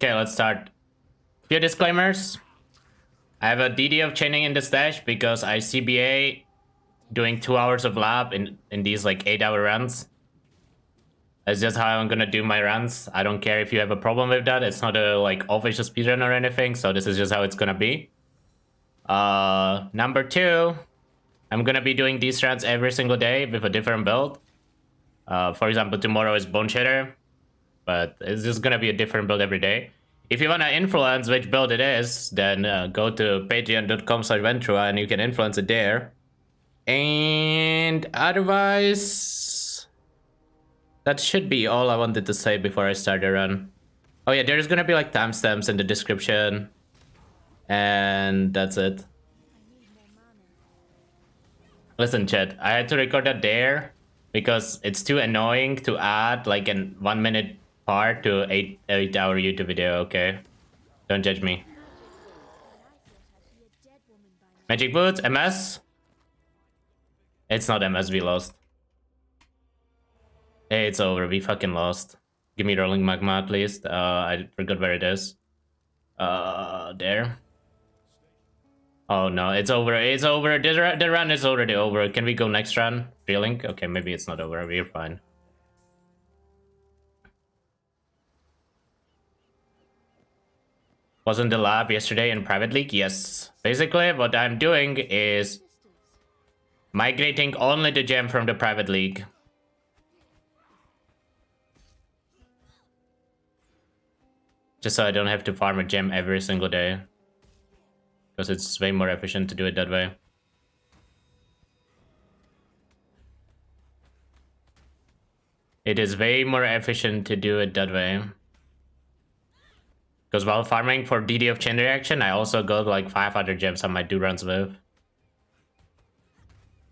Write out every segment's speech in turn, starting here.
Okay, let's start. Few disclaimers. I have a DD of chaining in the stash because I CBA doing 2 hours of lab in these like 8-hour runs. That's just how I'm gonna do my runs. I don't care if you have a problem with that. It's not a like official speedrun or anything, so this is just how it's gonna be. Number 2, I'm gonna be doing these runs every single day with a different build. For example, tomorrow is Bone Shatter, but it's just gonna be a different build every day. If you wanna influence which build it is, then go to patreon.com/ventura and you can influence it there. And otherwise, that should be all I wanted to say before I start the run. Oh yeah, there's gonna be like timestamps in the description. And that's it. Listen, chat, I had to record that there because it's too annoying to add like a 1 minute part to 8-hour YouTube video, okay? Don't judge me. Magic Boots, MS? It's not MS, we lost. Hey, it's over, we fucking lost. Give me Rolling Magma at least. I forgot where it is. There. Oh no, it's over, it's over. The run is already over. Can we go next run? Reeling? Okay, maybe it's not over, we're fine. Was in the lab yesterday in private league? Yes. Basically, what I'm doing is migrating only the gem from the private league. Just so I don't have to farm a gem every single day. Because it's way more efficient to do it that way. It is way more efficient to do it that way. Because while farming for DD of Chain Reaction, I also got like 5 other gems I might do runs with.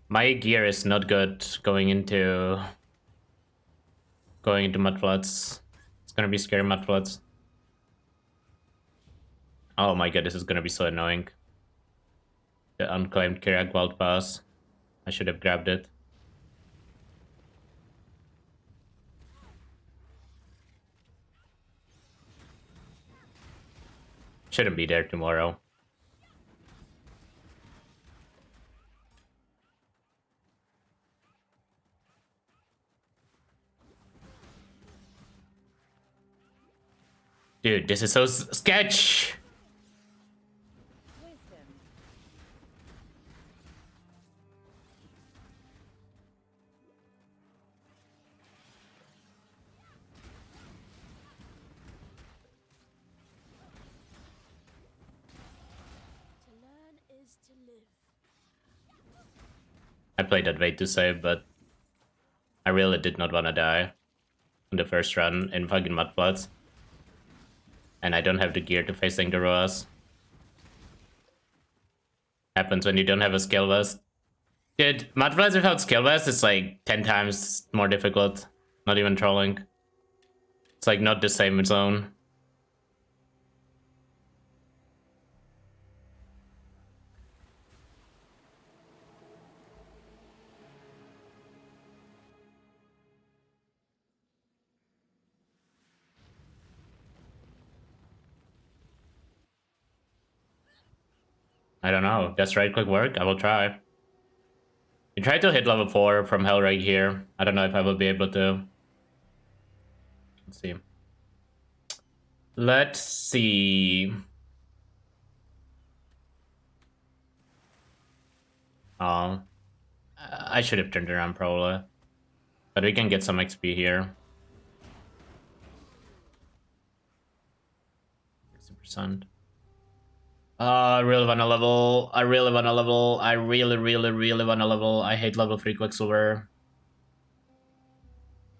My gear is not good going into mudfloods. It's gonna be scary mudfloods. Oh my god, this is gonna be so annoying. The unclaimed Kirak Wild Pass. I should have grabbed it. Shouldn't be there tomorrow. Dude, this is so sketch! I played that way too safe, but I really did not want to die in the first run in fucking mudfloods. And I don't have the gear to facing the Roas. Happens when you don't have a skill vest. Dude, mudfloods without skill vest is like 10 times more difficult. Not even trolling. It's like not the same zone. I don't know. Does right click work? I will try. You try to hit level 4 from hell right here. I don't know if I will be able to. Let's see. Let's see. Oh. I should have turned around probably. But we can get some XP here. 60%. I really wanna level. I really wanna level. I really wanna level. I hate level 3 Quicksilver.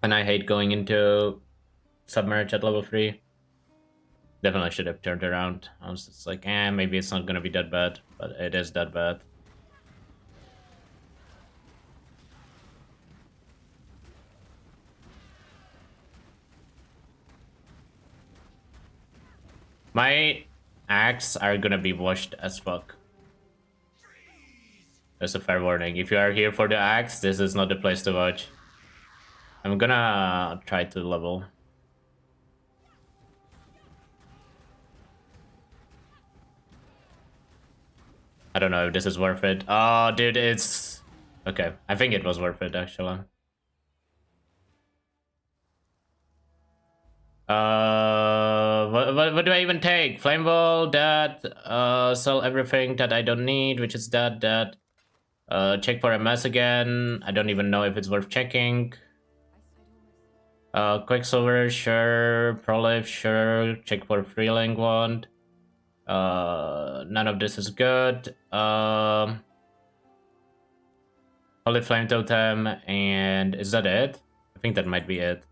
And I hate going into Submerge at level 3. Definitely should have turned around. I was just like, maybe it's not gonna be that bad. But it is that bad. My acts are gonna be washed as fuck. That's a fair warning. If you are here for the axe, this is not the place to watch. I'm gonna try to level. I don't know if this is worth it. Oh, dude, it's... Okay, I think it was worth it, actually. What do I even take? Flame Ball, that, sell everything that I don't need, which is that. Check for a mess again. I don't even know if it's worth checking. Quicksilver, sure. Prolife, sure. Check for Freeling Wand. None of this is good. Holy Flame Totem, and is that it? I think that might be it.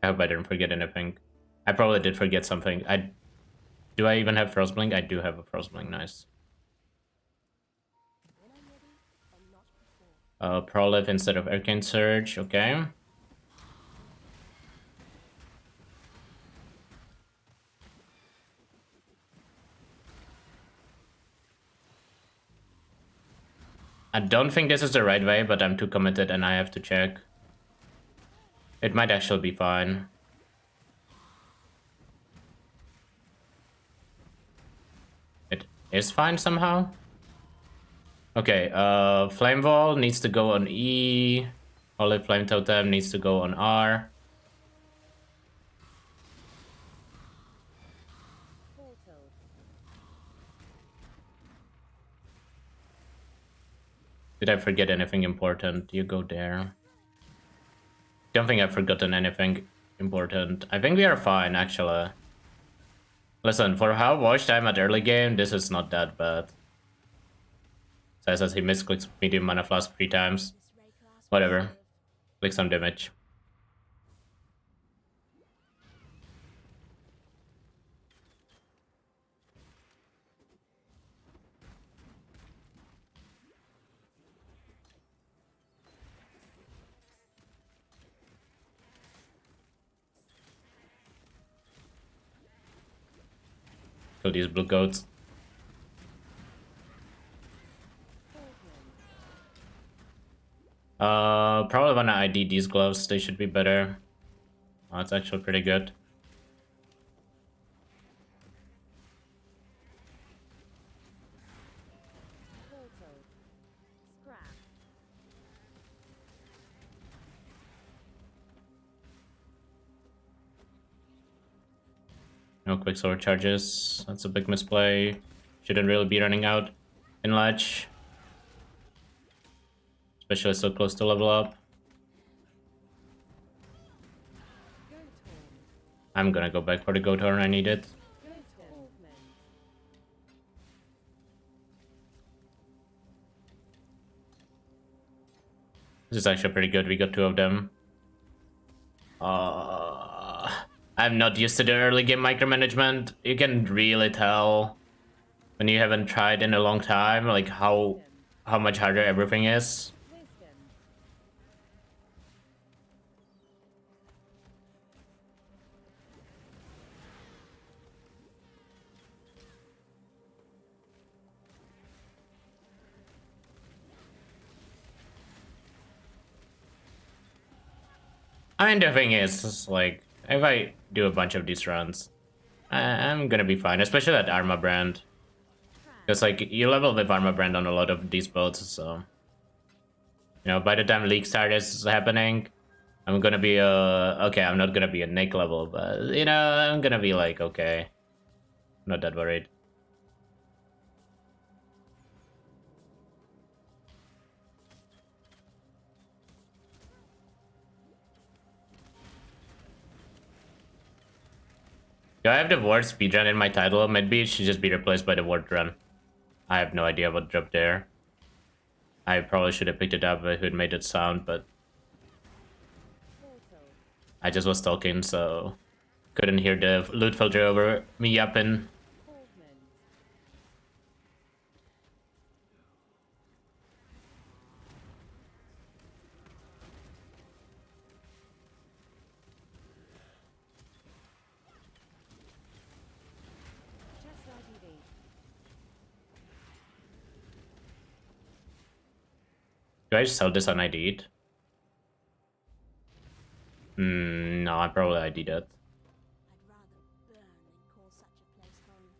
I hope I didn't forget anything. I probably did forget something. Do I even have Frostblink? I do have a Frostblink, nice. Prolife instead of Arcane Surge, okay. I don't think this is the right way, but I'm too committed and I have to check. It might actually be fine. It is fine somehow? Okay, Flame Wall needs to go on E. Holy Flame Totem needs to go on R. Did I forget anything important? You go there. Don't think I've forgotten anything important. I think we are fine, actually. Listen, for how watch time at early game, this is not that bad. Says as he misclicks medium mana flask 3 times. Whatever. Click some damage. Kill these blue goats. Probably wanna ID these gloves, they should be better. Oh, it's actually pretty good. No Quicksilver charges. That's a big misplay. Shouldn't really be running out in ledge. Especially so close to level up. I'm gonna go back for the goat horn, I need it. This is actually pretty good, we got 2 of them. I'm not used to the early game micromanagement. You can really tell when you haven't tried in a long time, like how much harder everything is. I mean, the thing is, like, if I do a bunch of these runs, I'm gonna be fine, especially that Arma brand. Because, like, you level with Arma brand on a lot of these builds, so... You know, by the time League Start is happening, I'm gonna be okay, I'm not gonna be a Nick level, but, you know, I'm gonna be like, okay. Not that worried. Do I have the ward speedrun in my title? Maybe it should just be replaced by the ward run. I have no idea what dropped there. I probably should have picked it up if it made it sound, but... I just was talking, so... Couldn't hear the loot filter over me yapping. Do I just sell this on ID'd? No, I probably ID'd it. I'd rather burn than call such a place home.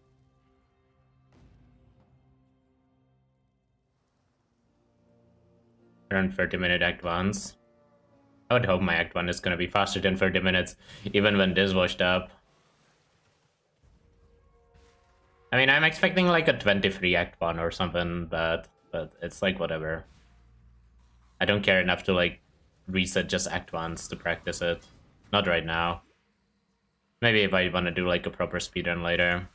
Around 30-minute Act 1s. I would hope my Act 1 is gonna be faster than 30 minutes, even when this washed up. I mean, I'm expecting like a 23 Act 1 or something, but it's like whatever. I don't care enough to like reset just Act 1s to practice it. Not right now. Maybe if I want to do like a proper speedrun later.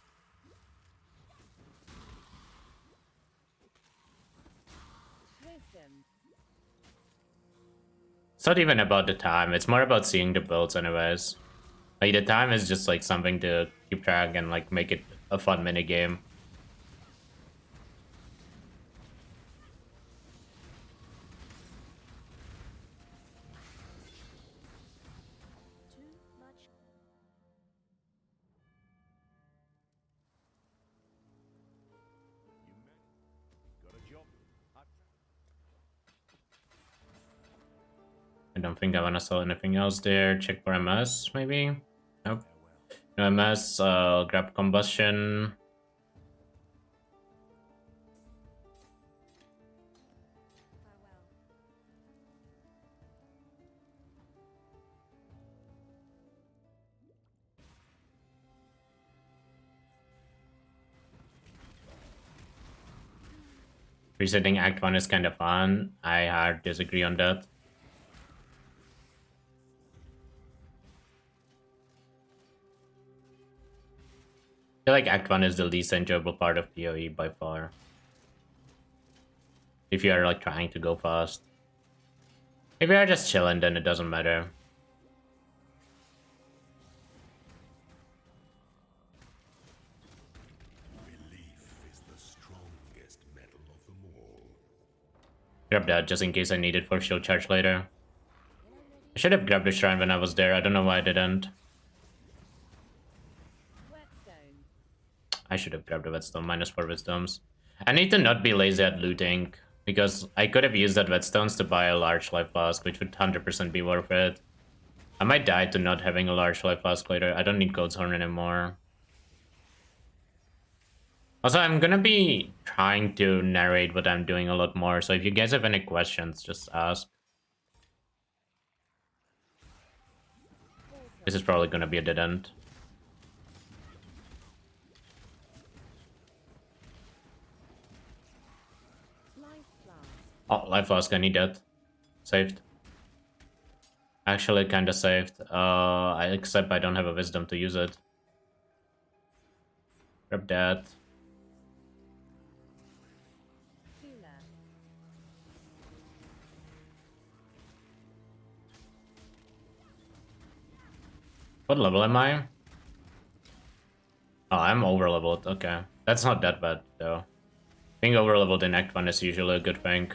It's not even about the time, it's more about seeing the builds anyways. Like the time is just like something to keep track and like make it a fun mini game. I don't think I want to sell anything else there. Check for MS, maybe? Nope. No MS, grab combustion. Resetting Act 1 is kind of fun. I hard disagree on that. I feel like Act 1 is the least enjoyable part of PoE by far. If you are like trying to go fast. If you are just chilling, then it doesn't matter. Grab that just in case I need it for shield charge later. I should have grabbed the shrine when I was there. I don't know why I didn't. I should have grabbed the whetstone, -4 wisdoms. I need to not be lazy at looting, because I could have used that whetstones to buy a large life flask, which would 100% be worth it. I might die to not having a large life flask later. I don't need Goat's Horn anymore. Also, I'm gonna be trying to narrate what I'm doing a lot more, so if you guys have any questions, just ask. This is probably gonna be a dead end. Oh, life flask, I need that. Saved. Actually, kinda saved. Except I don't have a wisdom to use it. Grab that. What level am I? Oh, I'm over leveled. Okay. That's not that bad, though. Being over leveled in Act 1 is usually a good thing.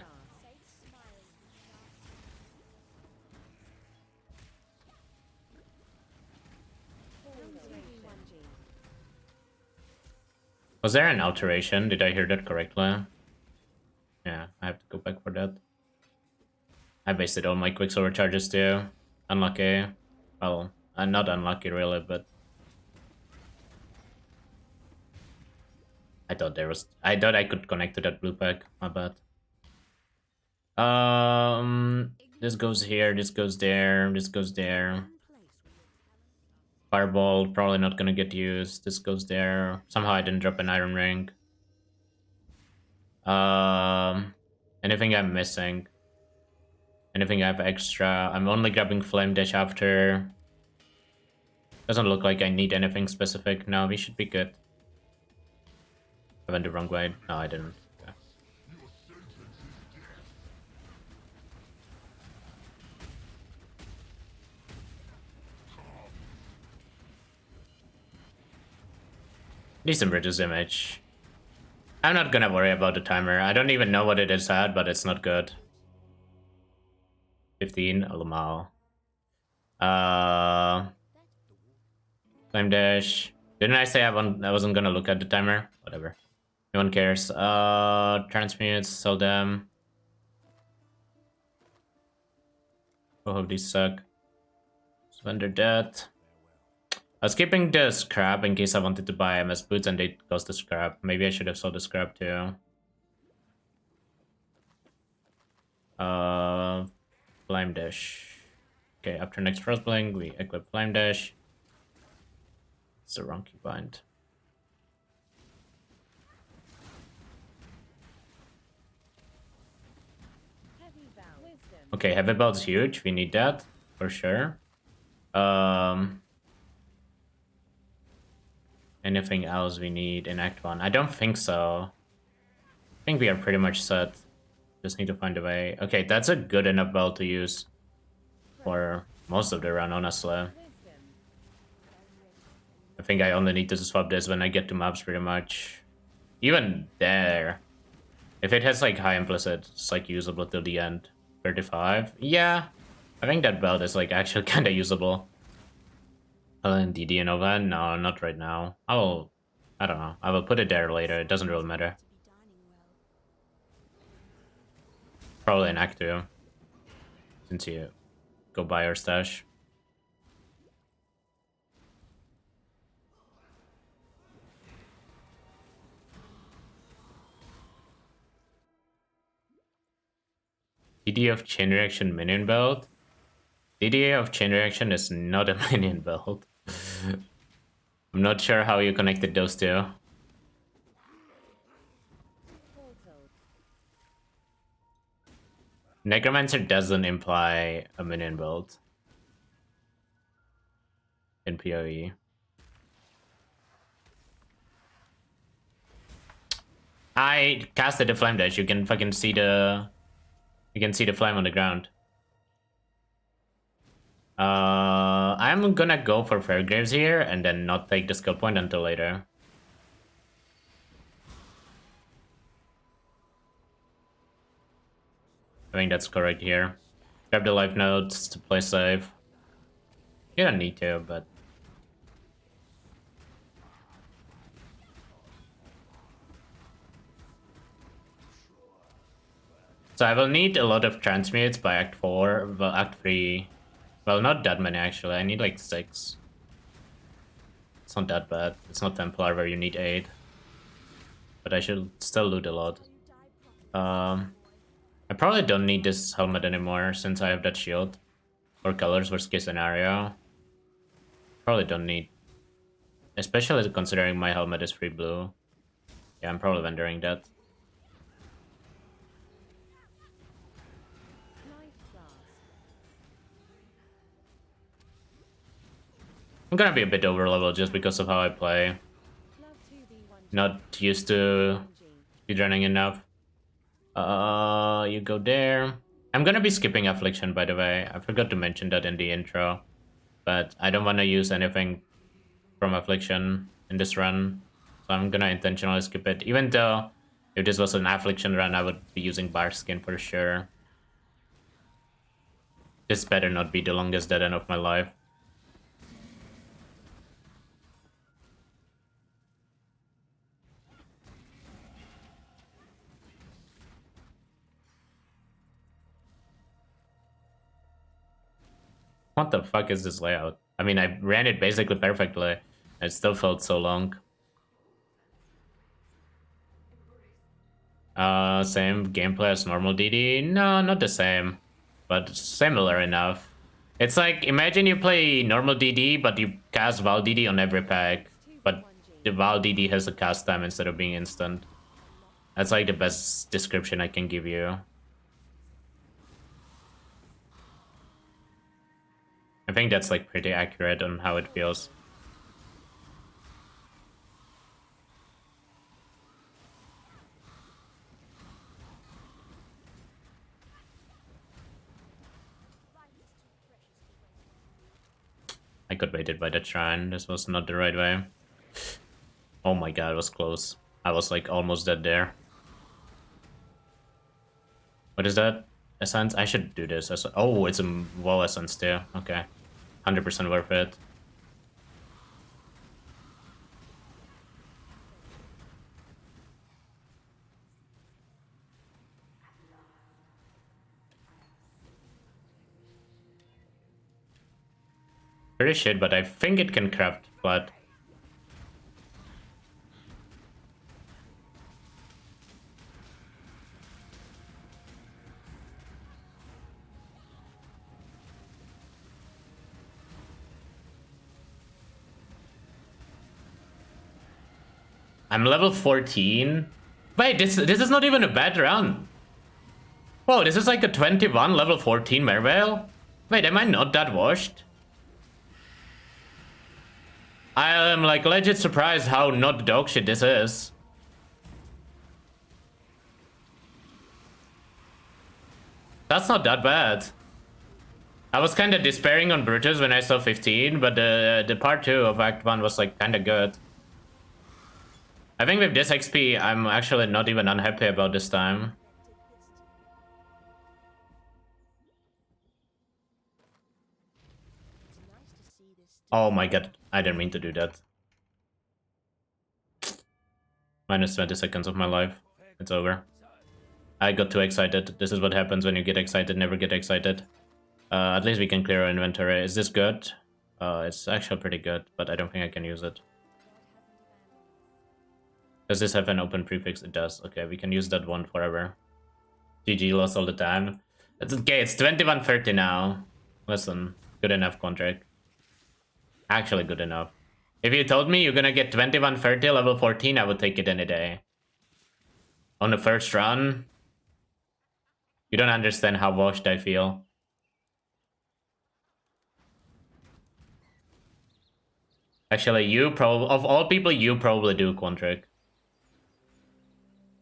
Was there an alteration? Did I hear that correctly? Yeah, I have to go back for that. I wasted all my Quicksilver charges too. Unlucky. Well, not unlucky really, but... I thought I could connect to that blue pack. My bad. This goes here, this goes there, this goes there. Fireball, probably not gonna get used. This goes there. Somehow I didn't drop an iron ring. Anything I'm missing? Anything I have extra? I'm only grabbing Flame Dash after. Doesn't look like I need anything specific. No, we should be good. I went the wrong way. No, I didn't. Okay. Decent Bridges image. I'm not gonna worry about the timer. I don't even know what it is at, but it's not good. 15, Lamau. Flame Dash. Didn't I say I wasn't gonna look at the timer? Whatever. No one cares. Transmutes, sell them. Both of these suck. Surrender that. I was keeping the scrap in case I wanted to buy MS boots and they cost the scrap. Maybe I should have sold the scrap too. Flame Dash. Okay, after next Frost Blink, we equip Flame Dash. It's the wrong keybind. Okay, Heavy Belt's huge. We need that for sure. Anything else we need in Act 1? I don't think so. I think we are pretty much set. Just need to find a way. Okay, that's a good enough belt to use for most of the run, honestly. I think I only need to swap this when I get to maps, pretty much. Even there, if it has like high implicit, it's like usable till the end. 35? Yeah, I think that belt is like actually kind of usable. DD and Nova? No, not right now. I don't know. I will put it there later. It doesn't really matter. Probably an Act 2. Since you go buy your stash. DD of Chain Reaction minion build? DD of Chain Reaction is not a minion build. I'm not sure how you connected those two. Necromancer doesn't imply a minion build in PoE. I casted the flame dash. You can fucking see the flame on the ground. I'm gonna go for Fairgraves here and then not take the skill point until later. I think that's correct here. Grab the life notes to play safe. You don't need to, but... So I will need a lot of transmutes by Act 4, well, Act 3. Well, not that many, actually. I need like 6. It's not that bad. It's not Templar where you need 8. But I should still loot a lot. I probably don't need this helmet anymore since I have that shield. Or colors, worst case scenario. Probably don't need. Especially considering my helmet is free blue. Yeah, I'm probably vendoring that. I'm gonna be a bit over level just because of how I play. Not used to speedrunning enough. You go there. I'm gonna be skipping Affliction, by the way. I forgot to mention that in the intro. But I don't want to use anything from Affliction in this run. So I'm gonna intentionally skip it. Even though if this was an Affliction run, I would be using Bar Skin for sure. This better not be the longest dead end of my life. What the fuck is this layout? I mean, I ran it basically perfectly. It still felt so long. Same gameplay as normal DD? No, not the same. But similar enough. It's like, imagine you play normal DD, but you cast Val DD on every pack. But the Val DD has a cast time instead of being instant. That's like the best description I can give you. I think that's like pretty accurate on how it feels. I got baited by the shrine. This was not the right way. Oh my god, it was close. I was like almost dead there. What is that? Essence? I should do this. Oh, it's a wall essence too. Okay. 100% worth it. Pretty shit, but I think it can craft flat. I'm level 14. Wait, this is not even a bad run. Whoa, this is like a 21 level 14 Merveil? Wait, am I not that washed? I am like legit surprised how not dog shit this is. That's not that bad. I was kind of despairing on Brutus when I saw 15, but the part 2 of Act 1 was like kind of good. I think with this XP, I'm actually not even unhappy about this time. Oh my god, I didn't mean to do that. Minus 20 seconds of my life. It's over. I got too excited. This is what happens when you get excited, never get excited. At least we can clear our inventory. Is this good? It's actually pretty good, but I don't think I can use it. Does this have an open prefix? It does. Okay, we can use that one forever. GG lost all the time. It's okay, it's 21:30 now. Listen, good enough contract. Actually good enough. If you told me you're gonna get 21:30 level 14, I would take it any day. On the first run, you don't understand how washed I feel. Actually, you probably, of all people, you probably do, Quantric.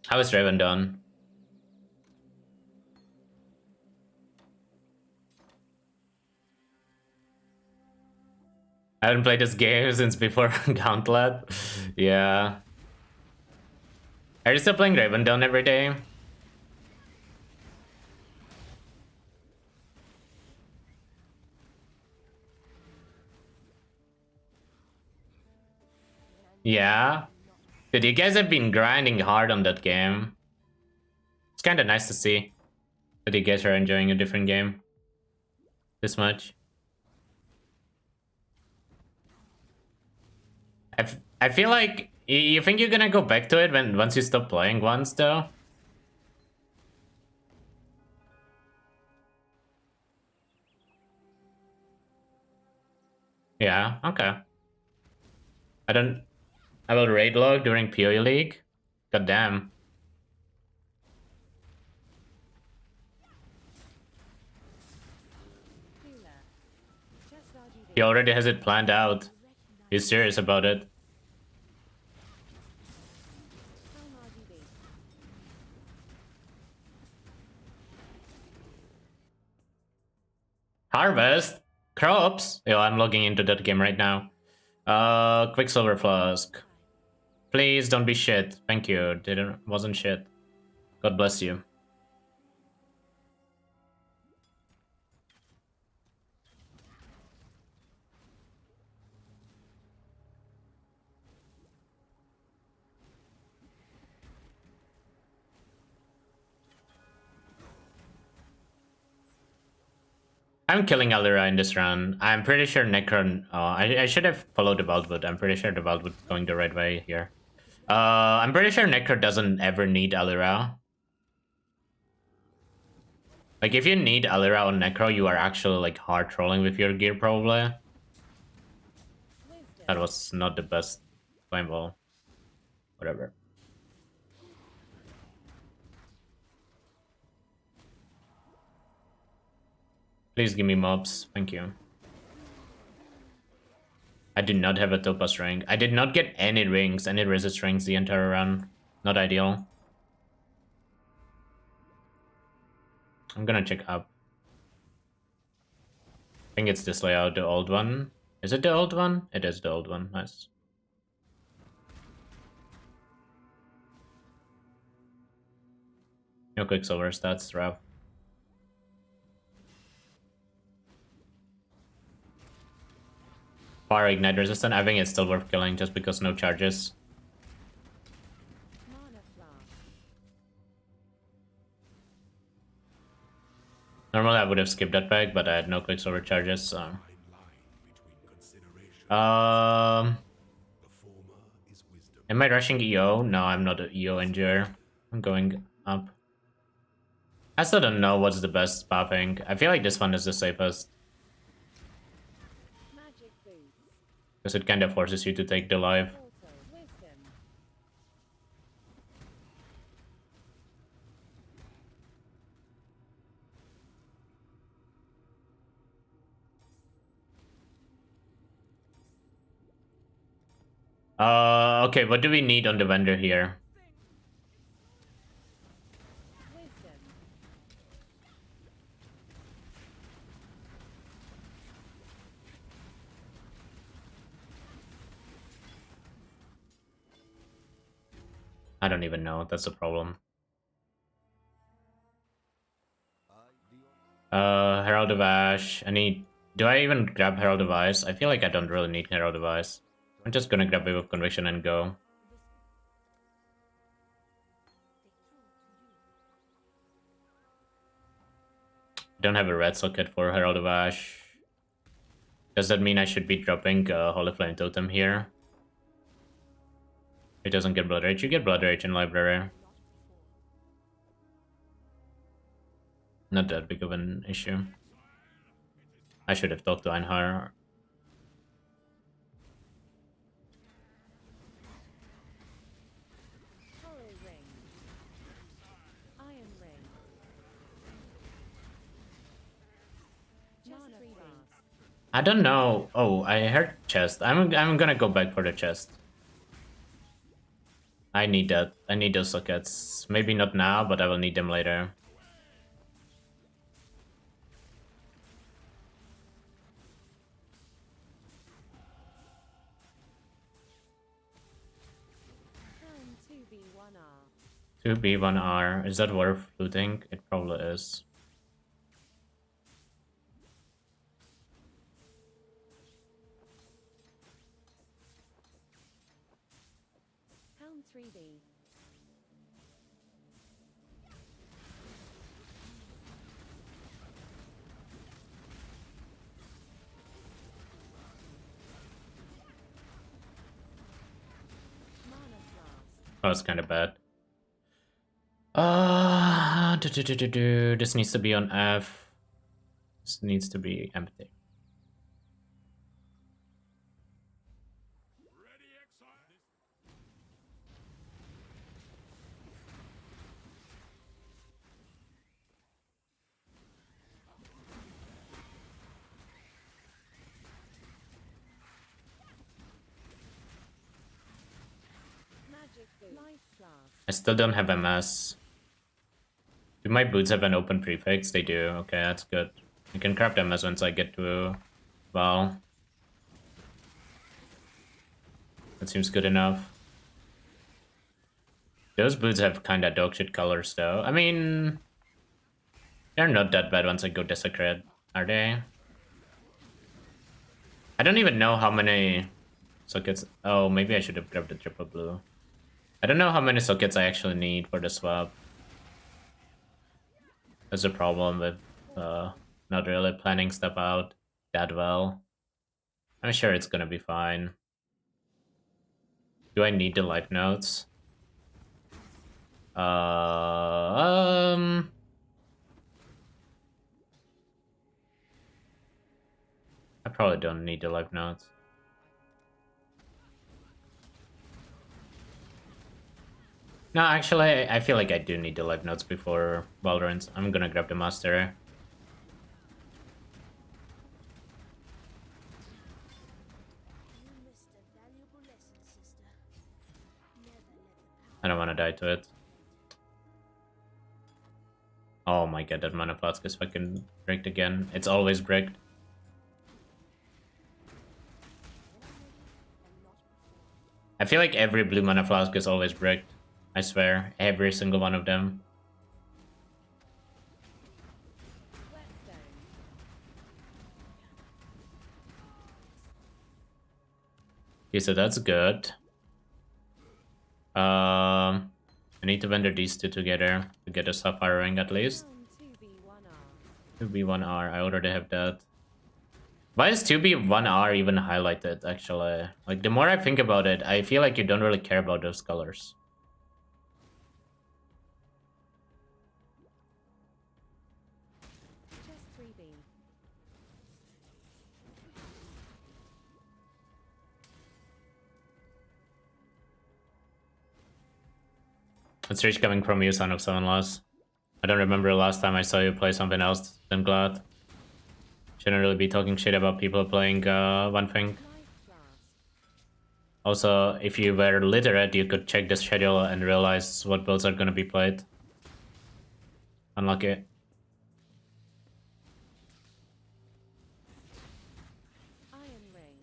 How is Raven done? I haven't played this game since before Gauntlet. Yeah. Are you still playing Raven Dawn every day? Yeah. Dude, you guys have been grinding hard on that game. It's kind of nice to see that you guys are enjoying a different game this much. I feel like you think you're gonna go back to it once you stop playing once though. Yeah. Okay. I will raid log during PoE League. God damn. He already has it planned out. He's serious about it. Harvest? Crops? Yo, I'm logging into that game right now. Quicksilver Flask. Please don't be shit. Thank you. Wasn't shit. God bless you. I'm killing Alira in this run. I'm pretty sure Necron... I should have followed the Wildwood. I'm pretty sure the Wildwood is going the right way here. I'm pretty sure Necro doesn't ever need Alira. Like, if you need Alira on Necro, you are actually, like, hard trolling with your gear, probably. That was not the best flame ball. Whatever. Please give me mobs. Thank you. I did not have a topaz ring. I did not get any rings, any resist rings the entire run. Not ideal. I'm gonna check up. I think it's this layout, the old one. Is it the old one? It is the old one. Nice. No Quicksilver stats, rough. Fire Ignite resistant, I think it's still worth killing just because no charges. Normally I would have skipped that bag, but I had no Quicksilver charges, so... Am I rushing EO? No, I'm not an EO endurer. I'm going up. I still don't know what's the best pathing. I feel like this one is the safest. Because it kind of forces you to take the life. Okay, what do we need on the vendor here? I don't even know. That's a problem. Herald of Ash. I need. Do I even grab Herald of Ice? I feel like I don't really need Herald of Ice. I'm just gonna grab Wave of Conviction and go. Don't have a red socket for Herald of Ash. Does that mean I should be dropping Holy Flame Totem here? It doesn't get Blood Rage. You get Blood Rage in Library. Not that big of an issue. I should have talked to Einhar. I don't know. Oh, I heard chest. I'm gonna go back for the chest. I need that. I need those sockets. Maybe not now, but I will need them later. Two B, 1R. Is that worth looting? It probably is. Pound 3B. Oh, it's kind of bad. This needs to be on F. This needs to be empty. I still don't have MS. Do my boots have an open prefix? They do. Okay, that's good. I can craft MS once I get to Val. That seems good enough. Those boots have kinda dogshit colors though. I mean, they're not that bad once I go Desecrate, are they? I don't even know how many sockets. Oh, maybe I should have grabbed the triple blue. I don't know how many sockets I actually need for the swap. That's a problem with not really planning stuff out that well. I'm sure it's gonna be fine. Do I need the life notes? I probably don't need the life notes. No, actually, I feel like I do need the life notes before Valorant. I'm gonna grab the master. I don't want to die to it. Oh my god, that mana flask is fucking bricked again. It's always bricked. I feel like every blue mana flask is always bricked. I swear, every single one of them. Okay, so that's good. I need to vendor these two together to get a sapphire ring at least. 2B1R, I already have that. Why is 2B1R even highlighted, actually? Like, the more I think about it, I feel like you don't really care about those colors. It's rich coming from you, son of seven loss. I don't remember the last time I saw you play something else than Glad. Shouldn't really be talking shit about people playing one thing. Also, if you were literate, you could check the schedule and realize what builds are gonna be played. Unlucky. Iron Ring.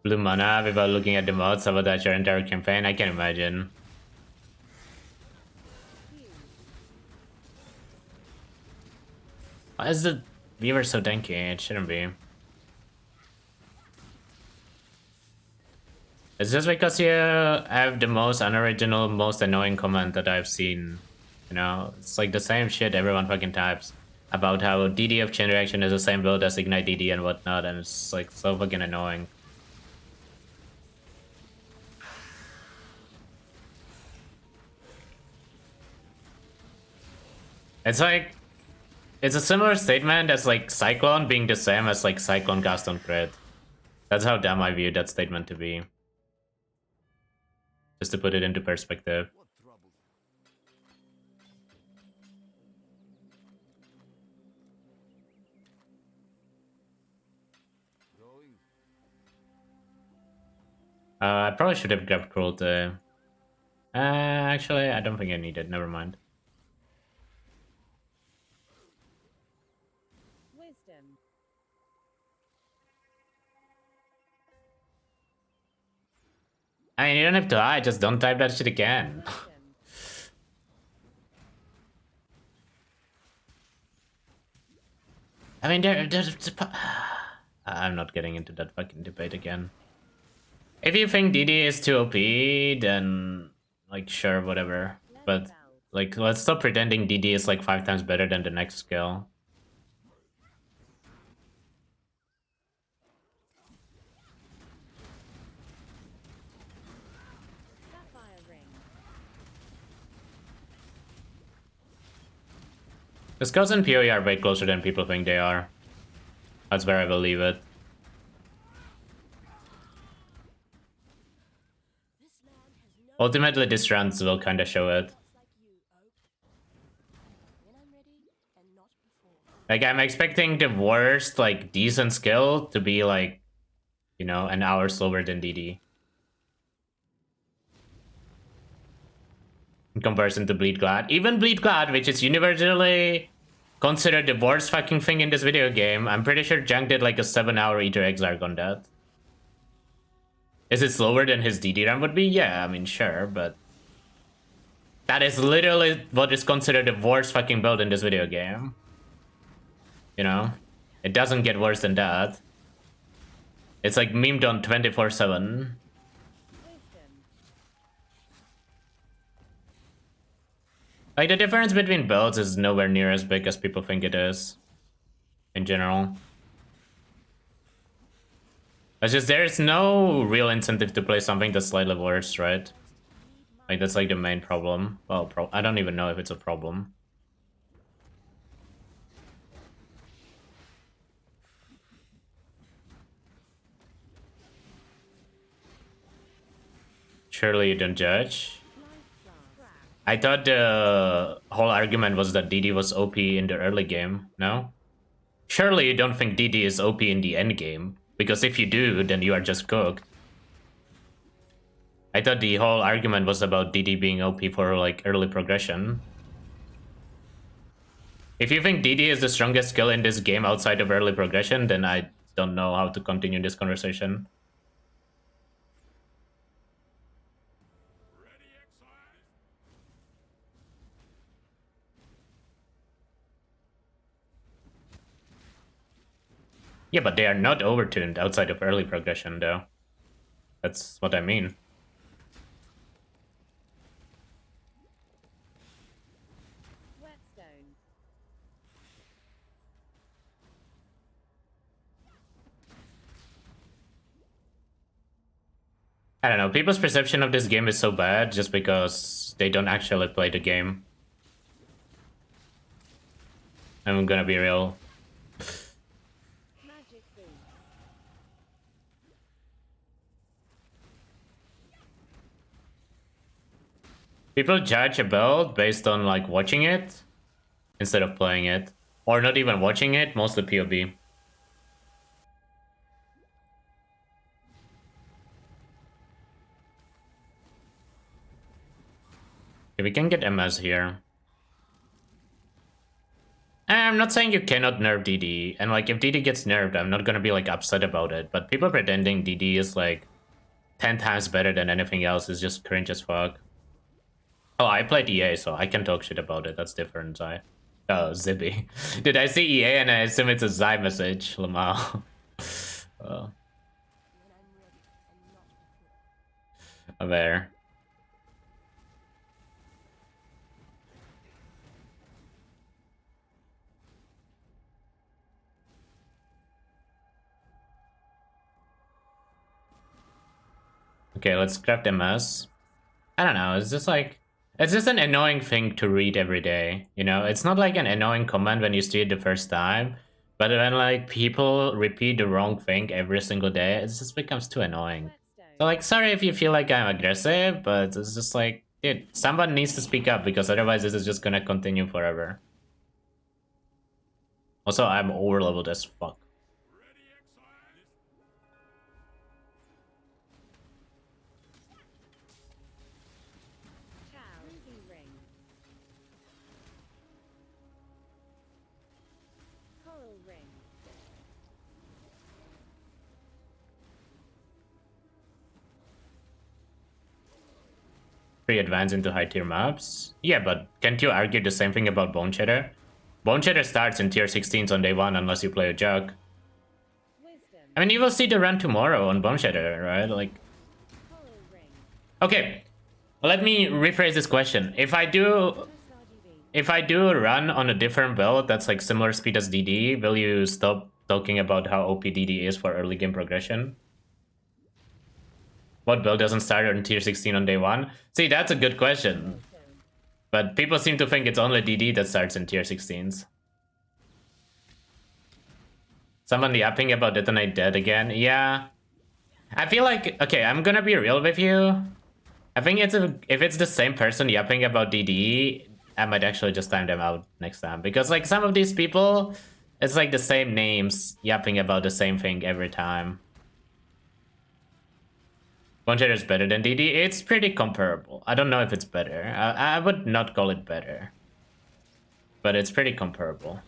Blue mana without looking at the mods, sabotage your entire campaign. I can imagine. Fuse. Why is the viewer so tanky? It shouldn't be. It's just because you have the most unoriginal, most annoying comment that I've seen. You know, it's like the same shit everyone fucking types about how DD of Chain Reaction is the same build as Ignite DD and whatnot, and it's like so fucking annoying. It's like, it's a similar statement as like Cyclone being the same as like Cyclone cast on crit. That's how dumb I view that statement to be. Just to put it into perspective. I probably should have grabbed Cruelty. Actually, I don't think I need it. Never mind. Wisdom. I mean, you don't have to lie. Just don't type that shit again. Wisdom. I mean, I'm not getting into that fucking debate again. If you think DD is too OP, then like sure, whatever. But Leather belt. like, let's stop pretending DD is like 5 times better than the next skill. Sapphire Ring. The skills in PoE are way closer than people think they are. That's where I will leave it. Ultimately, this round will kind of show it. Like, I'm expecting the worst, like, decent skill to be, like, you know, an hour slower than DD. In comparison to Bleed Glad. Even Bleed Glad, which is universally considered the worst fucking thing in this video game, I'm pretty sure Junk did, like, a 7-hour Eater Exarch on that. Is it slower than his DD run would be? Yeah, I mean, sure, but... that is literally what is considered the worst fucking build in this video game. You know? It doesn't get worse than that. It's like memed on 24/7. Wisdom. Like, the difference between builds is nowhere near as big as people think it is. In general. It's just there's no real incentive to play something that's slightly worse, right? Like, that's like the main problem. Well, I don't even know if it's a problem. Surely you don't judge. Life Blast. I thought the whole argument was that DD was OP in the early game, no? Surely you don't think DD is OP in the end game, because if you do, then you are just cooked. I thought the whole argument was about DD being OP for, like, early progression. If you think DD is the strongest skill in this game outside of early progression, then I don't know how to continue this conversation. Yeah, but they are not overtuned outside of early progression, though. That's what I mean. Whetstone. I don't know, people's perception of this game is so bad just because they don't actually play the game. I'm gonna be real. Magic Boots. People judge a build based on, like, watching it instead of playing it. Or not even watching it, mostly POV. Okay, we can get MS here. I'm not saying you cannot nerf DD, and like if DD gets nerfed, I'm not gonna be like upset about it, but people pretending DD is like 10 times better than anything else is just cringe as fuck. Oh, I played EA, so I can talk shit about it. That's different, Zai. Oh, Zibby. Did I see EA and I assume it's a Zai message, Lamau? Oh. There. Okay, let's craft MS. I don't know, it's just like... It's just an annoying thing to read every day, you know? It's not like an annoying comment when you see it the first time, but when like people repeat the wrong thing every single day, it just becomes too annoying. So like, sorry if you feel like I'm aggressive, but it's just like, dude, someone needs to speak up because otherwise this is just gonna continue forever. Also, I'm overleveled as fuck. Advance into high tier maps. Yeah, but can't you argue the same thing about Bone Shatter? Bone Shatter starts in tier 16s on day 1 unless you play a jug. I mean, you will see the run tomorrow on Bone Shatter, right? Like... Okay, let me rephrase this question. If I do a run on a different build that's like similar speed as DD, will you stop talking about how OP DD is for early game progression? What build doesn't start on tier 16 on day 1? See, that's a good question. But people seem to think it's only DD that starts in tier 16s. Someone yapping about Detonate Dead again? Yeah. I feel like... Okay, I'm gonna be real with you. I think if it's the same person yapping about DD, I might actually just time them out next time. Because like some of these people, it's like the same names yapping about the same thing every time. Bone Shatter is better than DD. It's pretty comparable. I don't know if it's better. I would not call it better. But it's pretty comparable.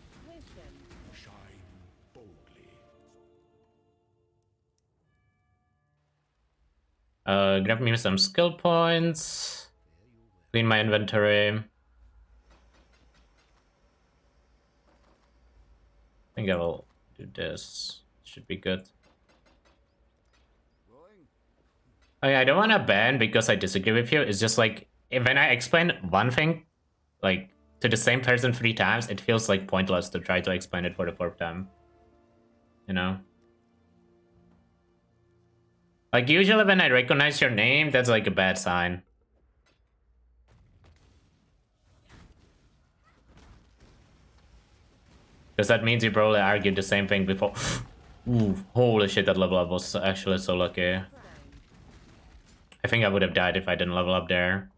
Grab me some skill points. Clean my inventory. I think I will do this. Should be good. Oh yeah, I don't want to ban because I disagree with you. It's just like, when I explain one thing, like, to the same person 3 times, it feels like pointless to try to explain it for the 4th time. You know? Like, usually when I recognize your name, that's like a bad sign. Because that means you probably argued the same thing before. Ooh, holy shit, that level up was actually so lucky. I think I would have died if I didn't level up there.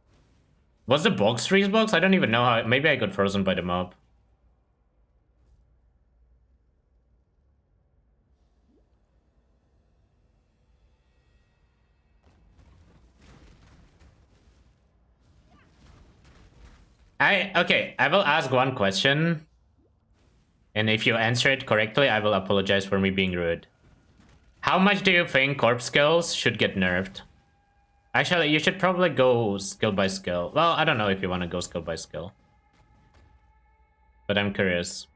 Was the box freeze box? I don't even know how... Maybe I got frozen by the mob. Okay, I will ask one question. And if you answer it correctly, I will apologize for me being rude. How much do you think corpse skills should get nerfed? Actually, you should probably go skill by skill. Well, I don't know if you want to go skill by skill. But I'm curious.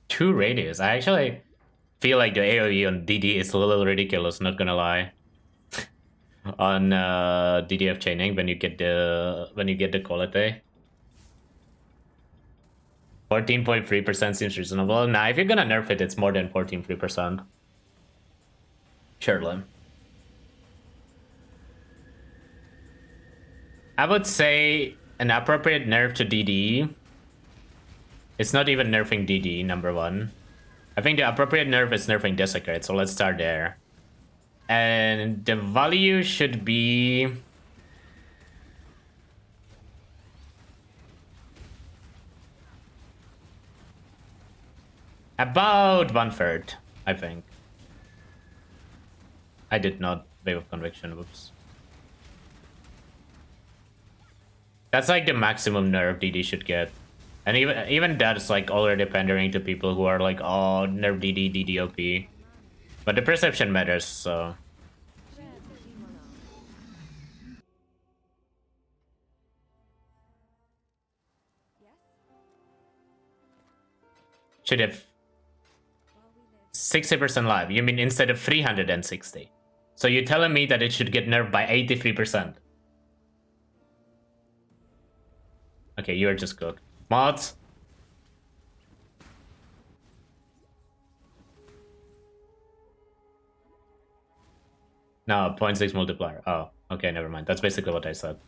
Two radius. I actually feel like the AoE on DD is a little ridiculous, not gonna lie. On DDF chaining when you get the quality. 14.3% seems reasonable. Now, if you're gonna nerf it, it's more than 14.3%. Surely. I would say an appropriate nerf to DD. It's not even nerfing DD, number 1. I think the appropriate nerf is nerfing Desecrate, so let's start there. And the value should be... about 1/3, I think. I did not. Wave of Conviction, whoops. That's like the maximum nerf DD should get. And even that's like already pandering to people who are like, oh, nerf DD, DDOP. But the perception matters, so... Share 51 arms. Yes. Should have While we live. 60% live. You mean instead of 360. So you're telling me that it should get nerfed by 83%. Okay, you're just cooked. Mods? No, 0.6 multiplier. Oh, okay, never mind. That's basically what I said.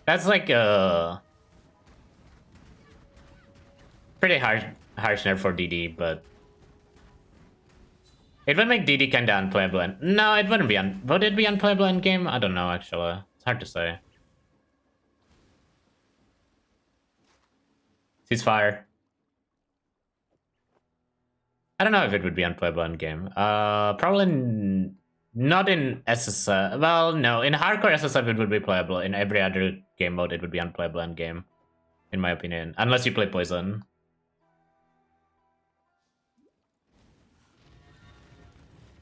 That's like a pretty harsh nerf for DD, but it would make DD kinda unplayable. And no, it wouldn't be. Would it be unplayable in game? I don't know. Actually, it's hard to say. Ceasefire. I don't know if it would be unplayable in game. Probably not in SSF. Well, no, in hardcore SSF it would be playable. In every other game mode, it would be unplayable in game, in my opinion, unless you play Poison.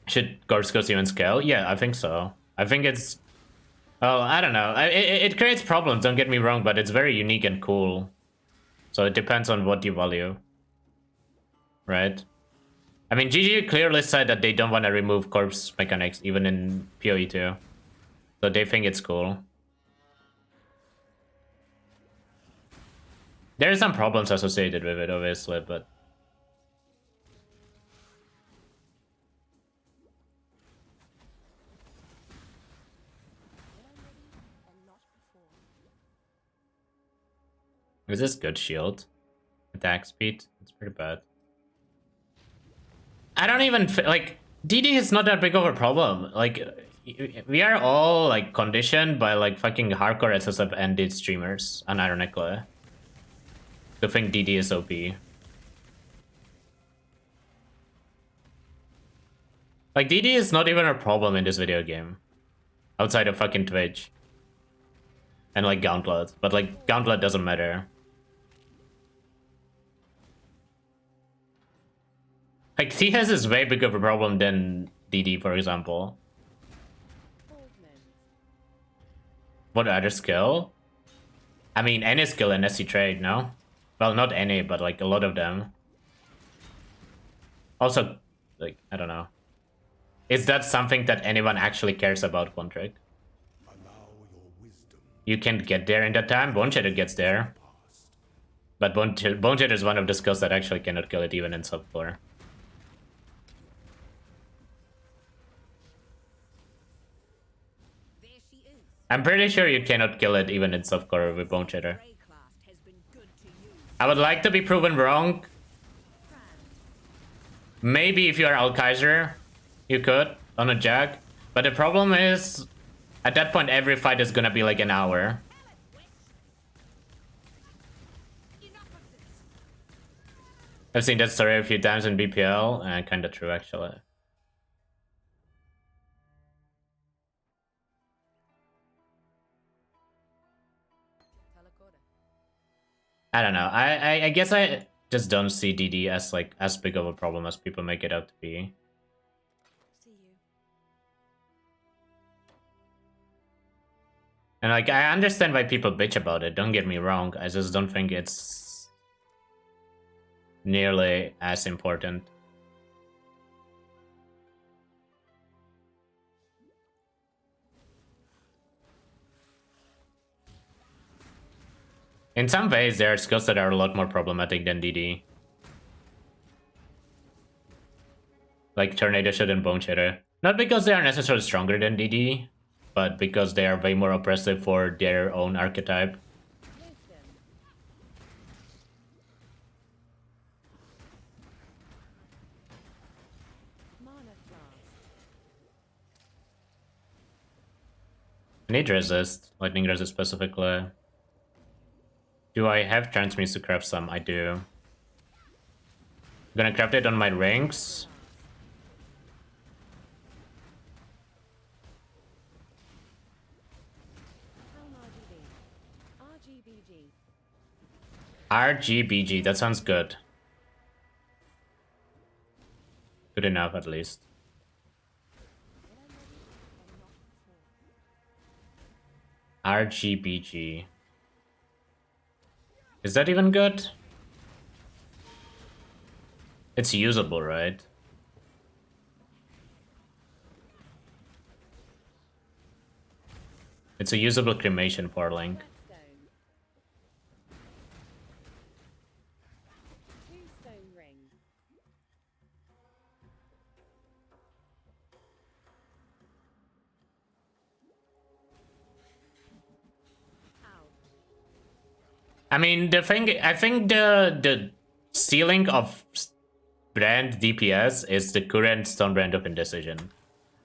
Should Gorskos even scale? Yeah, I think so. I think it's... Well, I don't know. It creates problems, don't get me wrong, but it's very unique and cool. So it depends on what you value. Right? I mean, GG clearly said that they don't want to remove corpse mechanics, even in PoE 2. So they think it's cool. There are some problems associated with it, obviously, but... Is this good shield? Attack speed? It's pretty bad. I don't even... Like, DD is not that big of a problem. Like, we are all, like, conditioned by, like, fucking hardcore SSF ended streamers, unironically, to think DD is OP. Like, DD is not even a problem in this video game. Outside of fucking Twitch. And, like, Gauntlet. But, like, Gauntlet doesn't matter. Like, CS is way bigger of a problem than DD, for example. Augment. What other skill? I mean, any skill in SC trade, no? Well, not any, but, like, a lot of them. Also, like, I don't know. Is that something that anyone actually cares about, Quantric? You can't get there in that time. Bone Shatter gets there. But Bone Shatter is one of the skills that actually cannot kill it even in subcore. I'm pretty sure you cannot kill it even in softcore with Bone Shatter. I would like to be proven wrong. Maybe if you are Alkaiser, you could on a Jag. But the problem is, at that point, every fight is gonna be like an hour. I've seen that story a few times in BPL, and kinda true actually. I don't know. I guess I just don't see DD as like as big of a problem as people make it out to be. See you. And like I understand why people bitch about it, don't get me wrong. I just don't think it's nearly as important. In some ways, there are skills that are a lot more problematic than DD. Like Tornado Shot and Bone Shatter. Not because they are necessarily stronger than DD, but because they are way more oppressive for their own archetype. Wisdom. Need resist, lightning resist specifically. Do I have transmutes to craft some? I do. I'm gonna craft it on my rings. RGBG, that sounds good. Good enough, at least. RGBG. Is that even good? It's usable, right? It's a usable cremation for Link. I mean, the thing, I think the ceiling of brand DPS is the current Stone Brand of Indecision.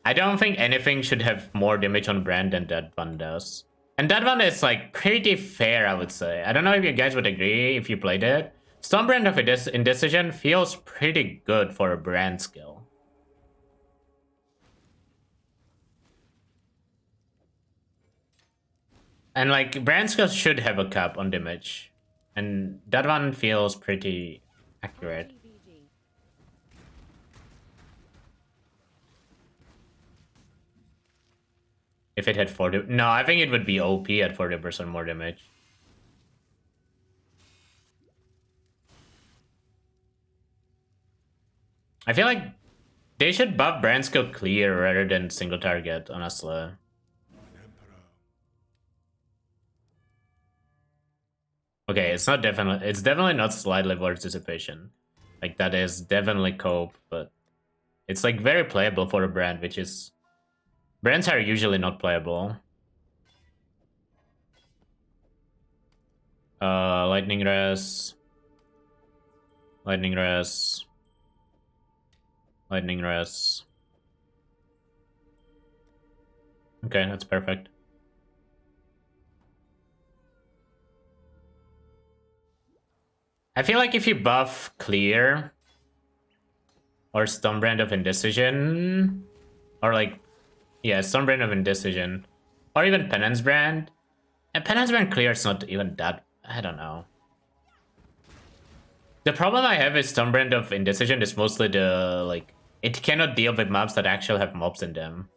I don't think anything should have more damage on brand than that one does. And that one is like pretty fair, I would say. I don't know if you guys would agree if you played it. Stone Brand of Indecision feels pretty good for a brand skill. And like brand skills should have a cap on damage. And that one feels pretty accurate. If it had 40... No, I think it would be OP at 40% more damage. I feel like they should buff brand skill clear rather than single target, honestly. Okay, it's definitely not slide level anticipation. Like that is definitely cope, but it's like very playable for a brand, which is... Brands are usually not playable. Lightning res. Lightning res. Lightning res. Okay, that's perfect. I feel like if you buff Clear or Stone Brand of Indecision, or like, yeah, Stone Brand of Indecision, or even Penance Brand, and Penance Brand Clear is not even that, I don't know. The problem I have with Stone Brand of Indecision is mostly the, like, it cannot deal with mobs that actually have mobs in them.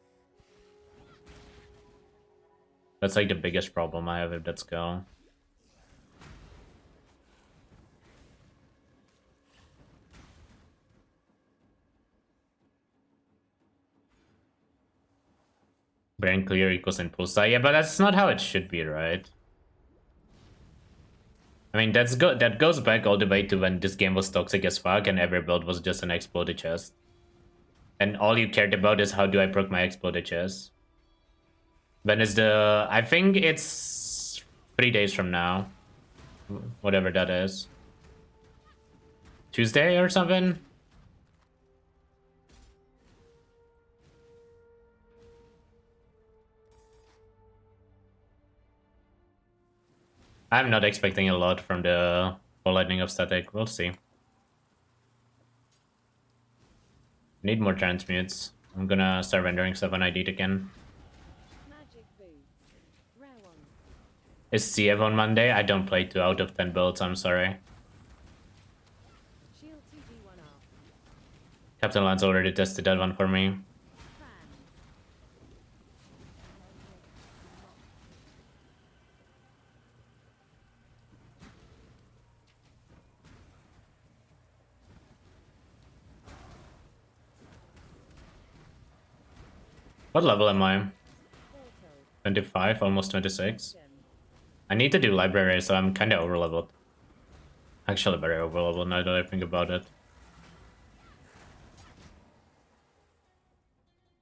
That's like the biggest problem I have with that skill. Brand clear equals impulsa. Yeah, but that's not how it should be, right? I mean, that goes back all the way to when this game was toxic as fuck and every build was just an exploded chest. And all you cared about is how do I proc my exploded chest. When is the... I think it's 3 days from now. Whatever that is. Tuesday or something? I'm not expecting a lot from the Ball Lightning of Static. We'll see. Need more transmutes. I'm gonna start rendering stuff on ID again. Is CF on Monday? I don't play 2 out of 10 builds, I'm sorry. Captain Lance already tested that one for me. What level am I? 25, almost 26. I need to do library, so I'm kinda overleveled. Actually very overleveled now that I think about it.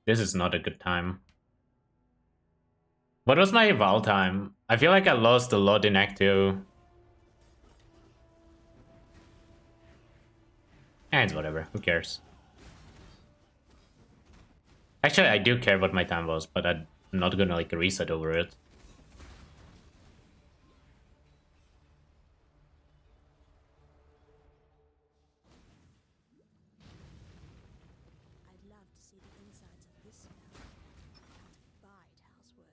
This is not a good time. What was my Val time? I feel like I lost a lot in Act 2. And it's whatever, who cares? Actually, I do care what my time was, but I'm not gonna like reset over it. I'd love to see the insides of this spell. Can't abide housework.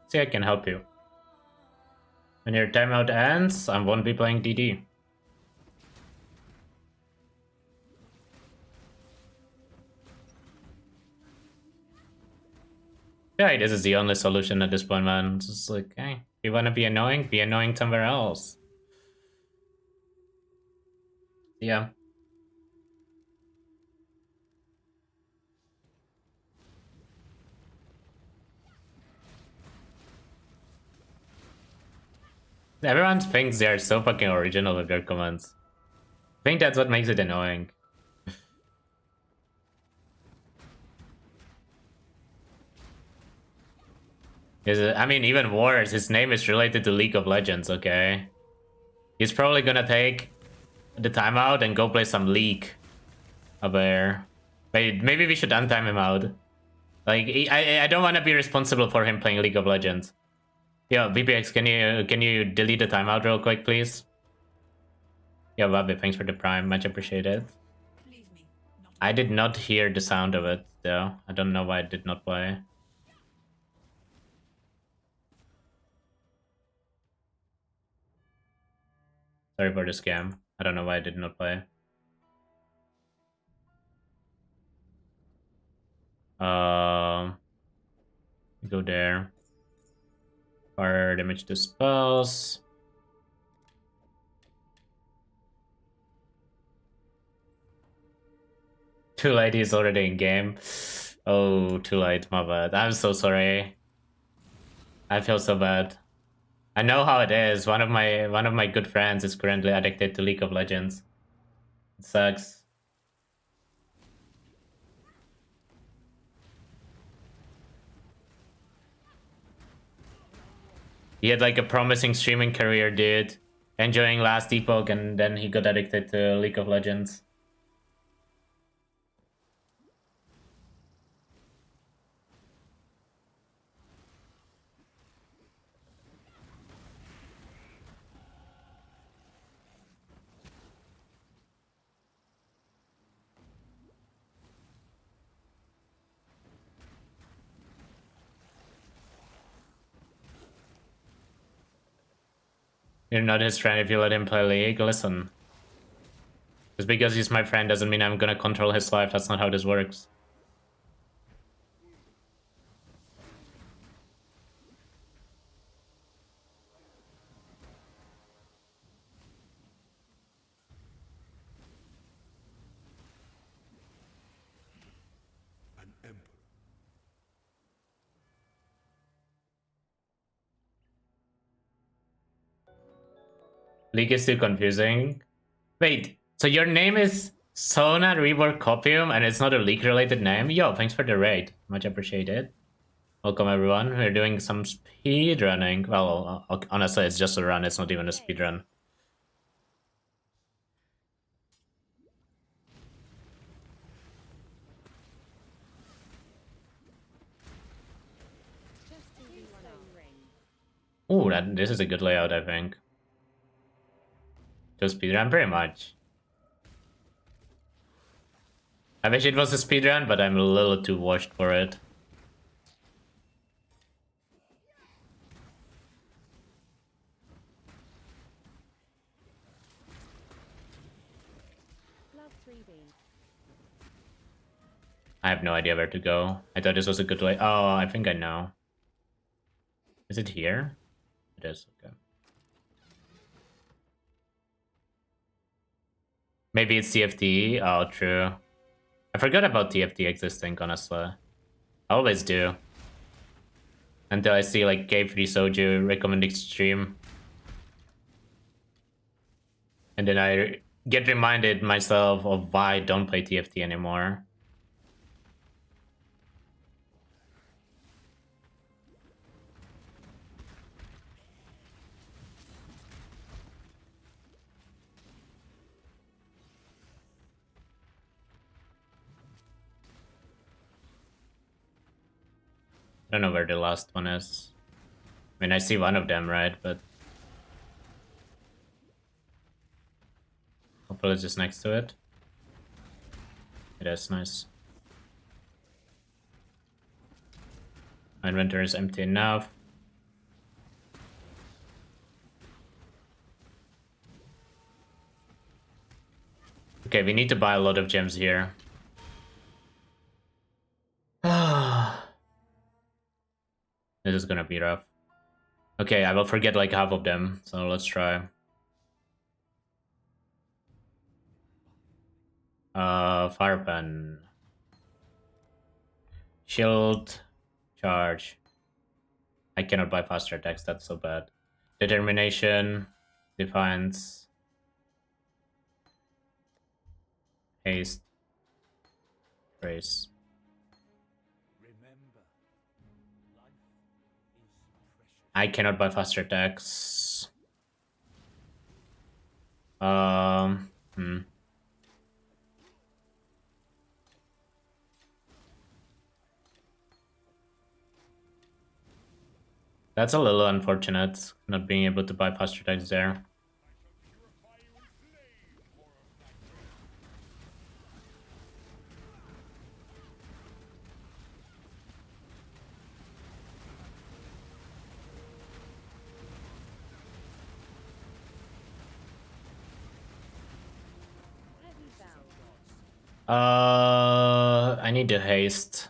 See, I can help you. When your timeout ends, I won't be playing DD. Yeah, this is the only solution at this point, man. It's just like, hey, if you wanna be annoying somewhere else. Yeah. Everyone thinks they are so fucking original with their comments. I think that's what makes it annoying. I mean, even worse, his name is related to League of Legends, okay? He's probably gonna take the timeout and go play some League over there. Wait, maybe we should untime him out. Like, I don't want to be responsible for him playing League of Legends. Yo, VPX, can you delete the timeout real quick, please? Yeah, Bobby, thanks for the prime, much appreciated. I did not hear the sound of it, though. I don't know why it did not play. Sorry for the scam. I don't know why it did not play. Go there. Fire damage to spells. Too late, he's already in game. Oh, too late, my bad. I'm so sorry. I feel so bad. I know how it is. One of my good friends is currently addicted to League of Legends. It sucks. He had like a promising streaming career, dude. Enjoying last epoch, and then he got addicted to League of Legends. You're not his friend if you let him play League. Listen. Just because he's my friend doesn't mean I'm gonna control his life. That's not how this works. League is too confusing. Wait, so your name is Sona Rework Copium and it's not a League related name? Yo, thanks for the raid. Much appreciated. Welcome everyone. We're doing some speed running. Well, honestly, it's just a run. It's not even a speed run. Ooh, this is a good layout, I think. Just speedrun, pretty much. I wish it was a speedrun, but I'm a little too washed for it. I have no idea where to go. I thought this was a good way. Oh, I think I know. Is it here? It is, okay. Maybe it's TFT? Oh, true. I forgot about TFT existing, honestly. I always do. Until I see like K3 Soju recommending stream. And then I get reminded myself of why I don't play TFT anymore. I don't know where the last one is. I mean, I see one of them, right? But hopefully it's just next to it. It is nice. My inventory is empty enough. Okay, we need to buy a lot of gems here. This is gonna be rough. Okay, I will forget like half of them, so let's try. Fire pen. Shield. Charge. I cannot buy faster attacks, that's so bad. Determination. Defiance. Haste. Trace. I cannot buy faster attacks. That's a little unfortunate, not being able to buy faster attacks there. I need to haste.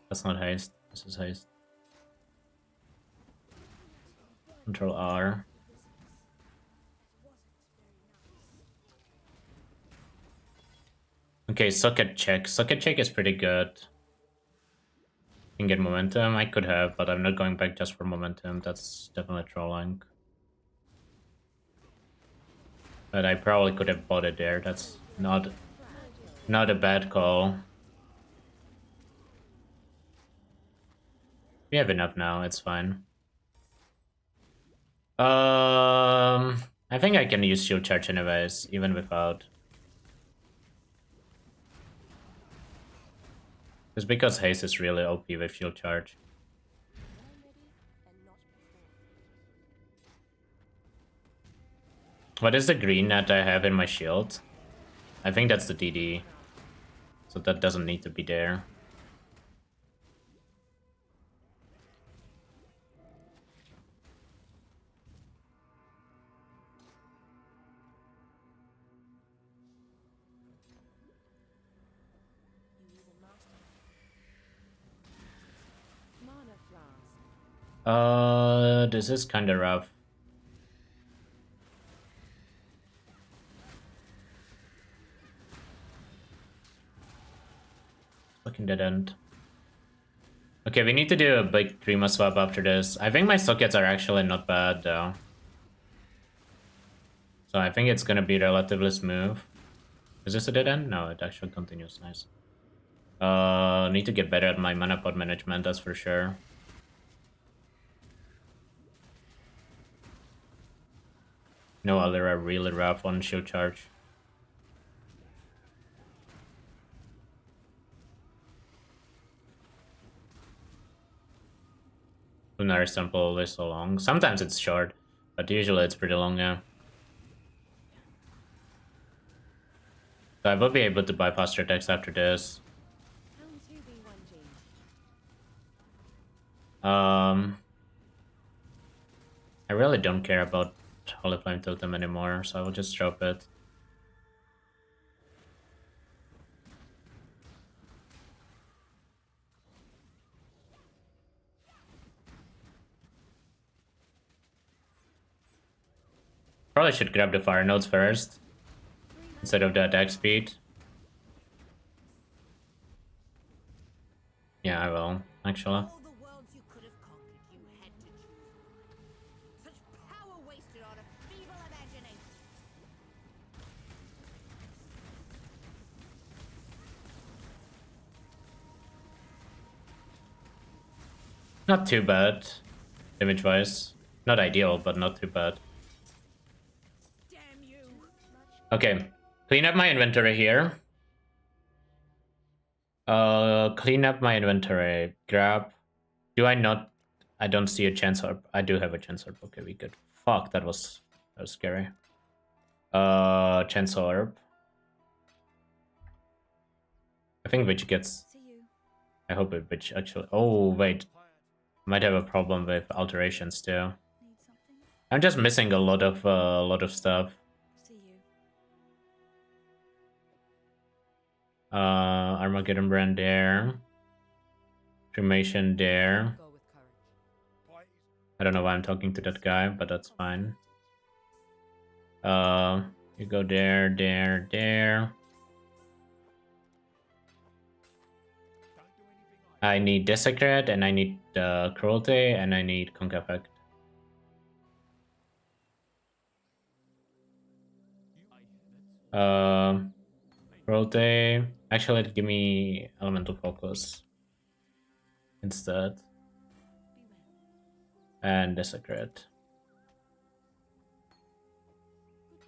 That's not haste. This is haste. Control R. Okay, socket check. Socket check is pretty good. Can get momentum. I could have, but I'm not going back just for momentum. That's definitely trolling. But I probably could have bought it there. That's not a bad call. We have enough now. It's fine. I think I can use shield charge anyways, even without. Just because haste is really OP with shield charge. What is the green that I have in my shield? I think that's the DD. So that doesn't need to be there. This is kinda rough. Fucking dead end. Okay, we need to do a big Trima swap after this. I think my sockets are actually not bad though. So I think it's gonna be relatively smooth. Is this a dead end? No, it actually continues. Nice. Need to get better at my mana pot management, that's for sure. No other are really rough on shield charge. Lunar sample is so long. Sometimes it's short, but usually it's pretty long, yeah. So I will be able to buy faster attacks after this. I really don't care about Holy Flame Totem anymore, so I will just drop it. Probably should grab the fire nodes first, instead of the attack speed. Yeah, I will, actually. Not too bad, damage-wise. Not ideal, but not too bad. Okay, clean up my inventory here. Clean up my inventory. Grab Do I not? I don't see a chance orb. I do have a chance orb. Okay, we good. Fuck, that was scary. Chance orb. I think Witch gets. See you. I hope it Witch actually. Oh wait, might have a problem with alterations too. Need something? I'm just missing a lot of stuff. See you. Armageddon brand there. Cremation there. Go with courage. I don't know why I'm talking to that guy, but that's fine. You go there, there, there. I need Desecrate, and I need Cruelty, and I need Conk Effect. Cruelty. Actually, give me Elemental Focus instead. And Desecrate.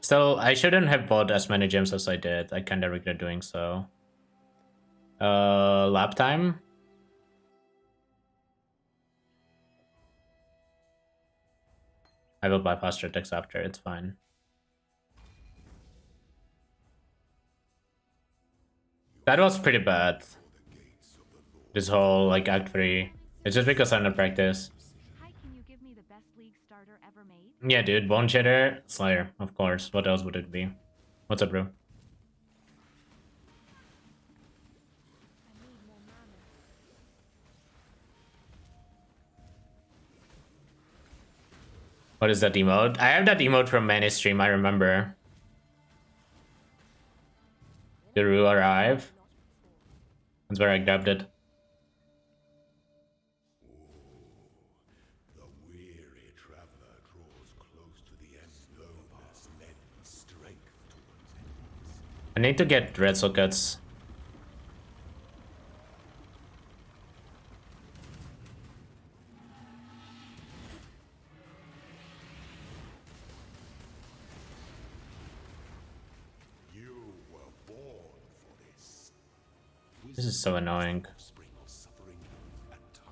Still, I shouldn't have bought as many gems as I did. I kinda regret doing so. Lap time. I will buy faster attacks after, it's fine. That was pretty bad. This whole, like, Act 3. It's just because I'm not practice. Hi, can you give me the best league starter ever made? Yeah, dude, Bone Shatter, Slayer, of course. What else would it be? What's up, bro? I need more mana. What is that emote? I have that emote from Manny's stream, I remember. The Rue arrive. That's where I grabbed it. The weary traveler draws close to the end. Slowness lends strength towards enemies. I need to get red sockets. You were born for this. This is so annoying. Offspring of suffering and time.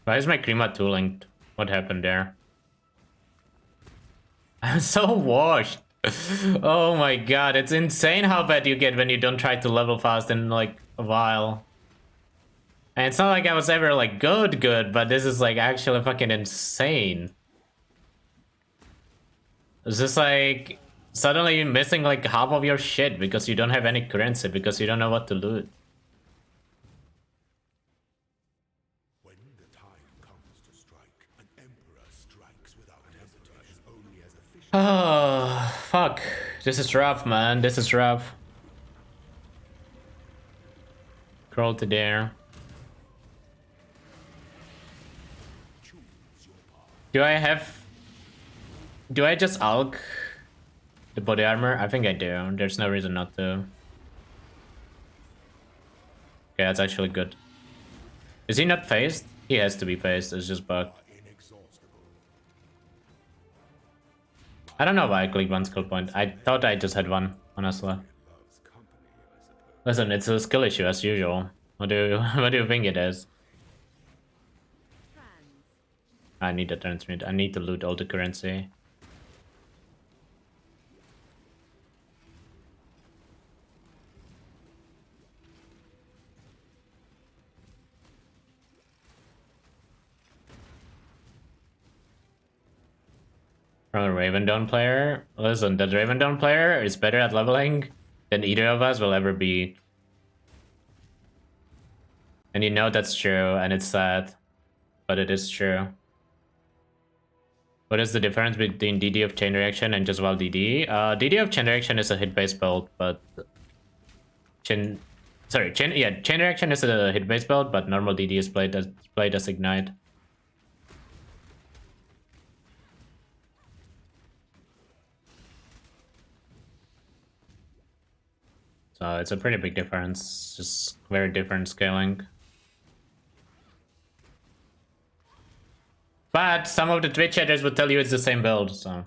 Why is my Krima 2 linked? What happened there? I'm so washed. Oh my god, it's insane how bad you get when you don't try to level fast in like a while. And it's not like I was ever like good, but this is like actually fucking insane. It's just like suddenly you're missing like half of your shit because you don't have any currency, because you don't know what to loot. When the time comes to strike, an emperor strikes without hesitation, only as official. Oh, fuck. This is rough, man. This is rough. Crawl to there. Do I just alch the body armor? I think I do. There's no reason not to. Okay, that's actually good. Is he not phased? He has to be phased. It's just bugged. I don't know why I clicked one skill point. I thought I just had one, honestly. Listen, it's a skill issue as usual. What do you, what do you think it is? I need to transmit. I need to loot all the currency. From a Ravendawn player? Listen, that Ravendawn player is better at leveling than either of us will ever be. And you know that's true, and it's sad. But it is true. What is the difference between DD of Chain Reaction and just wild DD? DD of Chain Reaction is a hit-based build, but... Chain Reaction is a hit-based build, but normal DD is played as Ignite. So it's a pretty big difference, just very different scaling. But some of the Twitch chatters would tell you it's the same build, so...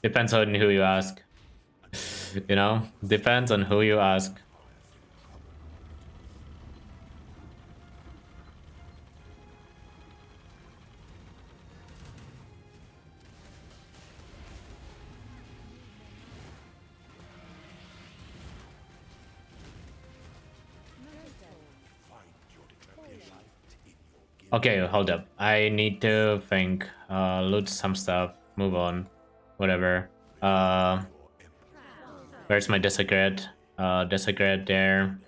Depends on who you ask. You know, depends on who you ask. Okay, hold up. I need to think. Loot some stuff. Move on. Whatever. Where's my Desecrate? Desecrate there.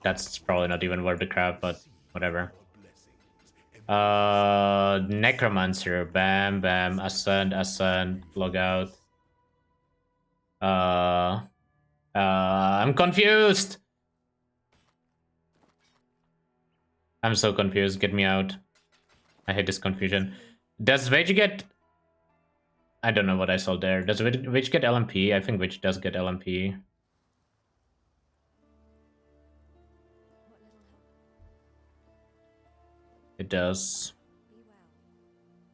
That's probably not even worth the crap, but whatever. Necromancer. Bam, bam. Ascend. Log out. I'm confused. I'm so confused. Get me out. I hate this confusion. Does Witch get... I don't know what I saw there. Does Witch get LMP? I think Witch does get LMP. It does.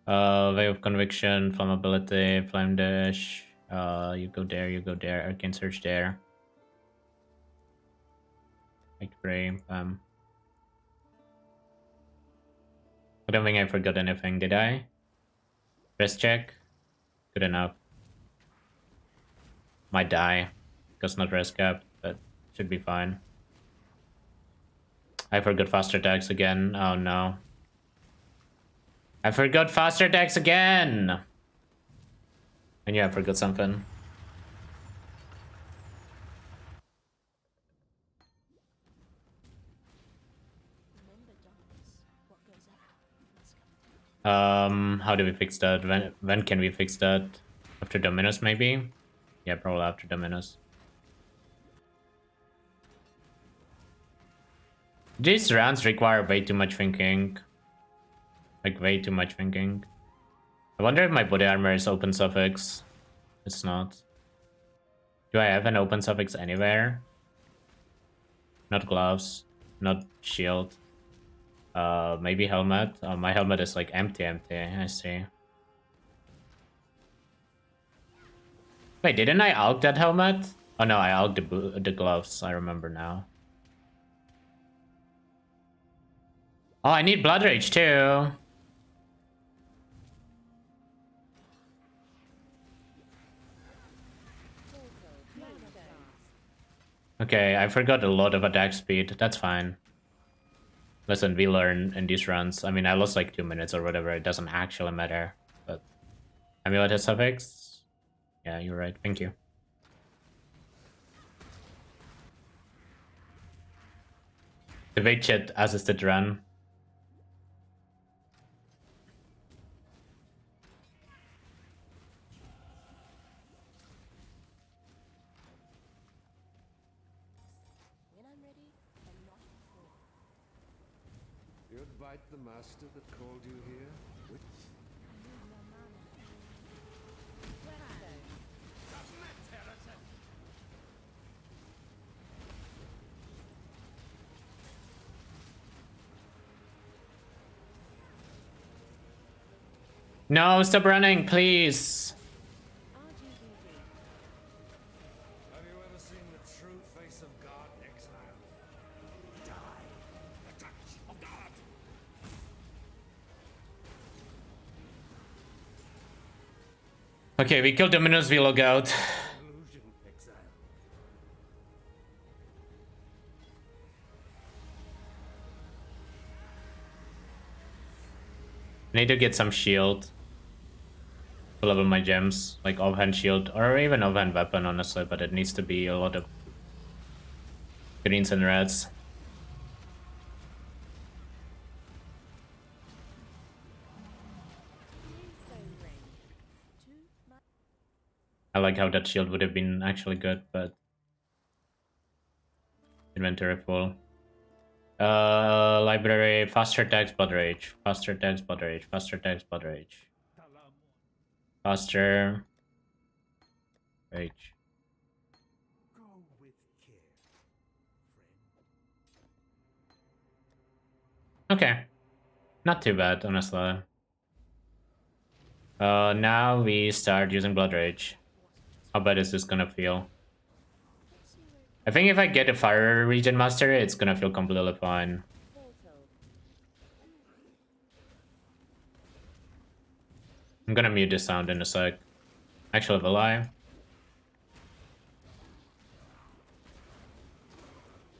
Way of Conviction, Flammability, Flame Dash. You go there. Arcane Search there. Victory. I don't think I forgot anything, did I? Rest check. Good enough. Might die, because not rest cap, but should be fine. I forgot faster attacks again. Oh no. I forgot faster attacks again! I knew I forgot something. How do we fix that? When can we fix that? After Dominus, maybe? Yeah, probably after Dominus. These rounds require way too much thinking. Like, way too much thinking. I wonder if my body armor is open suffix. It's not. Do I have an open suffix anywhere? Not gloves. Not shield. Maybe helmet. Oh, my helmet is like empty. I see. Wait, didn't I alch that helmet? Oh no, I alched the gloves. I remember now. Oh, I need Blood Rage too. Okay, I forgot a lot of attack speed. That's fine. Listen, we learn in these runs. I mean, I lost like 2 minutes or whatever. It doesn't actually matter. But Amulet has suffix? Yeah, you're right. Thank you. The wait chat assisted run. You invite the master that called you here? No, stop running, please. Have you ever seen the true face of God, Exile? Die. The touch of God. Okay, we killed Dominus, we log out. Illusion, Exile. I need to get some shield. To level my gems, like offhand shield, or even offhand weapon, honestly, but it needs to be a lot of greens and reds. I like how that shield would have been actually good, but inventory full. Library, faster attacks, blood rage, faster attacks, blood rage, faster attacks, blood rage, faster rage. Go with care, friend. Okay, not too bad, honestly. Now we start using blood rage. How bad is this gonna feel? I think if I get a fire regen master, it's gonna feel completely fine. I'm gonna mute this sound in a sec. Actually, will I?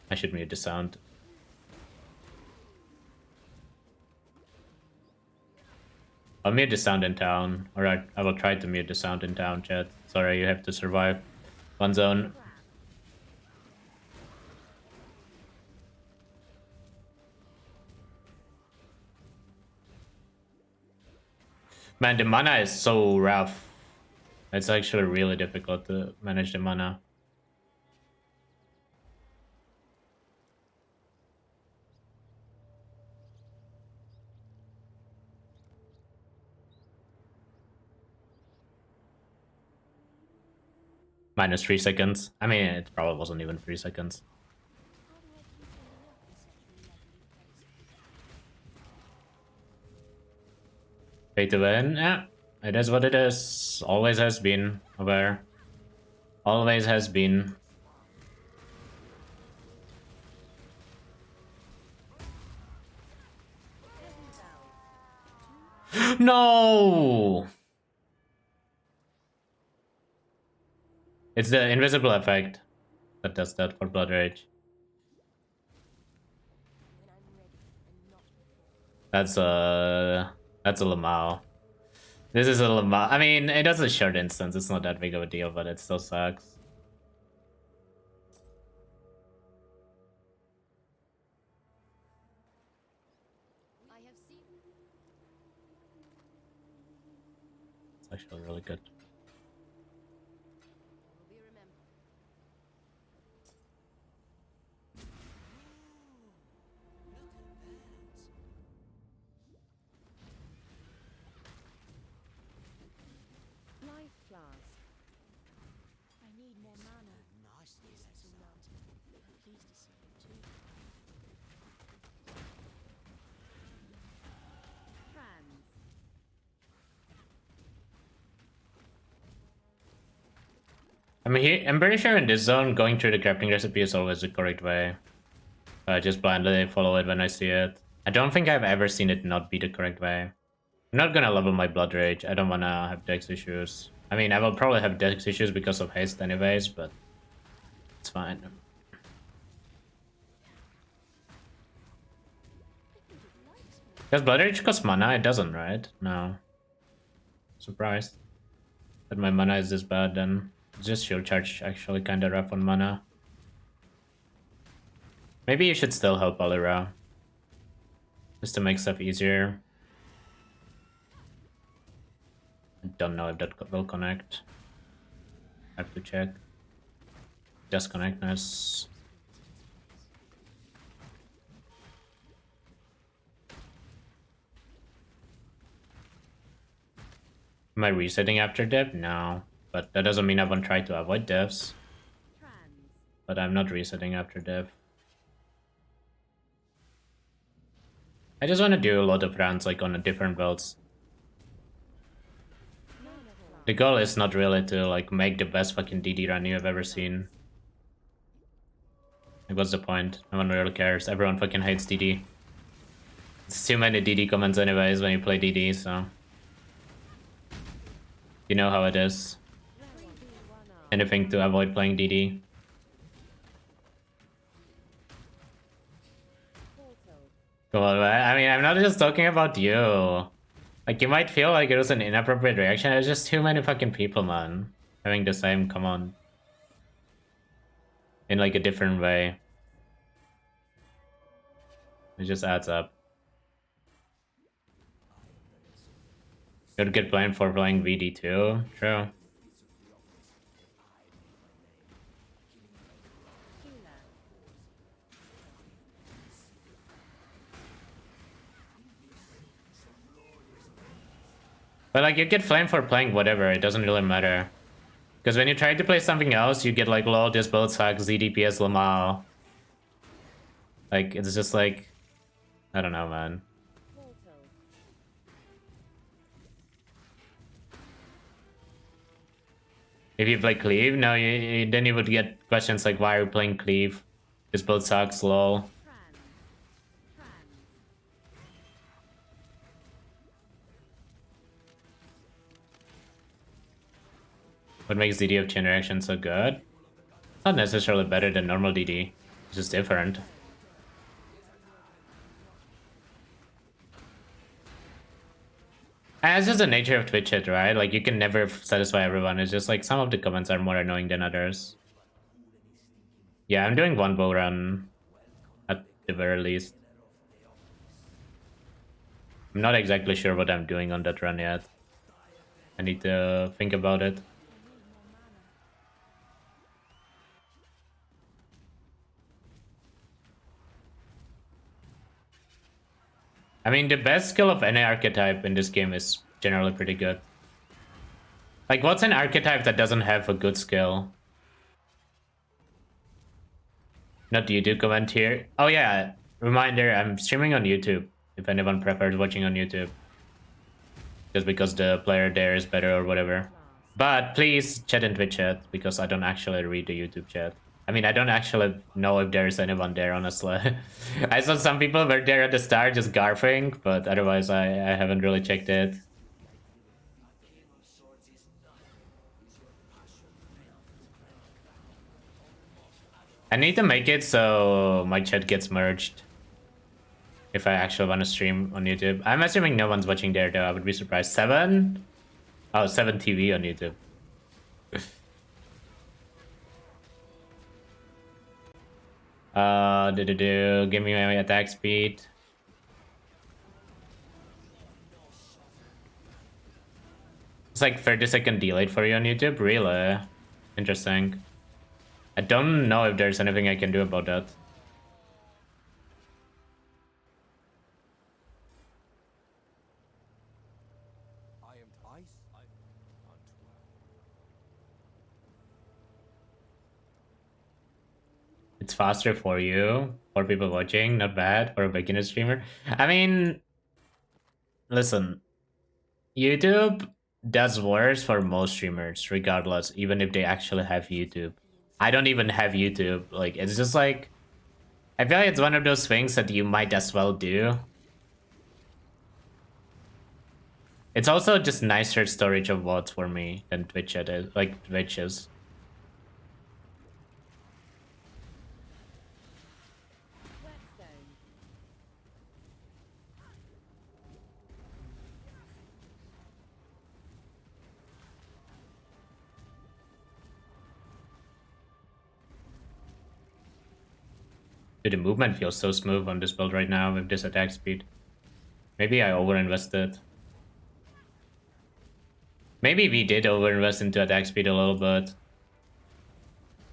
I should mute the sound. I'll mute the sound in town. Alright, I will try to mute the sound in town, chat. Sorry, you have to survive. One zone. Man, the mana is so rough. It's actually really difficult to manage the mana. Minus 3 seconds. I mean, it probably wasn't even 3 seconds. Pay to win? Yeah, it is what it is. Always has been. Aware. Always has been. No! It's the invisible effect that does that for Blood Rage. That's a Lamau. This is a Lamau. I mean, it does a short instance. It's not that big of a deal, but it still sucks. It's actually really good. I need more mana. Nice. Yes, mountain. I'm pleased to see you too. I mean, I'm pretty sure in this zone, going through the crafting recipe is always the correct way. I just blindly follow it when I see it. I don't think I've ever seen it not be the correct way. I'm not gonna level my Blood Rage. I don't wanna have dex issues. I mean, I will probably have dex issues because of haste anyways, but it's fine. Does Blood Rage cost mana? It doesn't, right? No. Surprised that my mana is this bad then. Just shield charge actually kinda rough on mana. Maybe you should still help Alira. Just to make stuff easier. I don't know if that will connect. I have to check. Does connect, nice. Am I resetting after dev? No. But that doesn't mean I won't try to avoid devs. But I'm not resetting after dev. I just want to do a lot of rounds like on different builds. The goal is not really to like make the best fucking DD run you have ever seen. Like, what's the point? No one really cares. Everyone fucking hates DD. It's too many DD comments anyways when you play DD, so... You know how it is. Anything to avoid playing DD. Come on, man. I mean, I'm not just talking about you. Like, you might feel like it was an inappropriate reaction. There's just too many fucking people, man. Having the same, come on. In like a different way. It just adds up. You'd get blamed for playing VD too. True. But like, you get flamed for playing whatever, it doesn't really matter. Because when you try to play something else, you get like, lol, this build sucks, ZDPS Lamau. Like, it's just like... I don't know, man. If you play Cleave, no, then you would get questions like, why are you playing Cleave? This build sucks, lol. What makes DD of chain reaction so good? It's not necessarily better than normal DD. It's just different. And it's just the nature of Twitch chat, right? Like, you can never satisfy everyone. It's just like some of the comments are more annoying than others. Yeah, I'm doing one bow run at the very least. I'm not exactly sure what I'm doing on that run yet. I need to think about it. I mean, the best skill of any archetype in this game is generally pretty good. Like, what's an archetype that doesn't have a good skill? Not YouTube comment here. Oh yeah, reminder, I'm streaming on YouTube, if anyone prefers watching on YouTube. Just because the player there is better or whatever. But please chat in Twitch chat, because I don't actually read the YouTube chat. I mean, I don't actually know if there is anyone there, honestly. I saw some people were there at the start just garfing, but otherwise I haven't really checked it. I need to make it so my chat gets merged. If I actually want to stream on YouTube. I'm assuming no one's watching there though, I would be surprised. 7? Oh, 7 TV on YouTube. Give me my attack speed. It's like 30-second delayed for you on YouTube? Really? Interesting. I don't know if there's anything I can do about that. I am twice. I It's faster for you, for people watching, not bad, for a beginner streamer. I mean, listen, YouTube does worse for most streamers, regardless, even if they actually have YouTube. I don't even have YouTube. Like, it's just like, I feel like it's one of those things that you might as well do. It's also just nicer storage of VODs for me than Twitch is, like Twitch is. Dude, the movement feels so smooth on this build right now with this attack speed. Maybe I overinvested. Maybe we did overinvest into attack speed a little bit.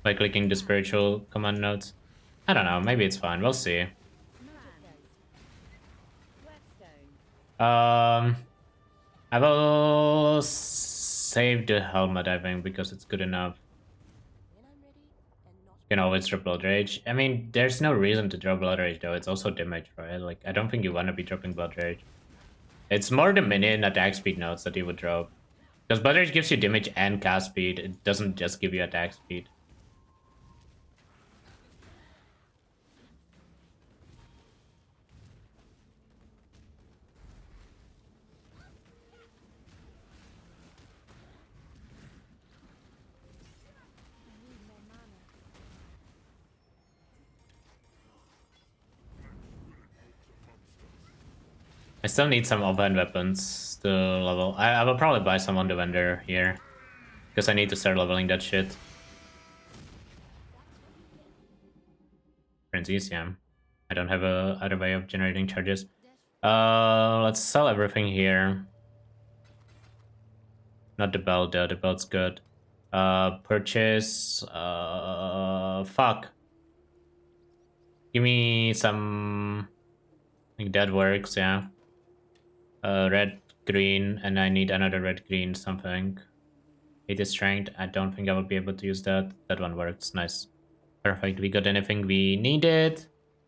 By clicking the spiritual command nodes. I don't know, maybe it's fine, we'll see. I will save the helmet, I think, because it's good enough. You can always drop Blood Rage. I mean, there's no reason to drop Blood Rage though, it's also damage, right? Like, I don't think you want to be dropping Blood Rage. It's more the minion attack speed nodes that you would drop. Because Blood Rage gives you damage and cast speed, it doesn't just give you attack speed. I still need some offhand weapons to level. I will probably buy some on the vendor here. Because I need to start leveling that shit. Transesium. I don't have a other way of generating charges. Let's sell everything here. Not the belt though, the belt's good. Purchase, fuck. Give me some, I think that works, yeah. Red, green, and I need another red, green, something. 80 strength, I don't think I will be able to use that. That one works, nice. Perfect, we got anything we needed.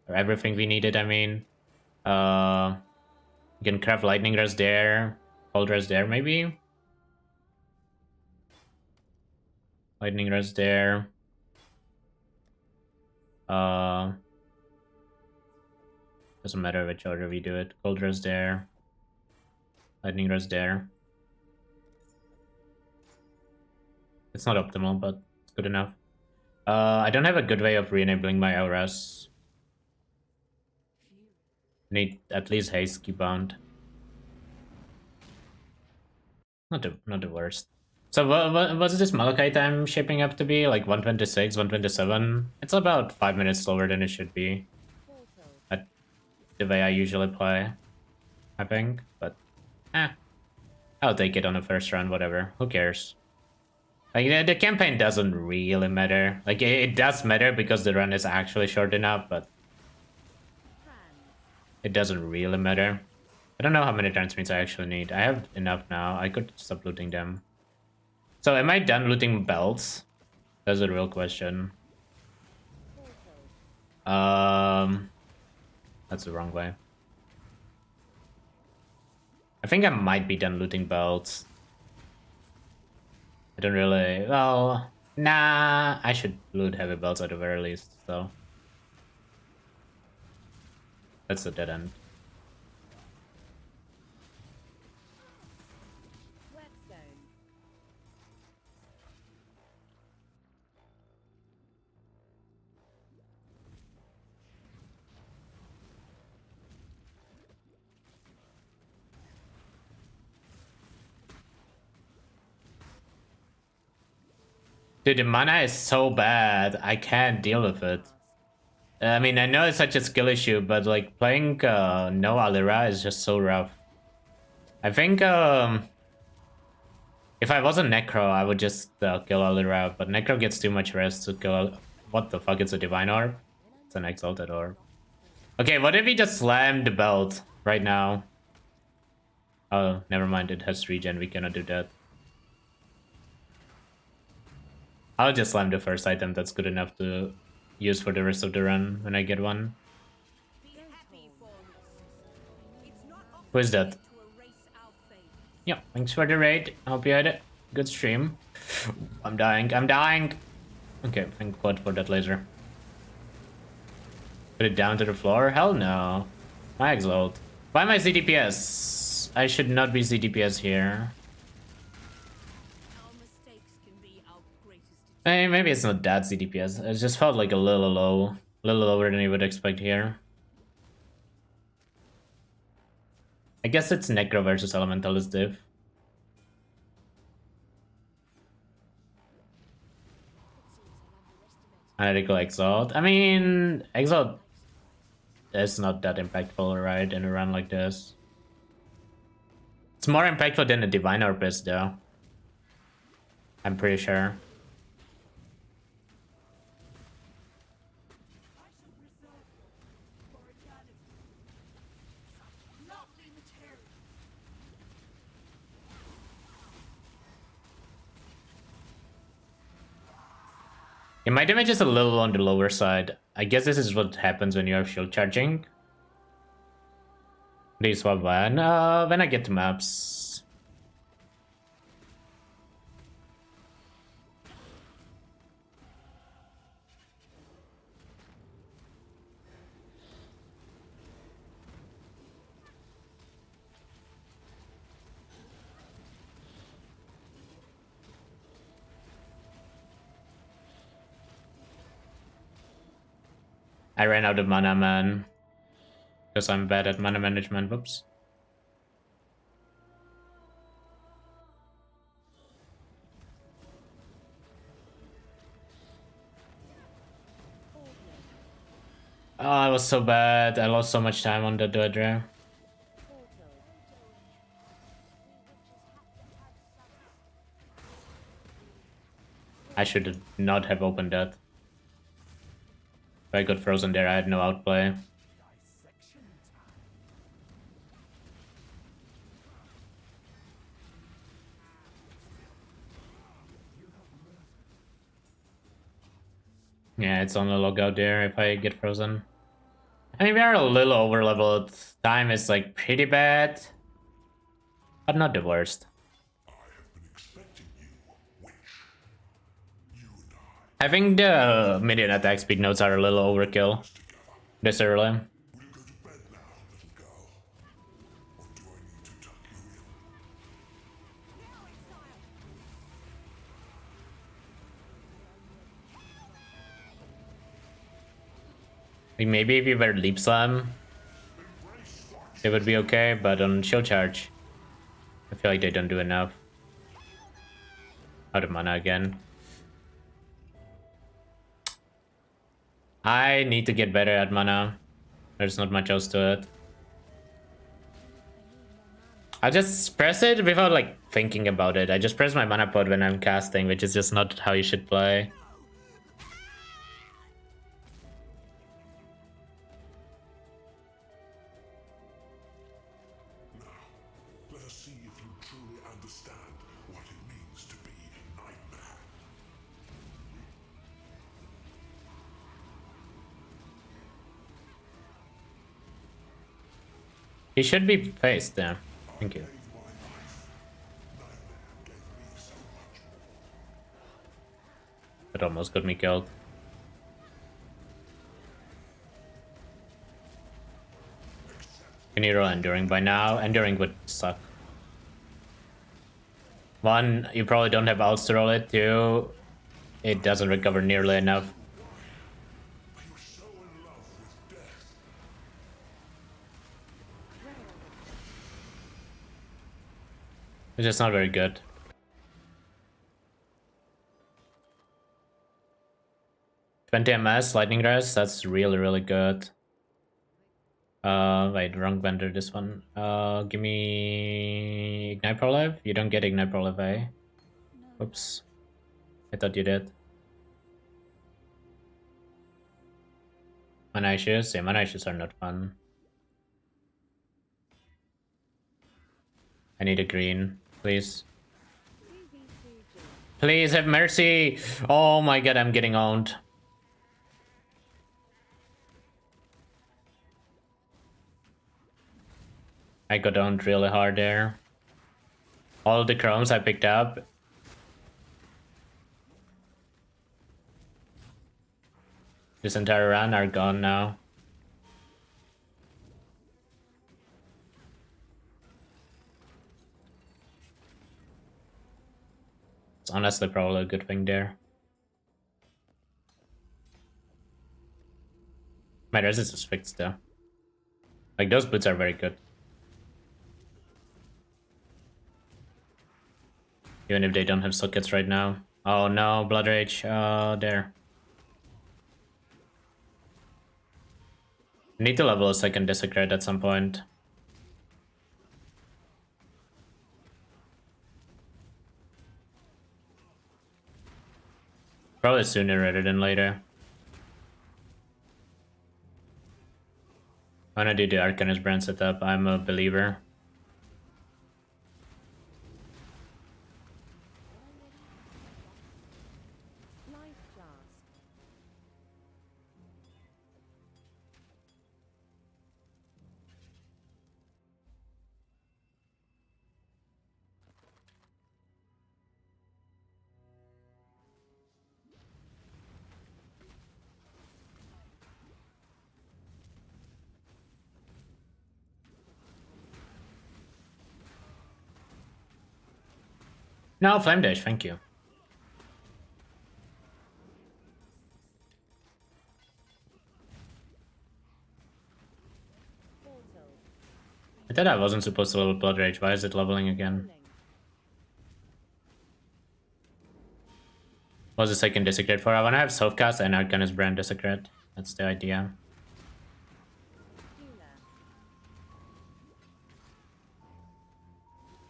Or everything we needed, I mean. You can craft lightning rest there. Cold rest there, maybe? Lightning Rest there. Doesn't matter which order we do it. Cold Rest there. Lightning Rest there. It's not optimal, but it's good enough. I don't have a good way of re-enabling my auras. Need at least haste keybound. Not the worst. So what's this Malachi time shaping up to be? Like 126, 127? It's about 5 minutes slower than it should be. At the way I usually play, I think. But I'll take it on the first round, whatever. Who cares? Like the campaign doesn't really matter. Like it does matter because the run is actually short enough, but it doesn't really matter. I don't know how many transmutes I actually need. I have enough now. I could stop looting them. So am I done looting belts? That's a real question. That's the wrong way. I think I might be done looting belts. I don't really... Well, nah. I should loot heavy belts at the very least, so... That's a dead end. Dude, the mana is so bad. I can't deal with it. I mean, I know it's such a skill issue, but like playing no Alira is just so rough. I think if I wasn't Necro, I would just kill Alira, but Necro gets too much rest to kill. What the fuck? It's a Divine Orb? It's an Exalted Orb. Okay, what if we just slam the belt right now? Oh, never mind. It has regen. We cannot do that. I'll just slam the first item. That's good enough to use for the rest of the run when I get one. Who is that? Yeah, thanks for the raid. I hope you had a good stream. I'm dying. I'm dying. Okay, thank God for that laser. Put it down to the floor? Hell no. My exalt. Why am I ZDPS? I should not be ZDPS here. Hey, maybe it's not that CDPS. It just felt like a little low. A little lower than you would expect here. I guess it's Necro versus Elementalist div. Analytical Exalt. I mean, Exalt is not that impactful, right, in a run like this. It's more impactful than a Divine Orb is, though. I'm pretty sure. Yeah, my damage is a little on the lower side. I guess this is what happens when you have shield charging. Please swap when I get to maps. I ran out of mana, man. Because I'm bad at mana management. Whoops. Oh, I was so bad. I lost so much time on the Dodra. I should not have opened that. If I got frozen there, I had no outplay. Yeah, it's on the logout there if I get frozen. I mean, we are a little over leveled. Time is like pretty bad, but not the worst. I have been expecting you, Wish. I think the minion attack speed notes are a little overkill this early. We'll go to bed now, little girl. Or do I need to tuck you in? Like maybe if you were leap slam, it would be okay, but on shield charge, I feel like they don't do enough. Out of mana again. I need to get better at mana. There's not much else to it. I just press it without like thinking about it. I just press my mana pod when I'm casting, which is just not how you should play. Let us see if you truly understand what it means to be Nightmare. He should be faced there. Thank you. Gave my life. Nightmare gave me so much more. That almost got me killed. Can you roll Enduring by now? Enduring would suck. One, you probably don't have outs to roll it. Two, it doesn't recover nearly enough. You're so in love with death. It's just not very good. $20 MS, Lightning Rest, that's really, really good. Wait, wrong vendor, this one. Give me Ignite Prolive? You don't get Ignite Prolive, eh? Oops. I thought you did. Mana issues? Yeah, mana issues are not fun. I need a green, please. Please have mercy! Oh my god, I'm getting owned. I got owned really hard there. All the chromes I picked up. This entire run are gone now. It's honestly probably a good thing there. My resist is fixed though. Like those boots are very good. Even if they don't have sockets right now. Oh no, Blood Rage. There. Need to level a second Desecrate at some point. Probably sooner rather than later. I'm gonna do the Arcanist brand setup. I'm a believer. No, Flame Dash, thank you. I thought I wasn't supposed to level Blood Rage. Why is it leveling again? What's the second Desecrate for? I wanna have Selfcast and Arcanist brand Desecrate. That's the idea.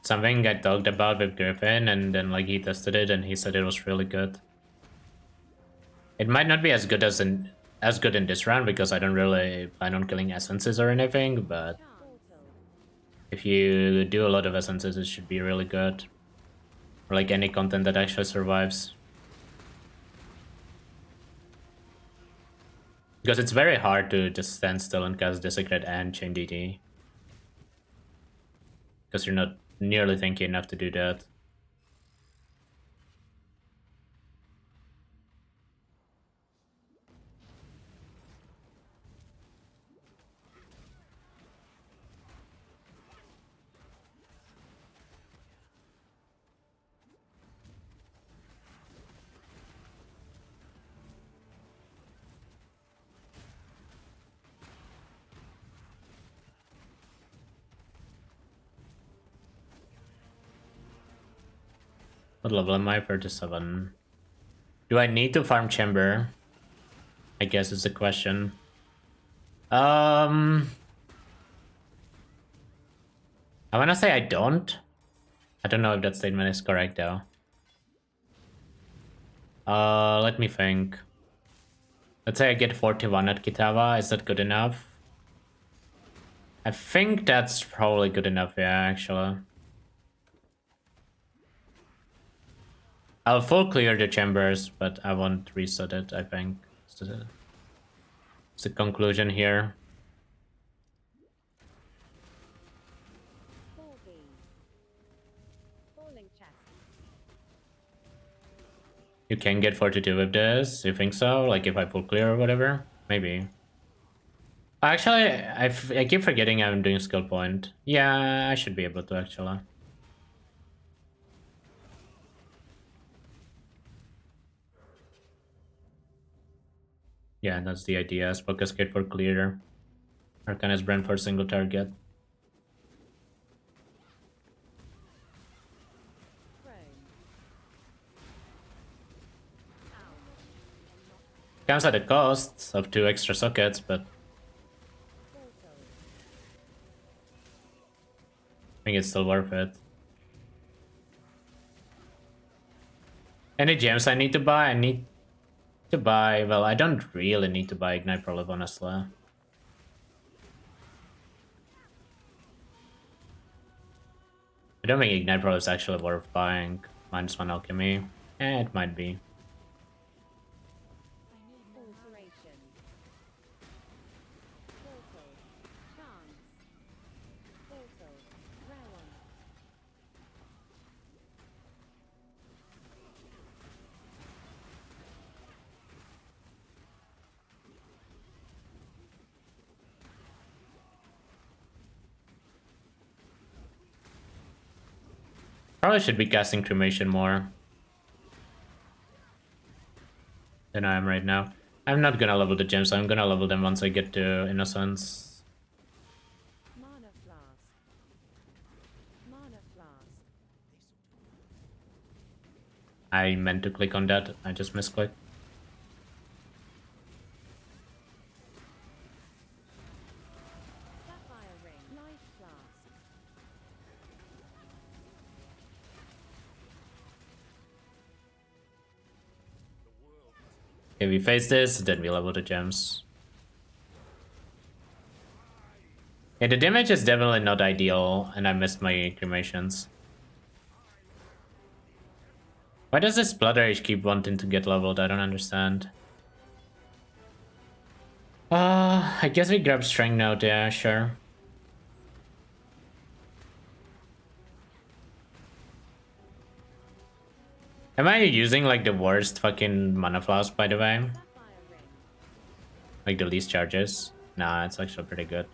Something I talked about with Griffin, and then like he tested it and he said it was really good. It might not be as good in this round because I don't really plan on killing essences or anything, but if you do a lot of essences, it should be really good. Or like any content that actually survives. Because it's very hard to just stand still and cast Desecrate and Chain DD. Because you're not nearly thinking enough to do that. What level am I? 37. Do I need to farm chamber? I guess is the question. I wanna say I don't. I don't know if that statement is correct though. Let me think. Let's say I get 41 at Kitava. Is that good enough? I think that's probably good enough, yeah, actually. I'll full clear the chambers, but I won't reset it, I think. It's the conclusion here. You can get 42 with this, you think so? Like if I full clear or whatever? Maybe. Actually, I keep forgetting I'm doing skill point. Yeah, I should be able to actually. Yeah, that's the idea. Focus Kit for clear. Arcanist Brand for single target. Comes at the cost of 2 extra sockets, but I think it's still worth it. Any gems I need to buy? I need to buy... Well, I don't really need to buy Ignite Prolive, honestly. I don't think Ignite Prolive is actually worth buying. -1 alchemy. It might be. Probably should be casting Cremation more than I am right now. I'm not gonna level the gems, I'm gonna level them once I get to Innocence. Mana flask. Mana flask. I meant to click on that, I just misclicked. Sapphire ring. Life flask. Okay, we face this, then we level the gems. Yeah, the damage is definitely not ideal, and I missed my cremations. Why does this Blood Rage keep wanting to get leveled? I don't understand. I guess we grab Strength Note, yeah, sure. Am I using like the worst fucking mana flask, by the way? Sapphire ring. Like the least charges? Nah, it's actually pretty good.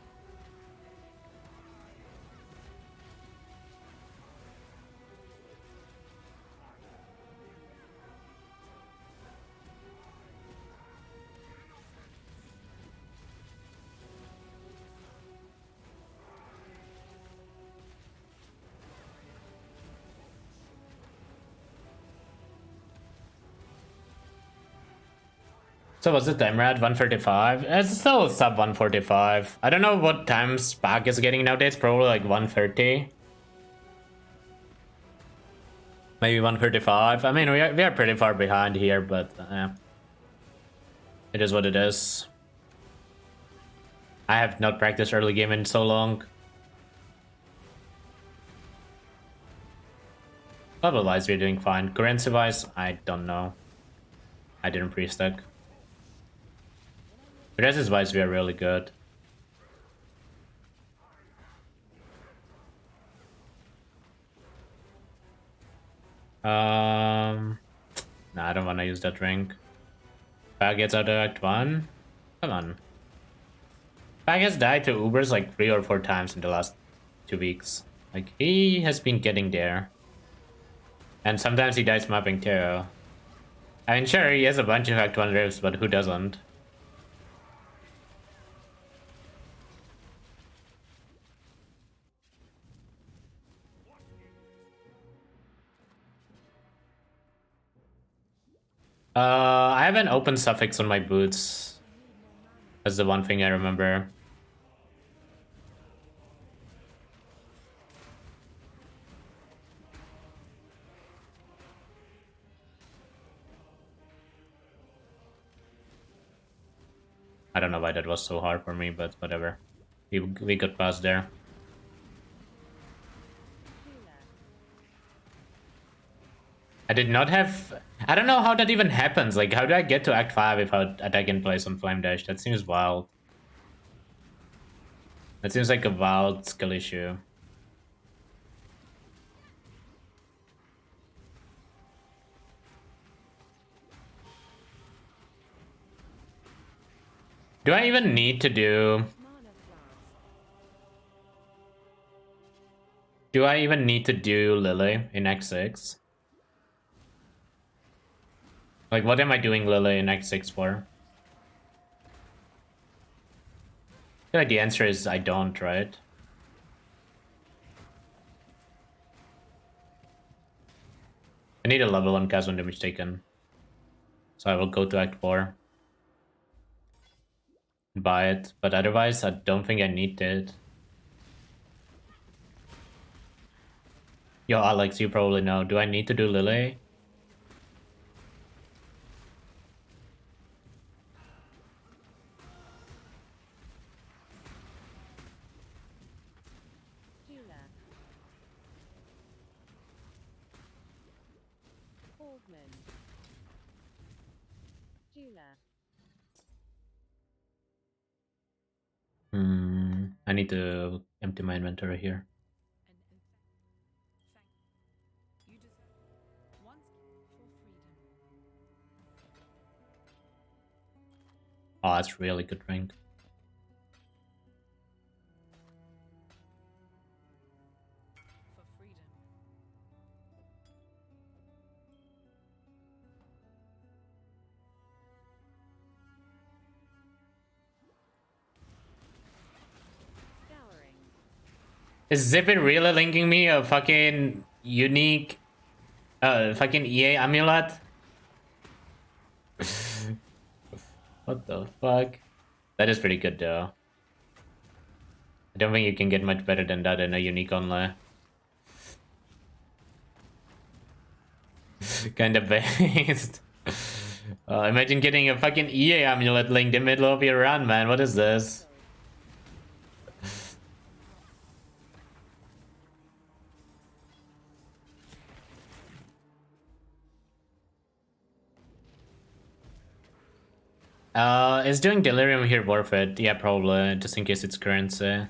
So what's the timer at? 135? It's still sub 145. I don't know what time Spark is getting nowadays. Probably like 130. Maybe 135. I mean, we are pretty far behind here, but it is what it is. I have not practiced early game in so long. Level-wise, we're doing fine. Currency-wise, I don't know. I didn't pre-stack. Resist-wise, we are really good. Nah, I don't want to use that ring. Bag gets out of Act 1? Come on. Bag has died to Ubers like 3 or 4 times in the last 2 weeks. Like, he has been getting there. And sometimes he dies mapping too. I mean, sure, he has a bunch of Act 1 rifts, but who doesn't? I have an open suffix on my boots. That's the one thing I remember. I don't know why that was so hard for me, but whatever. We got past there. I did not have... I don't know how that even happens. Like, how do I get to Act 5 without attack in place on Flame Dash? That seems wild. That seems like a wild skill issue. Do I even need to do... Do I even need to do Lily in Act 6? Like, what am I doing Lily in Act 6 for? I feel like the answer is I don't, right? I need a level 1 cast on damage taken. So I will go to Act 4. Buy it, but otherwise I don't think I need it. Yo, Alex, you probably know. Do I need to do Lily? I need to empty my inventory here. Oh, that's really good rank. Is Zippin really linking me a fucking unique fucking EA amulet? What the fuck? That is pretty good though. I don't think you can get much better than that in a unique only. Kinda based. Imagine getting a fucking EA amulet linked in the middle of your run, man. What is this? Is doing Delirium here worth it? Yeah, probably, just in case it's currency.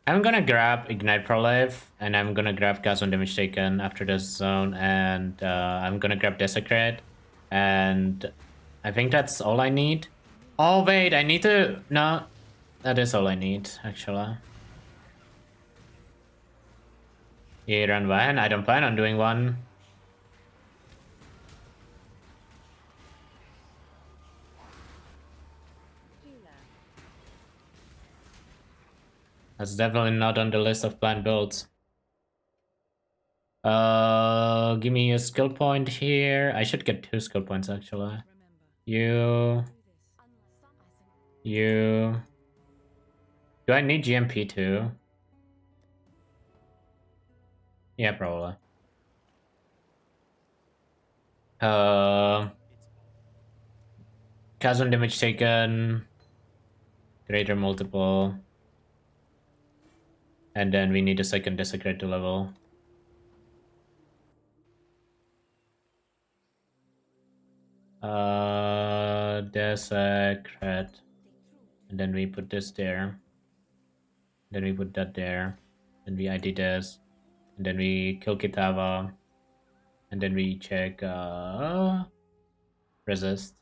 I'm gonna grab Ignite Pro Life, and I'm gonna grab Cast on Damage Taken after this zone, and I'm gonna grab Desecrate, and I think that's all I need. Oh wait, I need to... No, that is all I need, actually. Yeah, run one. I don't plan on doing one. That's definitely not on the list of planned builds. Give me a skill point here. I should get 2 skill points actually. You. Do I need GMP too? Yeah, probably. Cast on damage taken. Greater multiple. And then we need a second Desecrate to level. Desecrate. And then we put this there. Then we put that there. Then we ID this. And then we kill Kitava. And then we check resist.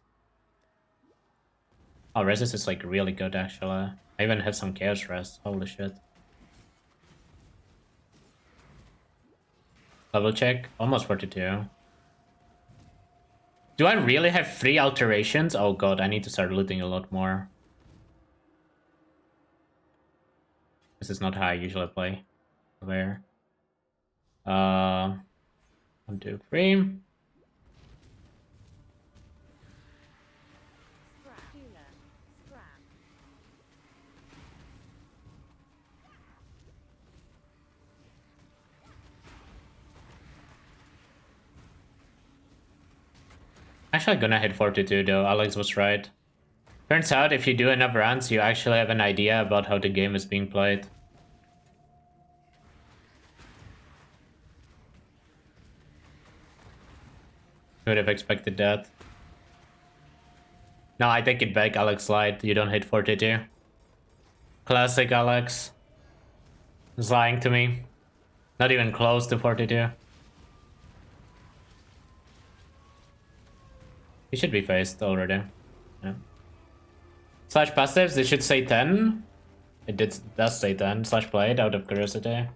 Oh, resist is like really good actually. I even have some chaos rest. Holy shit. Level check, almost 42. Do I really have 3 alterations? Oh god, I need to start looting a lot more. This is not how I usually play. Where? 1, 2, 3. Actually gonna hit 42 though, Alex was right. Turns out if you do enough rounds, you actually have an idea about how the game is being played. Would have expected that. No, I take it back, Alex lied. You don't hit 42. Classic Alex. He's lying to me. Not even close to 42. He should be faced already. Yeah. Slash passives, they should say 10. Does say 10. Slash played out of curiosity.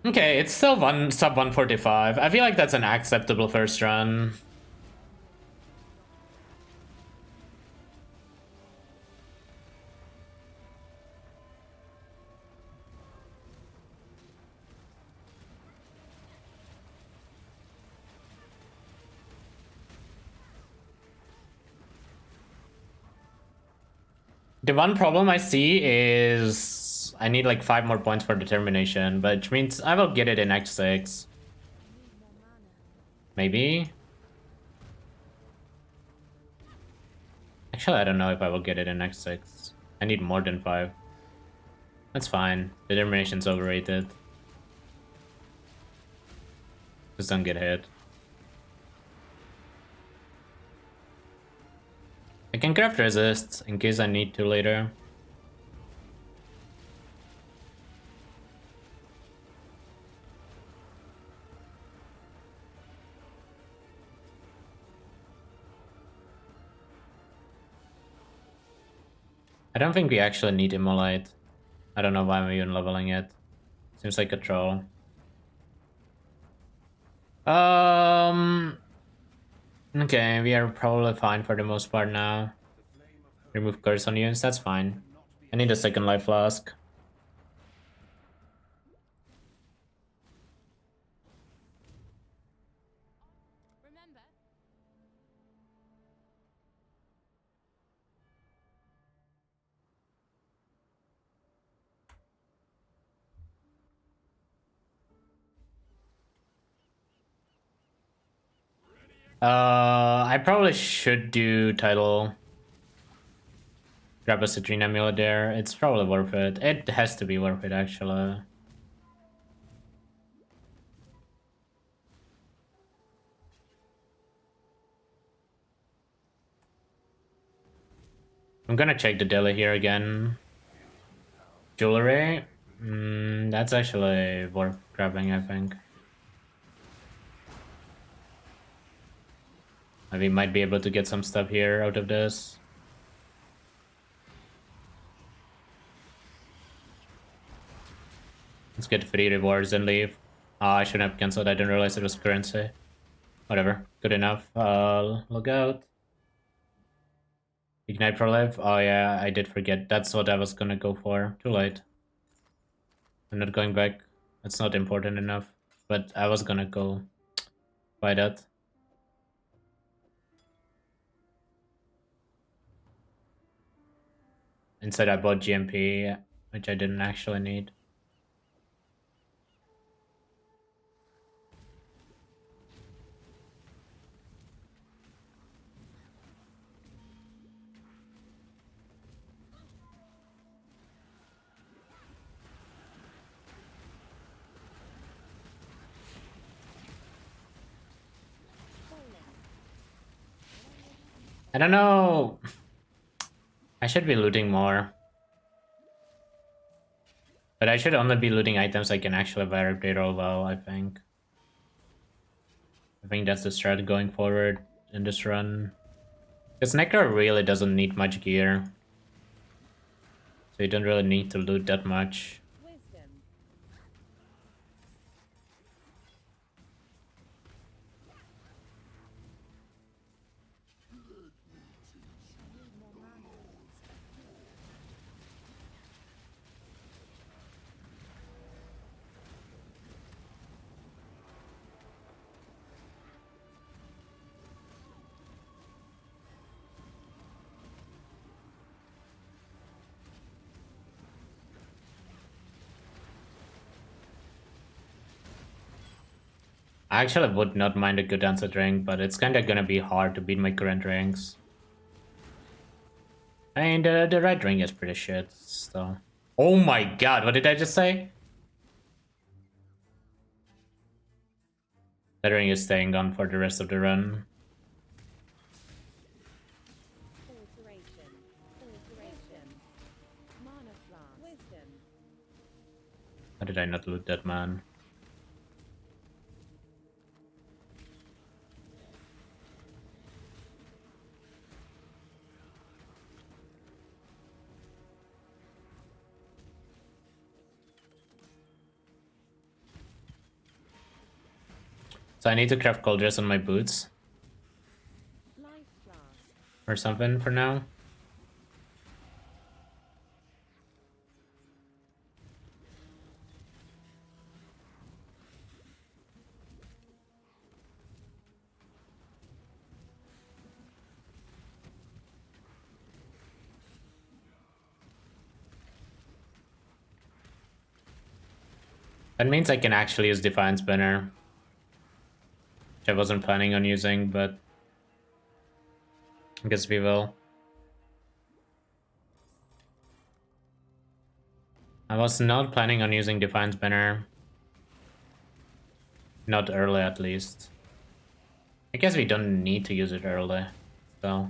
Okay, it's still sub 145. I feel like that's an acceptable first run. The one problem I see is I need like 5 more points for determination, which means I will get it in Act 6. Maybe? Actually, I don't know if I will get it in Act 6. I need more than 5. That's fine. Determination's overrated. Just don't get hit. I can craft resist in case I need to later. I don't think we actually need Immolite. I don't know why I'm even leveling it. Seems like a troll. Okay, we are probably fine for the most part now. Remove curse on units, that's fine. I need a second life flask. Remember, I probably should do title. Grab a Citrine Amulet there. It's probably worth it. It has to be worth it, actually. I'm gonna check the daily here again. Jewelry? That's actually worth grabbing, I think. We might be able to get some stuff here out of this. Let's get free rewards and leave. I shouldn't have cancelled. I didn't realize it was currency. Whatever. Good enough. Look out. Ignite for life. Oh yeah, I did forget. That's what I was gonna go for. Too late. I'm not going back. It's not important enough. But I was gonna go buy that. Instead I bought GMP, which I didn't actually need. I don't know. I should be looting more. But I should only be looting items I can actually direct reroll well, I think. I think that's the strat going forward in this run. Because Necro really doesn't need much gear. So you don't really need to loot that much. I actually would not mind a good answer rank, but it's kind of gonna be hard to beat my current ranks. And the right ring is pretty shit, so... Oh my god, what did I just say? That ring is staying on for the rest of the run. Alteration. Alteration. Mana plant. Wisdom. How did I not loot that man? So I need to craft cold dress on my boots. Life flask. Or something for now. That means I can actually use Defiance Banner. Which I wasn't planning on using, but I guess we will. I was not planning on using Defiance Banner. Not early, at least. I guess we don't need to use it early, so...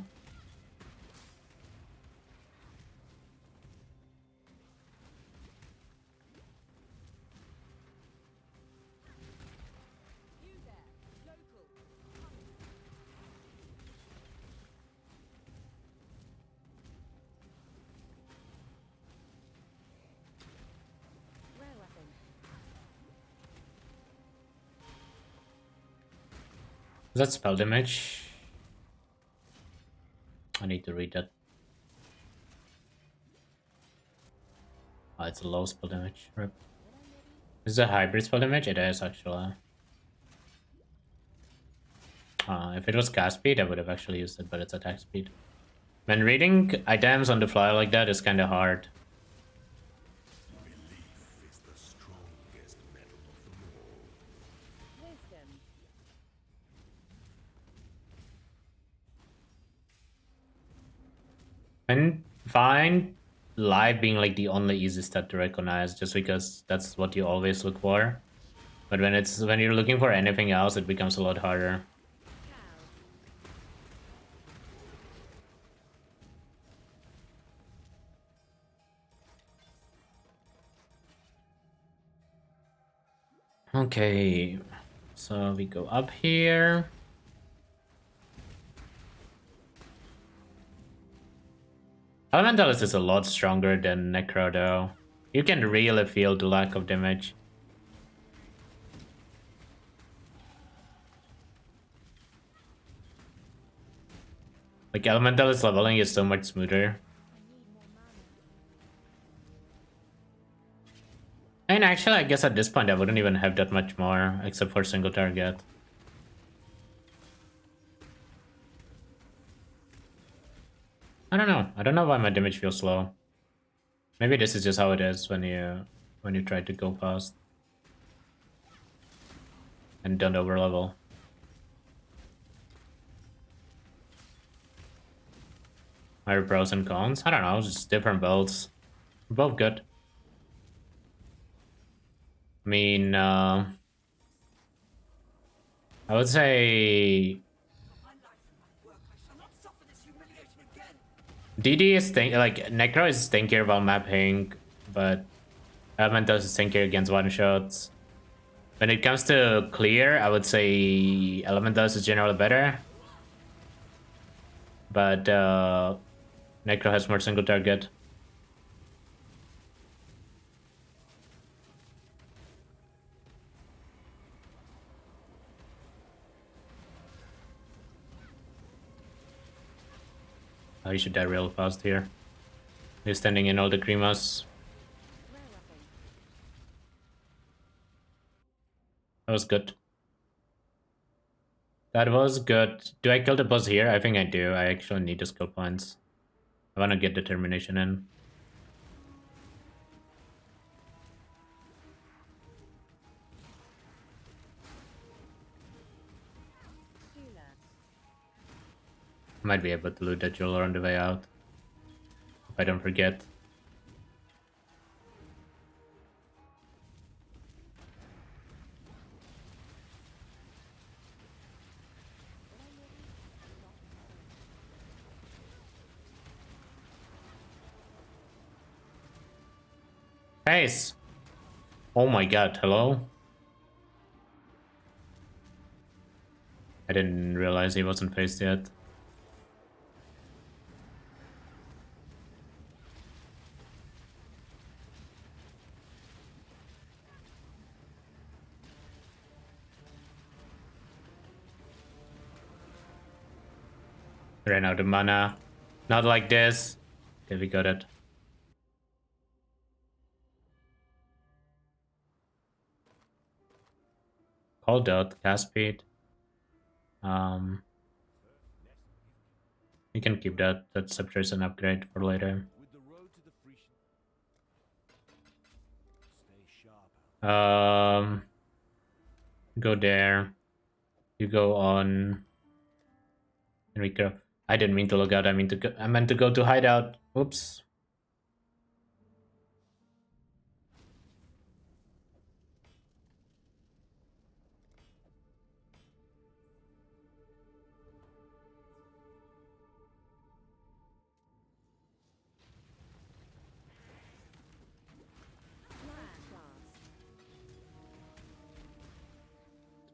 Rare weapon. Is that spell damage? I need to read that. Oh, it's a low spell damage. Rip. Is it a hybrid spell damage? It is, actually. If it was cast speed, I would have actually used it, but it's attack speed. Man, reading items on the fly like that is kind of hard. Belief is the strongest metal of them all. Wisdom. And fine, live being like the only easy stat to recognize, just because that's what you always look for. But when you're looking for anything else, it becomes a lot harder. Okay, so we go up here. Elementalist is a lot stronger than Necro though. You can really feel the lack of damage. Like Elementalist leveling is so much smoother. And actually, I guess at this point I wouldn't even have that much more, except for single target. I don't know. I don't know why my damage feels slow. Maybe this is just how it is when you try to go fast and don't overlevel. Are pros and cons? I don't know. Just different builds. Both good. I mean, I would say DD is like Necro is stinkier about mapping, but Elemental is stinkier against one shots. When it comes to clear, I would say Elemental is generally better, but Necro has more single target. Oh, you should die real fast here. You're standing in all the cremas. Rare weapon. That was good. That was good. Do I kill the boss here? I think I do. I actually need the skill points. I want to get determination in. Might be able to loot that jeweler on the way out. If I don't forget. Ace! Oh my god, hello? I didn't realize he wasn't faced yet. Ran out of mana. Not like this. Okay, we got it. Call dot, cast speed. You can keep that. That scepter is an upgrade for later. With the road to the Frisian. Stay sharp. Go there. You go on Enrico. I didn't mean to look out. I meant to go to hideout. Oops.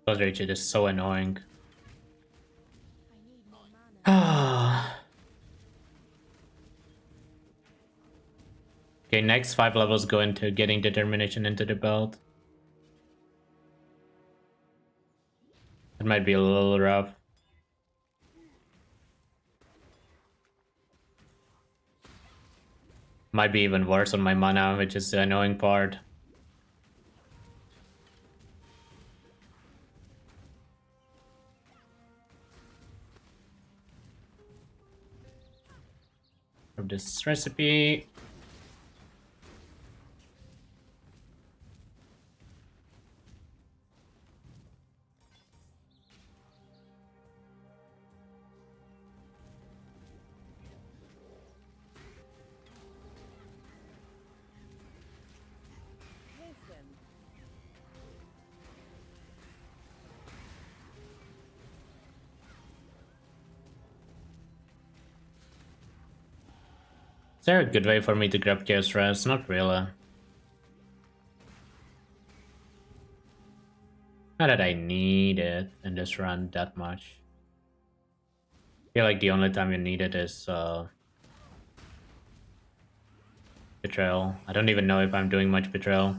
Blood Rage is so annoying. I need more mana. Okay, next 5 levels go into getting determination into the belt. It might be a little rough. Might be even worse on my mana, which is the annoying part. Of this recipe. Wisdom. Is there a good way for me to grab Chaos Rest? Not really. Not that I need it in this run that much. I feel like the only time you need it is Betrayal. I don't even know if I'm doing much Betrayal.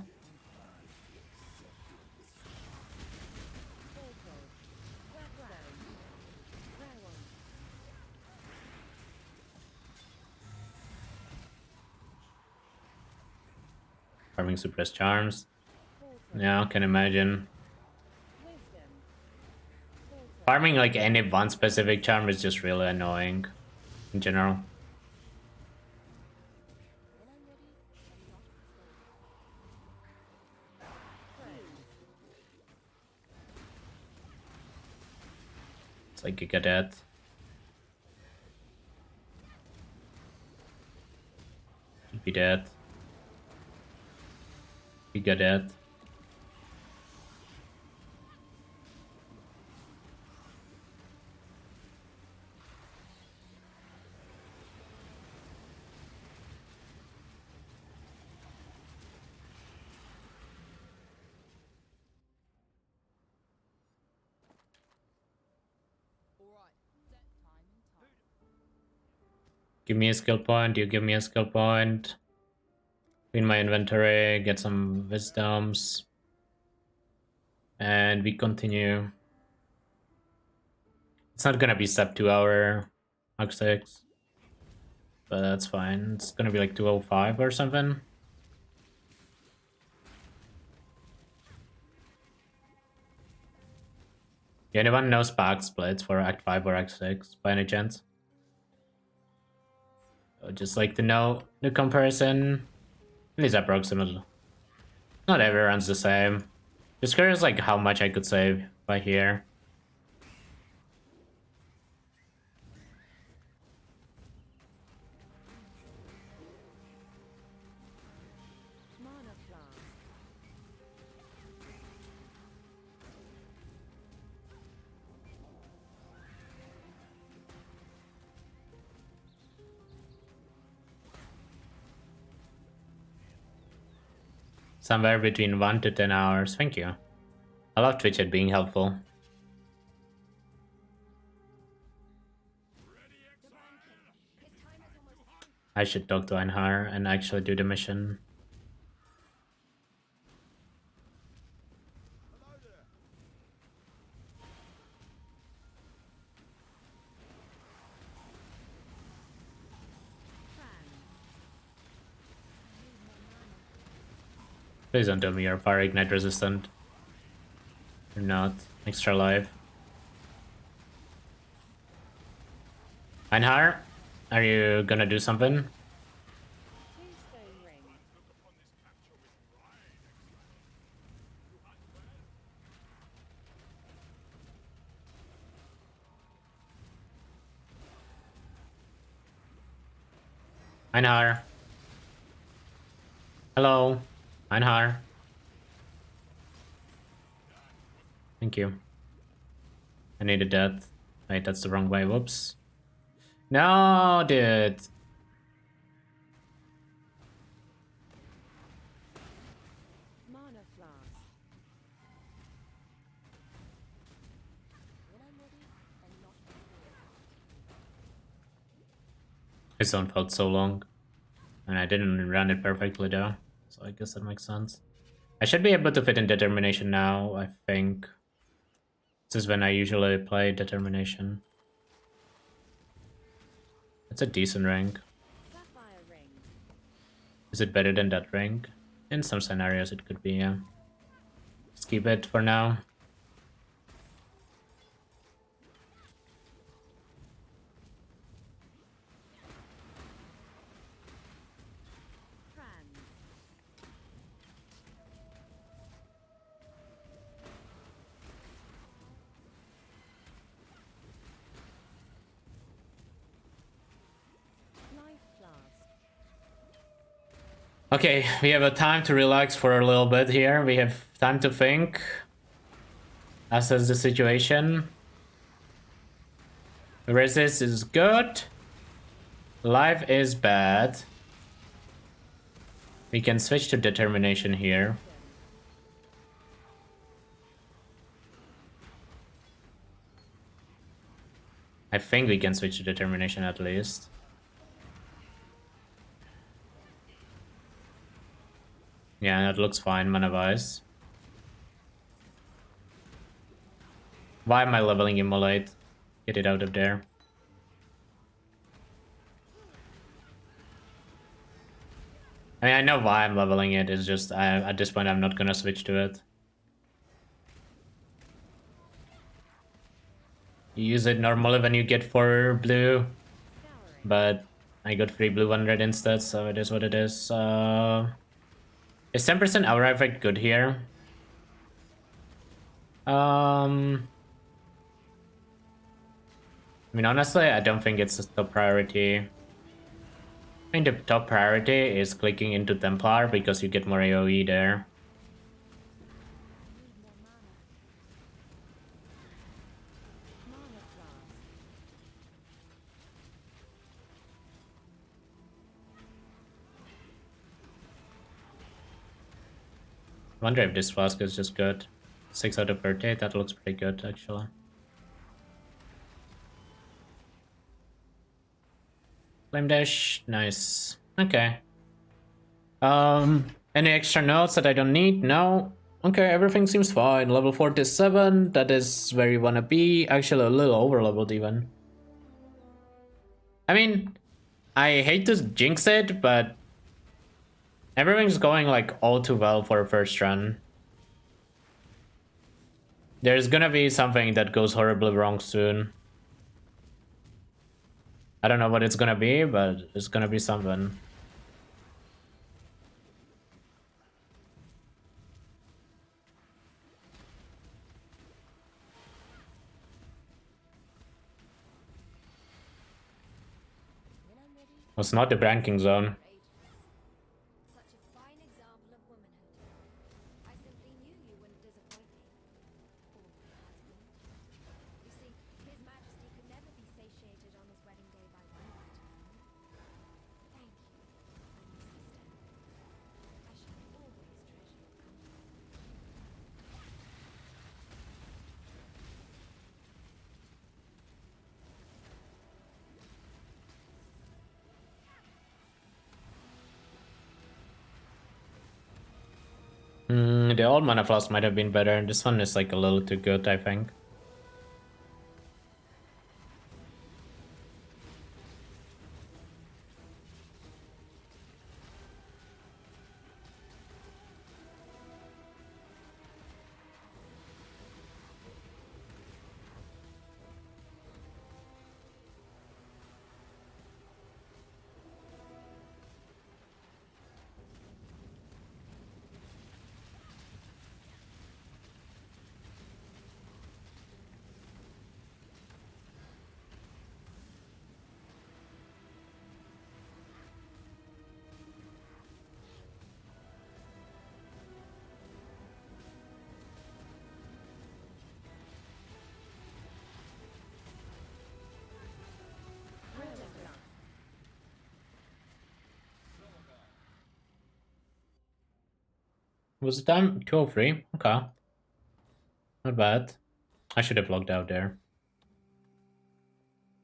Farming Suppressed Charms. Yeah, I can imagine. Wisdom. Farming like any one specific charm is just really annoying in general. It's like a cadet. Should be dead. Be cadet. Give me a skill point, you give me a skill point. Clean my inventory, get some wisdoms. And we continue. It's not gonna be sub 2 hour Mach 6. But that's fine. It's gonna be like 205 or something. Yeah, anyone know spark splits for Act 5 or Act 6 by any chance? I would just like to know the comparison. At least approximately. Not everyone's the same. Just curious like how much I could save by here. Somewhere between 1 to 10 hours. Thank you. I love Twitch at being helpful. I should talk to Einhar and actually do the mission. Please don't tell me you're fire ignite resistant. You're not. Extra life. Einhar, are you gonna do something? Tombstone ring. Einhar. Hello. Einhar. Thank you. I needed that. Wait, that's the wrong way. Whoops. No, dude. Mana flask. His zone felt so long. And I didn't run it perfectly though. So I guess that makes sense. I should be able to fit in determination now, I think. This is when I usually play determination. It's a decent rank. Sapphire ring. Is it better than that rank? In some scenarios it could be, yeah. Just keep it for now. Trans. Life flask. Okay, we have a time to relax for a little bit here. We have time to think. Assess the situation. Resist is good. Life is bad. We can switch to determination here. I think we can switch to determination at least. Yeah, that looks fine, mana-wise. Why am I leveling Immolate? Get it out of there. I mean, I know why I'm leveling it, it's just, at this point I'm not gonna switch to it. You use it normally when you get 4 blue, but I got 3 blue 1 red instead, so it is what it is. Is 10% aura effect good here? I mean, honestly, I don't think it's the top priority. I think the top priority is clicking into Templar because you get more AoE there. Mana flask. I wonder if this flask is just good. 6 out of 38, that looks pretty good actually. Flame dash, nice. Okay. Any extra notes that I don't need? No. Okay, everything seems fine. Level 47, that is where you wanna be. Actually, a little over leveled even. I mean, I hate to jinx it, but everything's going like all too well for a first run. There's gonna be something that goes horribly wrong soon. I don't know what it's gonna be, but it's gonna be something. It's not the ranking zone. Such a fine example of womanhood. I simply knew you wouldn't disappoint me. Or my husband. You see, His Majesty could never be satiated on his wedding day by one night alone. Thank you, my new sister. I shall always treasure the old mana flask might have been better. This one is like a little too good, I think. Was it time 203? Okay. Not bad. I should have logged out there.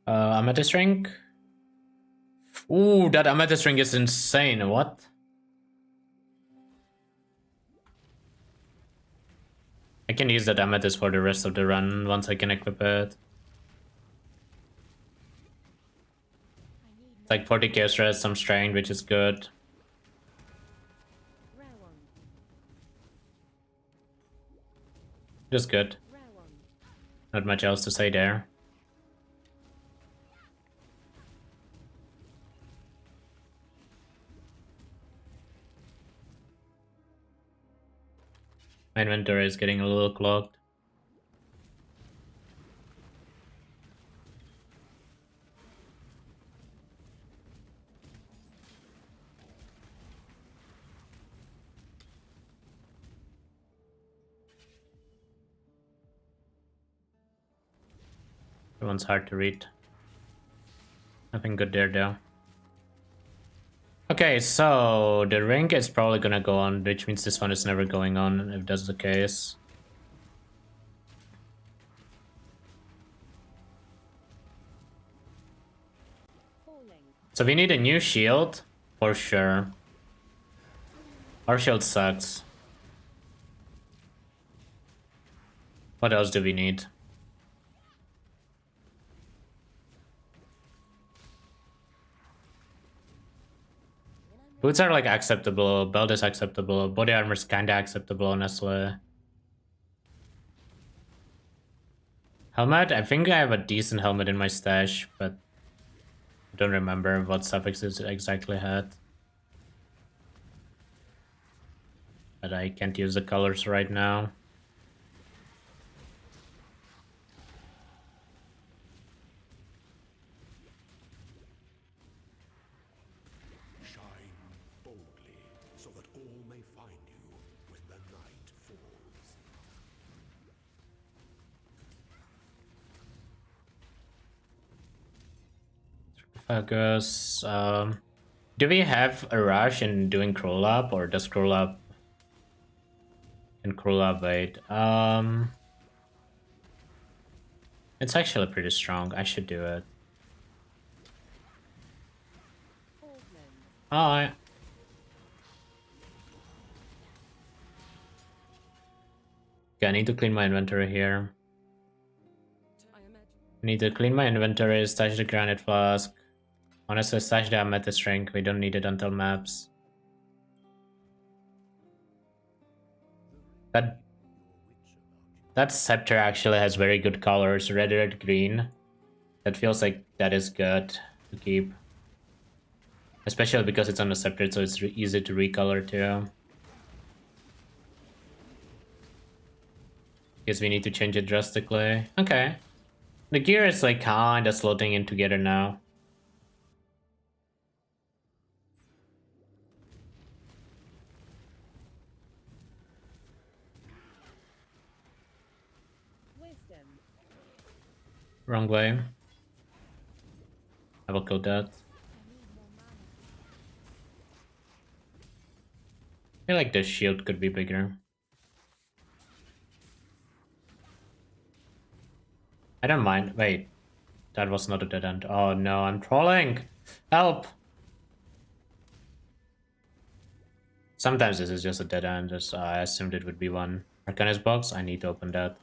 Amethyst ring. Ooh, that amethyst ring is insane. What? I can use that amethyst for the rest of the run once I can equip it. It's like 40 chaos rest, some strength, which is good. Rare one. Just good. Rare one. Not much else to say there. My inventory is getting a little clogged. That one's hard to read. Nothing good there though. Okay, so the ring is probably gonna go on, which means this one is never going on if that's the case. Falling. So we need a new shield for sure. Our shield sucks. What else do we need? Boots are like acceptable, belt is acceptable, body armor is kinda acceptable honestly. Helmet, I think I have a decent helmet in my stash, but I don't remember what suffixes it exactly had. But I can't use the colors right now. Shine boldly, so that all may find you when the night falls. Focus. Do we have a rush in doing crawl up, or does crawl up and crawl up wait? It's actually pretty strong. I should do it. Orgland. Alright. Okay, I need to clean my inventory here. I need to clean my inventory, stash the granite flask. Honestly, stash the amethyst ring. We don't need it until maps. That scepter actually has very good colors, red, red, green. That feels like that is good to keep. Especially because it's on a scepter, so it's easy to recolor too. Guess we need to change it drastically. Okay. The gear is like kinda slotting in together now. Wisdom. Wrong way. I will code that. I feel like the shield could be bigger. I don't mind. Wait. That was not a dead end. Oh no, I'm trolling! Help! Sometimes this is just a dead end, just I assumed it would be one. Arcanist box, I need to open that.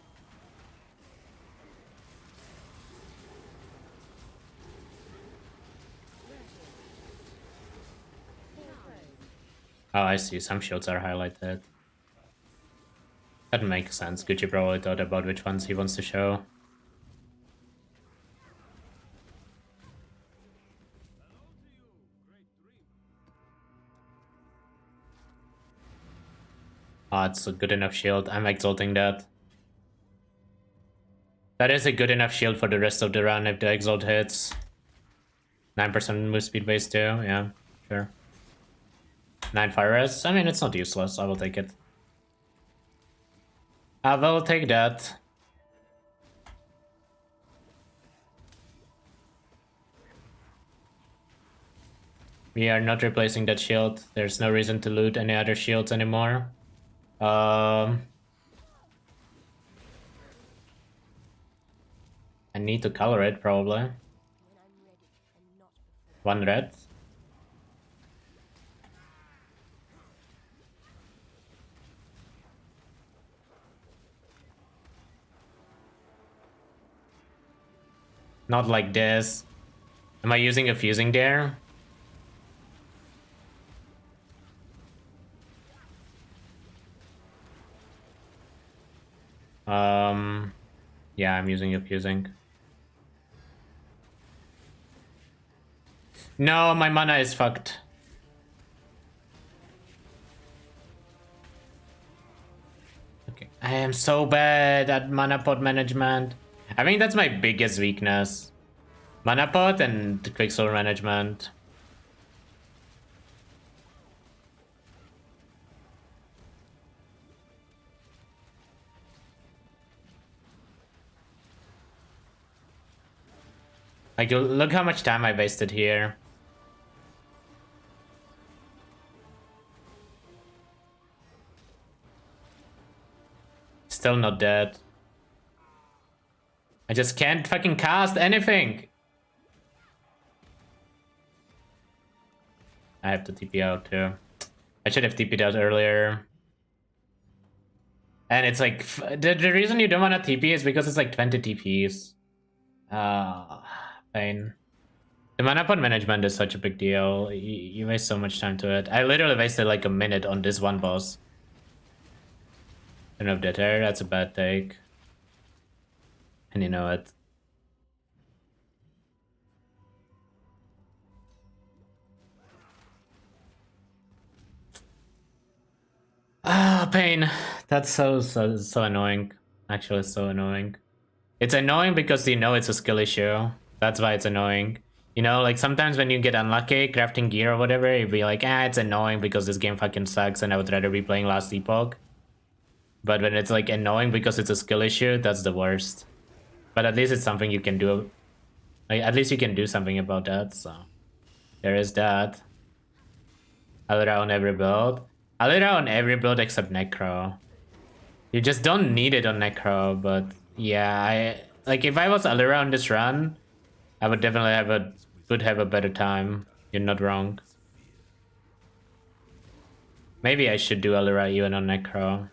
Oh, I see, some shields are highlighted. That makes sense. Gucci probably thought about which ones he wants to show. Oh, it's a good enough shield. I'm exalting that. That is a good enough shield for the rest of the run if the exalt hits. 9% move speed base too, yeah, sure. 9 fire res, I mean, it's not useless. I will take it. I will take that. We are not replacing that shield. There's no reason to loot any other shields anymore. I need to color it, probably. One red. Not like this. Am I using a fusing dare? Yeah, I'm using a fusing. No, my mana is fucked. Okay, I am so bad at mana pot management. I think that's my biggest weakness. Mana pot and quicksilver management. Like, look how much time I wasted here. Still not dead. I just can't fucking cast anything. I have to TP out too. I should have TP'd out earlier. And it's like, the reason you don't want to TP is because it's like 20 TPs. Pain. The mana pot management is such a big deal. You waste so much time to it. I literally wasted like a minute on this one boss. Turn off that air, that's a bad take. And you know it. Ah, pain. That's so annoying. Actually, so annoying. It's annoying because you know it's a skill issue. That's why it's annoying. You know, like sometimes when you get unlucky, crafting gear or whatever, you'd be like, it's annoying because this game fucking sucks and I would rather be playing Last Epoch. But when it's like annoying because it's a skill issue, that's the worst. But at least it's something you can do. Like, at least you can do something about that, so. There is that. Alira on every build. Alira on every build except Necro. You just don't need it on Necro, but yeah, like if I was Alira on this run, I would definitely would have a better time. You're not wrong. Maybe I should do Alira even on Necro.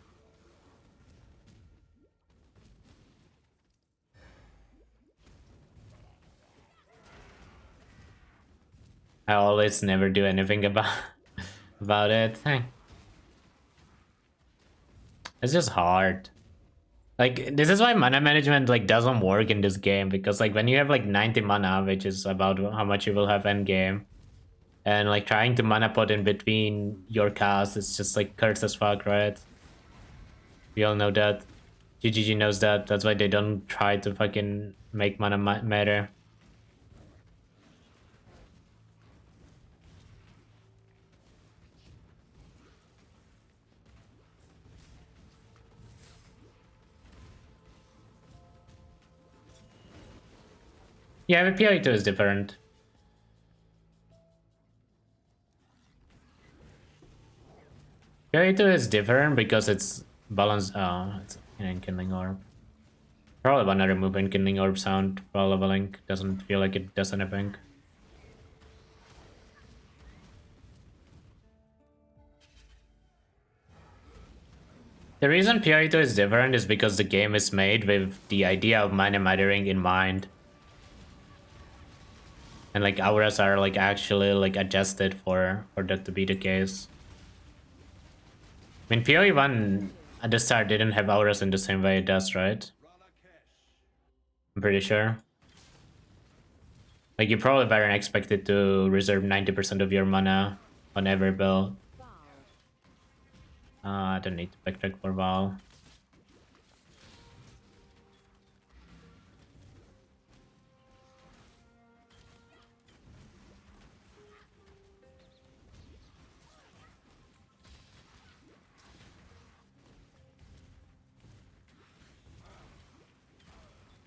I always never do anything about it. It's just hard. Like, this is why mana management like doesn't work in this game, because like when you have like 90 mana, which is about how much you will have end game, and like trying to mana pot in between your casts, it's just like cursed as fuck, right? We all know that. GGG knows that. That's why they don't try to fucking make mana matter. Yeah, but PoE2 is different. PoE2 is different because it's balanced. Oh, it's an Enkindling Orb. Probably wanna remove Enkindling Orb sound while leveling. Doesn't feel like it does anything. The reason PoE2 is different is because the game is made with the idea of mana mattering in mind. And like auras are like actually like adjusted for that to be the case. I mean, PoE1 at the start didn't have auras in the same way it does, right? I'm pretty sure. Like, you probably weren't expected to reserve 90% of your mana on every build. I don't need to backtrack for Val.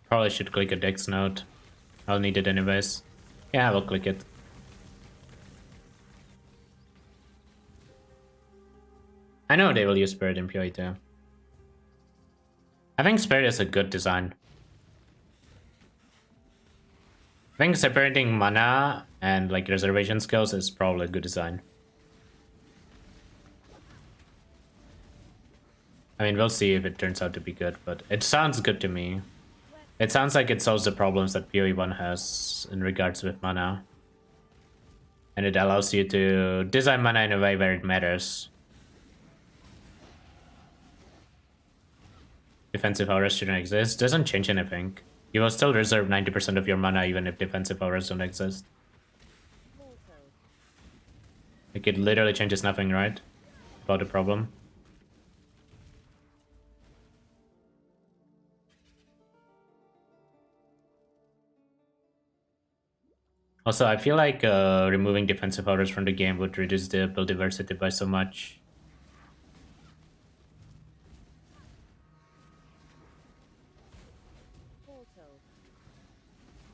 Probably should click a Dex note. I'll need it anyways. Yeah, I will click it. I know they will use Spirit in PoE too. I think Spirit is a good design. I think separating mana and like reservation skills is probably a good design. I mean, we'll see if it turns out to be good, but it sounds good to me. It sounds like it solves the problems that PoE1 has in regards with mana. And it allows you to design mana in a way where it matters. Defensive auras shouldn't exist. Doesn't change anything. You will still reserve 90% of your mana even if defensive auras don't exist. Like, it literally changes nothing, right? About the problem. Also, I feel like removing defensive auras from the game would reduce the build diversity by so much.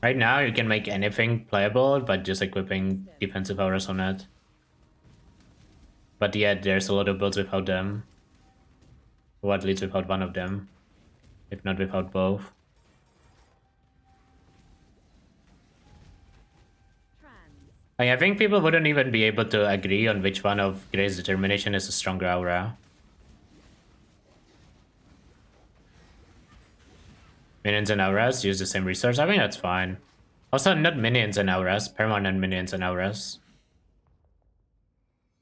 Right now, you can make anything playable by just equipping defensive auras on it. But yet, there's a lot of builds without them. Or at least without one of them. If not without both. Like, I think people wouldn't even be able to agree on which one of Grey's Determination is a stronger aura. Minions and auras use the same resource. I think that's fine. Also, not minions and auras, permanent minions and auras.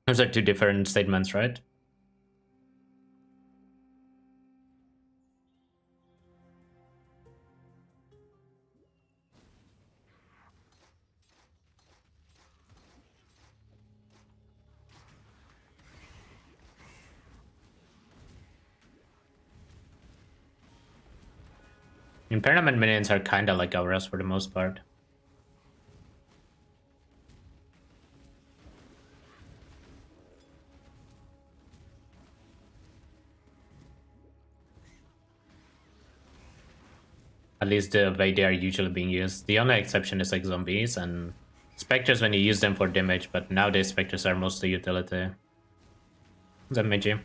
Those are two different statements, right? And permanent minions are kinda like auras for the most part. At least the way they are usually being used. The only exception is like zombies and specters when you use them for damage, but nowadays specters are mostly utility. What's up, Meiji?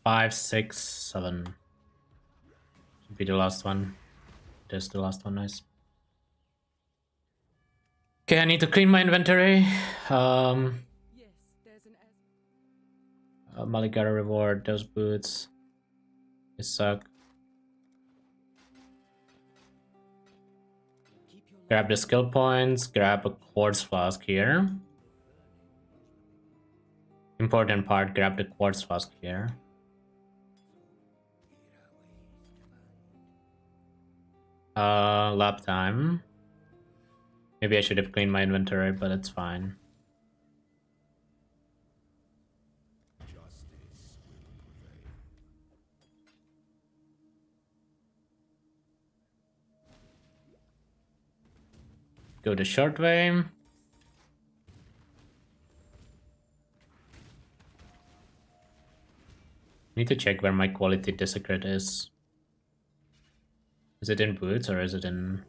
Five, 6, 7. Should be the last one. There's the last one, nice. Okay, I need to clean my inventory. Maligara reward, those boots. They suck. Grab the skill points, grab a quartz flask here. Important part, grab the quartz flask here. Lap time. Maybe I should have cleaned my inventory, but it's fine. Go the short way. Need to check where my quality desecrate is. Is it in boots or is it in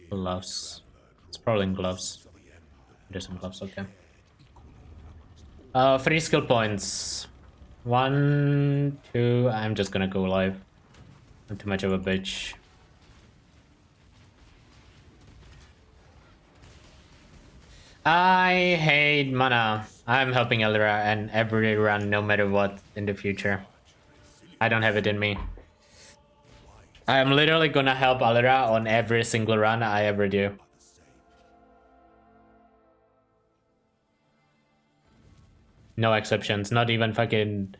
gloves? It's probably in gloves. It is in gloves, okay. 3 skill points. 1, 2, I'm just gonna go live. I'm too much of a bitch. I hate mana. I'm helping Elra and every run no matter what in the future. I don't have it in me. I'm literally gonna help Elra on every single run I ever do. No exceptions, not even fucking...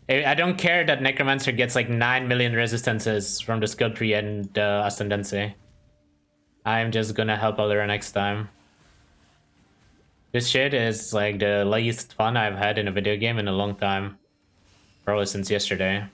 I don't care that Necromancer gets like 9 million resistances from the skill tree and Ascendancy. I'm just gonna help Elra next time. This shit is like the least fun I've had in a video game in a long time. Probably since yesterday.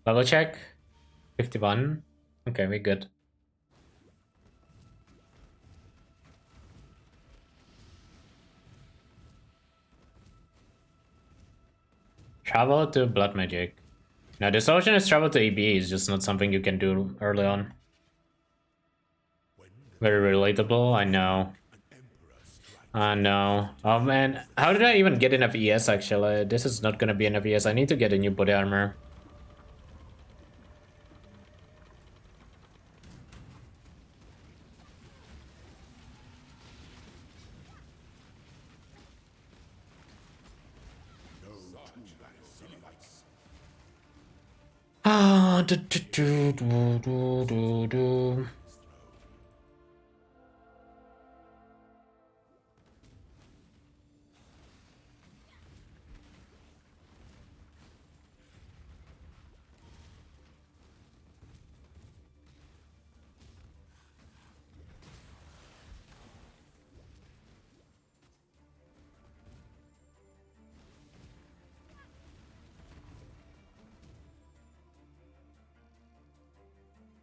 Level check. 51. Okay, we're good. Travel to Blood Magic. Now the solution is travel to EB, is just not something you can do early on. Very relatable, I know. I know. Oh man, how did I even get enough ES actually? This is not gonna be enough ES. I need to get a new body armor. Ah, do, do, do, do, do, do, do.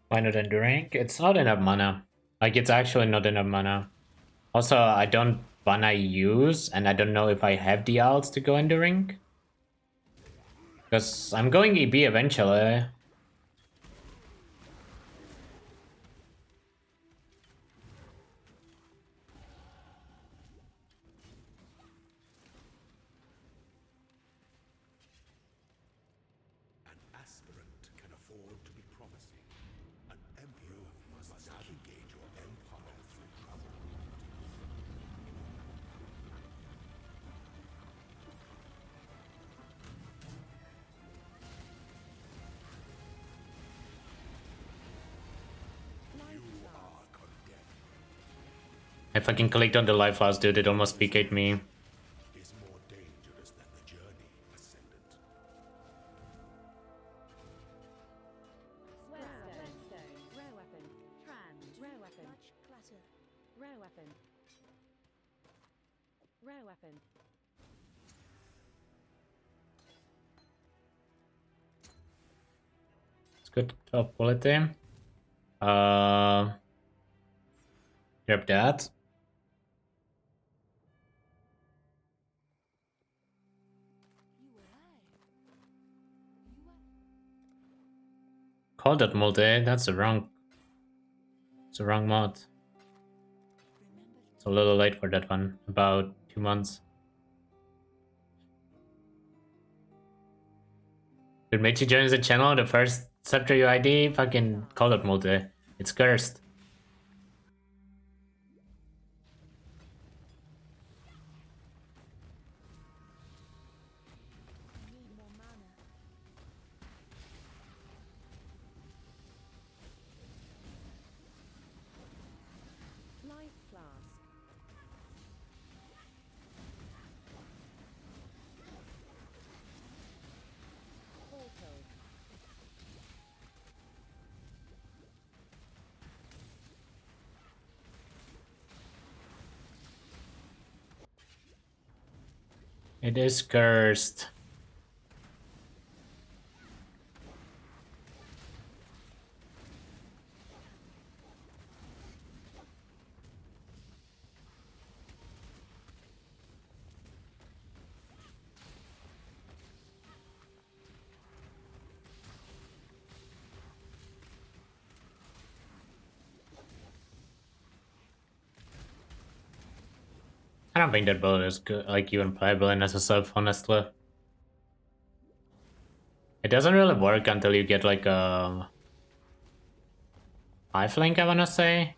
Why not enduring? It's not enough mana. Like, it's actually not enough mana. Also, I don't wanna use, and I don't know if I have the outs to go enduring. Because I'm going EB eventually. An aspirant can afford to be promising. An emperor must navigate your empire through trouble. You are condemned. I fucking clicked on the life loss, dude. It almost PK'd me. Is more dangerous than the journey, Ascendant. Weststone. Rare weapon. Trans. Rare weapon. Much clutter. Rare weapon. Rare weapon. It's good. Top quality. Grab that. You were I. You were. Call that multi. That's the wrong. It's the wrong mod. Remember It's a little late for that one. About 2 months. Dude, Mechi joins the channel. The first scepter UID. Fucking call that multi. It's cursed. you need more mana. Life flask. Portal. It is cursed. I don't think that build is good, like even playable in SSF, honestly. It doesn't really work until you get like a lifelink, I wanna say.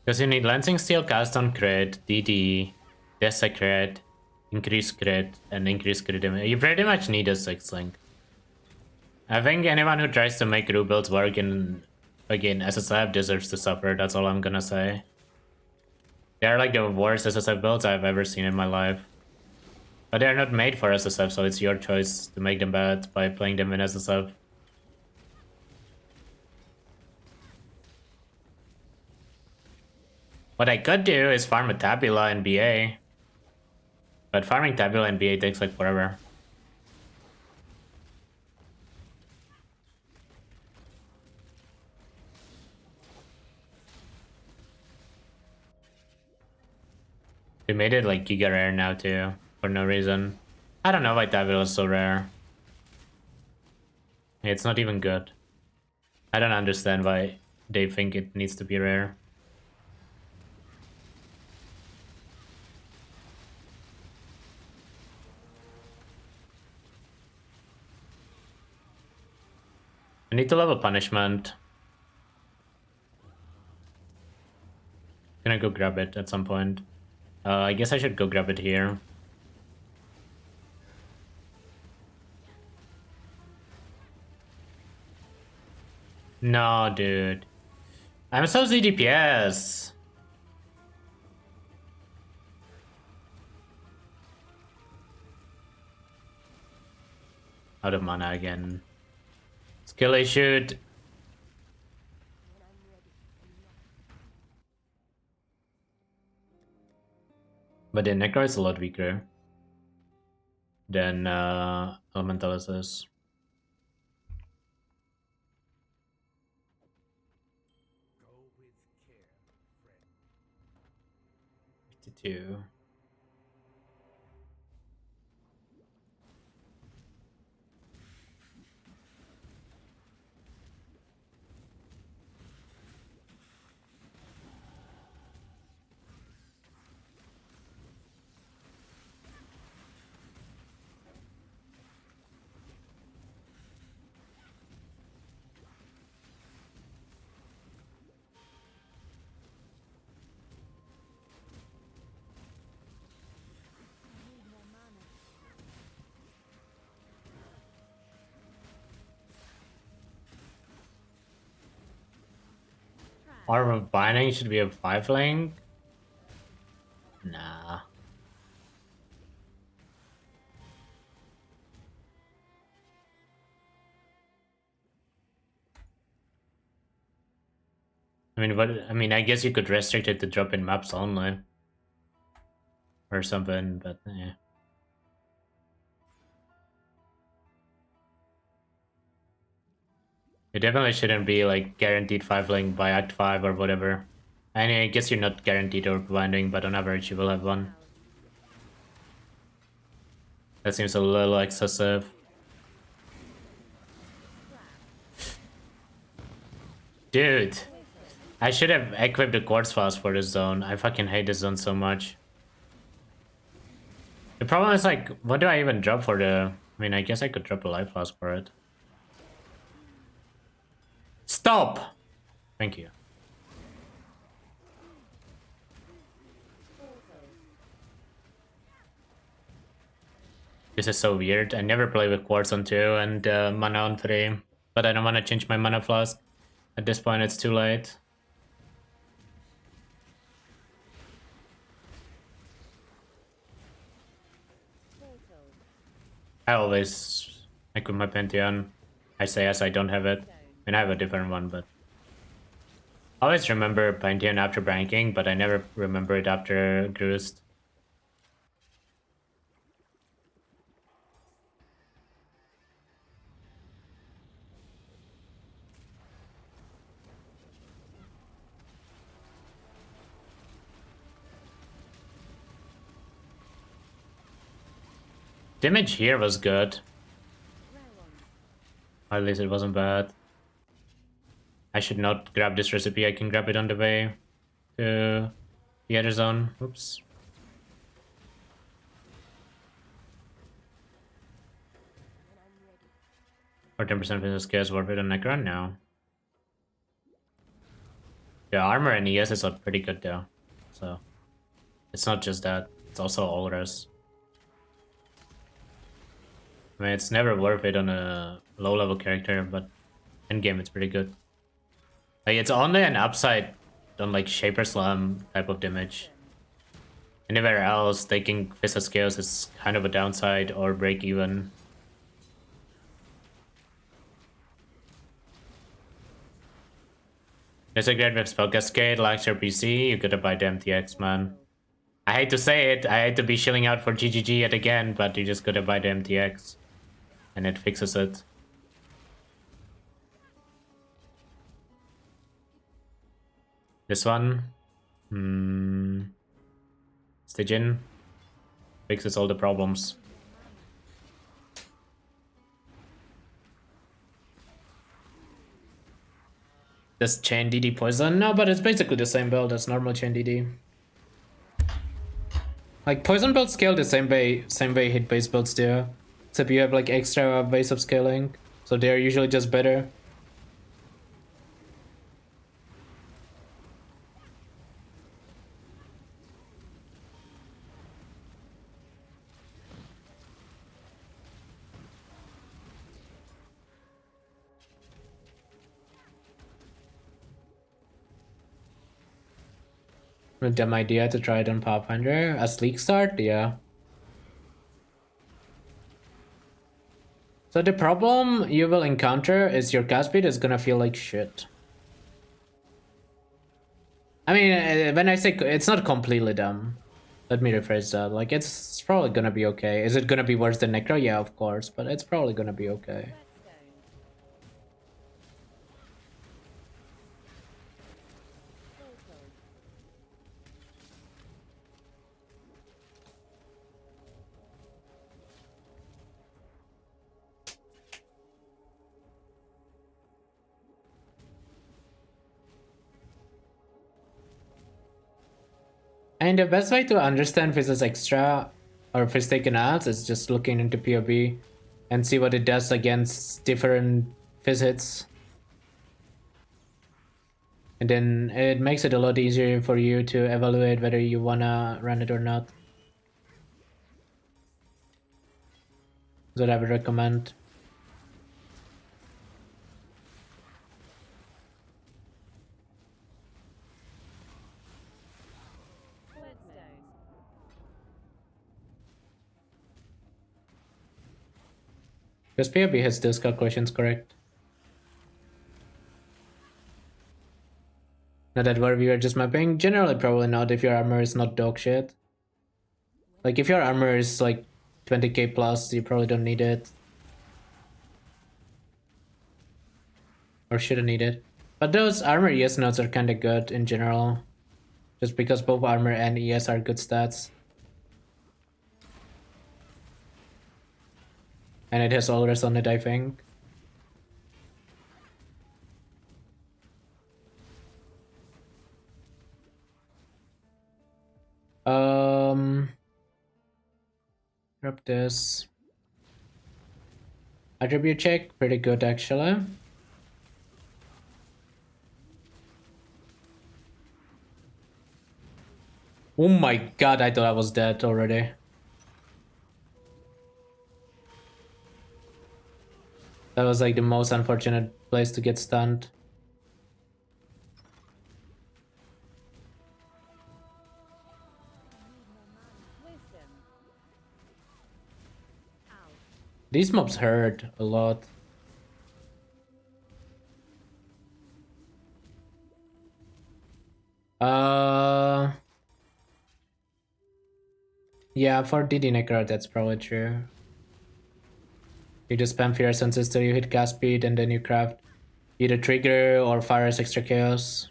Because you need Lancing Steel cast on crit, DD, Desecrate, increase crit, and increase crit damage. You pretty much need a 6-link. I think anyone who tries to make Rue builds work in, again, SSF deserves to suffer, that's all I'm gonna say. They're like the worst SSF builds I've ever seen in my life. But they're not made for SSF, so it's your choice to make them bad by playing them in SSF. What I could do is farm a Tabula and BA. But farming Tabula and BA takes like forever. They made it like Giga Rare now too, for no reason. I don't know why Tabula is so rare. It's not even good. I don't understand why they think it needs to be rare. I need to level punishment. Gonna go grab it at some point. I guess I should go grab it here. No, dude. I'm so ZDPS. Out of mana again. Skill issued. But the Necro is a lot weaker than Elementalis is. Go with care, friend. 52. Orb of Binding should be a 5-link? Nah. I guess you could restrict it to drop in maps only. Or something, but yeah. It definitely shouldn't be like guaranteed 5-link by Act 5 or whatever. I guess you're not guaranteed Orb Binding, but on average you will have one. That seems a little excessive. Dude, I should have equipped the Quartz Flask for this zone. I fucking hate this zone so much. The problem is like, what do I even drop for the... I guess I could drop a Life Flask for it. Stop! Thank you. This is so weird. I never play with Quartz on 2 and mana on 3. But I don't want to change my mana flask. At this point it's too late. I always equip my Pantheon. I say yes, I don't have it. I have a different one, but... I always remember Pantheon after banking, but I never remember it after Groost. Damage here was good. At least it wasn't bad. I should not grab this recipe. I can grab it on the way to the other zone. Oops. Or 10% business scales worth it on Necron now. The armor and ES are pretty good though. So it's not just that, it's also all res. I mean, it's never worth it on a low level character, but in game it's pretty good. Like, it's only an upside on like Shaper Slam type of damage. Anywhere else, taking Fist of Scales is kind of a downside or break even. There's a great with spell cascade, likes your PC, you gotta buy the MTX, man. I hate to say it, I hate to be shilling out for GGG yet again, but you just gotta buy the MTX. And it fixes it. This one. Stygian. Fixes all the problems. Does Chain DD poison? No, but it's basically the same build as normal Chain DD. Like, poison builds scale the same way hit base builds do. Except you have like extra base of scaling. So they're usually just better. A dumb idea to try it on Pathfinder. As league start, yeah. So the problem you will encounter is your cast speed is gonna feel like shit. I mean, when I say it's not completely dumb. Let me rephrase that. Like, it's probably gonna be okay. Is it gonna be worse than Necro? Yeah, of course, but it's probably gonna be okay. And the best way to understand Fizz's extra or Fizz taken out is just looking into POB and see what it does against different Fizz hits. And then it makes it a lot easier for you to evaluate whether you wanna run it or not. That's what I would recommend. Because POB has those calculations correct. Not that where we are just mapping. Generally, probably not if your armor is not dog shit. Like, if your armor is like 20k plus, you probably don't need it. Or shouldn't need it. But those armor ES nodes are kinda good in general. Just because both armor and ES are good stats. And it has all rest on it, I think. Drop this. Attribute check, pretty good actually. Oh my god, I thought I was dead already. That was like the most unfortunate place to get stunned. These mobs hurt a lot. Yeah, for DD Necro, that's probably true. You just spam Fear Senses till you hit cast speed, and then you craft either Trigger or Fire's Extra Chaos.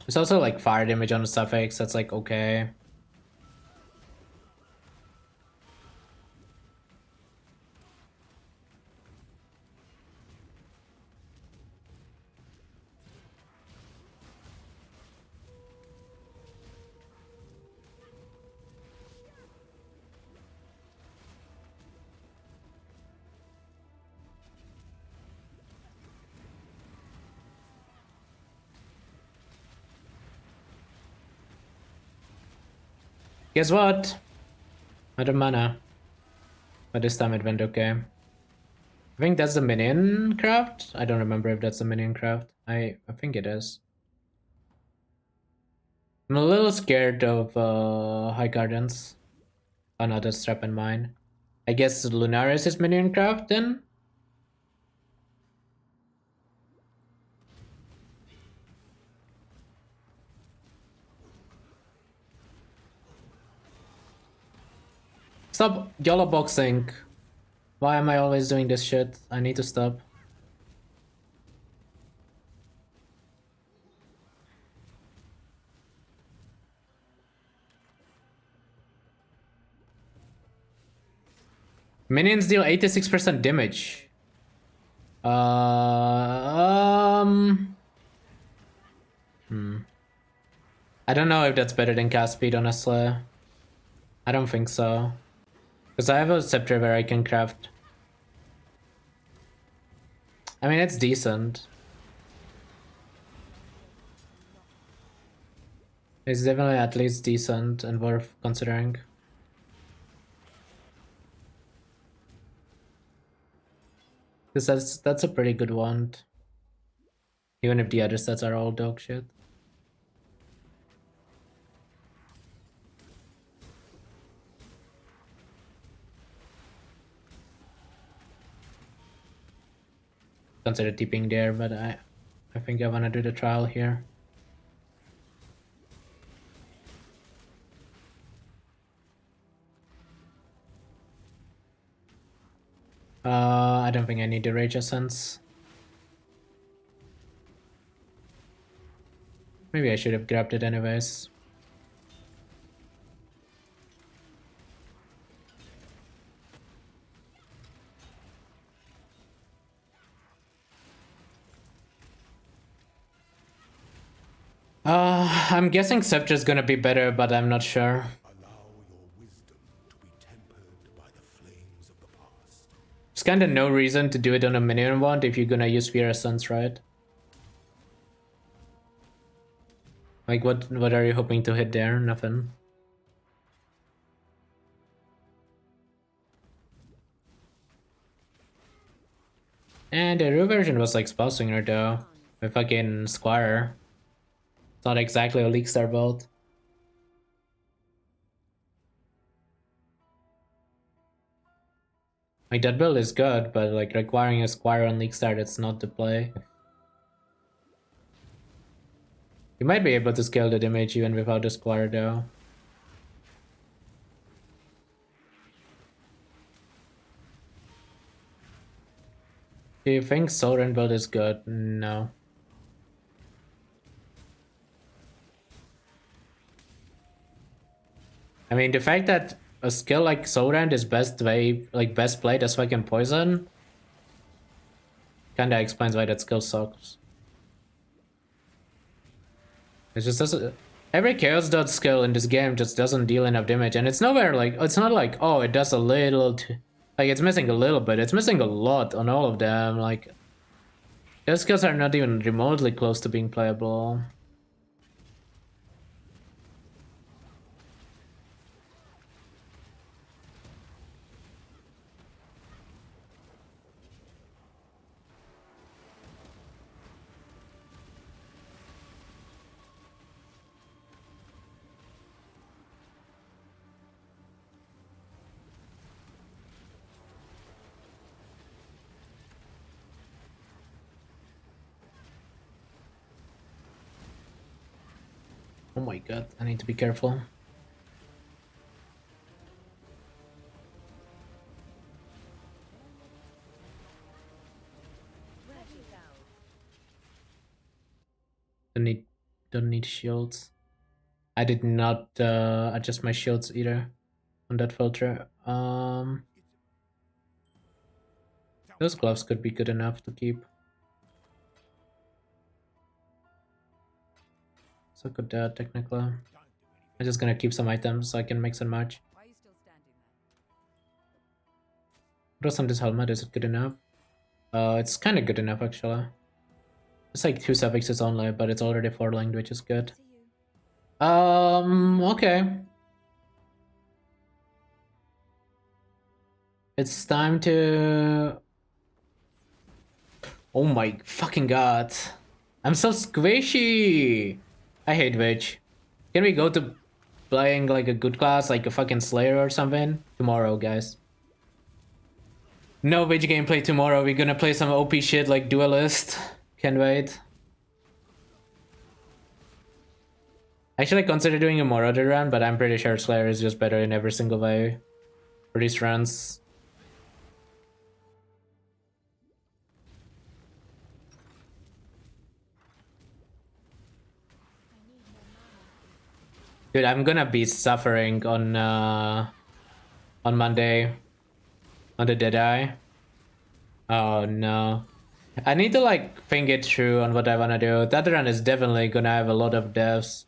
There's also like fire damage on the suffix, that's like okay. Guess what? Out of mana. But this time it went okay. I think that's the minion craft? I don't remember if that's the minion craft. I think it is. I'm a little scared of High Gardens. Another strap in mine. I guess Lunaris is minion craft then? Stop YOLO boxing. Why am I always doing this shit? I need to stop. Minions deal 86% damage. I don't know if that's better than cast speed, honestly. I don't think so. Because I have a scepter where I can craft. I mean, it's decent. It's definitely at least decent and worth considering. Because that's a pretty good one. Even if the other sets are all dog shit. Consider tipping there, but I think I wanna do the trial here. I don't think I need the Rage Essence. Maybe I should have grabbed it anyways. I'm guessing Scepter is gonna be better, but I'm not sure. Allow your wisdom to be tempered by the flames of the past. There's kinda no reason to do it on a minion wand if you're gonna use Fear Essence, right? Like, what are you hoping to hit there? Nothing. And the reversion was like Spell Swinger though. With fucking Squire. It's not exactly a League Star build. Like, that build is good, but like requiring a Squire on League Star, that's not the play. You might be able to scale the damage even without the Squire though. Do you think Sovereign build is good? No. I mean, the fact that a skill like Sovereign is best played as fucking poison kinda explains why that skill sucks. It just doesn't. Every Chaos Dot skill in this game just doesn't deal enough damage, and it's nowhere like, it's not like, oh, it does a little, like, it's missing a little bit, it's missing a lot on all of them. Like, those skills are not even remotely close to being playable. Oh my god, I need to be careful. Ready valve. Don't need shields. I did not adjust my shields either on that filter. Those gloves could be good enough to keep. So could technically. I'm just gonna keep some items so I can mix and match. Why are you still standing there? What was on this helmet? Is it good enough? It's kind of good enough actually. It's like 2 suffixes only, but it's already 4 linked, which is good. To you. Okay. It's time to... Oh my fucking god. I'm so squishy. I hate Witch. Can we go to playing like a good class, like a fucking Slayer or something? Tomorrow, guys. No Witch gameplay tomorrow. We're gonna play some OP shit like Duelist. Can't wait. Actually, I consider doing a Marauder run, but I'm pretty sure Slayer is just better in every single way for these runs. Dude, I'm gonna be suffering on Monday on the Deadeye. Oh no. I need to like think it through on what I wanna do. That run is definitely gonna have a lot of deaths.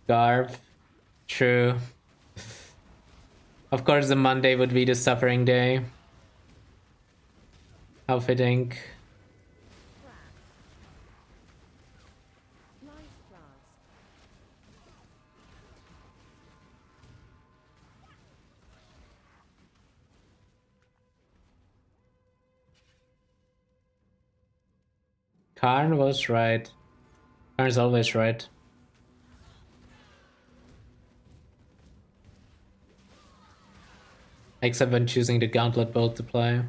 Garb. True. Of course the Monday would be the suffering day. How fitting. Nice class. Karn was right. Karn's always right. Except when choosing the Gauntlet build to play.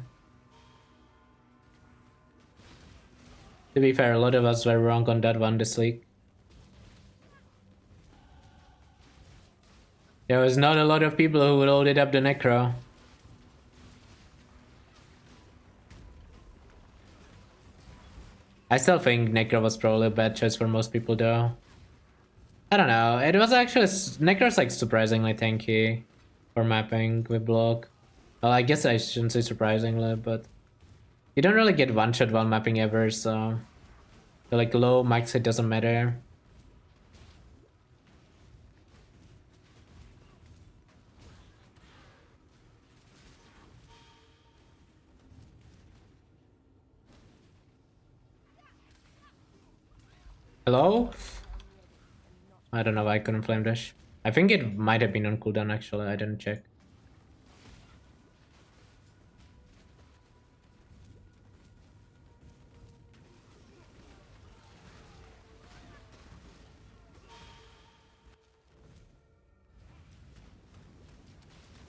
To be fair, a lot of us were wrong on that one this week. There was not a lot of people who would loaded up the Necro. I still think Necro was probably a bad choice for most people though. I don't know, it was actually... Necro's like surprisingly tanky for mapping with block. Well, I guess I shouldn't say surprisingly, but... You don't really get one-shot while mapping ever, so... like low max hit doesn't matter. Hello? I don't know why I couldn't flame dash. I think it might have been on cooldown actually, I didn't check.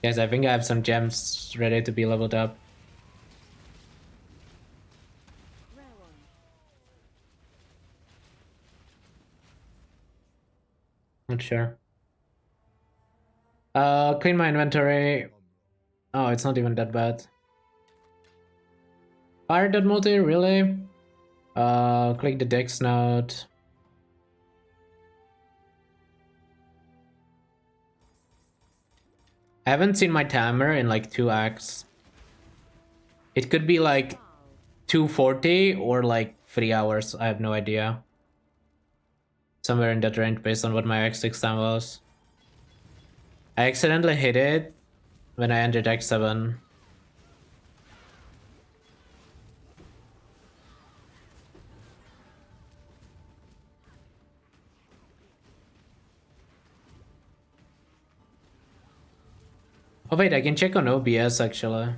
Guys, I think I have some gems ready to be leveled up. Rare one. Not sure. Clean my inventory. Oh, it's not even that bad. Fire that multi, really? Click the dex node. I haven't seen my timer in like 2 acts. It could be like 240 or like 3 hours. I have no idea. Somewhere in that range based on what my X6 time was. I accidentally hit it when I entered X7. Oh wait, I can check on OBS actually.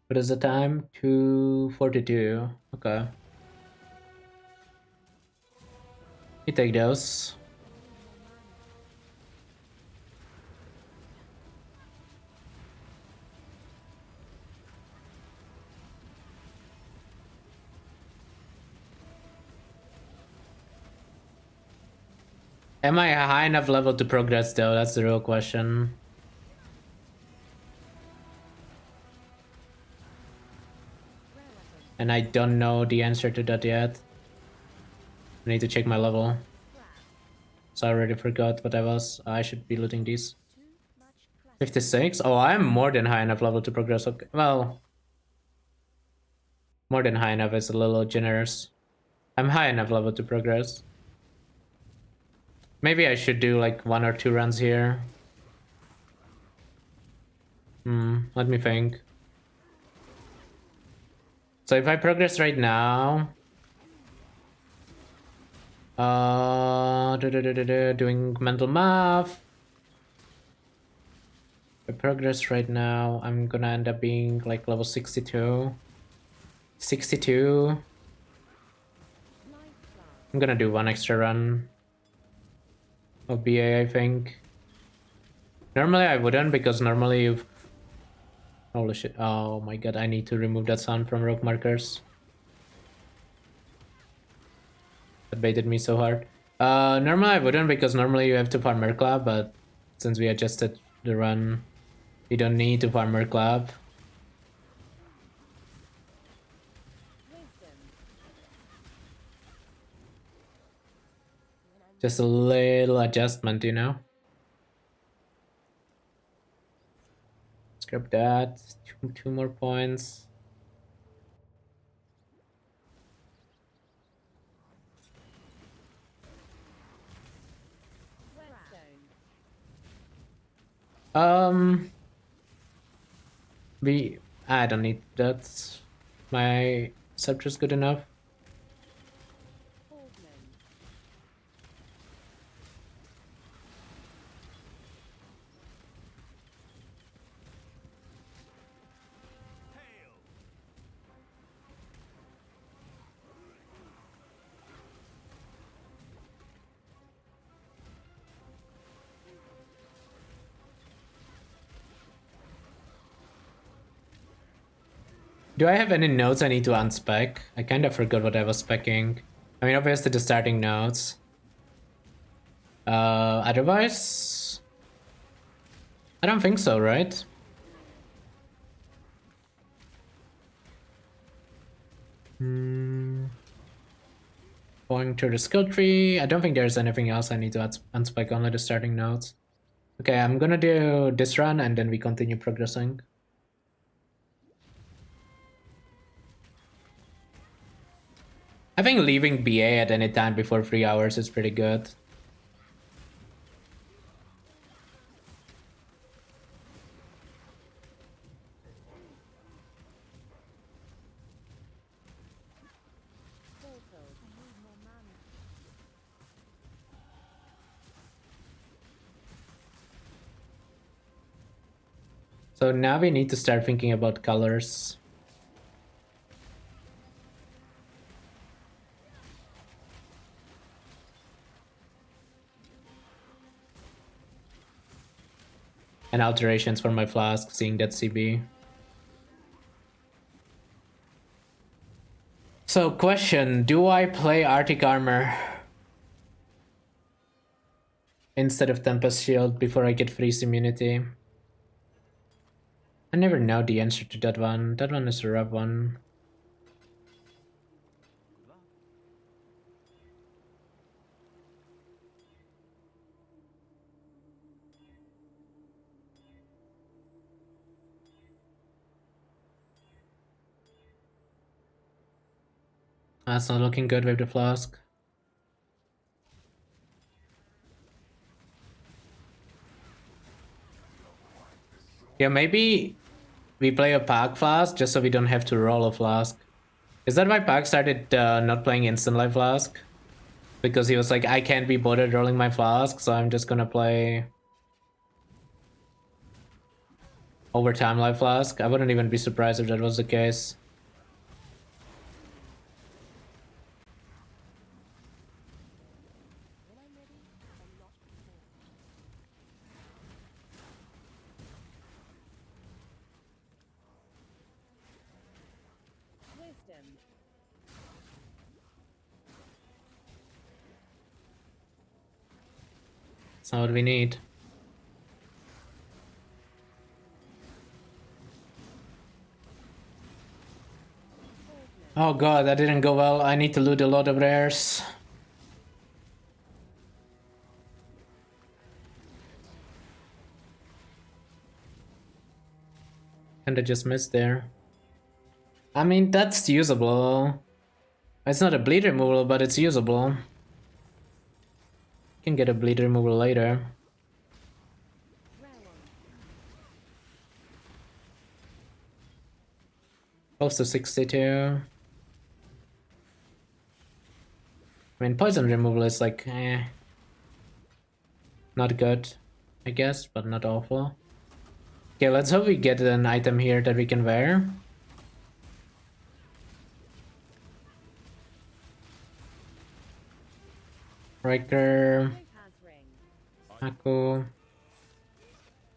What is the time? 2:42. Okay. You take those. Am I a high enough level to progress though? That's the real question. And I don't know the answer to that yet. I need to check my level. So I already forgot what I was. I should be looting these. 56? Oh, I'm more than high enough level to progress. Okay. Well, more than high enough is a little generous. I'm high enough level to progress. Maybe I should do like 1 or 2 runs here. Let me think. So if I progress right now, doing mental math. If I progress right now, I'm gonna end up being like level 62. 62. I'm gonna do 1 extra run of BA, I think. Normally I wouldn't, because normally you've... Holy shit. Oh my god, I need to remove that sound from rogue markers. That baited me so hard. Normally I wouldn't, because normally you have to farm Merclap, but since we adjusted the run, you don't need to farm Merclap. Just a little adjustment, you know? Scrap that. Two more points. I don't need that. My scepter's good enough. Do I have any notes I need to unspec? I kind of forgot what I was specking. I mean, obviously the starting notes. Otherwise... I don't think so, right? Going to the skill tree. I don't think there's anything else I need to unspec, only the starting notes. Okay, I'm gonna do this run and then we continue progressing. I think leaving BA at any time before 3 hours is pretty good. So now we need to start thinking about colors. And alterations for my flask, seeing that CB. So question, do I play Arctic Armor instead of Tempest Shield before I get freeze immunity? I never know the answer to that one. That one is a rough one. That's not looking good with the flask. Yeah, maybe we play a pack flask just so we don't have to roll a flask. Is that why Pack started not playing instant life flask? Because he was like, I can't be bothered rolling my flask, so I'm just gonna play overtime life flask. I wouldn't even be surprised if that was the case. That's not what we need. Oh god, that didn't go well. I need to loot a lot of rares. Kinda just missed there. I mean, that's usable. It's not a bleed removal, but it's usable. Can get a bleed removal later. Close to 62. I mean, poison removal is like, not good, I guess, but not awful. Okay, let's hope we get an item here that we can wear. Riker, Topaz ring. Aku,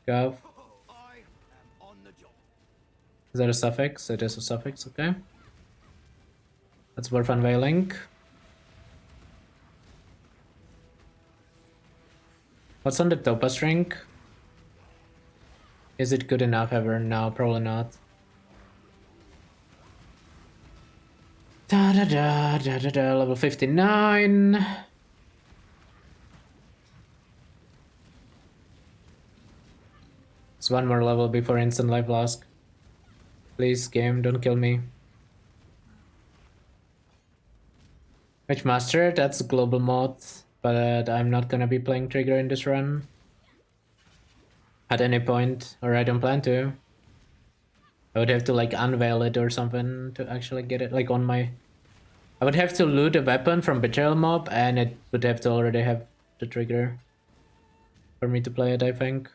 Gov. I am on the job. Is that a suffix? It is a suffix, okay. That's worth unveiling. What's on the topaz ring? Is it good enough ever? No, probably not. Da da da da da da, level 59. It's one more level before instant life loss. Please, game, don't kill me. Which master? That's global mod, but I'm not gonna be playing trigger in this run. At any point, or I don't plan to. I would have to like unveil it or something to actually get it like on my... I would have to loot a weapon from Betrayal Mob and it would have to already have the trigger for me to play it, I think.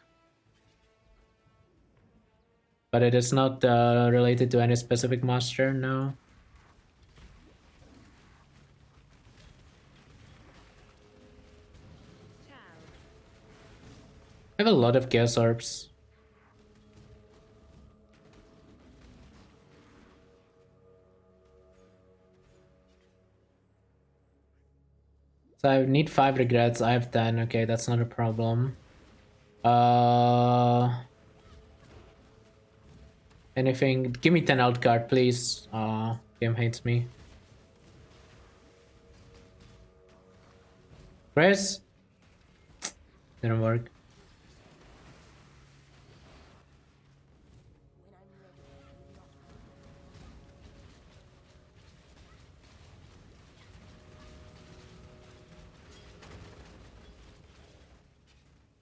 But it is not related to any specific master, no. Chow. I have a lot of Chaos Orbs. So I need 5 regrets, I have 10, okay, that's not a problem. Anything, give me 10 out card, please. Game hates me. Chris? Didn't work.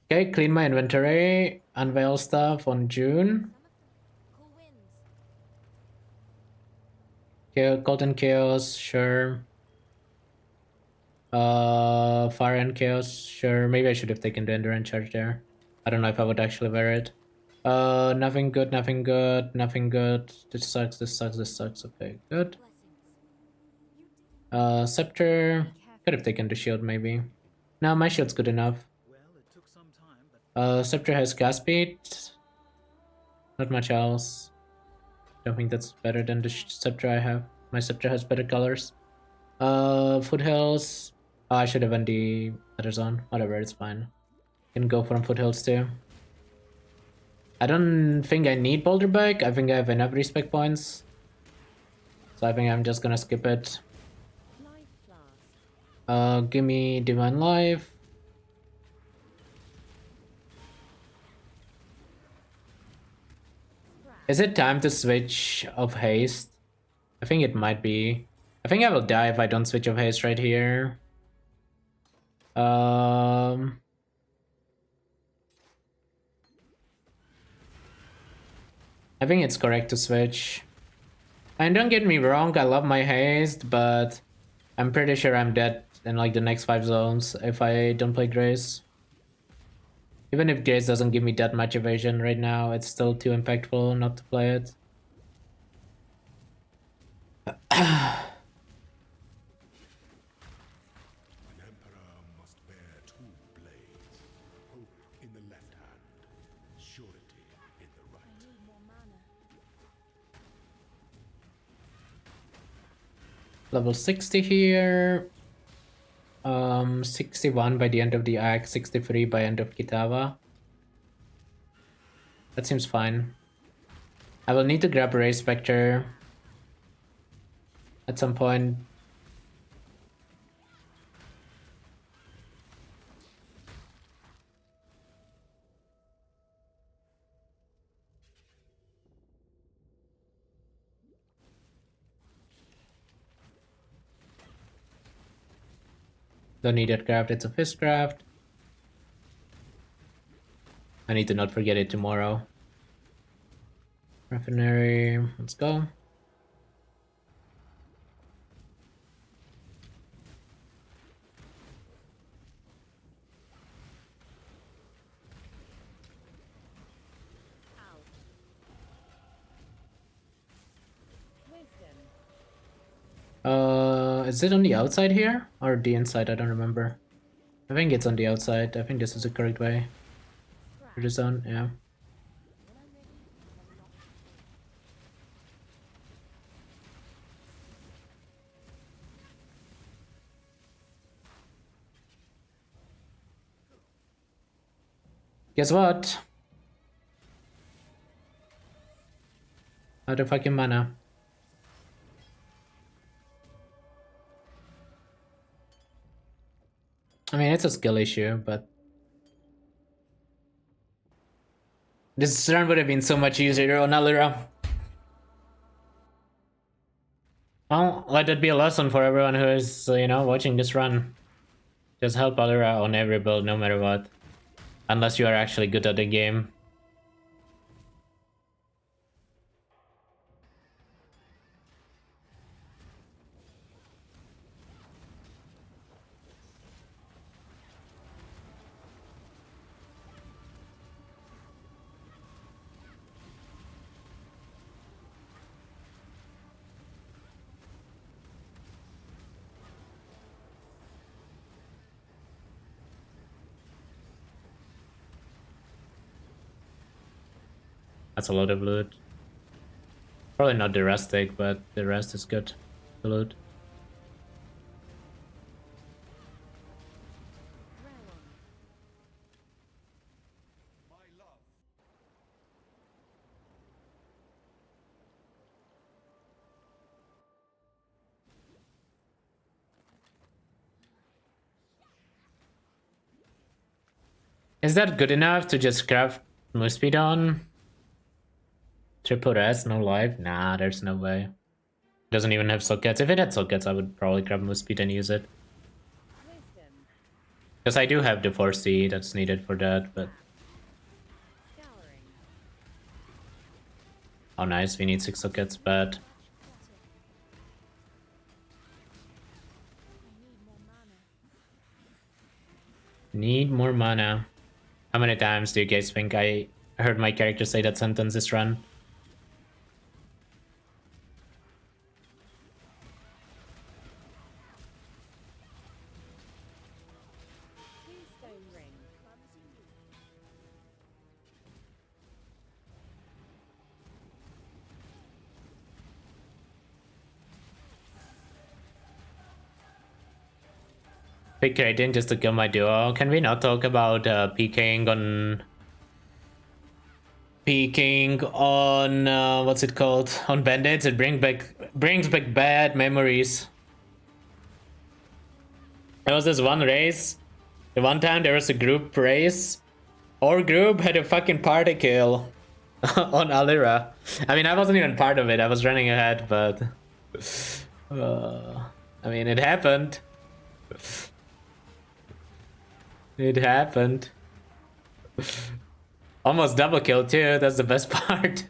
Okay, clean my inventory, unveil stuff on June. Cool wins. Golden Chaos, sure. Fire and Chaos, sure. Maybe I should have taken the Endurance Charge there. I don't know if I would actually wear it. Nothing good, nothing good, nothing good. This sucks, this sucks, this sucks. Okay, good. Blessings. Scepter. Could have taken the shield maybe. No, my shield's good enough. Scepter has gas speed. Not much else. Don't think that's better than the scepter I have. My scepter has better colors. Foothills. Oh, I should have went the other zone. Whatever, it's fine. Can go from foothills too. I don't think I need Boulder Bag. I think I have enough respec points. So I think I'm just gonna skip it. Life flask. Give me Divine Life. Is it time to switch of haste? I think it might be. I think I will die if I don't switch of haste right here. I think it's correct to switch. And don't get me wrong, I love my haste, but I'm pretty sure I'm dead in like the next 5 zones if I don't play Grace. Even if Grace doesn't give me that much evasion right now, it's still too impactful not to play it. An emperor must bear 2 blades. Hope in the left hand, surety in the right. I need more mana. Level 60 here. 61 by the end of the act, 63 by end of Kitava. That seems fine. I will need to grab a Ray Spectre at some point. Don't need that craft, it's a fist craft. I need to not forget it tomorrow. Refinery, let's go. Out. Wisdom. Is it on the outside here? Or the inside? I don't remember. I think it's on the outside. I think this is the correct way. For the zone, yeah. Guess what? Out of fucking mana. I mean, it's a skill issue, but this run would have been so much easier on Alira. Well, let it be a lesson for everyone who is, you know, watching this run. Just help Alira on every build, no matter what. Unless you are actually good at the game. That's a lot of loot. Probably not the rustic, but the rest is good. The loot. Is that good enough to just craft Muspidon? Triple res, no life? Nah, there's no way. Doesn't even have sockets. If it had sockets, I would probably grab Muspid and use it. Wisdom. Because I do have the 4C that's needed for that, but... Scouring. Oh nice, we need 6 sockets, but... Need more mana. How many times do you guys think I heard my character say that sentence this run? Tombstone ring. Pick Raiden just to kill my duo. Can we not talk about PKing on... PKing on... what's it called? On bandits? It brings back bad memories. There was this one race. The one time there was a group race. Our group had a fucking party kill on Alira. I mean, I wasn't even part of it. I was running ahead, but... I mean, it happened. It happened. Almost double kill too, that's the best part.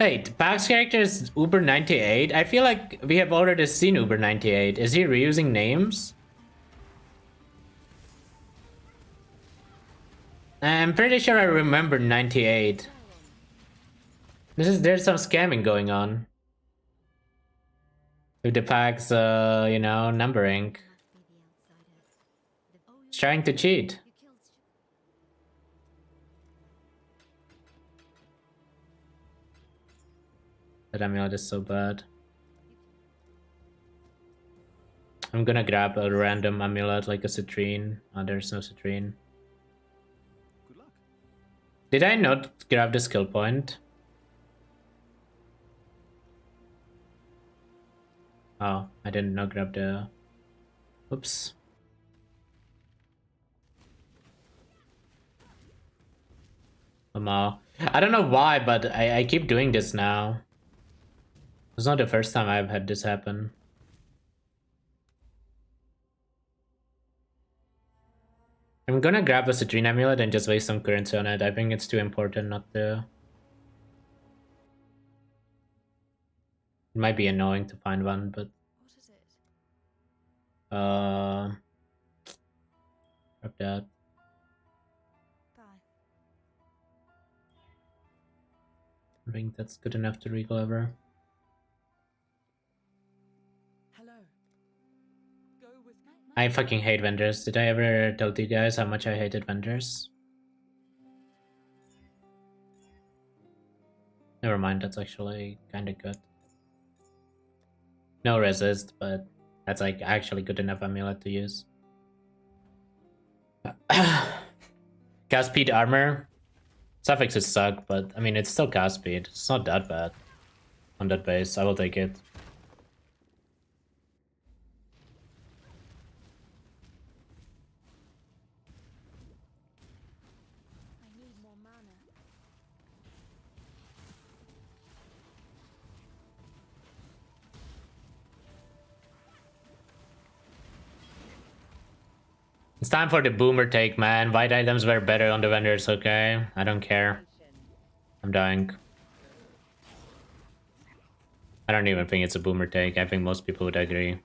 Wait, Pax character is Uber 98? I feel like we have already seen Uber 98. Is he reusing names? I'm pretty sure I remember 98. There's some scamming going on. With the packs, you know, numbering. Must be the outsider. It's trying to cheat. You killed. That amulet is so bad. I'm gonna grab a random amulet like a citrine. Oh, there's no citrine. Good luck. Did I not grab the skill point? Oh, I didn't not grab the... Oops. I don't know why, but I keep doing this now. It's not the first time I've had this happen. I'm gonna grab a citrine amulet and just waste some currency on it. I think it's too important not to... It might be annoying to find one, but... What is it? Grab that. Bye. I think that's good enough to recover. Hello. Go with me. I fucking hate vendors. Did I ever tell you guys how much I hated vendors? Never mind, that's actually kind of good. No resist, but that's like actually good enough amulet to use. Cast speed armor. Suffixes suck, but I mean it's still cast speed. It's not that bad. On that base, I will take it. I need more mana. It's time for the boomer take, man. White items were better on the vendors, okay? I don't care. I'm dying. I don't even think it's a boomer take. I think most people would agree.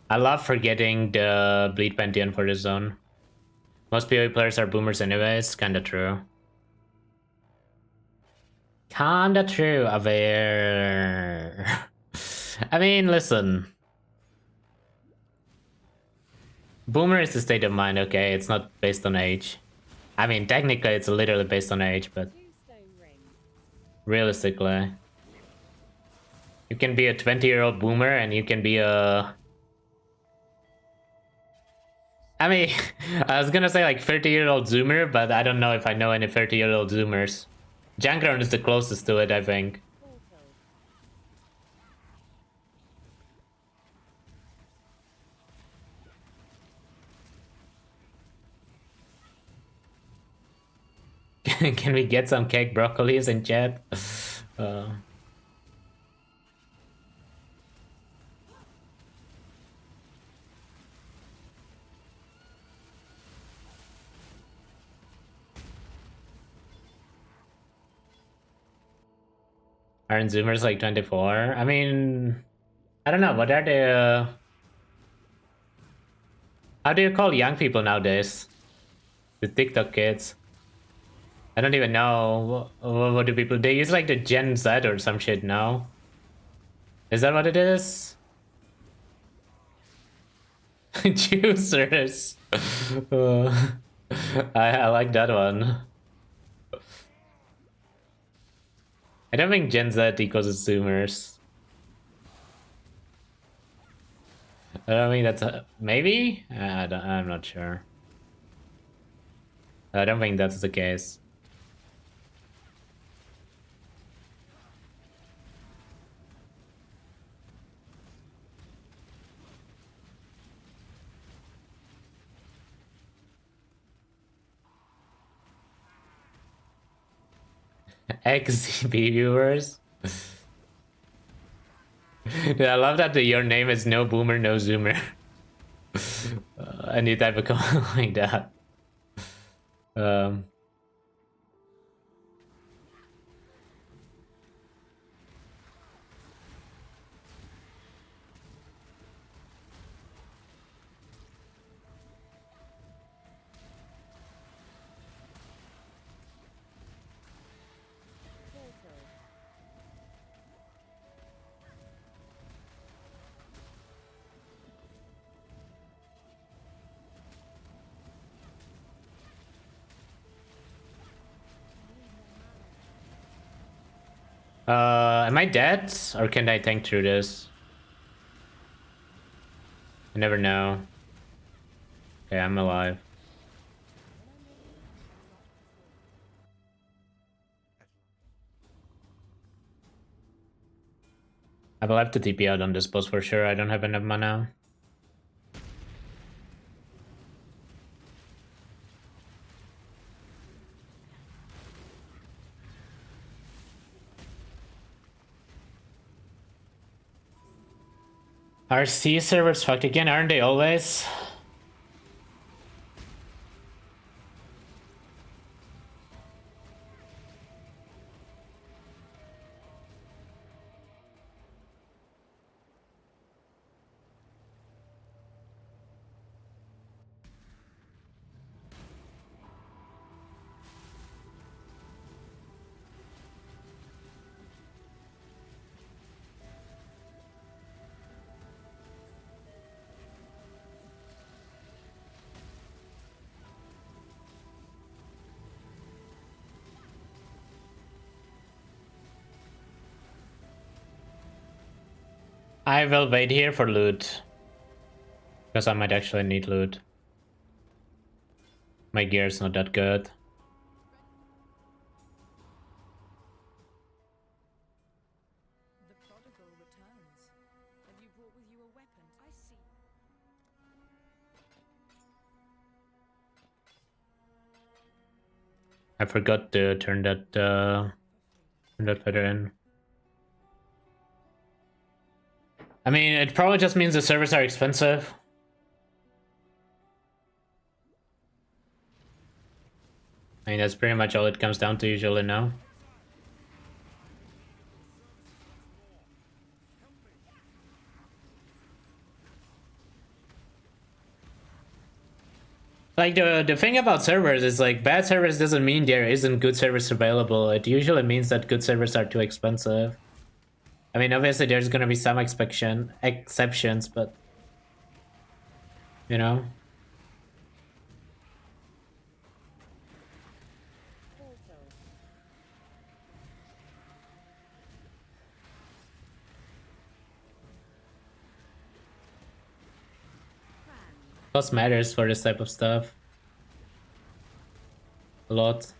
I love forgetting the Bleed Pantheon for this zone. Most PoE players are boomers anyways, kinda true. Kinda true, Aver. I mean, listen. Boomer is the state of mind, okay? It's not based on age. I mean, technically it's literally based on age, but... Realistically. You can be a 20-year-old boomer and you can be a... I mean, I was gonna say like 30-year-old zoomer, but I don't know if I know any 30-year-old zoomers. Junkround is the closest to it, I think. Can we get some cake broccolis in chat? Aren't zoomers like 24? I mean, I don't know. What are the... How do you call young people nowadays? The TikTok kids. I don't even know. What do people... They use like the Gen Z or some shit now. Is that what it is? Juicers. I like that one. I don't think Gen Z equals Zoomers. I don't think that's a... Maybe? I'm not sure. I don't think that's the case. XZB viewers. Yeah, I love that your name is no boomer, no zoomer. Any type of comment like that. Um, am I dead or can I tank through this? I never know. Okay, I'm alive. I will have to TP out on this boss for sure. I don't have enough mana. Are C servers fucked again? Aren't they always? I will wait here for loot. Because I might actually need loot. My gear's not that good. The prodigal returns. Have you brought with you a weapon? I see. I forgot to turn that feather in. I mean, it probably just means the servers are expensive. I mean, that's pretty much all it comes down to usually now. Like, the thing about servers is, like, bad servers doesn't mean there isn't good servers available. It usually means that good servers are too expensive. I mean, obviously there's gonna be some exceptions, but... You know? Cost matters for this type of stuff. A lot.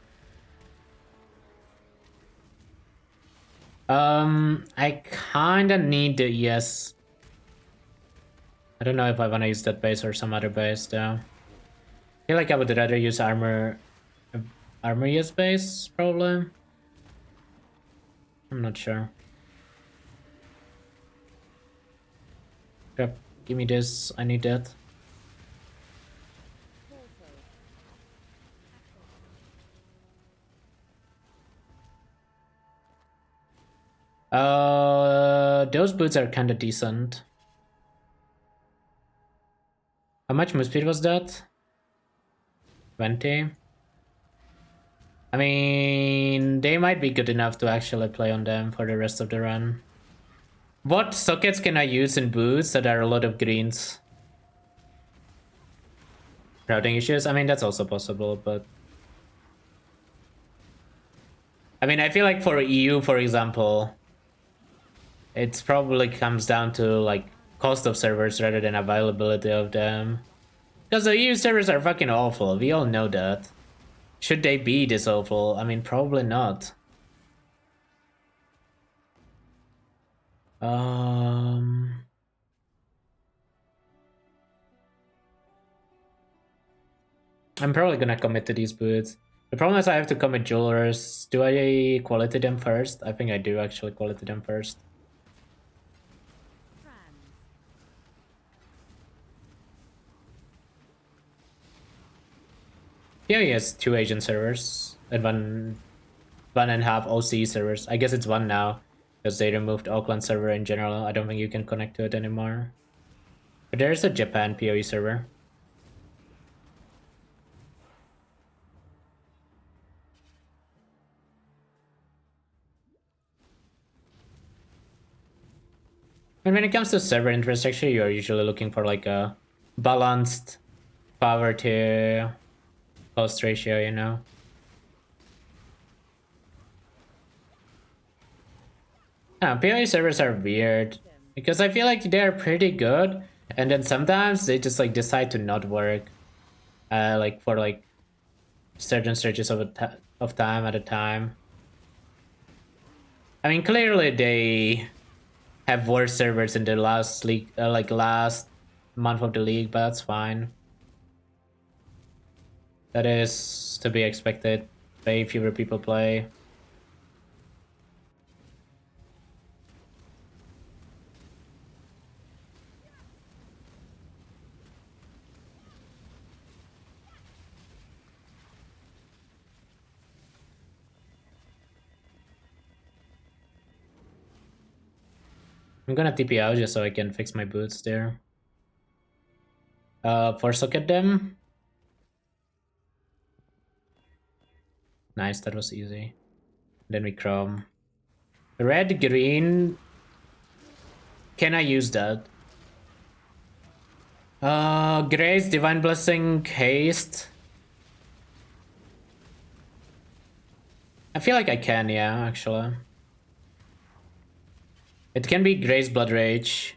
I kinda need the ES. I don't know if I wanna use that base or some other base though. I feel like I would rather use armor ES base, probably. I'm not sure. Crap, give me this, I need that. Those boots are kinda decent. How much move speed was that? 20? I mean, they might be good enough to actually play on them for the rest of the run. What sockets can I use in boots that are a lot of greens? Routing issues? I mean, that's also possible, but... I mean, I feel like for EU, for example, it probably comes down to, like, cost of servers rather than availability of them. Because the EU servers are fucking awful, we all know that. Should they be this awful? I mean, probably not. I'm probably gonna commit to these boots. The problem is I have to commit jewelers. Do I quality them first? I think I do actually quality them first. PoE has 2 agent servers and one and a half OC servers. I guess it's one now because they removed Auckland server in general. I don't think you can connect to it anymore. But there's a Japan PoE server. And when it comes to server infrastructure, you're usually looking for like a balanced power to cost ratio, you know? PoE servers are weird because I feel like they're pretty good, and then sometimes they just like decide to not work, like for like certain stretches of time at a time. I mean, clearly they have worse servers in the last league, like last month of the league, but that's fine. That is to be expected. Way fewer people play. I'm gonna TP out just so I can fix my boots there. Forsocket them. Nice, that was easy. Then we chrome. Red, green. Can I use that? Grace, Divine Blessing, Haste. I feel like I can, yeah, actually. It can be Grace, Blood Rage.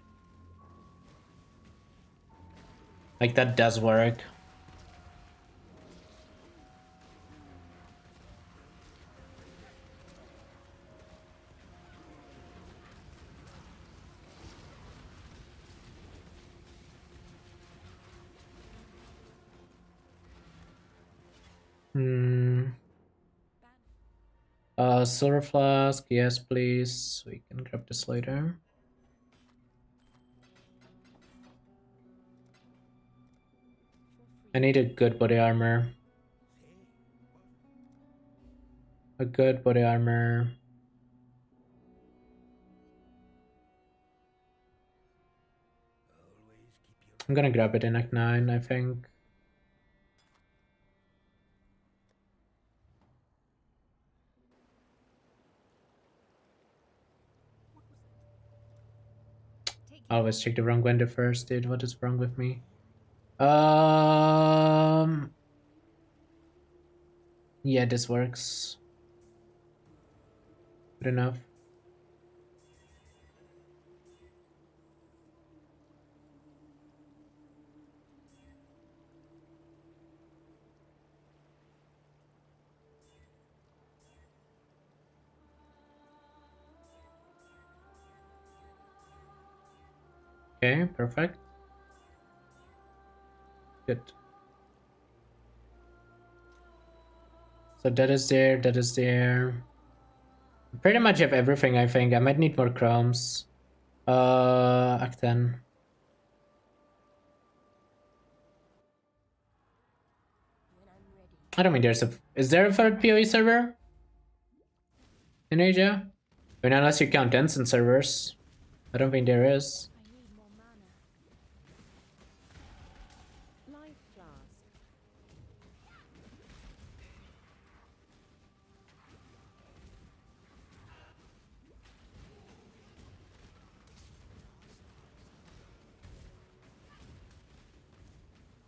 Like, that does work. Silver Flask, yes, please. We can grab this later. I need a good body armor. A good body armor. I'm gonna grab it in Act 9, I think. I always check the wrong vendor first, dude. What is wrong with me? Yeah, this works. Good enough. Okay, perfect. Good. So that is there, that is there. Pretty much have everything, I think. I might need more chromes. Act 10. I don't mean there's a... Is there a third PoE server? In Asia? I mean, unless you count Tencent servers. I don't think there is. I need more mana. Life flask.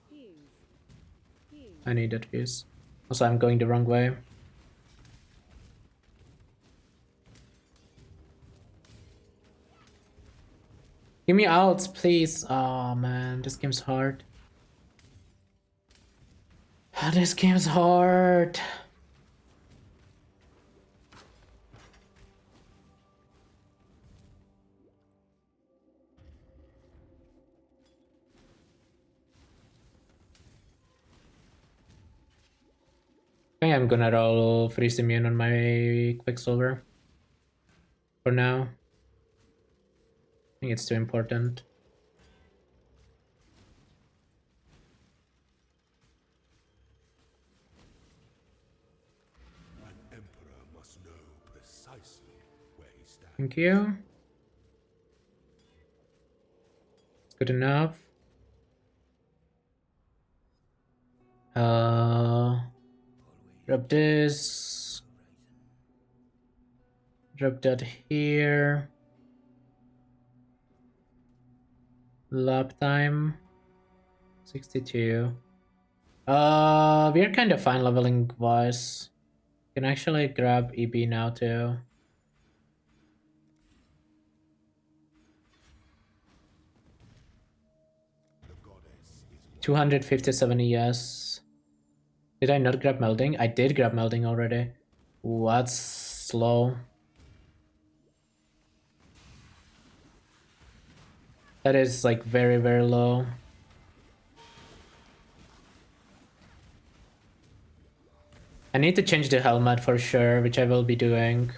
Fuse. Fuse. I need that fuse. Also, I'm going the wrong way. Give me outs, please. Oh man, this game's hard. This game's hard. I think I'm gonna roll freeze immune on my Quicksilver. For now. I think it's too important. Thank you. Good enough. Drop this. Drop that here. Lap time 62. We are kind of fine leveling wise. Can actually grab EB now too. The goddess is 257 ES. Did I not grab melding? I did grab melding already. Ooh, that's slow. That is like very, very low. I need to change the helmet for sure, which I will be doing.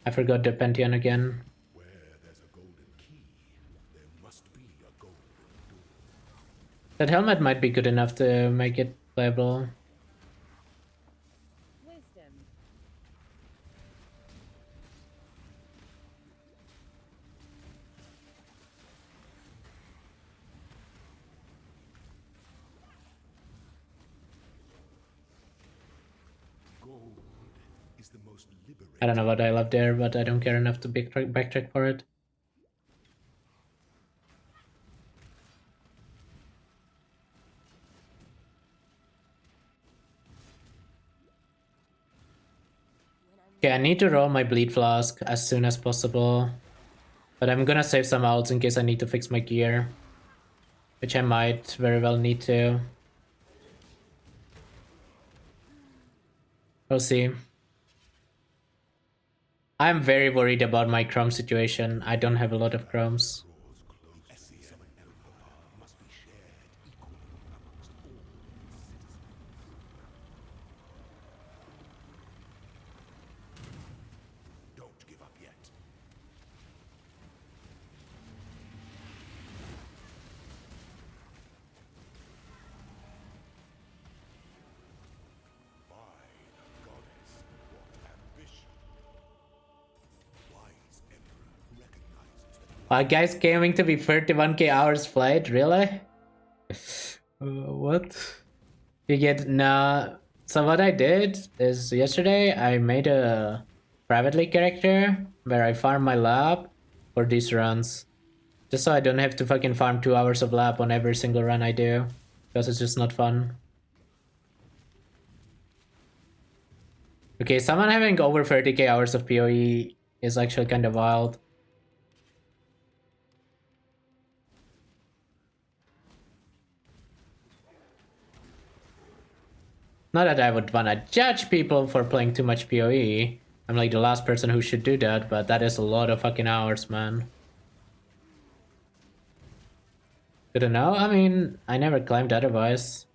I forgot the Pantheon again. where there's a golden key, there must be a golden door. That helmet might be good enough to make it playable. Wisdom. Gold is the most liberating. I don't know what I love there, but I don't care enough to backtrack for it. Okay, I need to roll my bleed flask as soon as possible. But I'm gonna save some outs in case I need to fix my gear. Which I might very well need to. We'll see. I'm very worried about my chrome situation. I don't have a lot of chromes. Essence of an empire must be shared equally amongst all its citizens. Don't give up yet. By the goddess, what ambition! Wise emperor recognizes that Guys, gaming to be 31k hours played? Really? What? You get nah. So what I did is yesterday I made a private league character where I farm my lab for these runs. Just so I don't have to fucking farm 2 hours of lab on every single run I do. Because it's just not fun. Okay, someone having over 30k hours of PoE is actually kind of wild. Not that I would wanna judge people for playing too much PoE. I'm like the last person who should do that, but that is a lot of fucking hours, man. Good to know. I mean, I never claimed otherwise.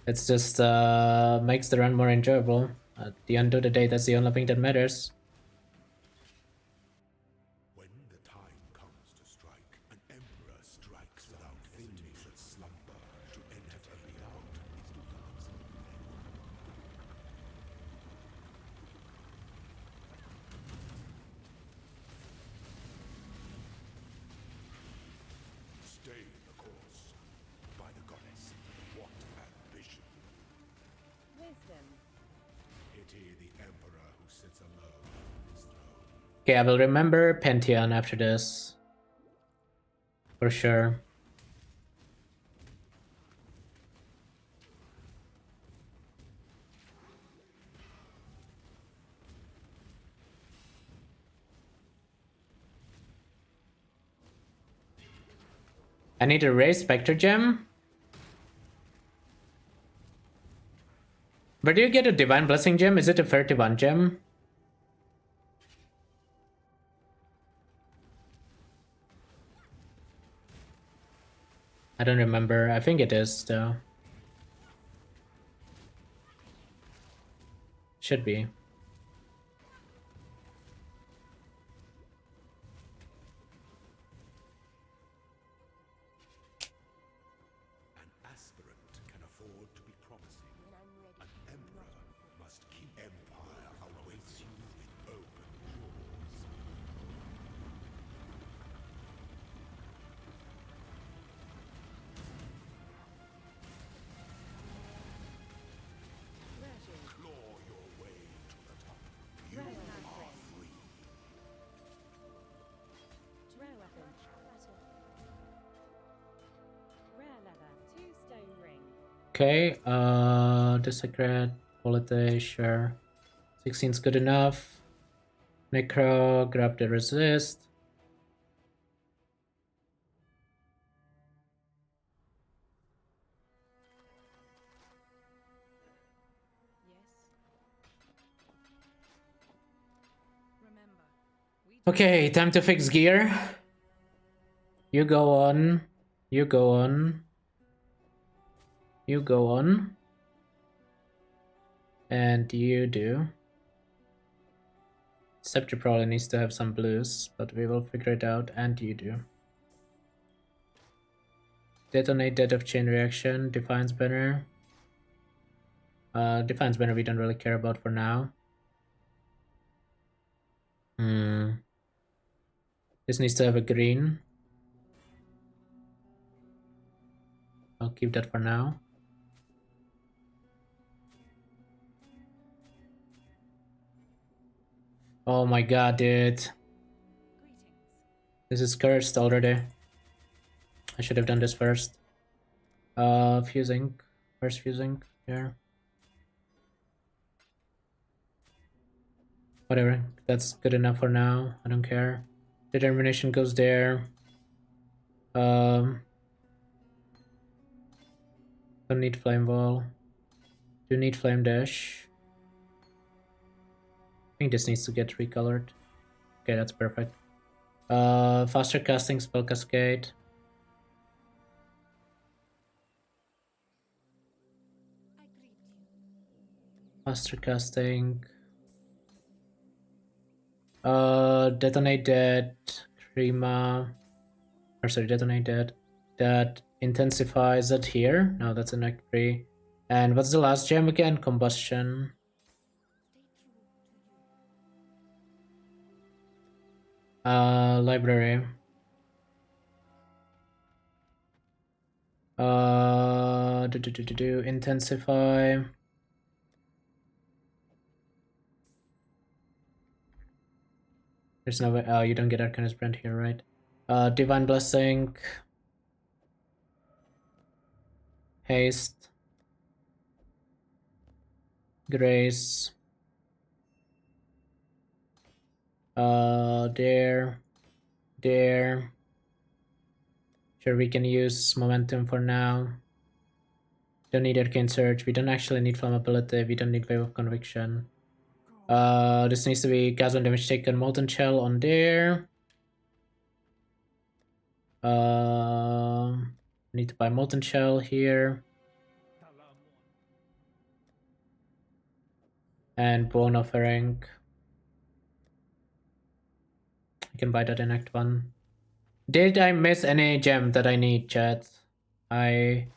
It's just makes the run more enjoyable. At the end of the day, that's the only thing that matters. when the time comes to strike, an emperor strikes without enemies that slumber to entertain out his loves. Stay the course. By the goddess, what ambition! Wisdom. Pity the emperor who sits alone on his throne. Okay, I will remember Pantheon after this. For sure. I need to raise Spectre Gem. Where do you get a Divine Blessing Gem? Is it a 31 gem? I don't remember. I think it is, though. Should be. An aspirant can afford Okay, the secret quality, sure. 16's good enough. Necro, grab the resist. Okay, time to fix gear. You go on. You go on. You go on. And you do. Scepter probably needs to have some blues, but we will figure it out, and you do. Detonate Death of Chain Reaction, Defiance Banner. Defiance Banner we don't really care about for now. This needs to have a green. I'll keep that for now. Oh my god, dude. This is cursed already. I should have done this first. Fusing. First fusing. Here. Whatever. That's good enough for now. I don't care. Determination goes there. Don't need flame wall. Do need flame dash. I think this needs to get recolored. Okay, that's perfect. Faster casting spell cascade. Faster casting. Detonate that. Crema. Or sorry, detonate that. That intensifies it here. No, that's a neck 3. And what's the last gem again? Combustion. Library. Intensify. There's no way. You don't get Arcanist Brand here, right? Divine Blessing. Haste. Grace. There. Sure, we can use momentum for now. Don't need Arcane Surge. We don't actually need Flammability. We don't need Wave of Conviction. This needs to be cast on damage taken. Molten Shell on there. Need to buy Molten Shell here. And Bone Offering. I can buy that in Act 1. Did I miss any gem that I need, chat? I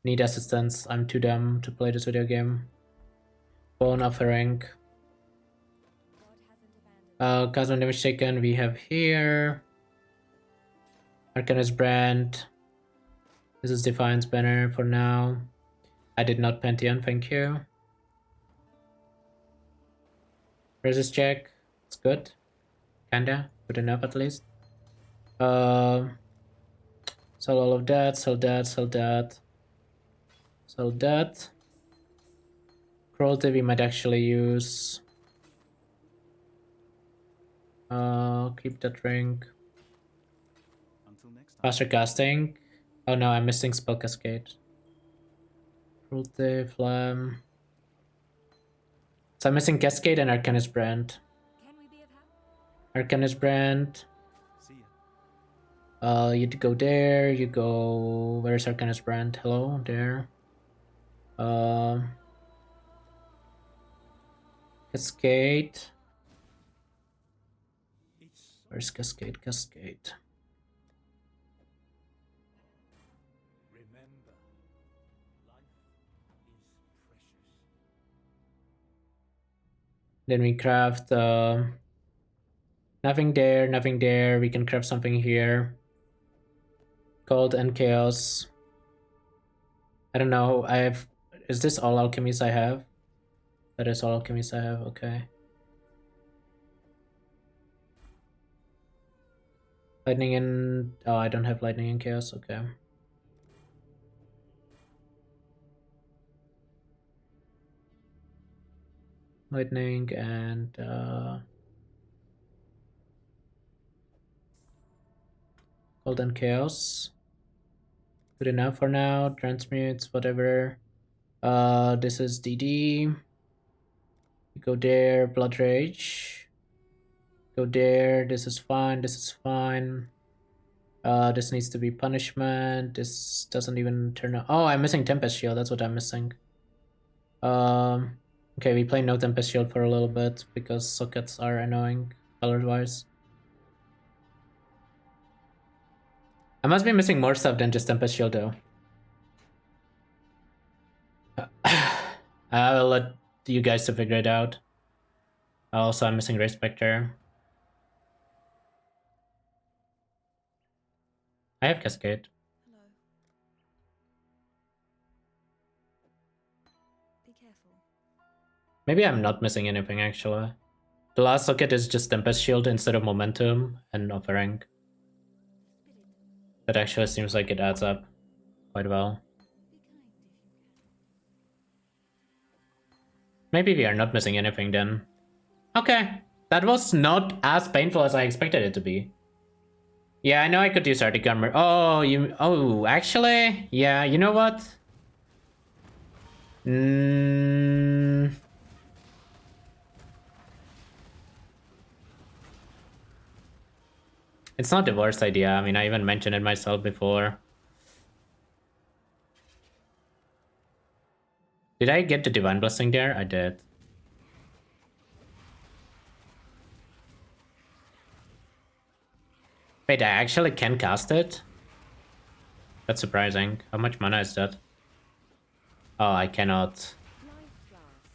need assistance. I'm too dumb to play this video game. Bone Offering. Cast on damage taken we have here. Arcanist Brand. This is Defiance Banner for now. I did not Pantheon, thank you. Resist check. It's good. Kinda. Good enough at least. Sell all of that, sell that, sell that. Sell that. Cruelty we might actually use. Keep that ring. Until next time. Faster casting. Oh no, I'm missing spell cascade. Cruelty, Flam. So I'm missing Cascade and Arcanist Brand. Can we be of help? Arcanist Brand. See ya. You go there, you go... Where's Arcanist Brand? Hello, there. Cascade. Where's Cascade? Cascade. Remember, life is precious. Then we craft nothing there, nothing there. We can craft something here. Cold and Chaos. I don't know. I have... Is this all alchemies I have? That is all alchemies I have, okay. Lightning and... Oh, I don't have Lightning and Chaos, okay. lightning, and golden chaos. Good enough for now. Transmutes, whatever. This is DD. Go there, blood rage. Go there. This is fine. This is fine. This needs to be punishment. This doesn't even turn out. Oh, I'm missing Tempest Shield. That's what I'm missing. Okay, we play no Tempest Shield for a little bit because sockets are annoying color-wise. I must be missing more stuff than just Tempest Shield though. I will let you guys to figure it out. Also, I'm missing Ray Spectre. I have Cascade. Hello. Be careful. Maybe I'm not missing anything actually. The last socket is just Tempest Shield instead of Momentum and Offering. That actually seems like it adds up quite well. Maybe we are not missing anything then. Okay, that was not as painful as I expected it to be. Yeah, I know I could use Arctic Armor. Oh, actually, yeah, you know what? It's not the worst idea. I mean, I even mentioned it myself before. Did I get the Divine Blessing there? I did. Wait, I actually can cast it? That's surprising. How much mana is that? Oh, I cannot.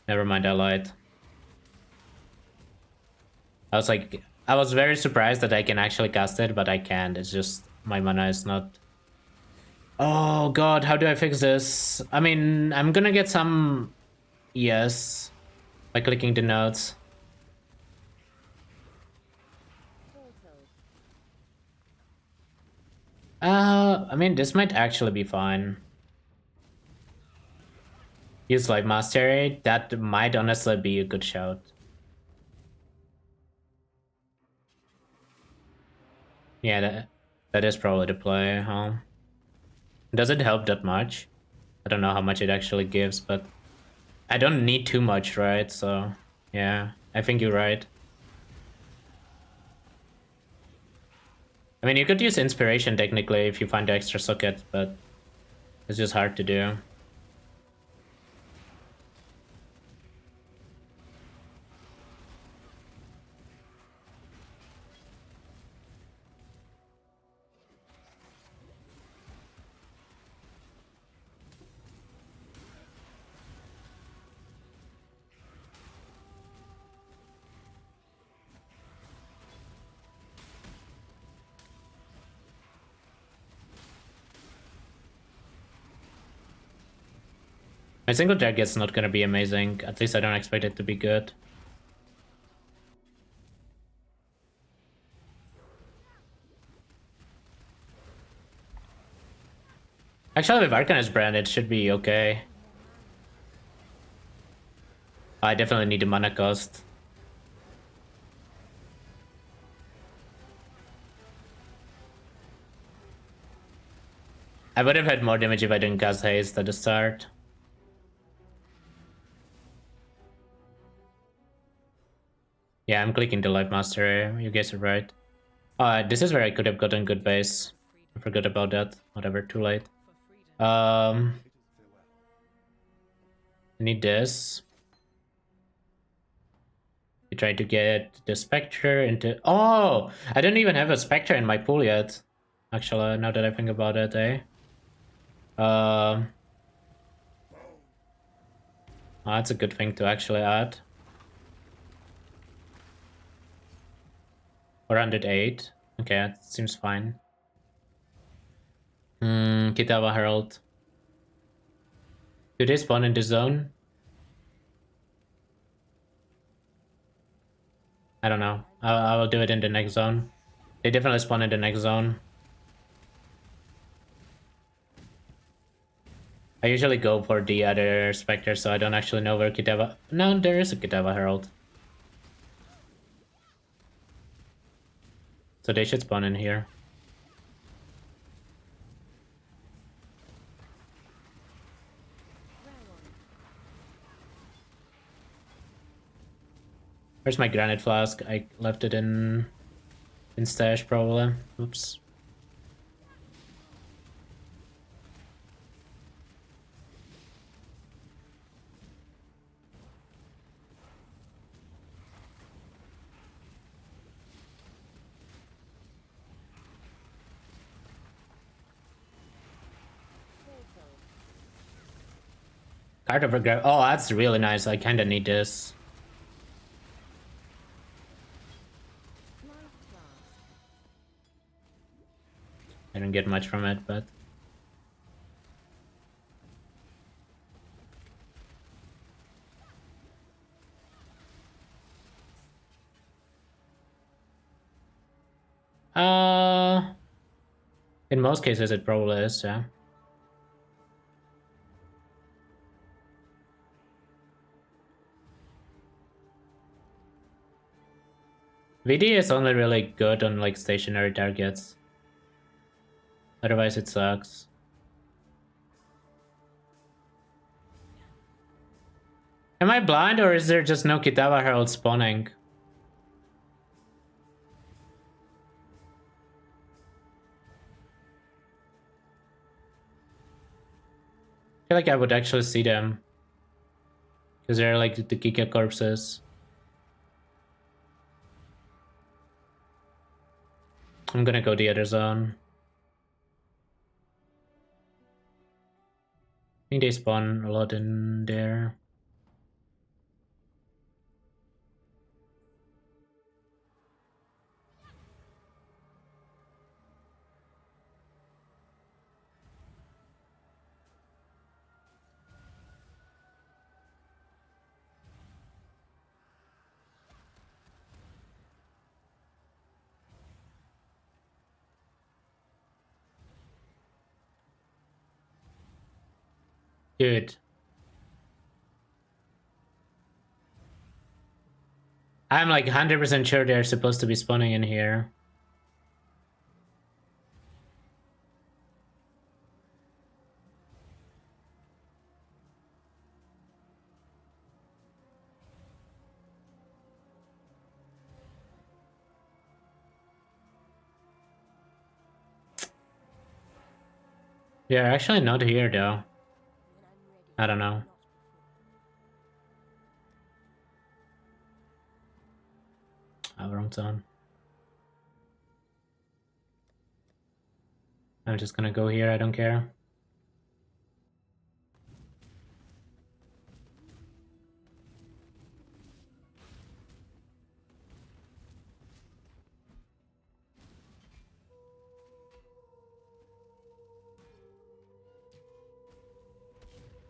Never mind, I lied. I was very surprised that I can actually cast it, but I can't. It's just my mana is not. Oh god, how do I fix this? I mean, I'm gonna get some yes by clicking the notes. I mean, this might actually be fine. Use Life Mastery. That might honestly be a good shout. Yeah, that is probably the play, huh? Does it help that much? I don't know how much it actually gives, but I don't need too much, right? So, yeah, I think you're right. I mean, you could use Inspiration technically if you find the extra socket, but it's just hard to do. My single jacket's not gonna be amazing. At least I don't expect it to be good. Actually, with Arcanist brand, it should be okay. I definitely need the mana cost. I would have had more damage if I didn't cast haste at the start. Yeah, I'm clicking the Life Mastery. You guys are right. This is where I could have gotten good base. I forgot about that. Whatever, too late. I need this. We try to get the Spectre into... Oh! I don't even have a Spectre in my pool yet. Actually, now that I think about it, eh? Oh, that's a good thing to actually add. 408. Okay, that seems fine. Kitawa Herald. Do they spawn in the zone? I don't know. I will do it in the next zone. They definitely spawn in the next zone. I usually go for the other Spectre, so I don't actually know where Kitava... No, there is a Kitava Herald. So they should spawn in here. Where's my granite flask? I left it in stash probably. Oops. Card of regret. Oh, that's really nice. I kinda need this. I don't get much from it, but... In most cases it probably is, yeah. VD is only really good on like stationary targets. Otherwise it sucks. Am I blind or is there just no Kitava Herald spawning? I feel like I would actually see them. Because they're like the Kika corpses. I'm gonna go the other zone. I think they spawn a lot in there. Dude. I'm like 100% sure they're supposed to be spawning in here. They're actually not here though. I don't know. Oh, wrong zone. I'm just gonna go here, I don't care.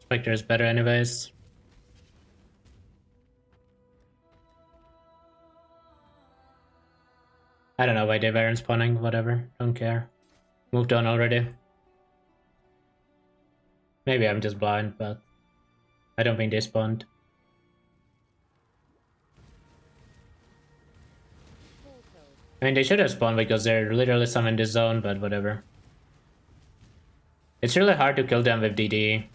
Spectre is better anyways. I don't know why they weren't spawning, whatever, don't care. Moved on already. Maybe I'm just blind, but I don't think they spawned. I mean, they should have spawned because they're literally some in this zone, but whatever. It's really hard to kill them with DD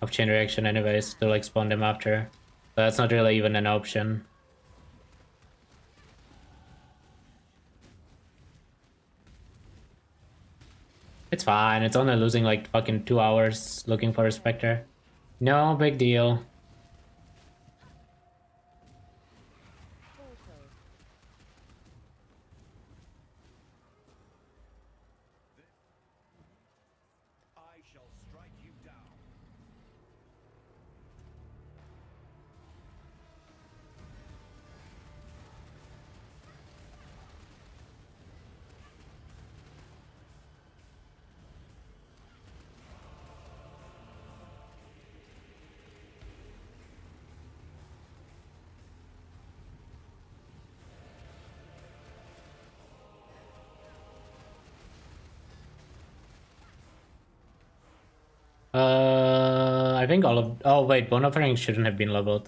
of chain reaction anyways, to like spawn them after. So that's not really even an option. It's fine, it's only losing like fucking 2 hours looking for a Spectre. No big deal. I shall strike you down. I think all of... Oh, wait, Bone Offering shouldn't have been leveled.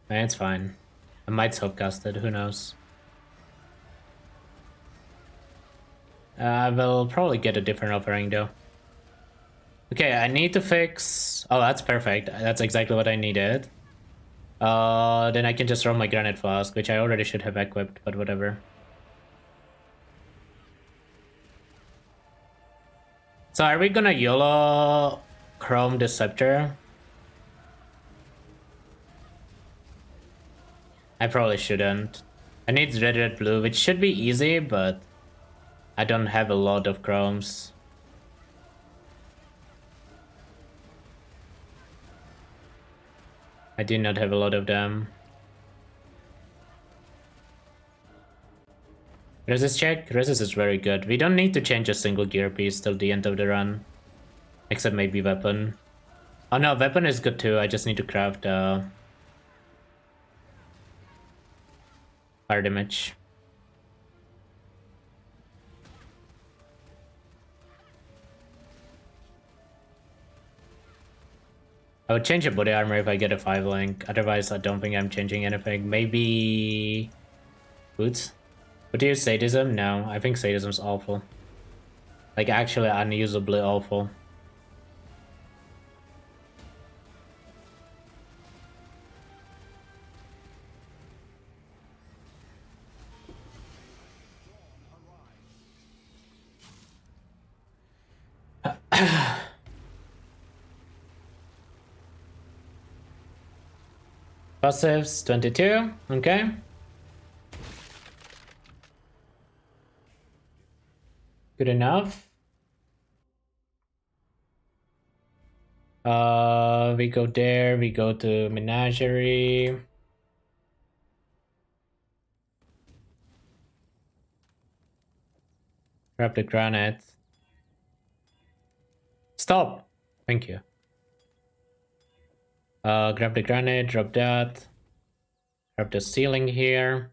Nah, it's fine. I might self-cast it, who knows. I will probably get a different offering, though. Okay, I need to fix... Oh, that's perfect. That's exactly what I needed. Then I can just throw my Granite Flask, which I already should have equipped, but whatever. So are we gonna YOLO Chrome the Scepter? I probably shouldn't. I need red, blue, which should be easy, but I don't have a lot of chromes. I do not have a lot of them. Resist check? Resist is very good. We don't need to change a single gear piece till the end of the run. Except maybe weapon. Oh no, weapon is good too. I just need to craft fire damage. I would change a body armor if I get a 5 link. Otherwise, I don't think I'm changing anything. Maybe boots? Would you use sadism? No, I think sadism's awful. Like actually unusably awful. Passives 22, okay. Good enough. We go there, we go to Menagerie. Grab the granite. Stop! Thank you. Grab the granite, drop that. Grab the ceiling here.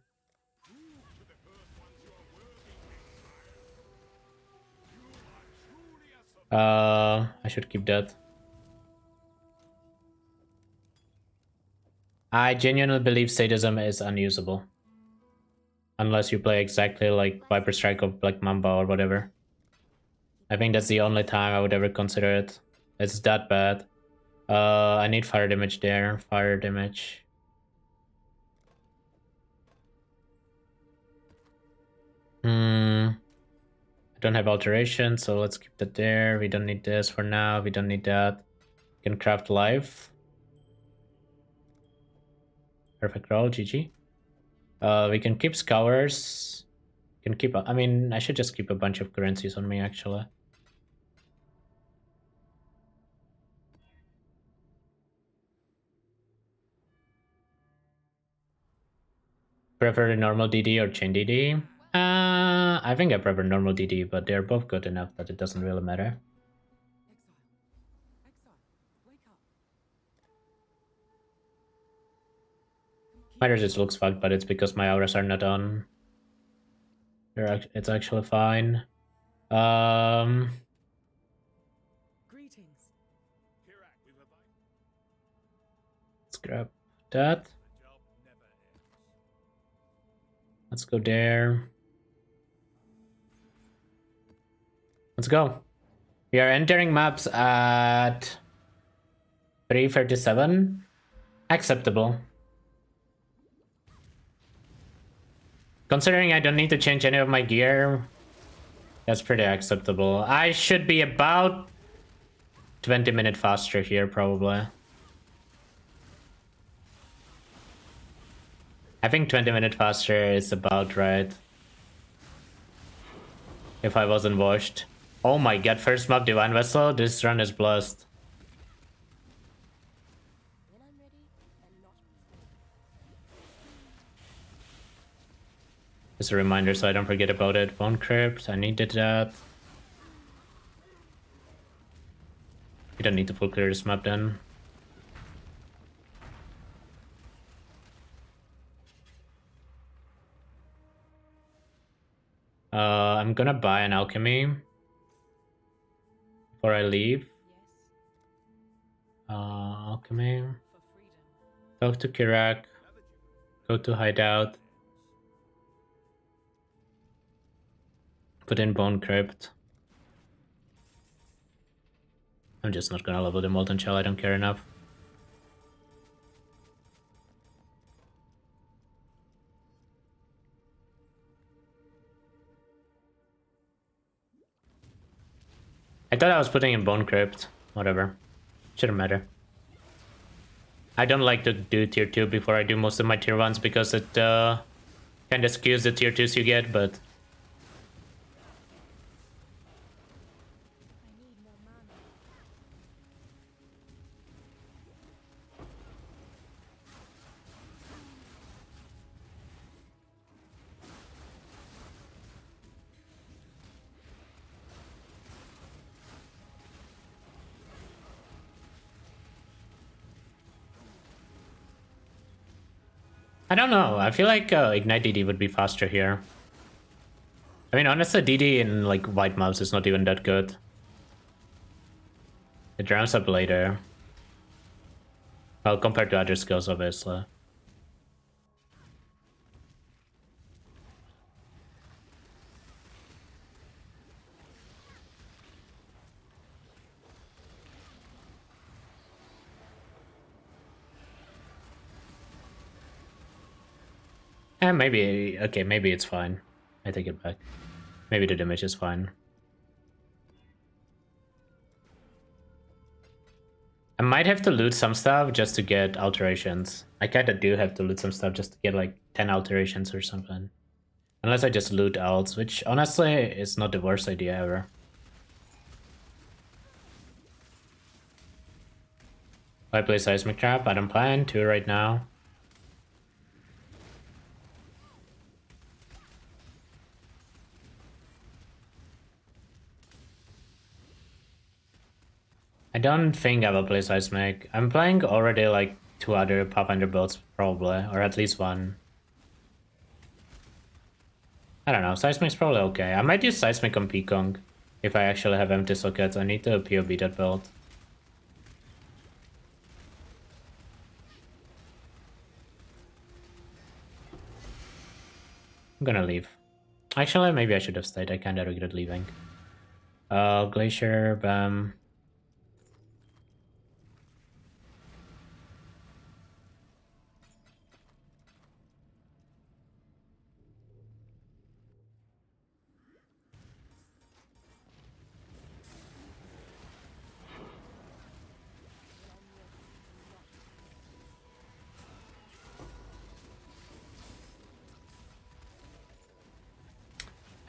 I should keep that. I genuinely believe sadism is unusable. Unless you play exactly like Viper Strike of Black Mamba or whatever. I think that's the only time I would ever consider it. It's that bad. I need fire damage there. Fire damage. I don't have alteration, so let's keep that there. We don't need this for now. We don't need that. We can craft life. Perfect roll, GG. We can keep scours. Can keep. I mean, I should just keep a bunch of currencies on me actually. Prefer normal DD or chain DD? I think I prefer normal DD, but they're both good enough that it doesn't really matter. My resist looks fucked, but it's because my auras are not on. It's actually fine. Greetings. Let's grab that. Let's go there. Let's go. We are entering maps at 3:37. Acceptable. Considering I don't need to change any of my gear, that's pretty acceptable. I should be about 20 minutes faster here, probably. I think 20 minutes faster is about right. If I wasn't washed. Oh my god, first map Divine Vessel, this run is blessed. When I'm ready, and not Just a reminder so I don't forget about it. Bone Crypt, I needed that. We don't need to full clear this map then. I'm gonna buy an alchemy before I leave. Yes. Alchemy. Talk to Kirak. Go to hideout. Put in Bone Crypt. I'm just not gonna level the Molten Shell, I don't care enough. I thought I was putting in Bone Crypt. Whatever. Shouldn't matter. I don't like to do tier 2 before I do most of my tier 1s because it kinda skews the tier 2s you get, but... I need more mana. I don't know, I feel like Ignite DD would be faster here. I mean, honestly, DD in like white mobs is not even that good. It drowns up later. Well, compared to other skills, obviously. And maybe, okay, maybe it's fine. I take it back. Maybe the damage is fine. I might have to loot some stuff just to get alterations. I kinda do have to loot some stuff just to get like 10 alterations or something. Unless I just loot alts, which honestly is not the worst idea ever. I play Seismic Trap, I don't plan to right now. I don't think I will play Seismic. I'm playing already like 2 other Pathfinder builds probably, or at least one. I don't know, Seismic's probably okay. I might use Seismic on Pekong if I actually have empty sockets. I need to POB that build. I'm gonna leave. Actually, maybe I should have stayed. I kinda regret leaving. Glacier, bam.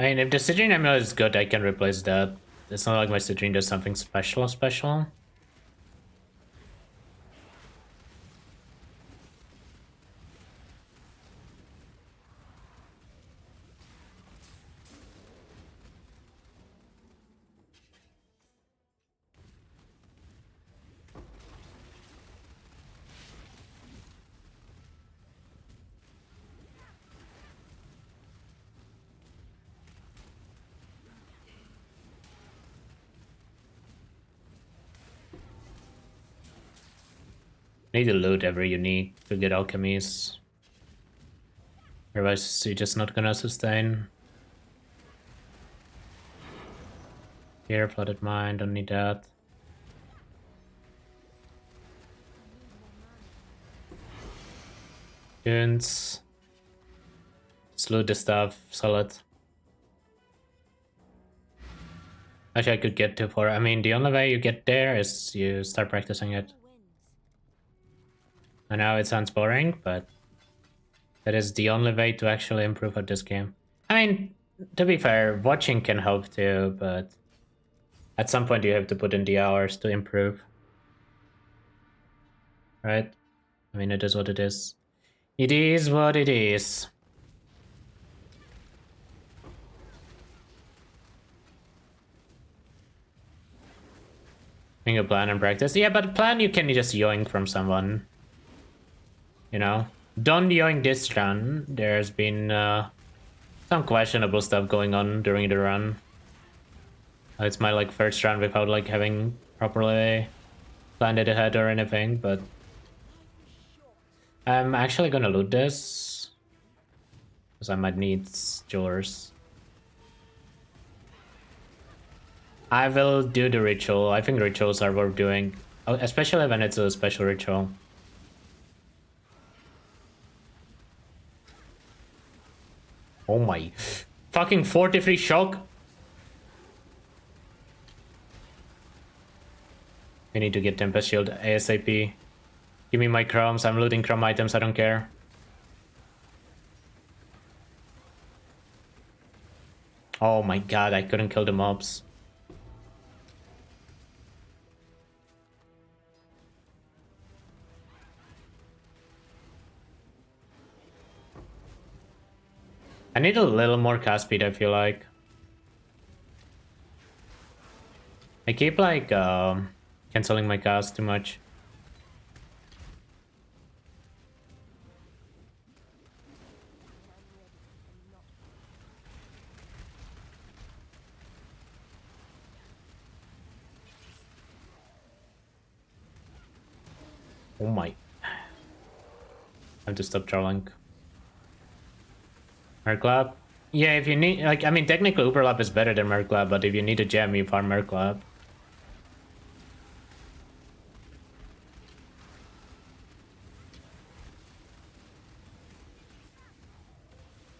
I mean, if the Citrine Emerald is good, I can replace that. It's not like my Citrine does something special. Need to loot every unique to get alchemies. Otherwise, you're just not gonna sustain. Here, flooded mine, don't need that. Dunes. Just loot the stuff, sell it. Actually, I could get too far. I mean, the only way you get there is you start practicing it. I know it sounds boring, but that is the only way to actually improve at this game. I mean, to be fair, watching can help too, but at some point you have to put in the hours to improve. Right? I mean, it is what it is. It is what it is. Think a plan and practice. Yeah, but plan you can just yoink from someone. You know? Don't yoink this run. There's been some questionable stuff going on during the run. It's my like first run without like having properly planned it ahead or anything, but I'm actually gonna loot this because I might need yours. I will do the ritual. I think rituals are worth doing, especially when it's a special ritual. Oh my. Fucking 43 shock. I need to get Tempest Shield ASAP. Give me my chromes. I'm looting chrome items. I don't care. Oh my god, I couldn't kill the mobs. I need a little more cast speed, I feel like. I keep like canceling my cast too much. Oh my. I have to stop trolling. Merklab? Yeah, if you need, like, I mean, technically Uberlap is better than Merklab, but if you need a gem, you farm Merklab.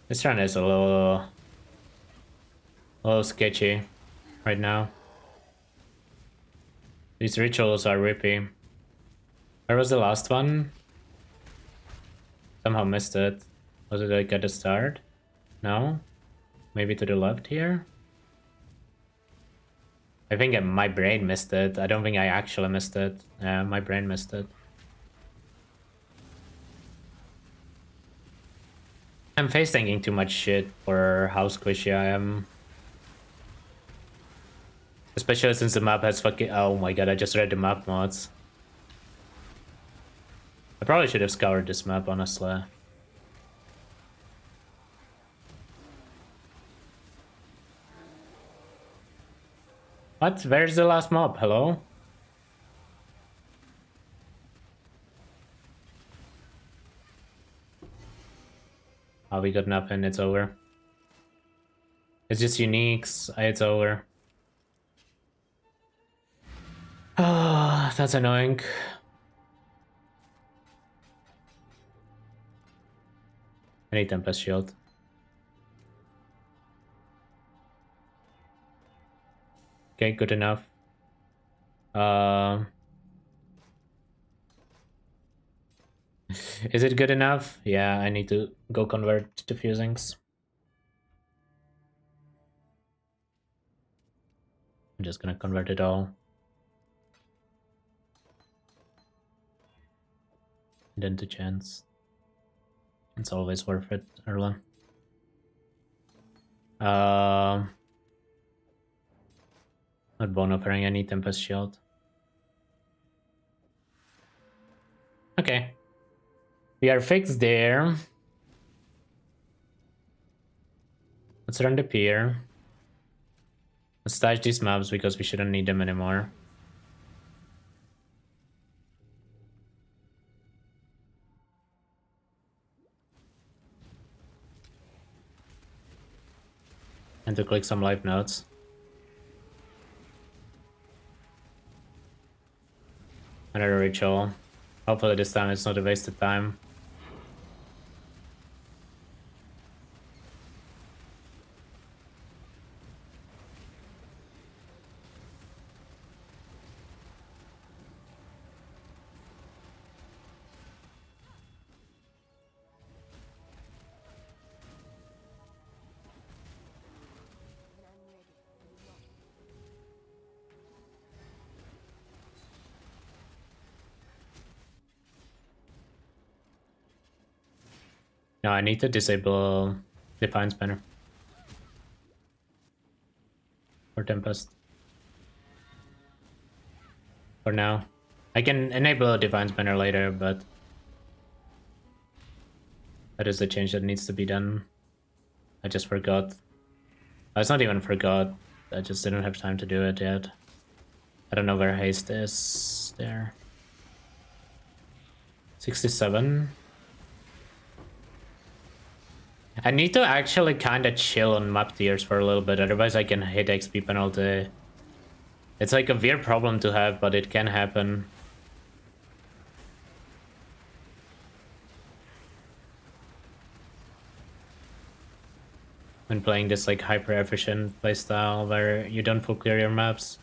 This run is a little sketchy right now. These rituals are rippy. Where was the last one? Somehow missed it. Was it like at the start? No? Maybe to the left here? I think my brain missed it. I don't think I actually missed it. My brain missed it. I'm face tanking too much shit for how squishy I am. Especially since the map has fucking... Oh my god, I just read the map mods. I probably should have scoured this map, honestly. What? Where's the last mob? Hello? Oh, we got nothing. It's over. It's just uniques. It's over. Ah, that's annoying. I need Tempest Shield. Okay, good enough. Is it good enough? Yeah, I need to go convert to fusings. I'm just gonna convert it all. And then to chance. It's always worth it, Erla. Not bone offering, I need Tempest Shield. Okay. We are fixed there. Let's run the pier. Let's stash these mobs because we shouldn't need them anymore. And to click some life notes. Another ritual. Hopefully this time it's not a wasted time. No, I need to disable Defiance banner. Or Tempest. For now. I can enable a Defiance banner later, but that is the change that needs to be done. I just forgot. It's not even forgot. I just didn't have time to do it yet. I don't know where haste is there. 67. I need to actually kind of chill on map tiers for a little bit, otherwise I can hit XP penalty. It's like a weird problem to have, but it can happen. When playing this like hyper efficient playstyle where you don't full clear your maps.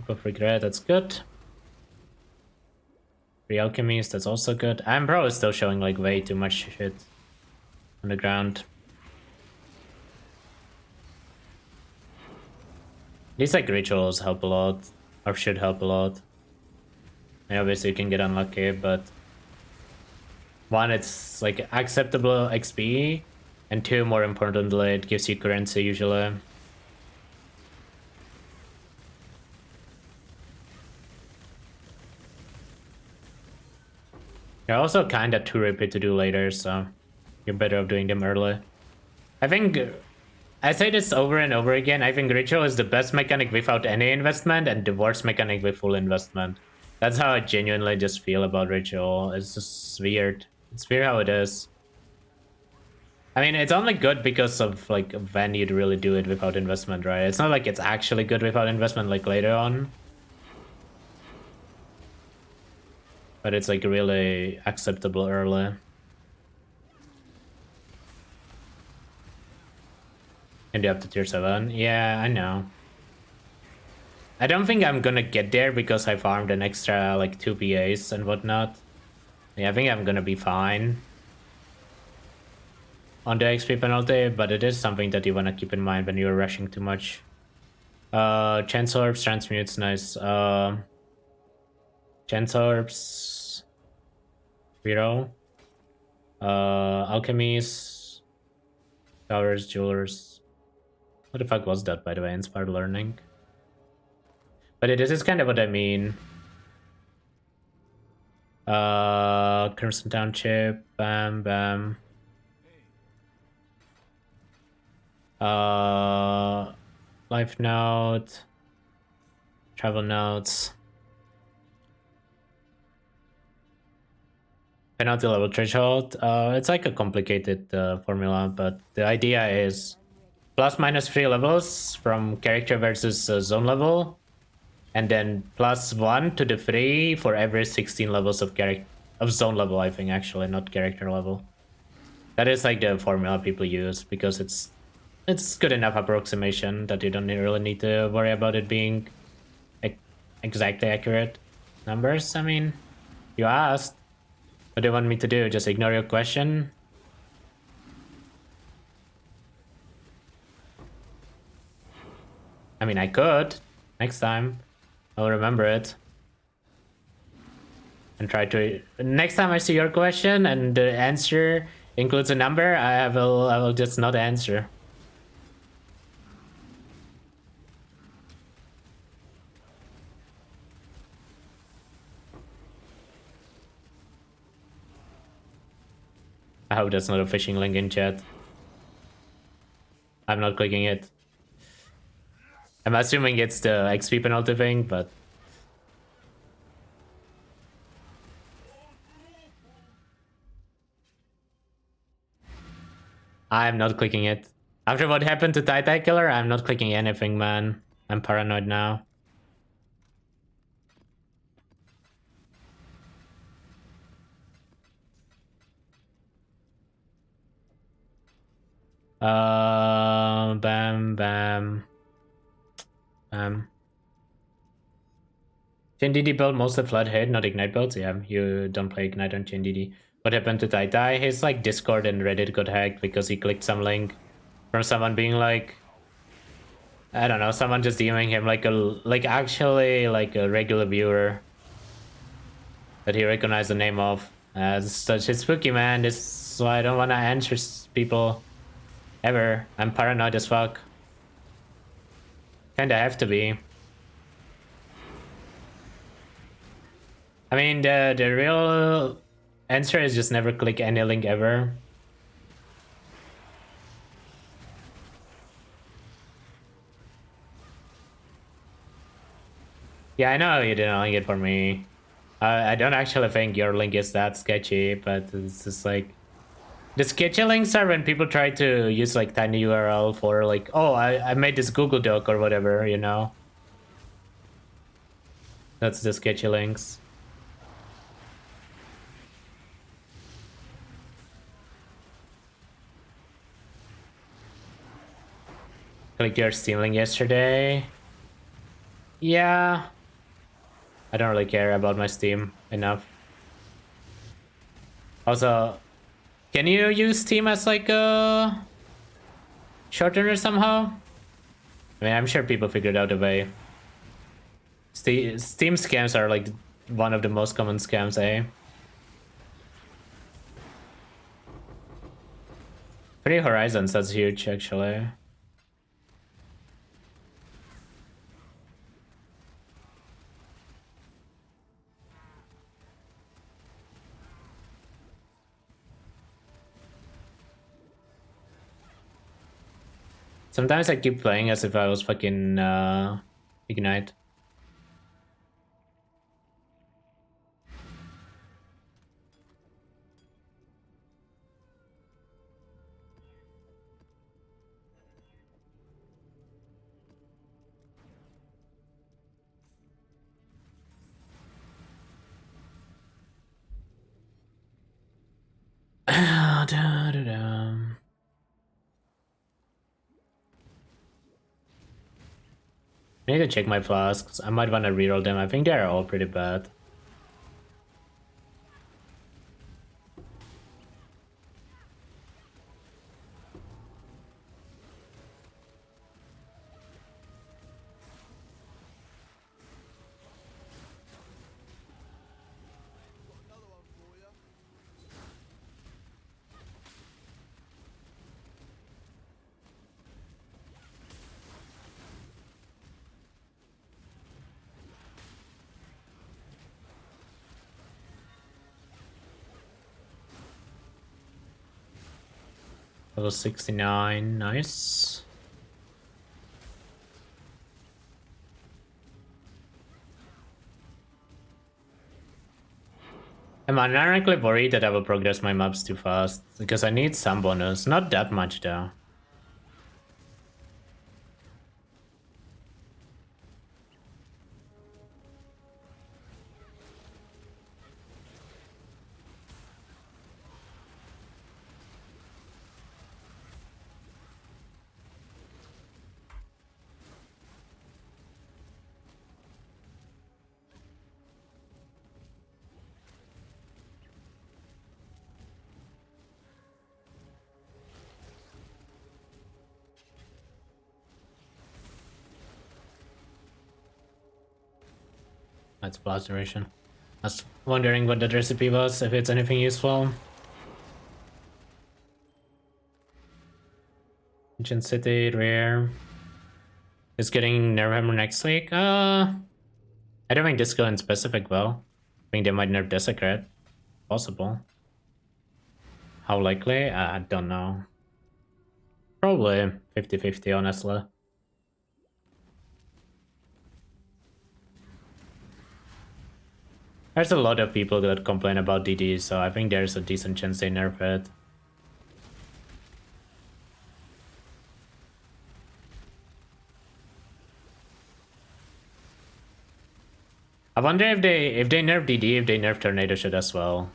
Of regret, that's good. Free alchemies, that's also good. Ambro is still showing like way too much shit on the ground. These like rituals help a lot, or should help a lot. And obviously you can get unlucky, but one, it's like acceptable XP, and two, more importantly, it gives you currency usually. They're also kind of too rapid to do later, so you're better off doing them early. I think, I say this over and over again, I think Ritual is the best mechanic without any investment and the worst mechanic with full investment. That's how I genuinely just feel about Ritual. It's just weird. It's weird how it is. I mean, it's only good because of like when you'd really do it without investment, right? It's not like it's actually good without investment like later on. But it's like really acceptable early. And you up to tier 7? Yeah, I know. I don't think I'm gonna get there because I farmed an extra like 2 PAs and whatnot. Yeah, I think I'm gonna be fine on the XP penalty, but it is something that you wanna keep in mind when you're rushing too much. Chance Orbs, Transmutes, nice. Chance Orbs, Hero, Alchemies, Towers, Jewelers. What the fuck was that, by the way? Inspired Learning. But this is kind of what I mean. Crimson Township, bam, bam. Life Note, Travel Notes. Penalty level threshold. It's like a complicated formula, but the idea is plus minus 3 levels from character versus zone level, and then plus 1 to the 3 for every 16 levels of zone level. I think actually, not character level. That is like the formula people use because it's good enough approximation that you don't really need to worry about it being exactly accurate numbers. I mean, you asked. What do you want me to do? Just ignore your question? I mean, I could. Next time. I'll remember it. And try to... Next time I see your question and the answer includes a number, I will just not answer. I hope that's not a phishing link in chat. I'm not clicking it. I'm assuming it's the XP penalty thing, but... I'm not clicking it. After what happened to Tai Killer, I'm not clicking anything, man. I'm paranoid now. Bam, bam. Chin build mostly flat hit, not ignite builds. Yeah, you don't play ignite on Chin. What happened to Tai? His like Discord and Reddit got hacked because he clicked some link from someone being like, I don't know, someone just DMing him like actually like a regular viewer that he recognized the name of. It's such it's spooky, man. This is why I don't want to answer people ever. I'm paranoid as fuck. Kinda have to be. I mean, the real answer is just never click any link ever. Yeah, I know you didn't link it for me. I don't actually think your link is that sketchy, but it's just like the sketchy links are when people try to use like tiny URL for like, oh, I made this Google Doc or whatever, you know. That's the sketchy links. Clicked your Steam link yesterday. Yeah. I don't really care about my Steam enough. Also, can you use Steam as like a shortener somehow? I mean, I'm sure people figured out a way. Steam scams are like one of the most common scams, eh? Three Horizons, that's huge actually. Sometimes I keep playing as if I was fucking Ignite. I need to check my flasks. I might want to reroll them. I think they're all pretty bad. Level 69, nice. I'm ironically worried that I will progress my maps too fast, because I need some bonus, not that much though. That's blast duration. I was wondering what that recipe was, if it's anything useful. Ancient City, rare. Is getting Nerve Hammer next week? I don't think Disco in specific though. I think they might nerf Desecrate. Possible. How likely? I don't know. Probably 50-50 honestly. There's a lot of people that complain about DD, so I think there's a decent chance they nerf it. I wonder if they nerf DD, if they nerf Tornado Shot as well.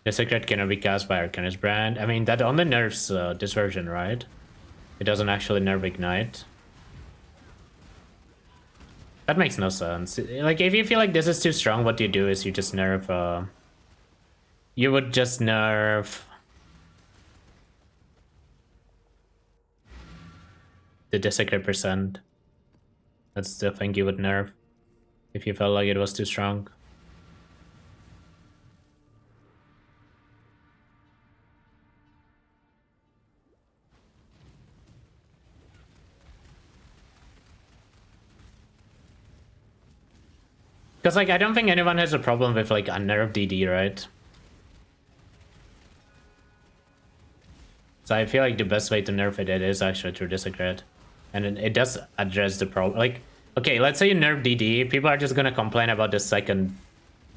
The secret cannot be cast by Arcanist Brand. I mean, that only nerfs this version, right? It doesn't actually nerf Ignite. That makes no sense. Like, if you feel like this is too strong, what you do is you just nerf... you would just nerf... the Desecrate percent. That's the thing you would nerf. If you felt like it was too strong. Because, like, I don't think anyone has a problem with, like, unnerved DD, right? So I feel like the best way to nerf it is actually through Desecrate. and it does address the problem. Like, okay, let's say you nerf DD, people are just gonna complain about the second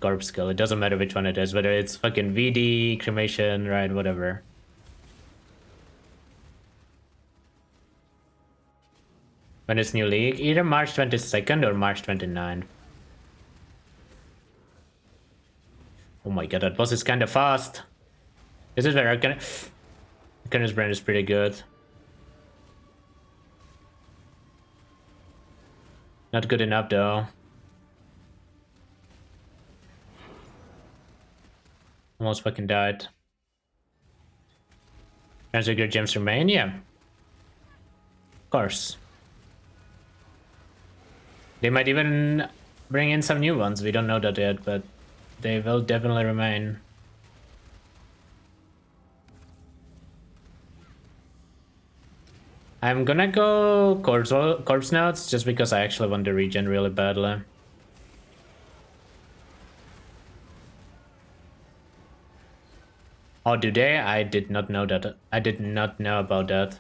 corpse skill. It doesn't matter which one it is, whether it's fucking VD, cremation, right, whatever. When is new league? Either March 22nd or March 29th. Oh my god, that boss is kind of fast. This is where Arcanus Brand is pretty good. Not good enough though. Almost fucking died. Transfigure gems remain? Yeah. Of course. They might even bring in some new ones. We don't know that yet, but they will definitely remain. I'm gonna go corpse notes just because I actually want the regen really badly. Oh, do they? I did not know that. I did not know about that.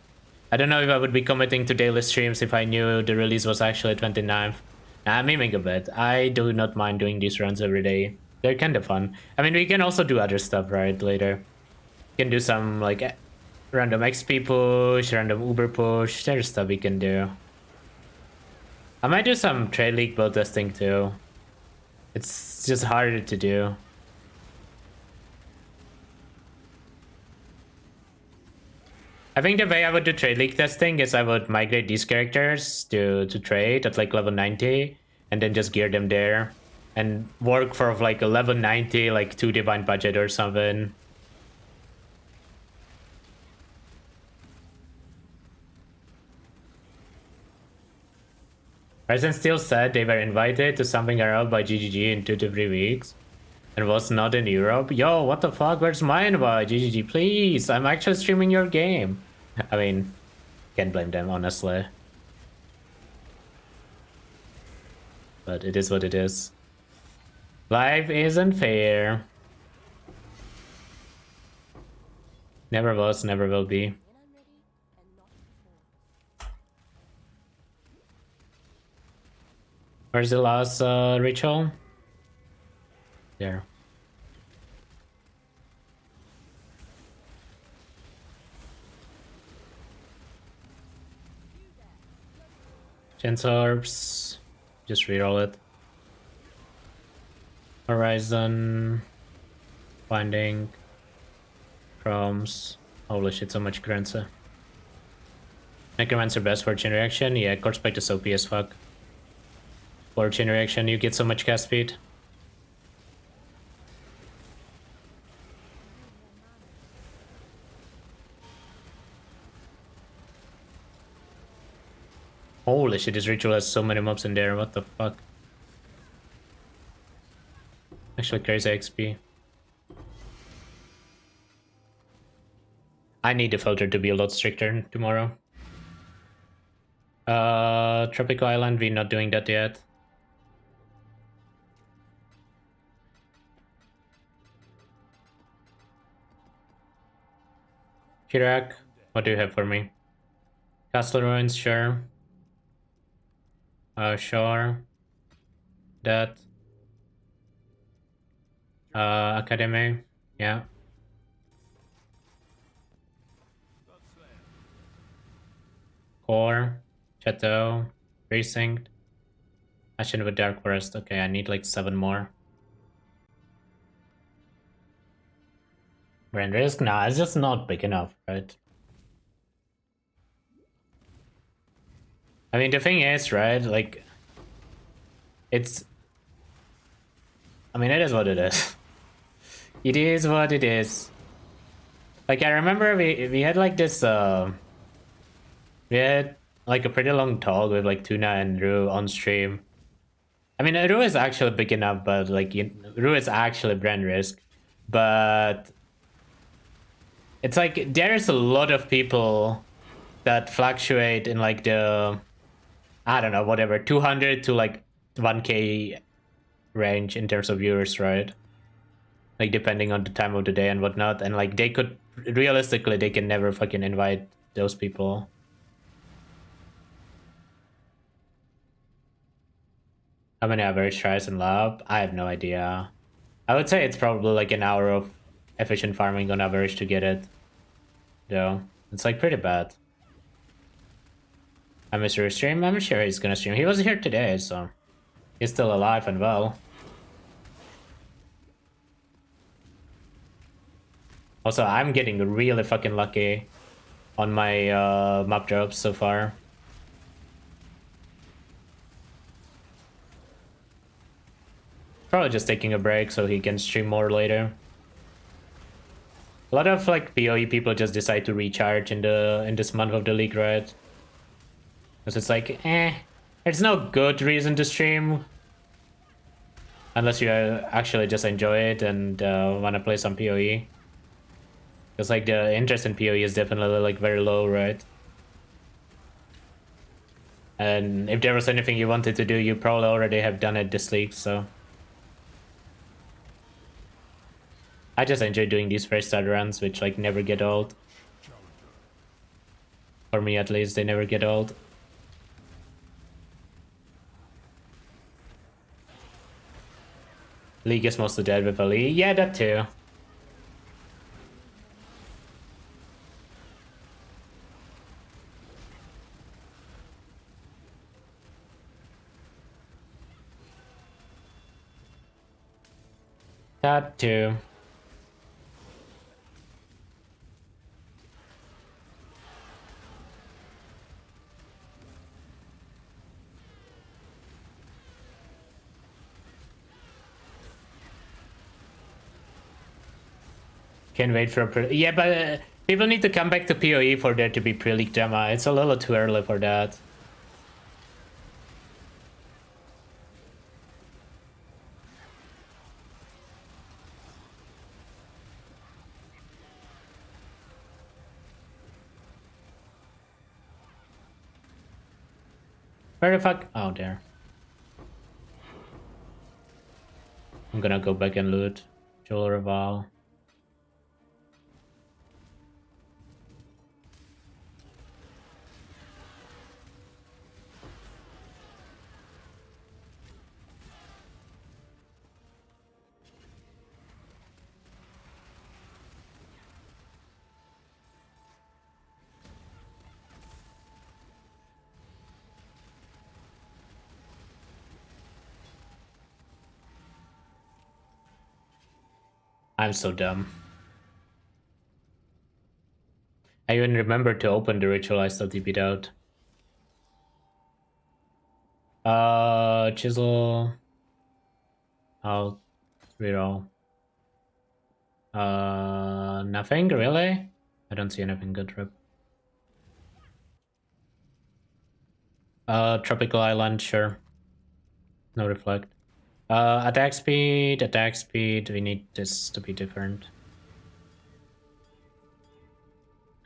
I don't know if I would be committing to daily streams if I knew the release was actually 29th. I'm aiming a bit. I do not mind doing these runs every day. They're kind of fun. I mean, we can also do other stuff, right, later. We can do some, like, random XP push, random Uber push. There's stuff we can do. I might do some trade league build testing, too. It's just harder to do. I think the way I would do trade league testing is I would migrate these characters to trade at like level 90 and then just gear them there and work for like a level 90 like 2 divine budget or something. Ryzen still said they were invited to something around by GGG in 2 to 3 weeks and was not in Europe. Yo, what the fuck? Where's my invite? GGG, please. I'm actually streaming your game. I mean, can't blame them, honestly. But it is what it is. Life isn't fair. Never was, never will be. Where's the last ritual? There. Chance orbs. Just reroll it. Horizon. Binding. Chromes. Holy shit, so much currency. Necromancer best for chain reaction? Yeah, Corpse Spike is OP as fuck. For chain reaction, you get so much cast speed. Holy shit, this ritual has so many mobs in there, what the fuck? Actually crazy XP. I need the filter to be a lot stricter tomorrow. Tropical Island, we're not doing that yet. Chirac, what do you have for me? Castle Ruins, sure. Sure. That. Academy, yeah. Core, Chateau, Precinct. Ashen with Dark Forest. Okay, I need like 7 more. Brand risk? Nah, it's just not big enough, right? I mean, the thing is, right, like, it's... I mean, it is what it is. It is what it is. Like, I remember we had like this, we had like a pretty long talk with like Tuna and Rue on stream. I mean, Rue is actually big enough, but like, Rue is actually brand risk. But it's like, there's a lot of people that fluctuate in like the, I don't know, whatever, 200 to like 1k range in terms of viewers, right? Like depending on the time of the day and whatnot, and like they could realistically they can never fucking invite those people. How many average tries in lab? I have no idea. I would say it's probably like an hour of efficient farming on average to get it. Though. It's like pretty bad. I miss your stream. I'm sure he's gonna stream. He was here today, so he's still alive and well. Also, I'm getting really fucking lucky on my map drops so far. Probably just taking a break so he can stream more later. A lot of like PoE people just decide to recharge in this month of the league, right? Because it's like, there's no good reason to stream. Unless you actually just enjoy it and want to play some PoE. Because like the interest in PoE is definitely like very low, right? And if there was anything you wanted to do, you probably already have done it this league, so. I just enjoy doing these first start runs, which like never get old. For me at least, they never get old. League is mostly dead with Ali. Yeah, that too. That too. Can't wait for yeah, but people need to come back to PoE for there to be pre-league drama. It's a little too early for that. Where the fuck? Oh, there. I'm gonna go back and loot Jewel Reval. I'm so dumb. I even remember to open the ritual I still TP'd out. Chisel. I'll reroll. Nothing really? I don't see anything good, Rip. Tropical Island, sure. No reflect. Attack speed, we need this to be different.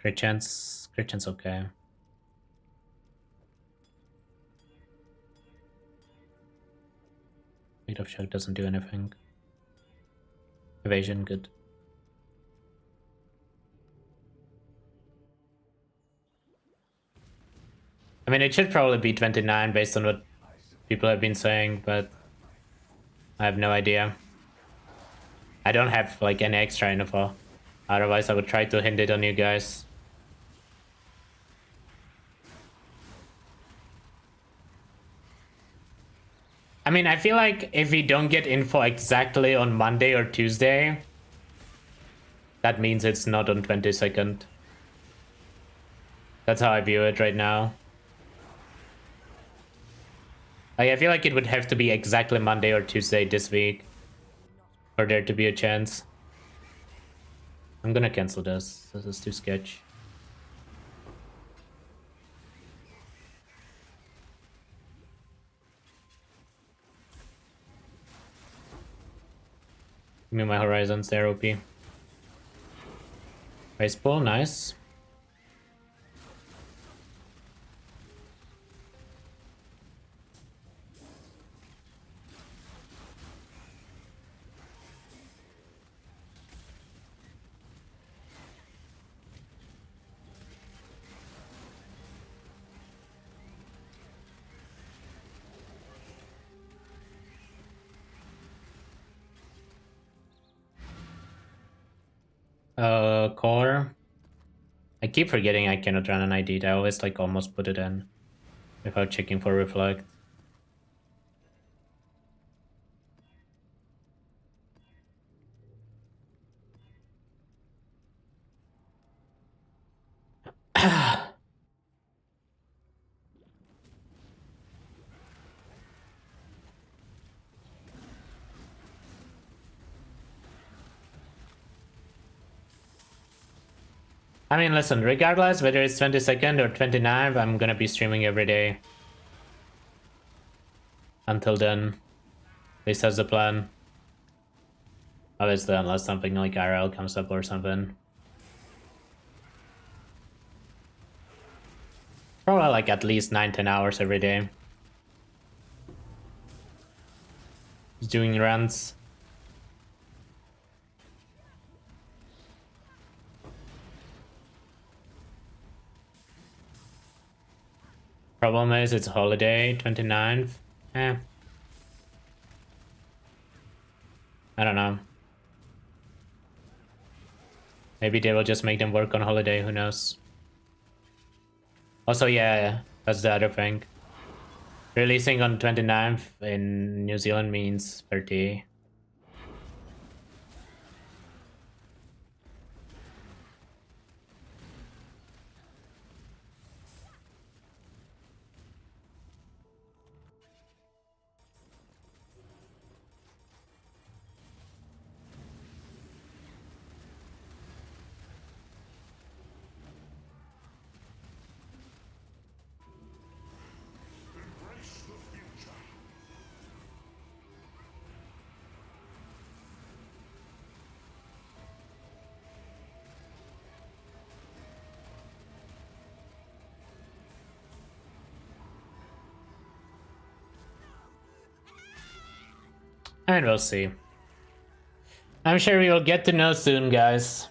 Crit chance okay. Rate of shock doesn't do anything. Evasion, good. I mean, it should probably be 29 based on what people have been saying, but I have no idea. I don't have like any extra info. Otherwise, I would try to hint it on you guys. I mean, I feel like if we don't get info exactly on Monday or Tuesday, that means it's not on 22nd. That's how I view it right now. I feel like it would have to be exactly Monday or Tuesday this week for there to be a chance. I'm gonna cancel this. This is too sketch. Give me my horizons there, OP. Ice pull, nice. Core. I keep forgetting I cannot run an ID. I always like almost put it in without checking for reflect. I mean, listen, regardless whether it's 22nd or 29th, I'm gonna be streaming every day. Until then. At least that's the plan. Obviously, unless something like IRL comes up or something. Probably like at least 9-10 hours every day. Just doing runs. Problem is it's holiday, 29th. I don't know. Maybe they will just make them work on holiday, who knows. Also, yeah, that's the other thing. Releasing on 29th in New Zealand means 30. And we'll see. I'm sure we will get to know soon, guys.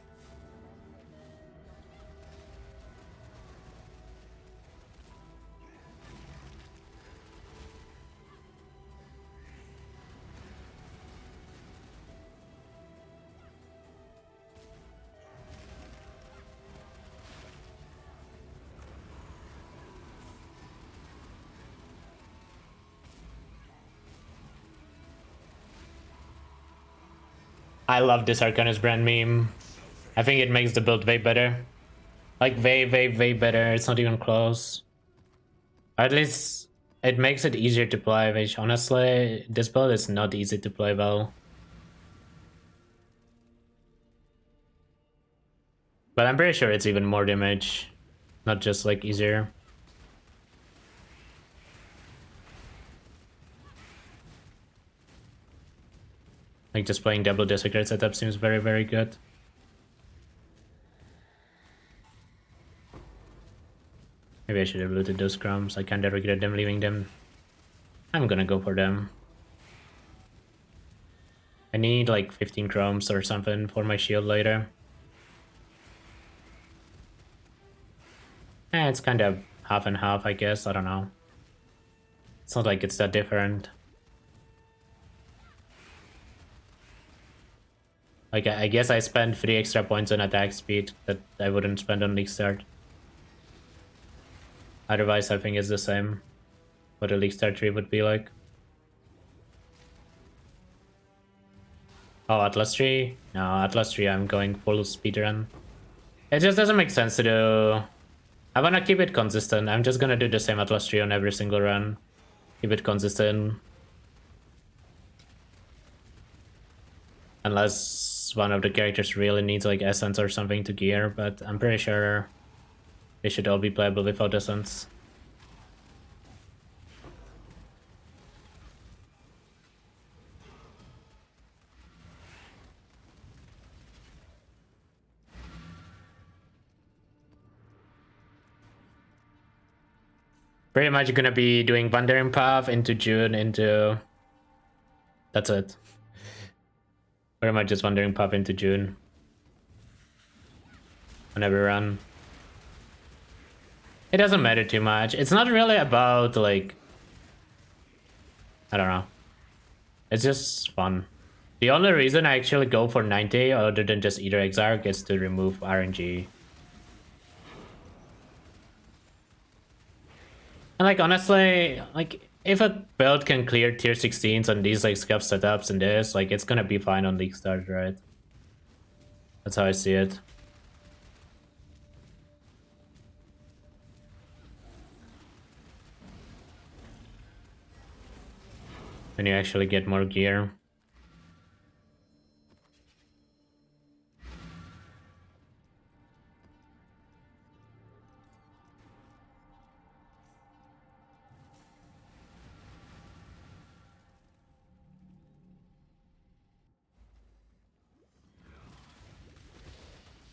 I love this Arcanus brand meme. I think it makes the build way better. Like way better. It's not even close. Or at least it makes it easier to play, which honestly, this build is not easy to play well. But I'm pretty sure it's even more damage. Not just like easier. Like just playing double Desecrate setup seems very good. Maybe I should have looted those crumbs. I kinda regret them leaving them. I'm gonna go for them. I need like 15 chromes or something for my shield later. It's kind of half and half, I guess. I don't know. It's not like it's that different. Like, I guess I spent 3 extra points on attack speed that I wouldn't spend on League Start. Otherwise, I think it's the same. What a League Start 3 would be like. Oh, Atlas 3? No, Atlas 3 I'm going full speedrun. It just doesn't make sense to do... I wanna keep it consistent. I'm just gonna do the same Atlas 3 on every single run. Keep it consistent. Unless one of the characters really needs like Essence or something to gear, but I'm pretty sure they should all be playable without Essence. Pretty much gonna be doing Wandering Path into June, into... That's it. Pretty much just Wandering Path into June. On every run. It doesn't matter too much. It's not really about, like... I don't know. It's just fun. The only reason I actually go for 90 other than just either Exarch is to remove RNG. And like honestly, like if a build can clear tier 16s on these like scuff setups and this, like it's gonna be fine on League Start, right? That's how I see it. When you actually get more gear.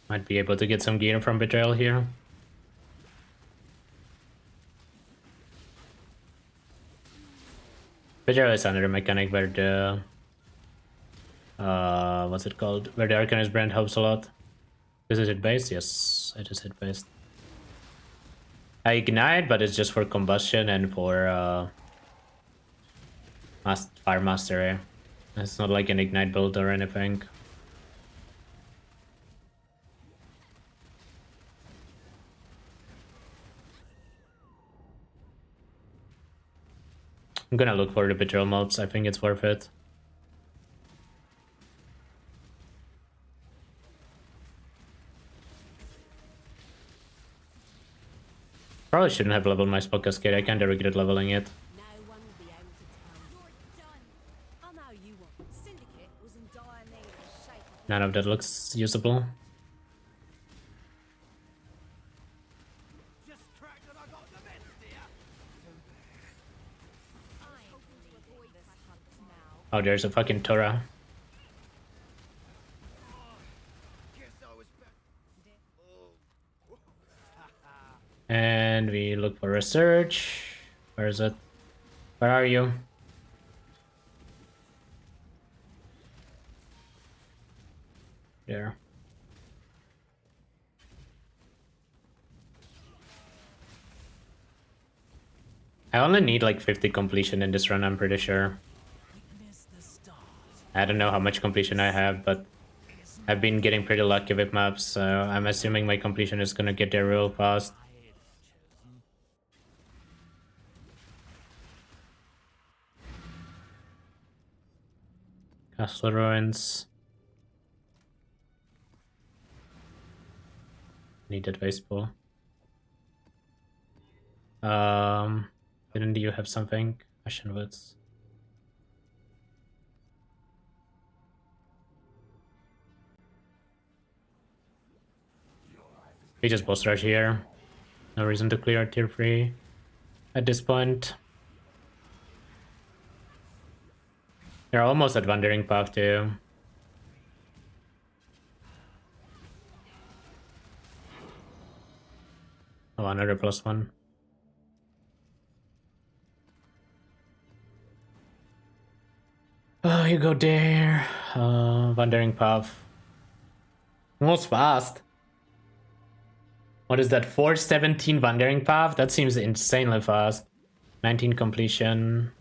Might be able to get some gear from Betrayal here. Betrayal is another mechanic where the what's it called? Where the Arcanist brand helps a lot. This is hit based? Yes, it is hit based. I ignite, but it's just for combustion and for fire mastery. It's not like an ignite build or anything. I'm gonna look for the betrayal mobs. I think it's worth it. Probably shouldn't have leveled my spell cascade. I kinda regret leveling it. No one will be able to tell me. You're done. I know you won't. Syndicate was in dire need of a shake. None of that looks usable. Just cracked that I got the best here. I'm hoping to avoid this hunt now. Oh, there's a fucking Torah. Guess I was back. And we look for research. Where is it? Where are you? There. I only need like 50 completion in this run, I'm pretty sure. I don't know how much completion I have, but I've been getting pretty lucky with maps, so I'm assuming my completion is gonna get there real fast. Castle Ruins. Needed baseball. Didn't you have something? Ashen Woods. We just boss rush here. No reason to clear tier 3 at this point. They're almost at Wandering Path too. Oh, another +1. Oh, you go there. Wandering Path. Almost fast. What is that? 417 Wandering Path? That seems insanely fast. 19 completion.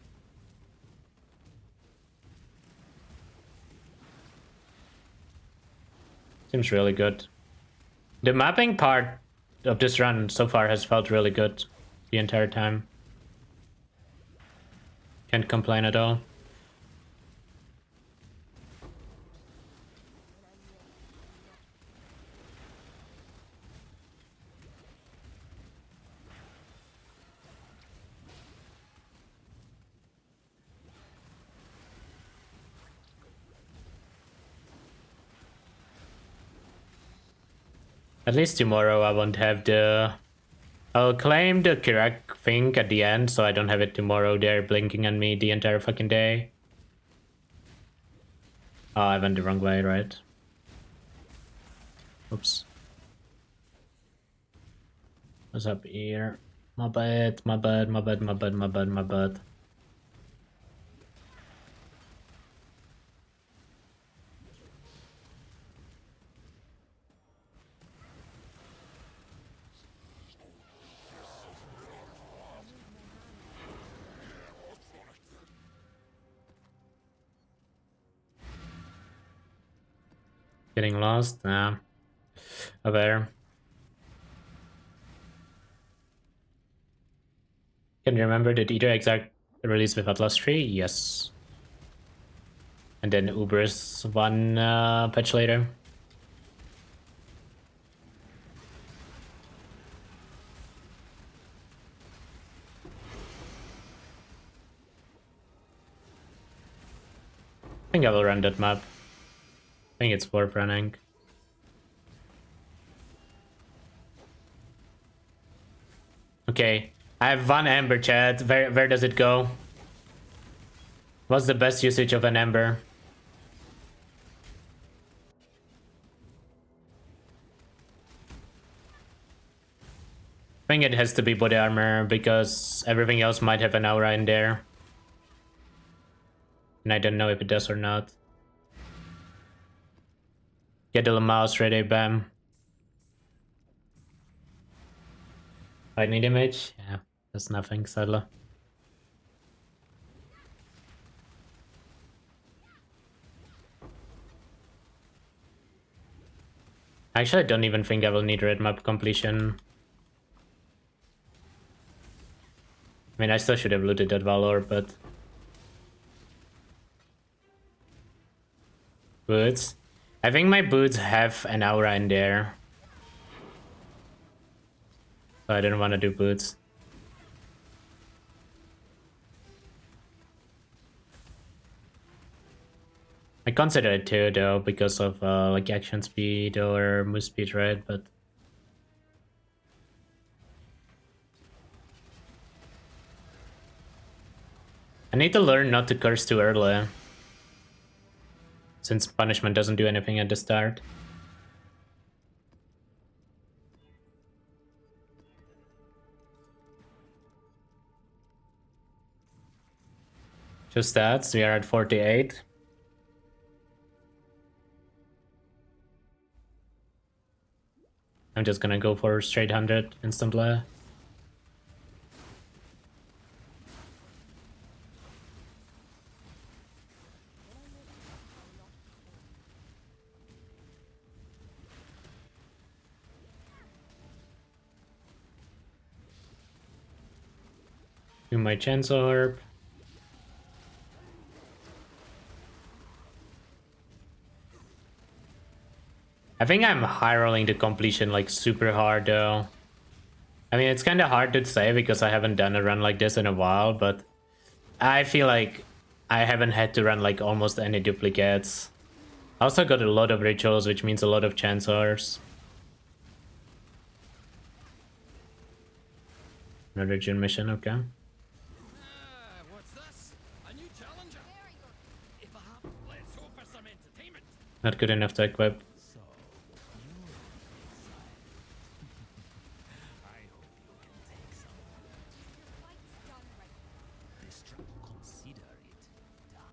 Seems really good. The mapping part of this run so far has felt really good the entire time. Can't complain at all. At least tomorrow I won't have the... I'll claim the correct thing at the end, so I don't have it tomorrow there blinking on me the entire fucking day. Oh, I went the wrong way, right? Oops. What's up here? My bad, my bad, my bad, my bad, my bad, my bad. Getting lost? Nah. Aware. Can you remember, did either Exarch release with Atlas 3? Yes. And then Uber's one patch later. I think I will run that map. I think it's worth running. Okay, I have one Ember, chat. Where does it go? What's the best usage of an Ember? I think it has to be body armor because everything else might have an aura in there. And I don't know if it does or not. Get the mouse ready, bam. Lightning damage? Yeah, that's nothing, sadly. Actually, I don't even think I will need red map completion. I mean, I still should have looted that Valor, but... Boots? I think my boots have an aura in there. So I didn't want to do boots. I consider it too, though, because of like action speed or move speed, right? But I need to learn not to curse too early, since punishment doesn't do anything at the start. Just stats, we are at 48. I'm just gonna go for straight 100 instantly. Do my chance orb. I think I'm high rolling the completion like super hard though. I mean, it's kind of hard to say because I haven't done a run like this in a while, but I feel like I haven't had to run like almost any duplicates. I also got a lot of rituals, which means a lot of chancers. Another June mission, okay. What's this? A new challenger? If I have, let's hope for some entertainment. Not good enough to equip. I hope you can take some. Fight's done right. Consider it done.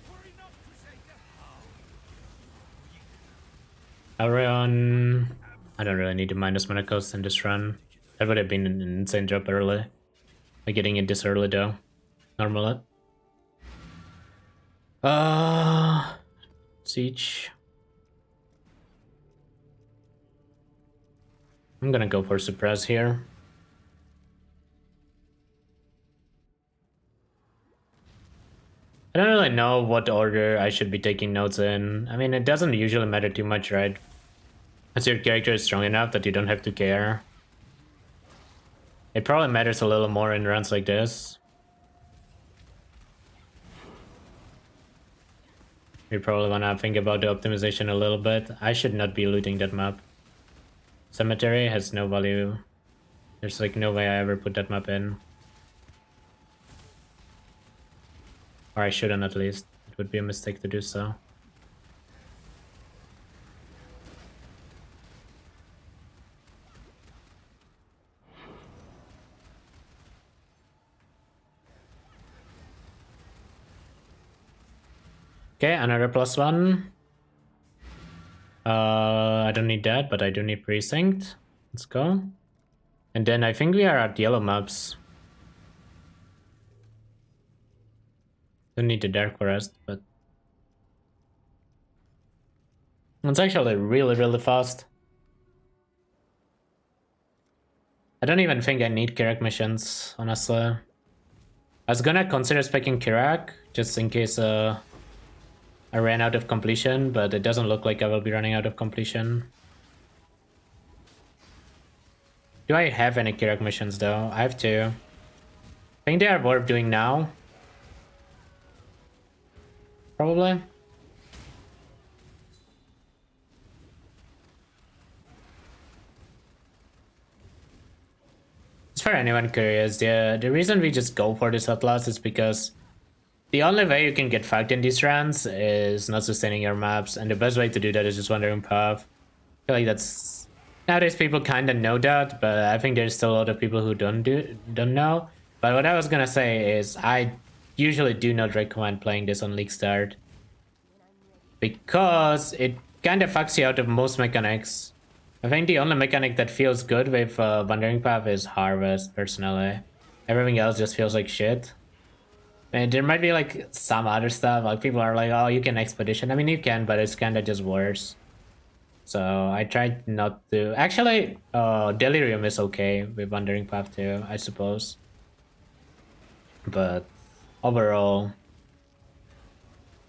Worry not, Crusader. Arion. I don't really need to minus mana cost in this run. That would have been an insane drop early. Like getting it this early though. Normal. Siege. I'm gonna go for suppress here. I don't really know what order I should be taking notes in. I mean, it doesn't usually matter too much, right? As your character is strong enough that you don't have to care. It probably matters a little more in runs like this. You probably wanna think about the optimization a little bit. I should not be looting that map. Cemetery has no value. There's like no way I ever put that map in. Or I shouldn't at least. It would be a mistake to do so. Okay, another +1. I don't need that, but I do need precinct. Let's go. And then I think we are at yellow maps. Don't need the Dark Forest, but it's actually really, really fast. I don't even think I need Kirak missions, honestly. I was gonna consider specking Kirak, just in case I ran out of completion, but it doesn't look like I will be running out of completion. Do I have any Kirak missions though? I have two. I think they are worth doing now. Probably. Just for anyone curious, the reason we just go for this Atlas is because the only way you can get fucked in these runs is not sustaining your maps, and the best way to do that is just Wandering Path. I feel like that's... Nowadays people kinda know that, but I think there's still a lot of people who don't know. But what I was gonna say is I usually do not recommend playing this on League Start, because it kinda fucks you out of most mechanics. I think the only mechanic that feels good with Wandering Path is Harvest, personally. Everything else just feels like shit. And there might be like some other stuff, like people are like, oh, you can Expedition. I mean, you can, but it's kinda just worse. So I tried not to... Actually, Delirium is okay with Wandering Path too, I suppose. But overall,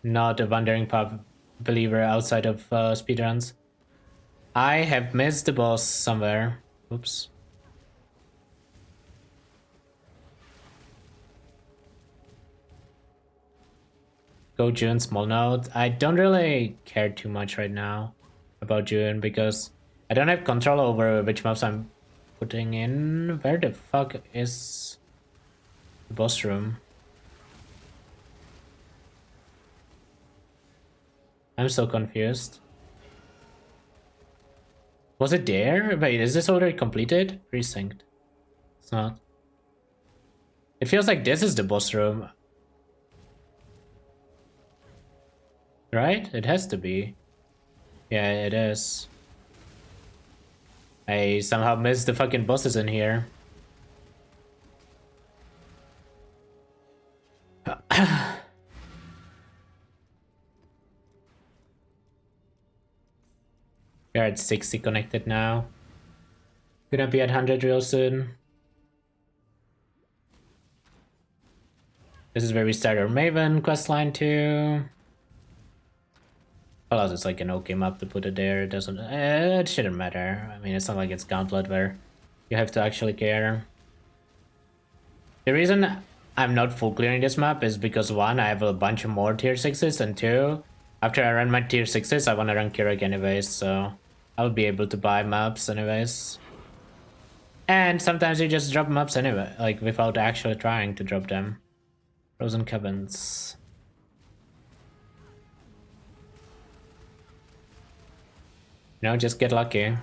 not a Wandering Path believer outside of speedruns. I have missed the boss somewhere. Oops. Go June, small note. I don't really care too much right now about June because I don't have control over which maps I'm putting in. Where the fuck is the boss room? I'm so confused. Was it there? Wait, is this already completed? Precinct. It's not. It feels like this is the boss room. Right? It has to be. Yeah, it is. I somehow missed the fucking bosses in here. We're at 60 connected now. Gonna be at 100 real soon. This is where we start our Maven questline too. Plus, it's like an okay map to put it there. It doesn't. It shouldn't matter. I mean, it's not like it's Gauntlet where you have to actually care. The reason I'm not full clearing this map is because one, I have a bunch of more tier 6s, and two, after I run my tier 6s, I want to run Kirak anyways, so I'll be able to buy maps anyways. And sometimes you just drop maps anyway, like without actually trying to drop them. Frozen Cabins. You know, just get lucky.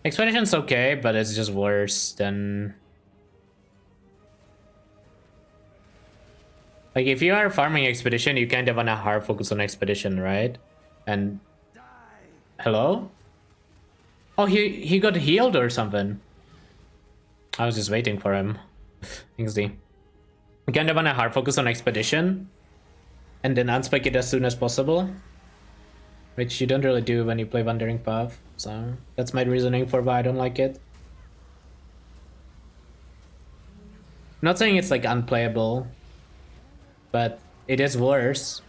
Expedition's okay, but it's just worse than... Like, if you are farming Expedition, you kind of wanna hard focus on Expedition, right? And... Hello? Oh, he got healed or something. I was just waiting for him. Thanks, D. You kind of wanna hard focus on Expedition, and then unspec it as soon as possible. Which you don't really do when you play Wandering Path, so that's my reasoning for why I don't like it. I'm not saying it's like unplayable, but it is worse.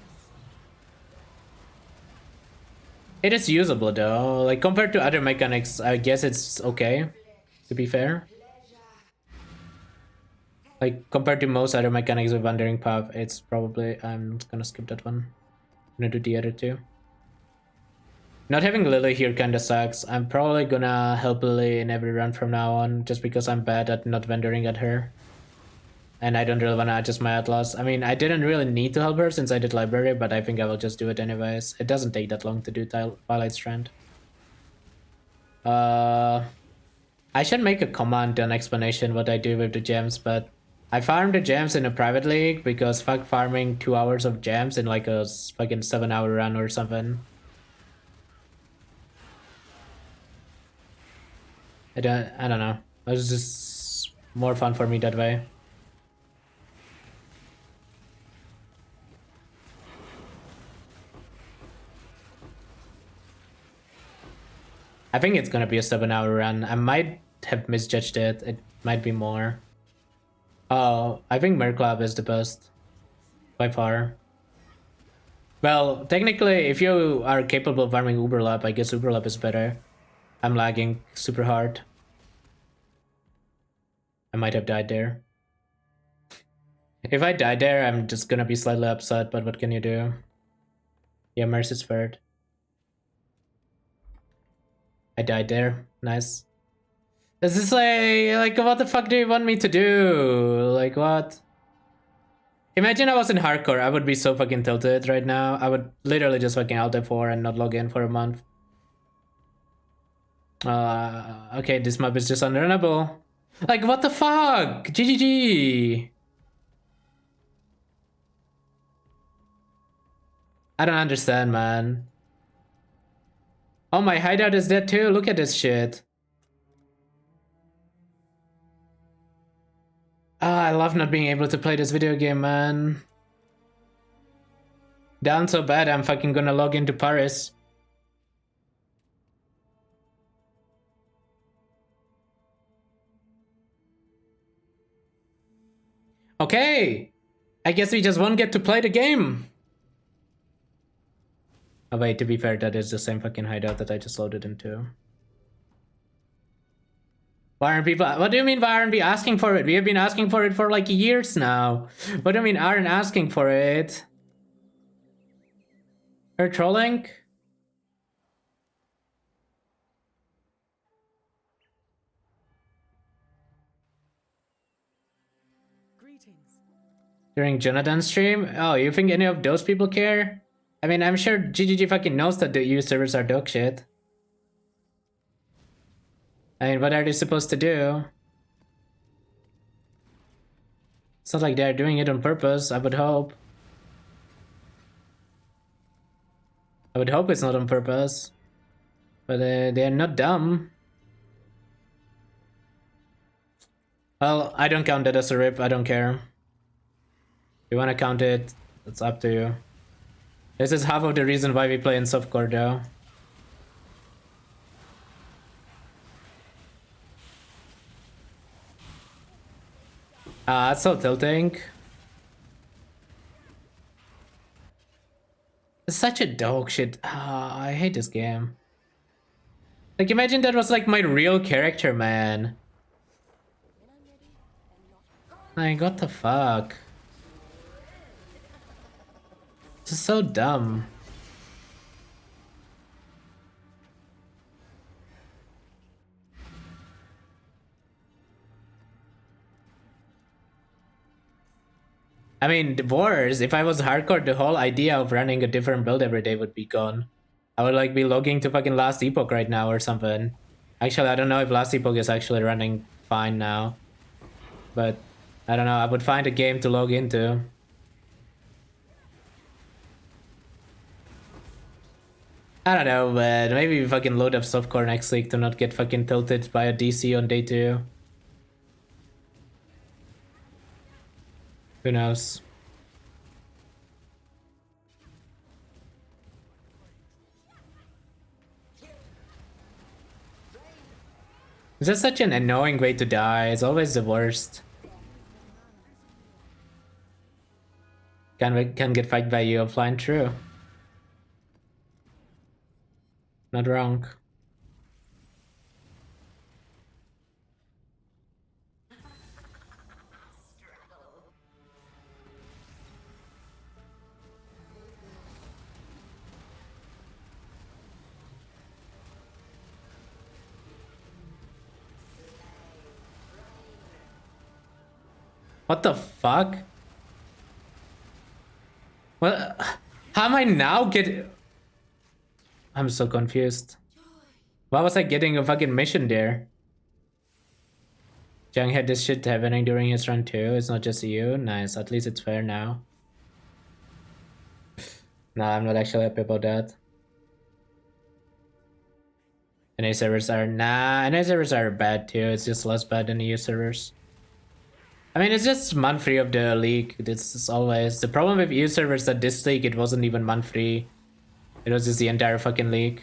It is usable though, like compared to other mechanics, I guess it's okay, to be fair. Like compared to most other mechanics with Wandering Path, it's probably... I'm gonna skip that one. I'm gonna do the other two. Not having Lily here kinda sucks. I'm probably gonna help Lily in every run from now on, just because I'm bad at not vendoring at her. And I don't really wanna adjust my Atlas. I mean, I didn't really need to help her since I did Library, but I think I will just do it anyways. It doesn't take that long to do Twilight Strand. I should make a comment on explanation what I do with the gems, but I farmed the gems in a private league because fuck farming 2 hours of gems in like a fucking 7-hour run or something. I don't know. It was just more fun for me that way. I think it's gonna be a 7-hour run. I might have misjudged it. It might be more. Oh, I think Merklab is the best. By far. Well, technically, if you are capable of farming Uberlap, I guess Uberlap is better. I'm lagging super hard. I might have died there. If I died there, I'm just gonna be slightly upset, but what can you do? Yeah, Mercy's third. I died there. Nice. This is like, what the fuck do you want me to do? Like, what? Imagine I was in hardcore. I would be so fucking tilted right now. I would literally just fucking alt F4 and not log in for a month. Okay, this map is just unrunnable. Like, what the fuck? GGG. I don't understand, man. Oh, my hideout is dead too. Look at this shit. I love not being able to play this video game, man. Down so bad, I'm fucking gonna log into Paris. Okay. I guess we just won't get to play the game. Oh wait, to be fair, that is the same fucking hideout that I just loaded into. Why aren't people? What do you mean? Why aren't we asking for it? We have been asking for it for like years now. What do you mean aren't asking for it? You're trolling? Greetings. During Jonathan's stream? Oh, you think any of those people care? I mean, I'm sure GGG fucking knows that the EU servers are dog shit. I mean, what are they supposed to do? It's not like they're doing it on purpose, I would hope. I would hope it's not on purpose. But they're not dumb. Well, I don't count that as a rip, I don't care. If you wanna count it, it's up to you. This is half of the reason why we play in softcore though. It's so tilting. It's such a dog shit. I hate this game. Like, imagine that was like my real character, man. Like, what the fuck? This is so dumb. I mean, worse, if I was hardcore, the whole idea of running a different build every day would be gone. I would like be logging to fucking Last Epoch right now or something. Actually, I don't know if Last Epoch is actually running fine now. But, I don't know, I would find a game to log into. I don't know, but maybe we fucking load up softcore next week to not get fucking tilted by a DC on day 2. Who knows? It's just such an annoying way to die. It's always the worst. Can get fucked by you offline, true. Not wrong. What the fuck? What? How am I now getting... I'm so confused. Why was I getting a fucking mission there? Jung had this shit happening during his run too. It's not just you. Nice. At least it's fair now. Nah, I'm not actually happy about that. NA servers are NA servers are bad too. It's just less bad than EU servers. I mean, it's just month free of the league. This is always the problem with EU servers. That this league it wasn't even month free. It was just the entire fucking league.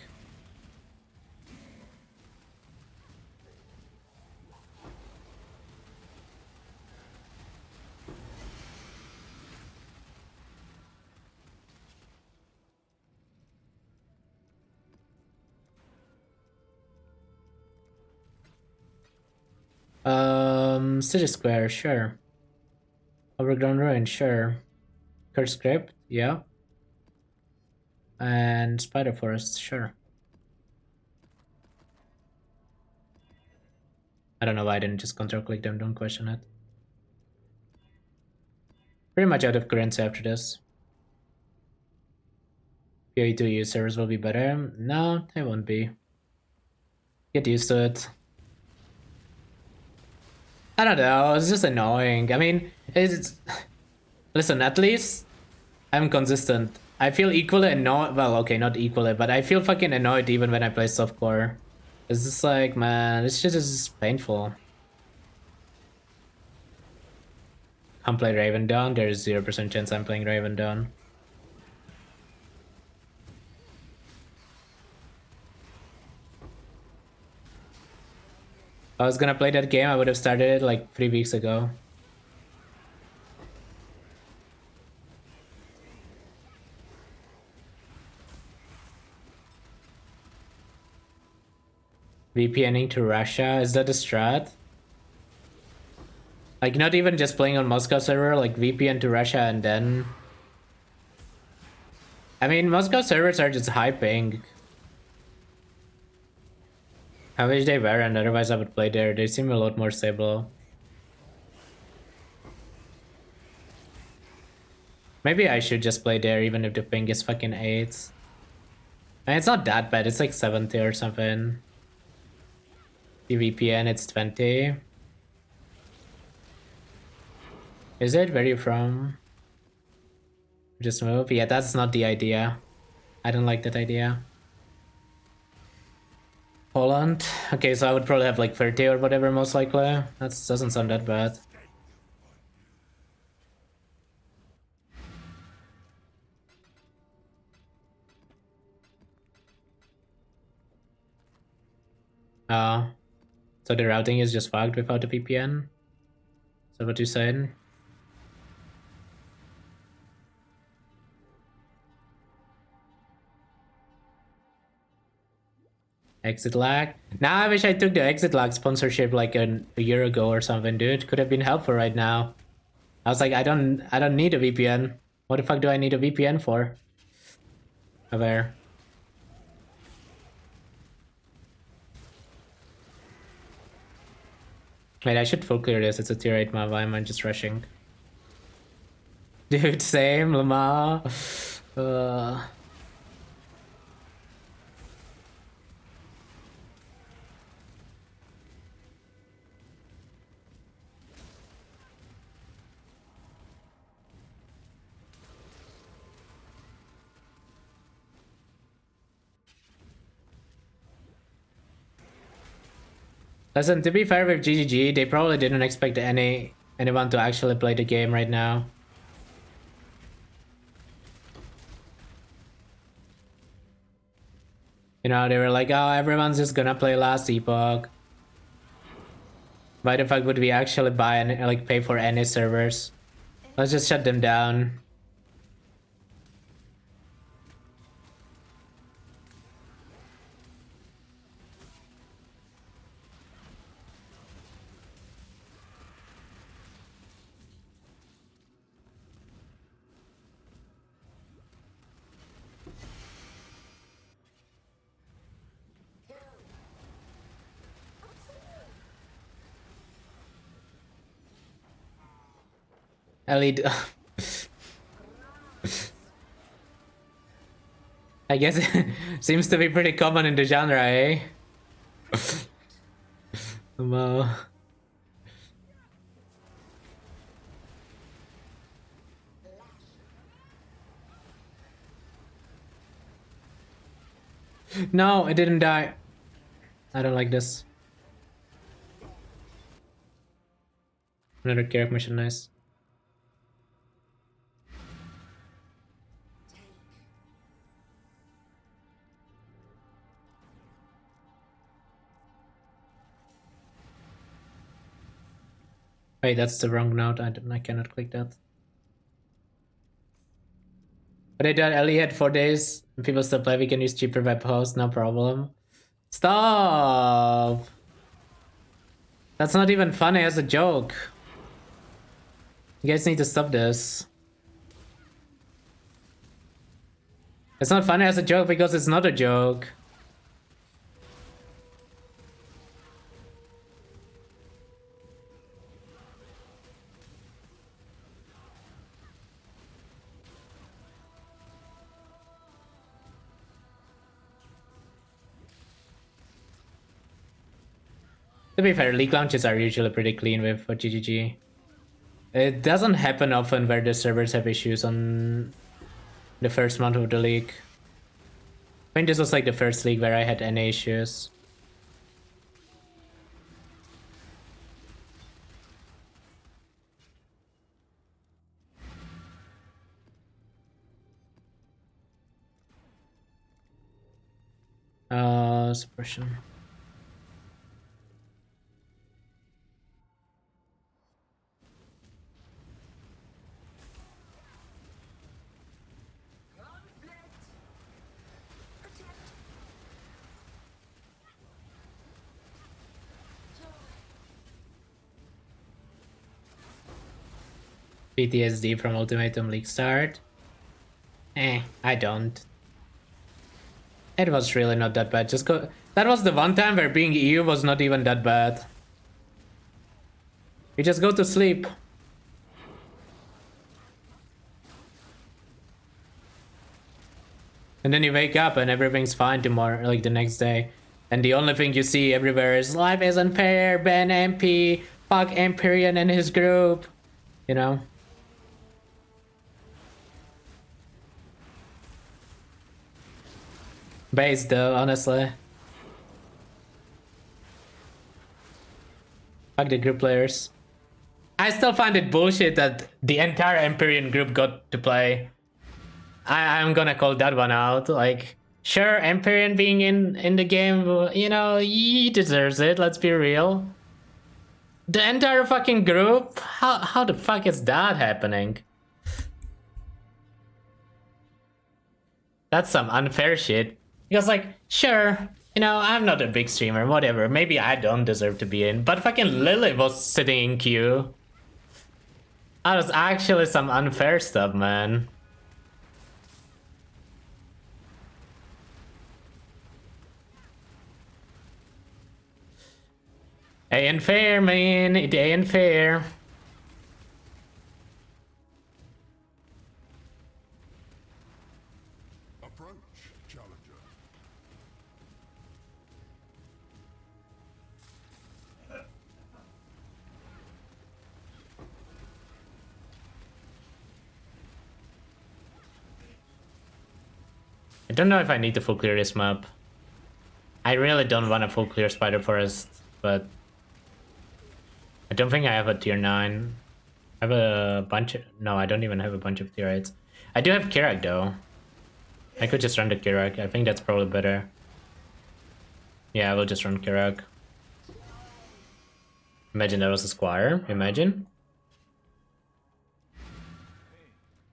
City Square, sure. Overgrown Ruin, sure. Curse Crypt, yeah. And Spider Forest, sure. I don't know why I didn't just control click them, don't question it. Pretty much out of currency after this. PoE2 EU servers will be better. No, they won't be. Get used to it. I don't know, it's just annoying. I mean, it's... Listen, at least I'm consistent. I feel equally annoyed. Well, okay, not equally, but I feel fucking annoyed even when I play softcore. It's just like, man, this shit is just painful. I'm playing Raven Dawn. There's 0% chance I'm playing Raven Dawn. If I was gonna play that game, I would have started it like 3 weeks ago. VPNing to Russia? Is that a strat? Like, not even just playing on Moscow server, like VPN to Russia and then... I mean, Moscow servers are just high ping. I wish they were, and otherwise I would play there. They seem a lot more stable. Maybe I should just play there even if the ping is fucking 8. And it's not that bad, it's like 70 or something. The VPN, it's 20. Is it? Where are you from? Just move? Yeah, that's not the idea. I don't like that idea. Poland? Okay, so I would probably have like 30 or whatever, most likely. That doesn't sound that bad. So the routing is just fucked without the VPN? Is that what you said? Exit lag? Now I wish I took the exit lag sponsorship like a year ago or something, dude. Could have been helpful right now. I was like, I don't need a VPN. What the fuck do I need a VPN for? Aware. Wait, I should full clear this. It's a tier 8 map. Why am I just rushing? Dude, same, Lamar. Listen, to be fair with GGG, they probably didn't expect anyone to actually play the game right now. You know, they were like, oh, everyone's just gonna play Last Epoch. Why the fuck would we actually buy and like pay for any servers? Let's just shut them down. LED. I guess it seems to be pretty common in the genre, eh? Well, No, it didn't die. I don't like this. Another character mission, nice. Wait, that's the wrong note. I cannot click that. But I done Ellie had 4 days. And people still play. We can use cheaper web host, no problem. Stop! That's not even funny as a joke. You guys need to stop this. It's not funny as a joke because it's not a joke. To be fair, league launches are usually pretty clean with for GGG. It doesn't happen often where the servers have issues on the first month of the league. I think this was like the first league where I had any issues. Suppression. PTSD from Ultimatum League Start. I don't. It was really not that bad. Just go. That was the one time where being EU was not even that bad. You just go to sleep. And then you wake up and everything's fine tomorrow, like the next day. And the only thing you see everywhere is life isn't fair, ban MP, fuck Empyrean and his group. You know? Base though, honestly. Fuck the group players. I still find it bullshit that the entire Empyrean group got to play. I'm gonna call that one out. Like, sure, Empyrean being in the game, you know, he deserves it, let's be real. The entire fucking group? How the fuck is that happening? That's some unfair shit. Because, like, sure, you know, I'm not a big streamer, whatever. Maybe I don't deserve to be in. But fucking Lily was sitting in queue. That was actually some unfair stuff, man. It ain't fair, man. It ain't fair. Approach, challenger. I don't know if I need to full clear this map. I really don't want to full clear Spider Forest, but I don't think I have a tier 9. I have a bunch of... No, I don't even have a bunch of tier 8s. I do have Kirak though. I could just run the Kirak. I think that's probably better. Yeah, I will just run Kirak. Imagine that was a Squire. Imagine.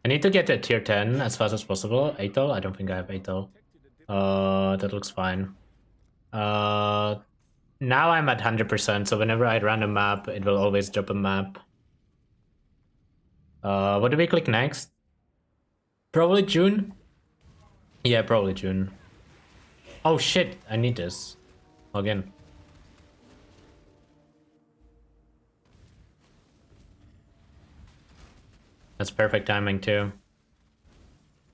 I need to get to tier 10 as fast as possible. Atol? I don't think I have Atol. That looks fine. Now I'm at 100%, so whenever I run a map, it will always drop a map. What do we click next? Probably June? Yeah, probably June. Oh shit, I need this. Again. That's perfect timing too.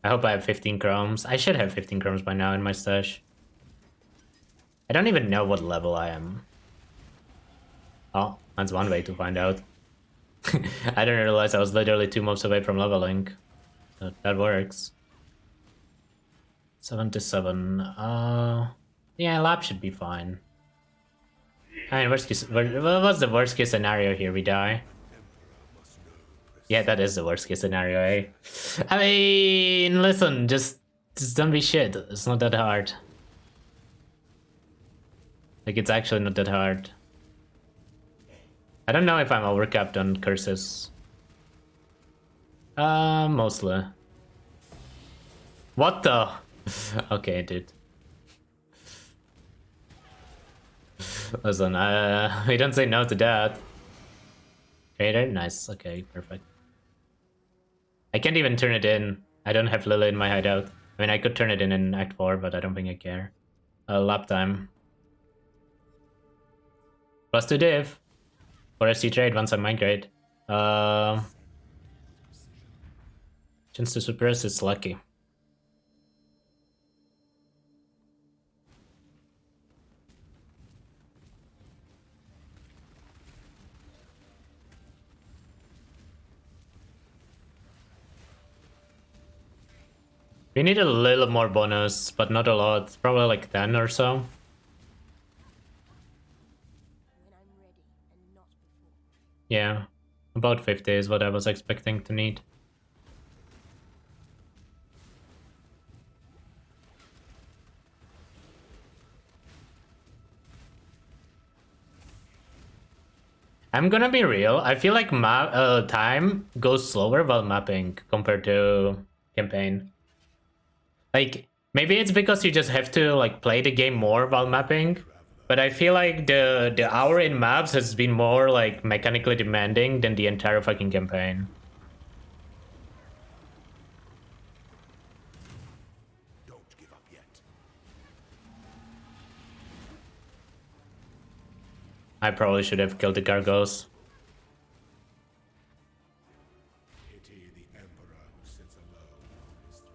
I hope I have 15 chromes. I should have 15 chromes by now in my stash. I don't even know what level I am. Oh, that's one way to find out. I didn't realize I was literally 2 mobs away from leveling. So that works. 77. Yeah, lab should be fine. I mean, what's the worst case scenario here? We die. Yeah, that is the worst case scenario, eh? I mean, listen, just don't be shit. It's not that hard. Like, it's actually not that hard. I don't know if I'm overcapped on curses. Mostly. What the? Okay, dude. Listen, we don't say no to that. Trader? Nice. Okay, perfect. I can't even turn it in. I don't have Lily in my hideout. I mean, I could turn it in Act 4, but I don't think I care. Lap time. +2 div. For SC trade once I migrate. Chance to suppress is lucky. We need a little more bonus, but not a lot. Probably like 10 or so. When I'm ready and not before. Yeah, about 50 is what I was expecting to need. I'm gonna be real. I feel like time goes slower while mapping compared to campaign. Like, maybe it's because you just have to like play the game more while mapping. But I feel like the hour in maps has been more like mechanically demanding than the entire fucking campaign. Don't give up yet. I probably should have killed the gargoyles. Pity the Emperor who sits alone on his throne.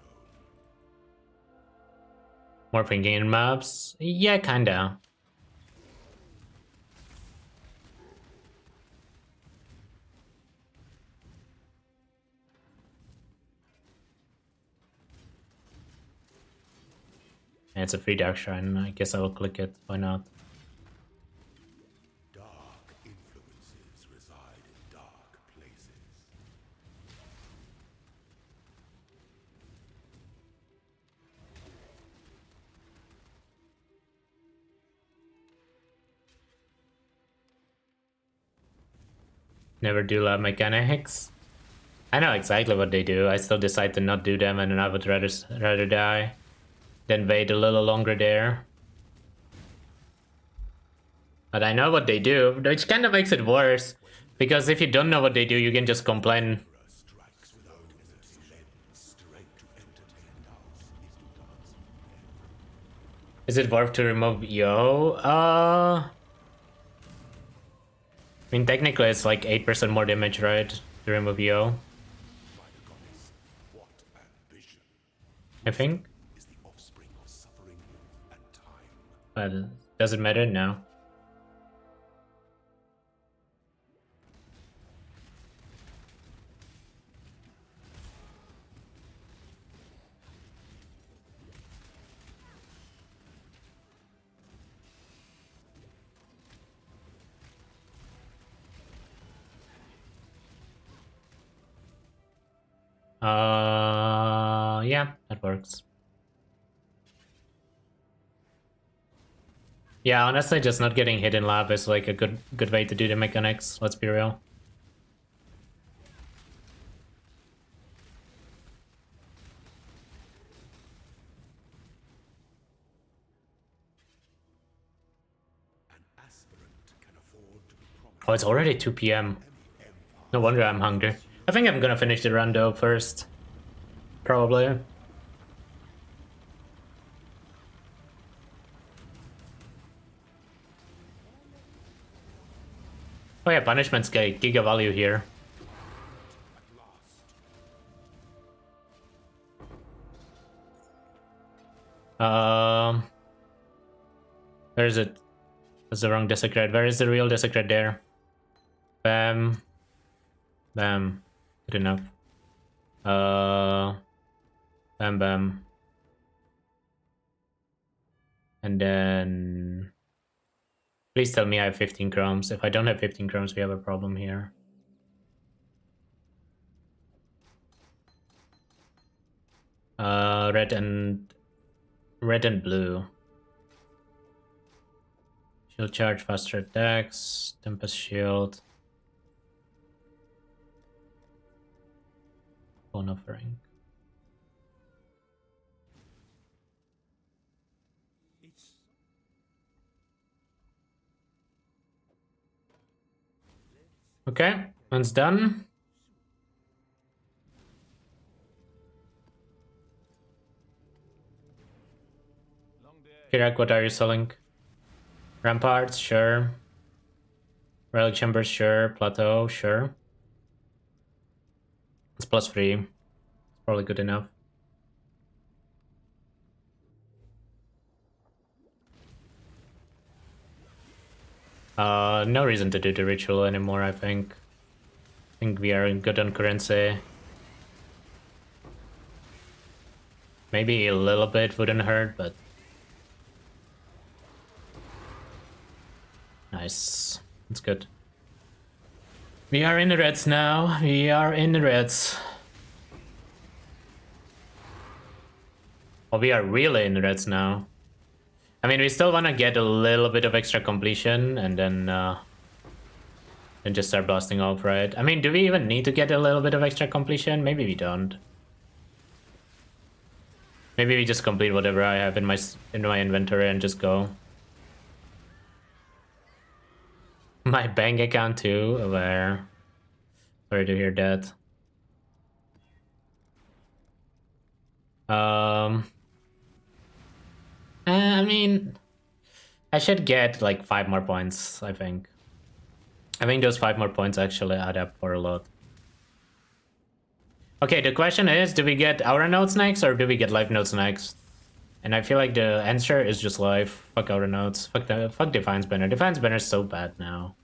More thinking in maps? Yeah, kinda. And it's a free dark shrine. I guess I will click it. Why not? Dark influences reside in dark places. Never do lab mechanics. I know exactly what they do. I still decide to not do them, and then I would rather die than wait a little longer there. But I know what they do, which kind of makes it worse. Because if you don't know what they do, you can just complain. Strikes without hesitation. Strength to entertain doubts is to dance. Is it worth to remove Yo? I mean, technically it's like 8% more damage, right? To remove Yo, By the goddess, what ambition I think. is the offspring of suffering and time. But does it matter? No. Yeah, that works. Yeah, honestly, just not getting hit in lab is like a good way to do the mechanics. Let's be real. An aspirant can afford to be promised. Oh, it's already 2 p.m. No wonder I'm hungry. I think I'm gonna finish the run though first. Probably. Oh yeah, punishments get giga value here. Where is it? That's the wrong desecrate. Where is the real desecrate there? Bam. Bam. Good enough. Bam bam. And then please tell me I have 15 chromes. If I don't have 15 chromes, we have a problem here. Red and blue. Shield charge, faster attacks, Tempest shield. Bone offering. Okay, one's done. Kirak, what are you selling? Ramparts, sure. Relic Chambers, sure. Plateau, sure. It's +3. It's probably good enough. No reason to do the ritual anymore, I think. I think we are good on currency. Maybe a little bit wouldn't hurt, but... Nice. That's good. We are in the reds now. We are in the reds. Well, we are really in the reds now. I mean, we still want to get a little bit of extra completion and then just start blasting off, right? I mean, do we even need to get a little bit of extra completion? Maybe we don't. Maybe we just complete whatever I have in my inventory and just go. My bank account too, aware. Sorry to hear that. I mean, I should get like 5 more points, I think. I think those 5 more points actually add up for a lot. Okay, the question is, do we get Aura Notes next or do we get Life Notes next? And I feel like the answer is just Life. Fuck Aura Notes. Fuck Defiance Banner. Defiance Banner is so bad now.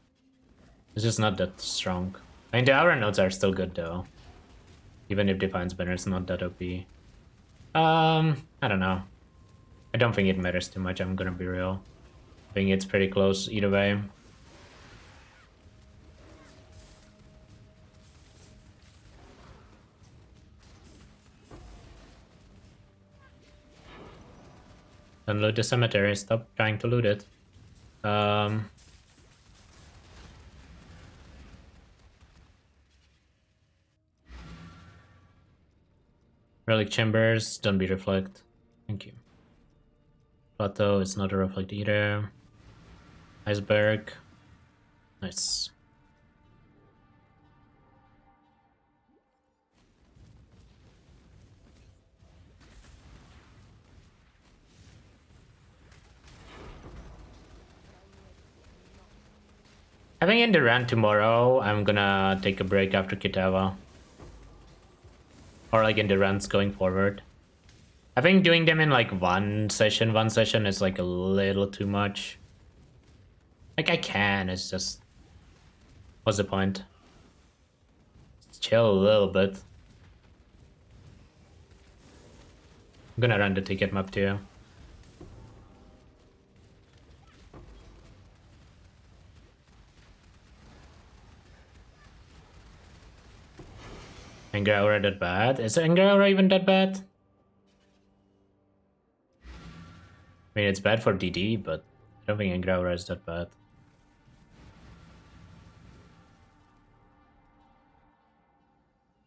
It's just not that strong. I mean, the Aura Notes are still good though. Even if Defiance Banner is not that OP. I don't know. I don't think it matters too much, I'm gonna be real. I think it's pretty close either way. Don't loot the cemetery, stop trying to loot it. Relic Chambers, don't be reflect. Thank you. Plateau is not a reflect either. Iceberg. Nice. I think in the run tomorrow, I'm gonna take a break after Kitava. Or like in the runs going forward. I think doing them in like one session is like a little too much. Like I can, it's just... What's the point? Just chill a little bit. I'm gonna run the ticket map too. Anger Aura that bad? Is Anger Aura even that bad? I mean, it's bad for DD, but I don't think Anger Aura is that bad.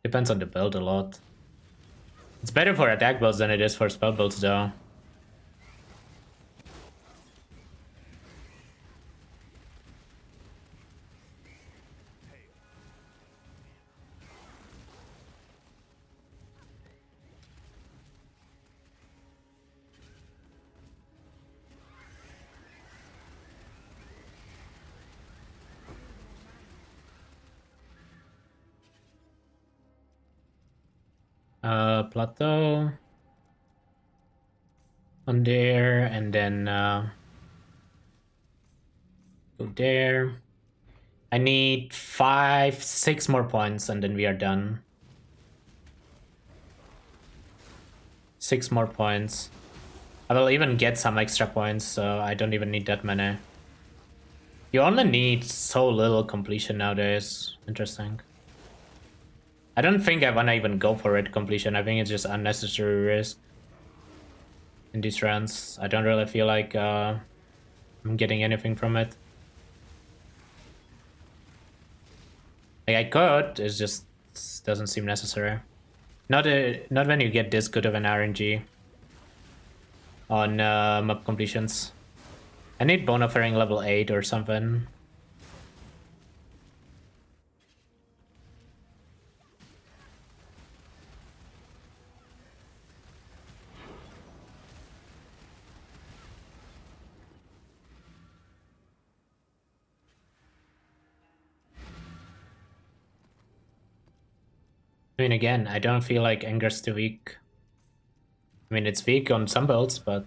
Depends on the build a lot. It's better for attack builds than it is for spell builds though. Plateau on there, and then go there. I need 6 more points, and then we are done. 6 more points. I will even get some extra points, so I don't even need that many. You only need so little completion nowadays. Interesting. I don't think I wanna even go for it completion. I think it's just unnecessary risk in these runs. I don't really feel like I'm getting anything from it. Like I could, it just doesn't seem necessary. Not when you get this good of an RNG on map completions. I need bone offering level 8 or something. I mean, again, I don't feel like Anger's too weak. I mean, it's weak on some builds, but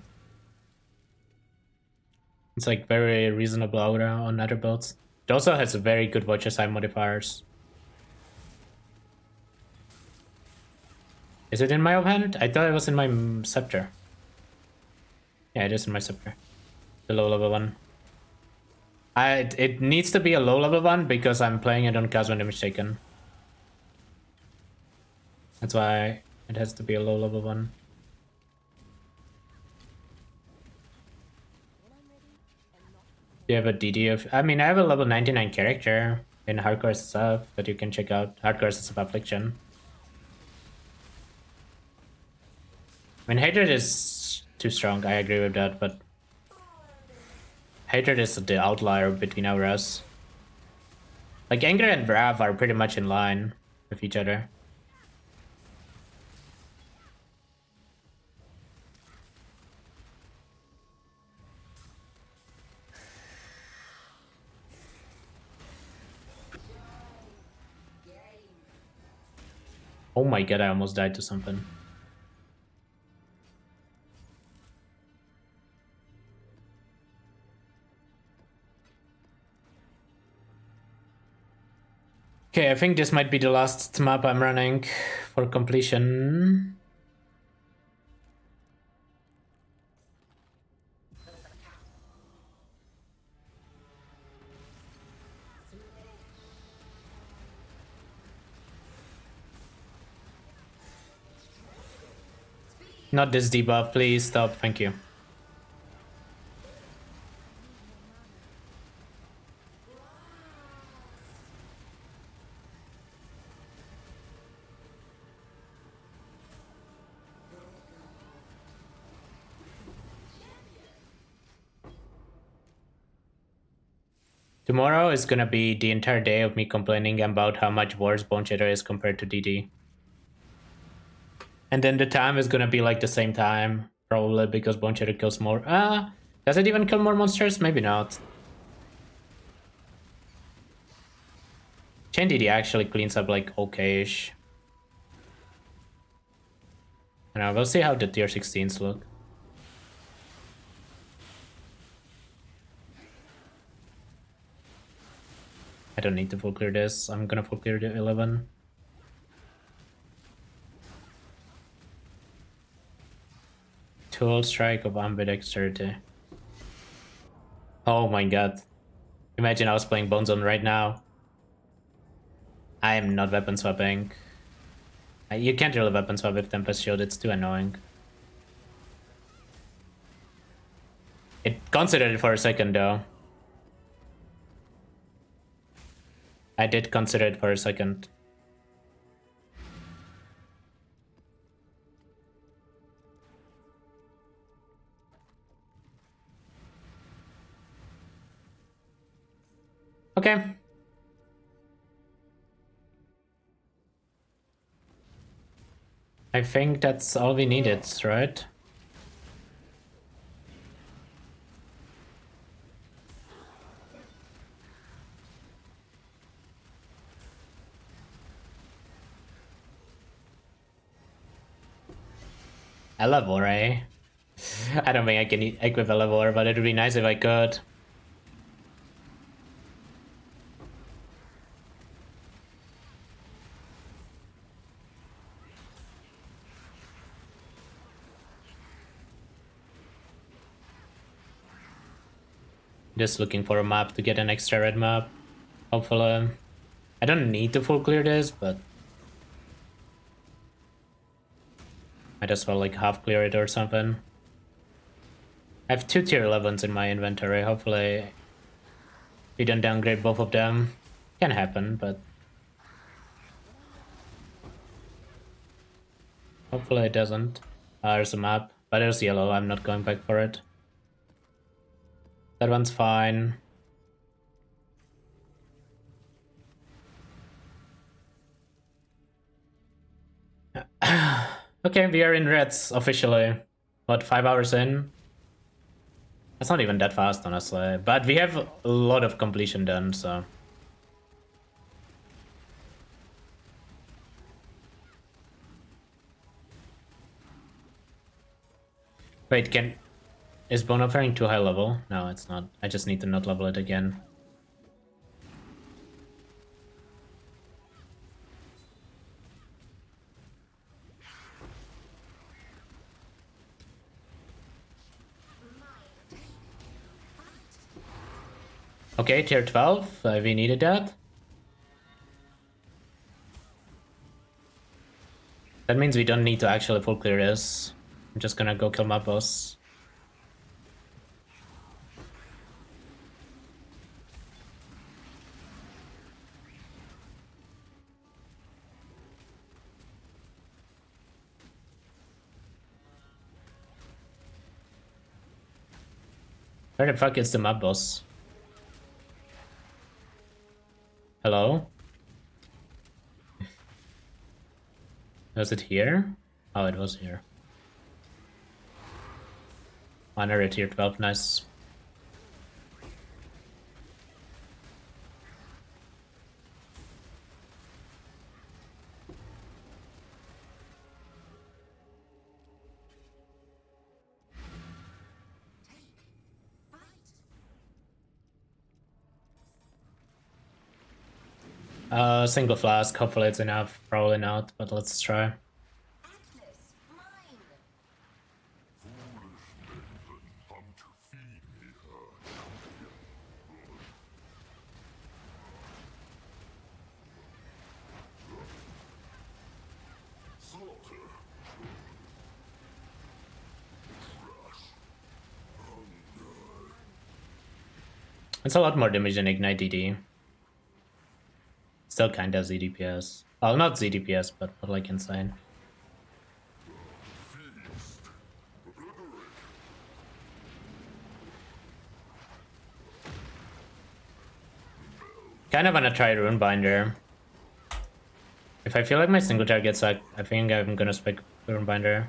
it's like very reasonable aura on other builds. It also has very good watcher side modifiers. Is it in my offhand? I thought it was in my scepter. Yeah, it is in my scepter. The low level one. It needs to be a low level one because I'm playing it on cast when damage taken. That's why it has to be a low level one. Do you have a DD of... I mean, I have a level 99 character in Hardcore stuff that you can check out. Hardcore of Affliction. I mean, Hatred is too strong, I agree with that, but... Hatred is the outlier between auras. Like, Anger and Wrath are pretty much in line with each other. Oh my god, I almost died to something. Okay, I think this might be the last map I'm running for completion. Not this debuff, please stop, thank you. Tomorrow is gonna be the entire day of me complaining about how much worse Bone Shatter is compared to DD. And then the time is gonna be like the same time, probably because Bone Shatter kills more. Does it even kill more monsters? Maybe not. Chain DD actually cleans up like okay-ish. And we'll see how the tier 16s look. I don't need to full clear this. I'm gonna full clear the 11. Tool strike of ambidexterity. Oh my god. Imagine I was playing Bone Zone right now. I am not weapon swapping. You can't really weapon swap with Tempest Shield, it's too annoying. It considered it for a second though. I did consider it for a second. Okay. I think that's all we needed, right? Elevor, eh? I don't think I can equip Elevor, but it would be nice if I could. Just looking for a map to get an extra red map. Hopefully. I don't need to full clear this, but might as well like half clear it or something. I have 2 tier 11s in my inventory. Hopefully we don't downgrade both of them. Can happen, but hopefully it doesn't. There's a map, but there's yellow. I'm not going back for it. That one's fine. Okay, we are in reds officially. What, 5 hours in? That's not even that fast, honestly. But we have a lot of completion done, so. Wait, is Bone Offering too high level? No, it's not. I just need to not level it again. Okay, tier 12. We needed that. That means we don't need to actually full clear this. I'm just gonna go kill my boss. Where the fuck is the map boss? Hello? Was it here? Oh, it was here. Honor at tier 12, nice. Single flask, hopefully it's enough. Probably not, but let's try. It's a lot more damage than Ignite DD. Still kinda ZDPS. Well, not ZDPS, but like insane. Kind of wanna try Runebinder. If I feel like my single target suck, I think I'm gonna spec Runebinder.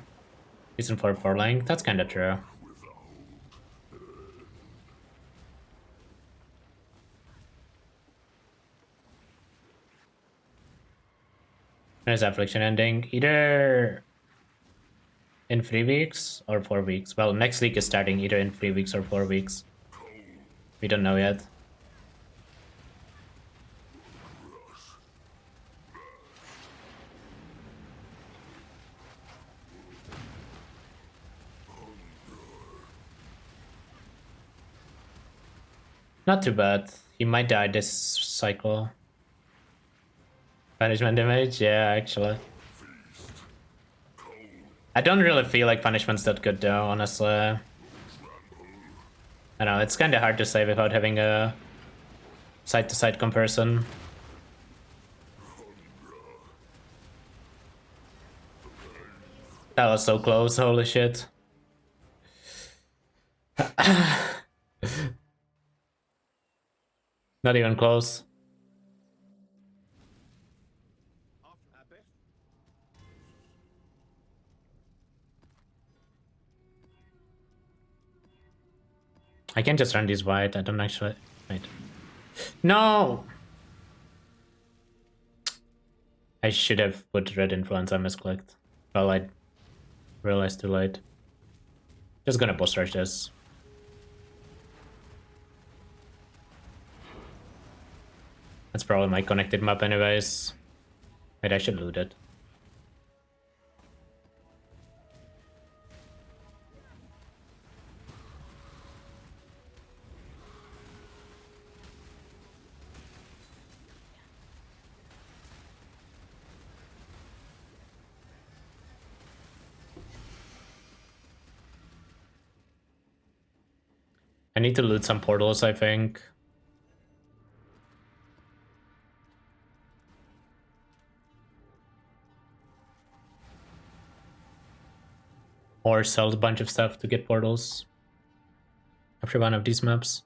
Reason for 4 length, that's kinda true. When is Affliction ending? Either in 3 weeks or 4 weeks. Well, next week is starting either in 3 weeks or 4 weeks. We don't know yet. Not too bad. He might die this cycle. Punishment damage? Yeah, actually. I don't really feel like punishment's that good though, honestly. I know, it's kinda hard to say without having a side-to-side comparison. That was so close, holy shit. Not even close. I can just run these white. I don't actually. Wait. No! I should have put red influence. I misclicked. Well, I realized too late. Just gonna boss rush this. That's probably my connected map anyways. Wait, I should loot it. need to loot some portals, I think. Or sell a bunch of stuff to get portals after one of these maps.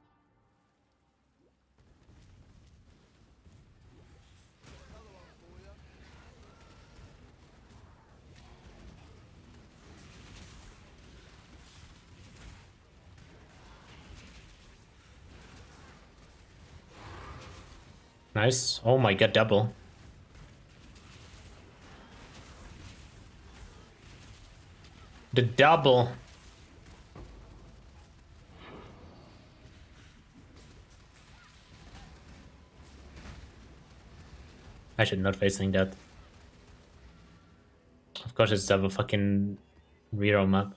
Nice. Oh my god, double. The double. I should not facing that. Of course it's double fucking reroll map.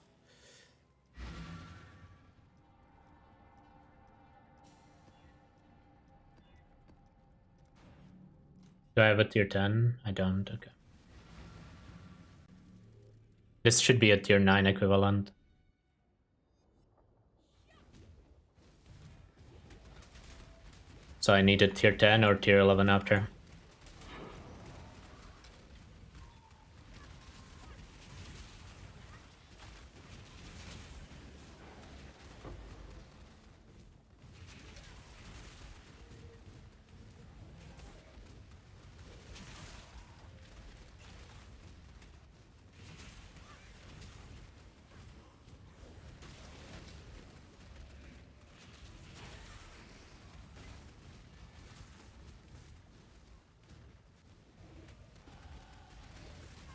Do I have a tier 10? I don't, okay. This should be a tier 9 equivalent. So I need a tier 10 or tier 11 after.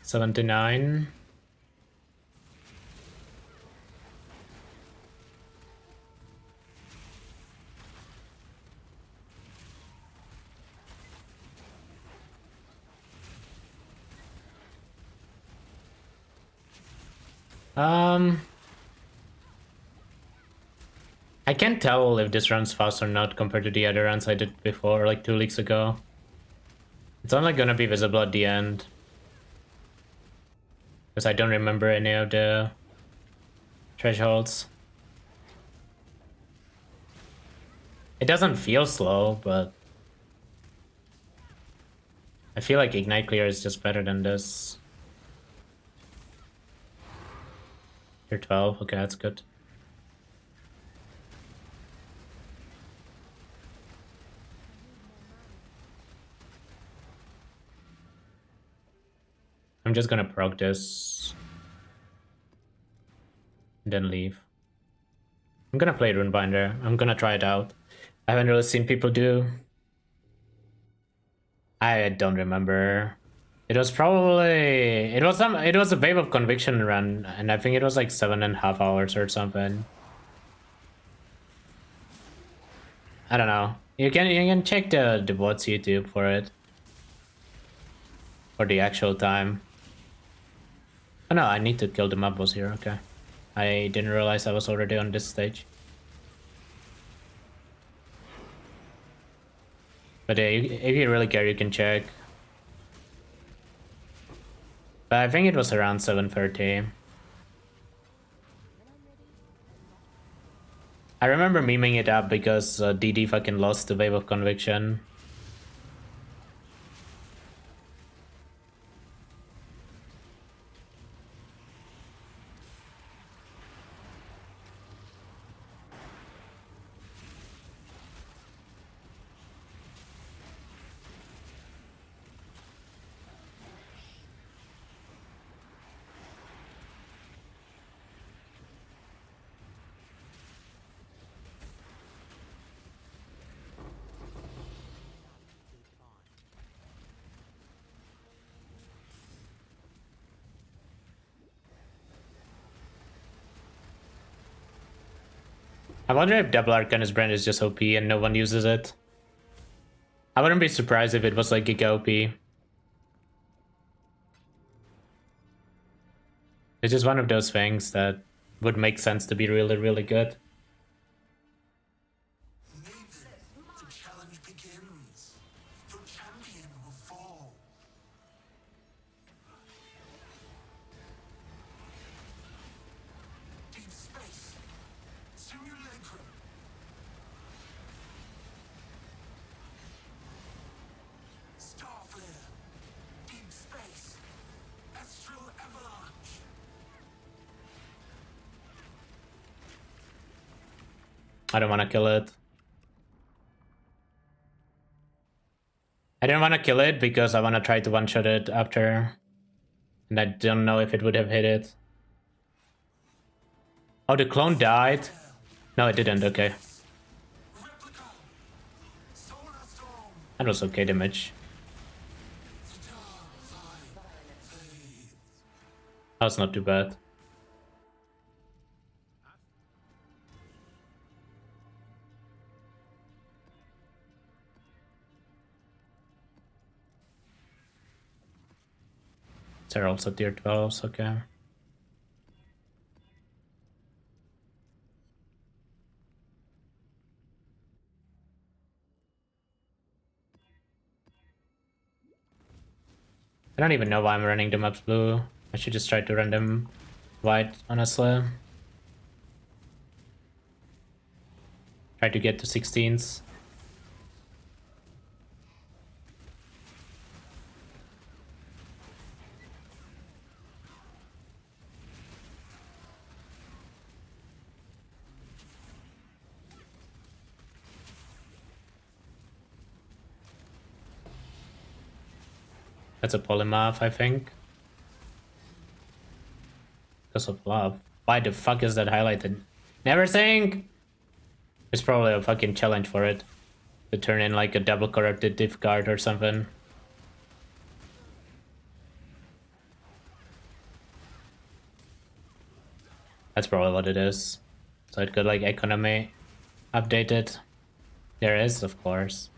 $79. I can't tell if this runs fast or not compared to the other runs I did before, like 2 leagues ago. It's only gonna be visible at the end. Because I don't remember any of the thresholds. It doesn't feel slow, but I feel like Ignite Clear is just better than this. Tier 12, okay, that's good. I'm just gonna proc this. And then leave. I'm gonna play Runebinder. I'm gonna try it out. I haven't really seen people do. I don't remember. It was probably it was a Wave of Conviction run, and I think it was like 7.5 hours or something. I don't know. You can check the bot's YouTube for it. For the actual time. Oh no, I need to kill the mob boss here, okay. I didn't realize I was already on this stage. But if you really care, you can check. But I think it was around 7:30. I remember memeing it up because DD fucking lost the Wave of Conviction. I wonder if Double Arcanist brand is just OP and no one uses it. I wouldn't be surprised if it was like Giga OP. It's just one of those things that would make sense to be really, really good. The challenge begins. Your champion will fall. Deep space. Simulacrum. I don't want to kill it. I didn't want to kill it because I want to try to one-shot it after. And I don't know if it would have hit it. Oh, the clone died? No, it didn't, okay. That was okay damage. That was not too bad. They're also tier 12s, okay. I don't even know why I'm running the maps blue. I should just try to run them white, honestly. Try to get to 16s. That's a polymorph, I think. Because of love. Why the fuck is that highlighted? Never think! There's probably a fucking challenge for it. To turn in like a double corrupted div card or something. That's probably what it is. So it could like economy update it. There is, of course.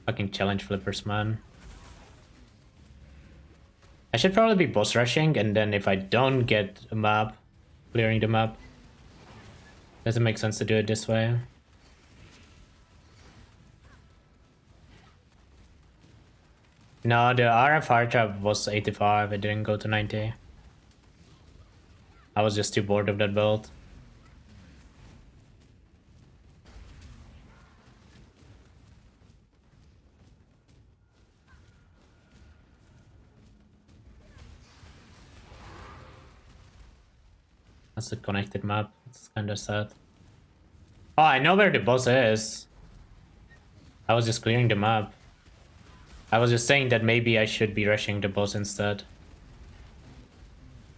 Fucking challenge flippers, man. I should probably be boss rushing, and then if I don't get a map, clearing the map. Doesn't make sense to do it this way. No, the RF hard trap was 85, it didn't go to 90. I was just too bored of that build. That's a connected map. It's kind of sad. Oh, I know where the boss is. I was just clearing the map. I was just saying that maybe I should be rushing the boss instead.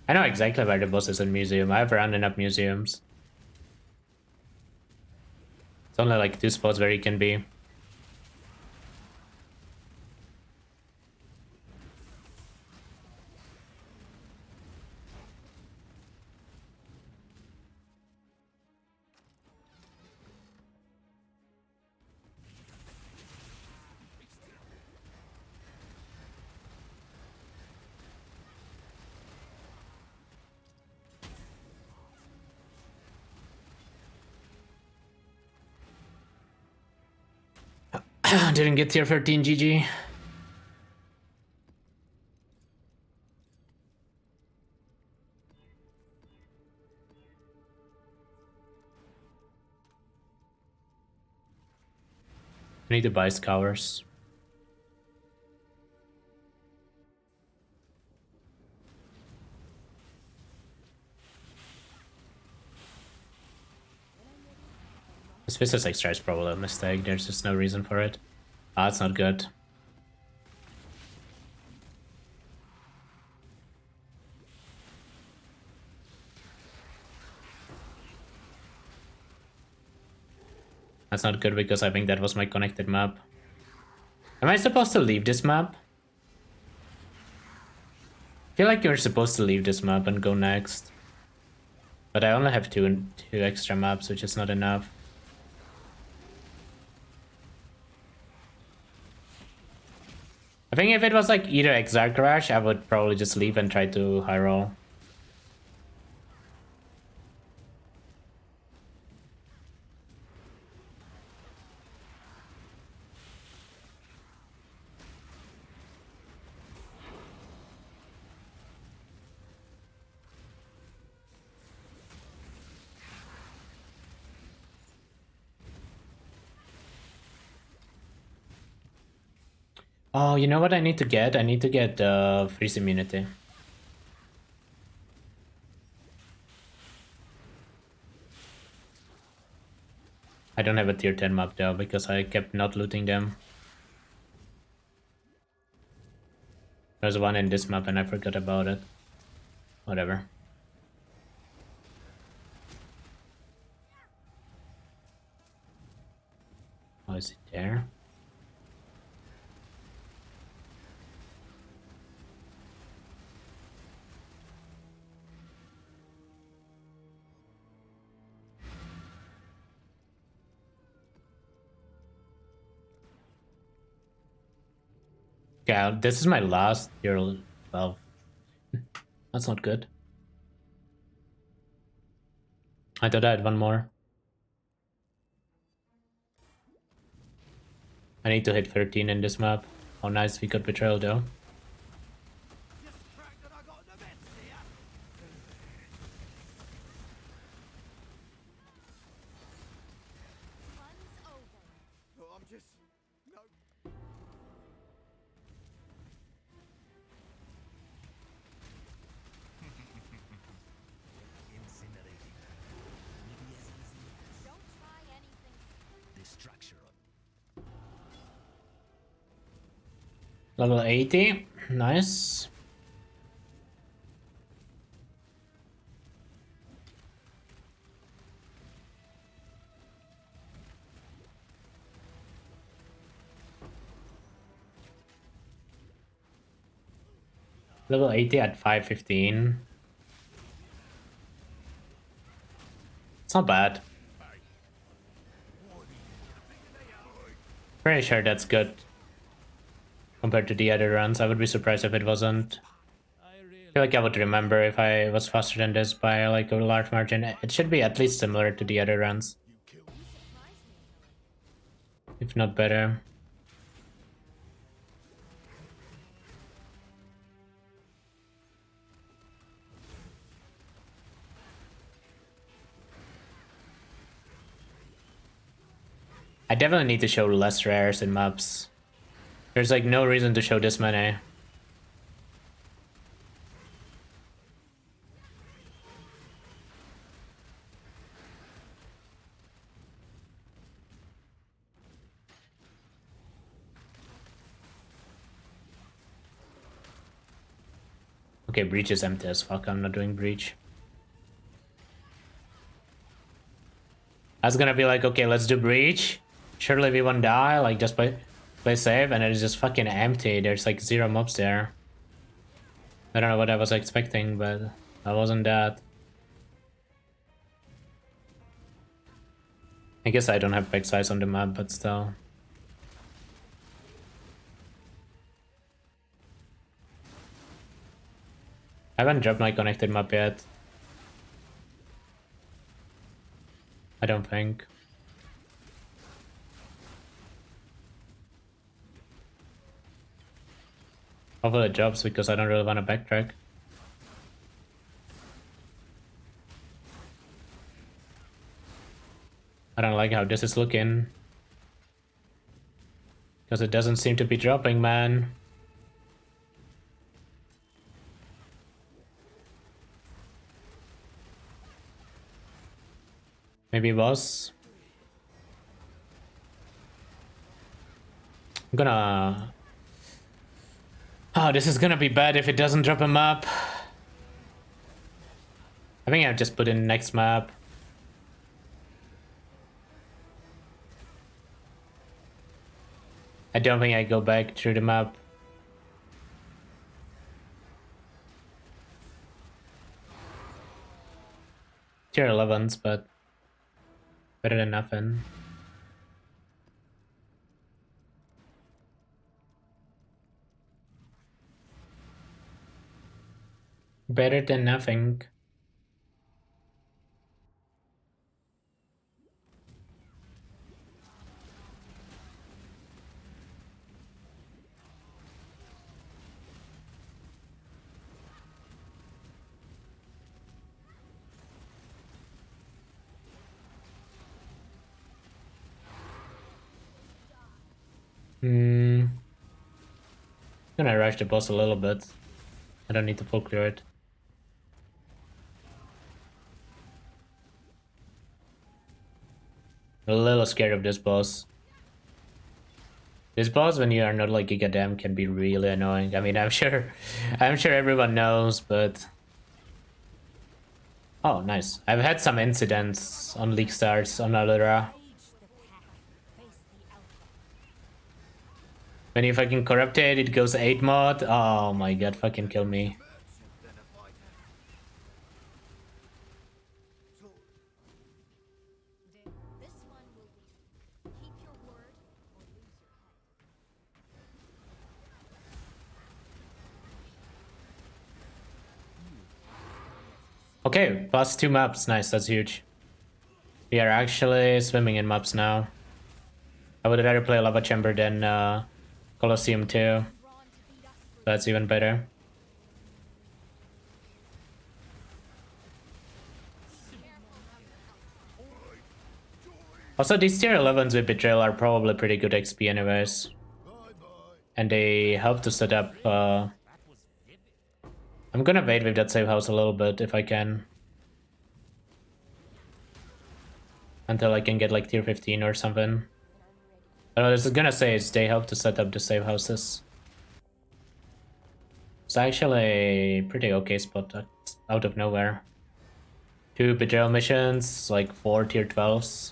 I know exactly where the boss is in museum. I've run enough museums. It's only like 2 spots where he can be. Didn't get tier 13, GG. I need to buy scours. This Vicious Extra is probably a mistake. There's just no reason for it. Ah, it's not good. That's not good because I think that was my connected map. Am I supposed to leave this map? I feel like you're supposed to leave this map and go next. But I only have two extra maps, which is not enough. I think if it was like either Exarch Rush, I would probably just leave and try to high roll. Oh, you know what I need to get? I need to get freeze immunity. I don't have a tier 10 map though, because I kept not looting them. There's one in this map and I forgot about it. Whatever. Oh, is it there? Yeah, this is my last tier 12. That's not good. I thought I had one more. I need to hit 13 in this map. How nice we got Betrayal though. Fun's over. I'm just... No. Incinerating. Maybe as easy Don't try anything. as the structure of Level 80. Nice. Level 80 at 515. It's not bad. Pretty sure that's good compared to the other runs. I would be surprised if it wasn't. I feel like I would remember if I was faster than this by like a large margin. It should be at least similar to the other runs, if not better. I definitely need to show less rares in maps. There's like no reason to show this many. Okay, breach is empty as fuck. I'm not doing breach. I was gonna be like, okay, let's do breach. Surely we won't die. Like, just play safe, and it's just fucking empty. There's like 0 mobs there. I don't know what I was expecting, but that wasn't that. I guess I don't have back size on the map, but still. I haven't dropped my connected map yet. I don't think. Hopefully it drops because I don't really want to backtrack. I don't like how this is looking. Because it doesn't seem to be dropping, man. Maybe it was. I'm gonna... Oh, this is gonna be bad if it doesn't drop a map. I think I'll just put in next map. I don't think I go back through the map. Tier 11s, but better than nothing. Better than nothing. Gonna rush the boss a little bit. I don't need to full clear it. a little scared of this boss. This boss, when you are not like Giga Dam, can be really annoying. I mean, I'm sure everyone knows, but oh, nice. I've had some incidents on League Starts on Alera. When you fucking corrupt it, it goes 8 mod. Oh my god, fucking kill me. This one will be keep your word or lose your head. Okay, plus 2 maps. Nice, that's huge. We are actually swimming in maps now. I would rather play Lava Chamber than Colosseum 2. Drawn to beat us through. That's even better. Also, these tier 11s with Betrayal are probably pretty good XP anyways. And they help to set up... I'm gonna wait with that safe house a little bit if I can. Until I can get like tier 15 or something. What I was gonna say is they help to set up the safe houses. It's actually a pretty okay spot that's out of nowhere. 2 Betrayal missions, like 4 tier 12s.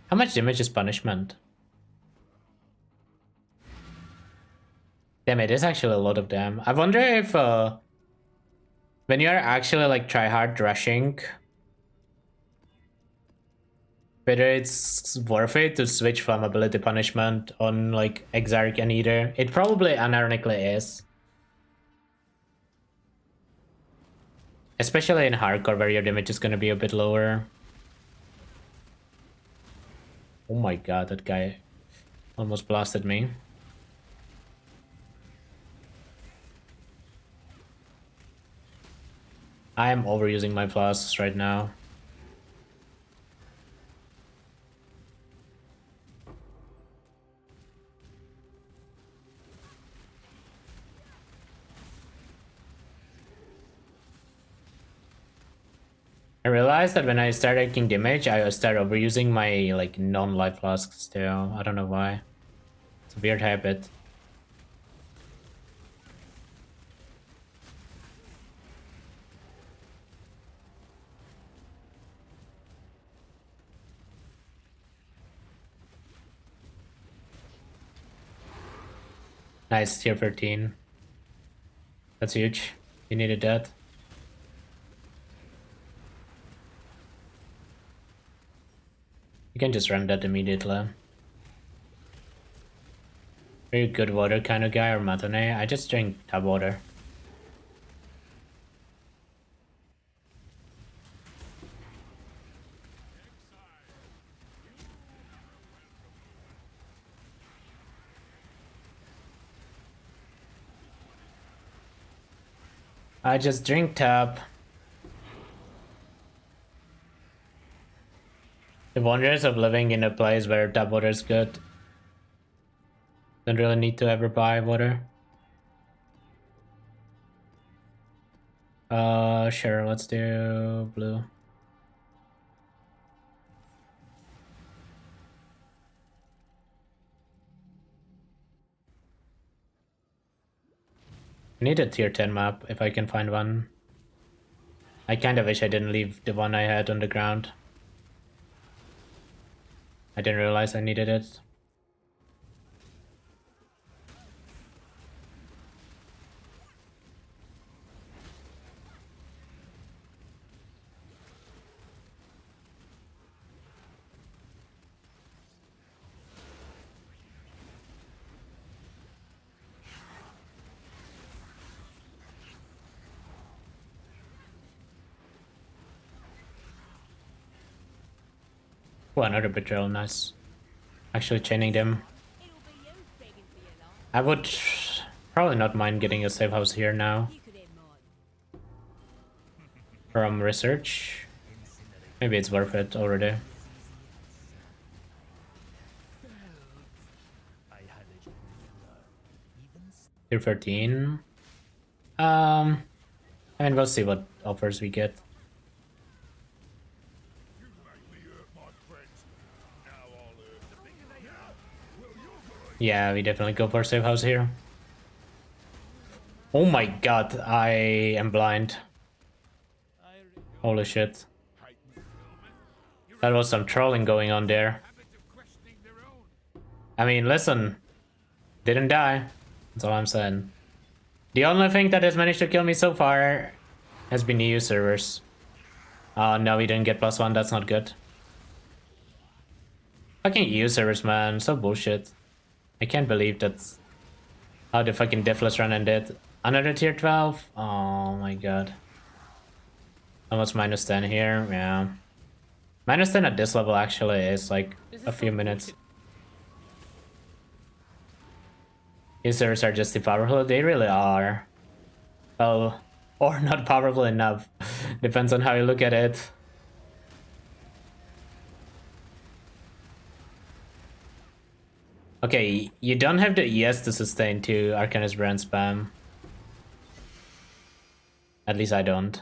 How much damage is punishment? Damn, it is actually a lot of damn. I wonder if when you're actually like try hard rushing, whether it's worth it to switch flammability punishment on like Exarch and Eater. It probably unironically is. Especially in hardcore where your damage is gonna be a bit lower. Oh my god, that guy almost blasted me. I am overusing my flasks right now. I realized that when I start taking damage, I start overusing my like non-life flasks too. I don't know why. It's a weird habit. Nice, tier 13. That's huge. You needed that. You can just run that immediately. Very good water kind of guy or Matane. I just drink tap water. I just drink tap. The wonders of living in a place where tap water is good. Don't really need to ever buy water. Sure, let's do blue. I need a tier 10 map if I can find one. I kinda wish I didn't leave the one I had on the ground. I didn't realize I needed it. Oh, another betrayal, nice. Actually chaining them. It'll be you begging for your life. I would probably not mind getting a safe house here now. You could have mine. From research. Maybe it's worth it already. Tier 13. I mean, we'll see what offers we get. Yeah, we definitely go for safe house here. Oh my god, I am blind. Holy shit. That was some trolling going on there. I mean, listen. Didn't die. That's all I'm saying. The only thing that has managed to kill me so far has been EU servers. Oh no, we didn't get +1, that's not good. Fucking EU servers, man, so bullshit. I can't believe that's how the fucking Deathless run ended. Another tier 12? Oh my god. Almost -10 here, yeah. -10 at this level actually is like a few minutes. Users are just too powerful, they really are. Well, or not powerful enough. Depends on how you look at it. Okay, you don't have the ES to sustain to Arcanist brand spam. At least I don't.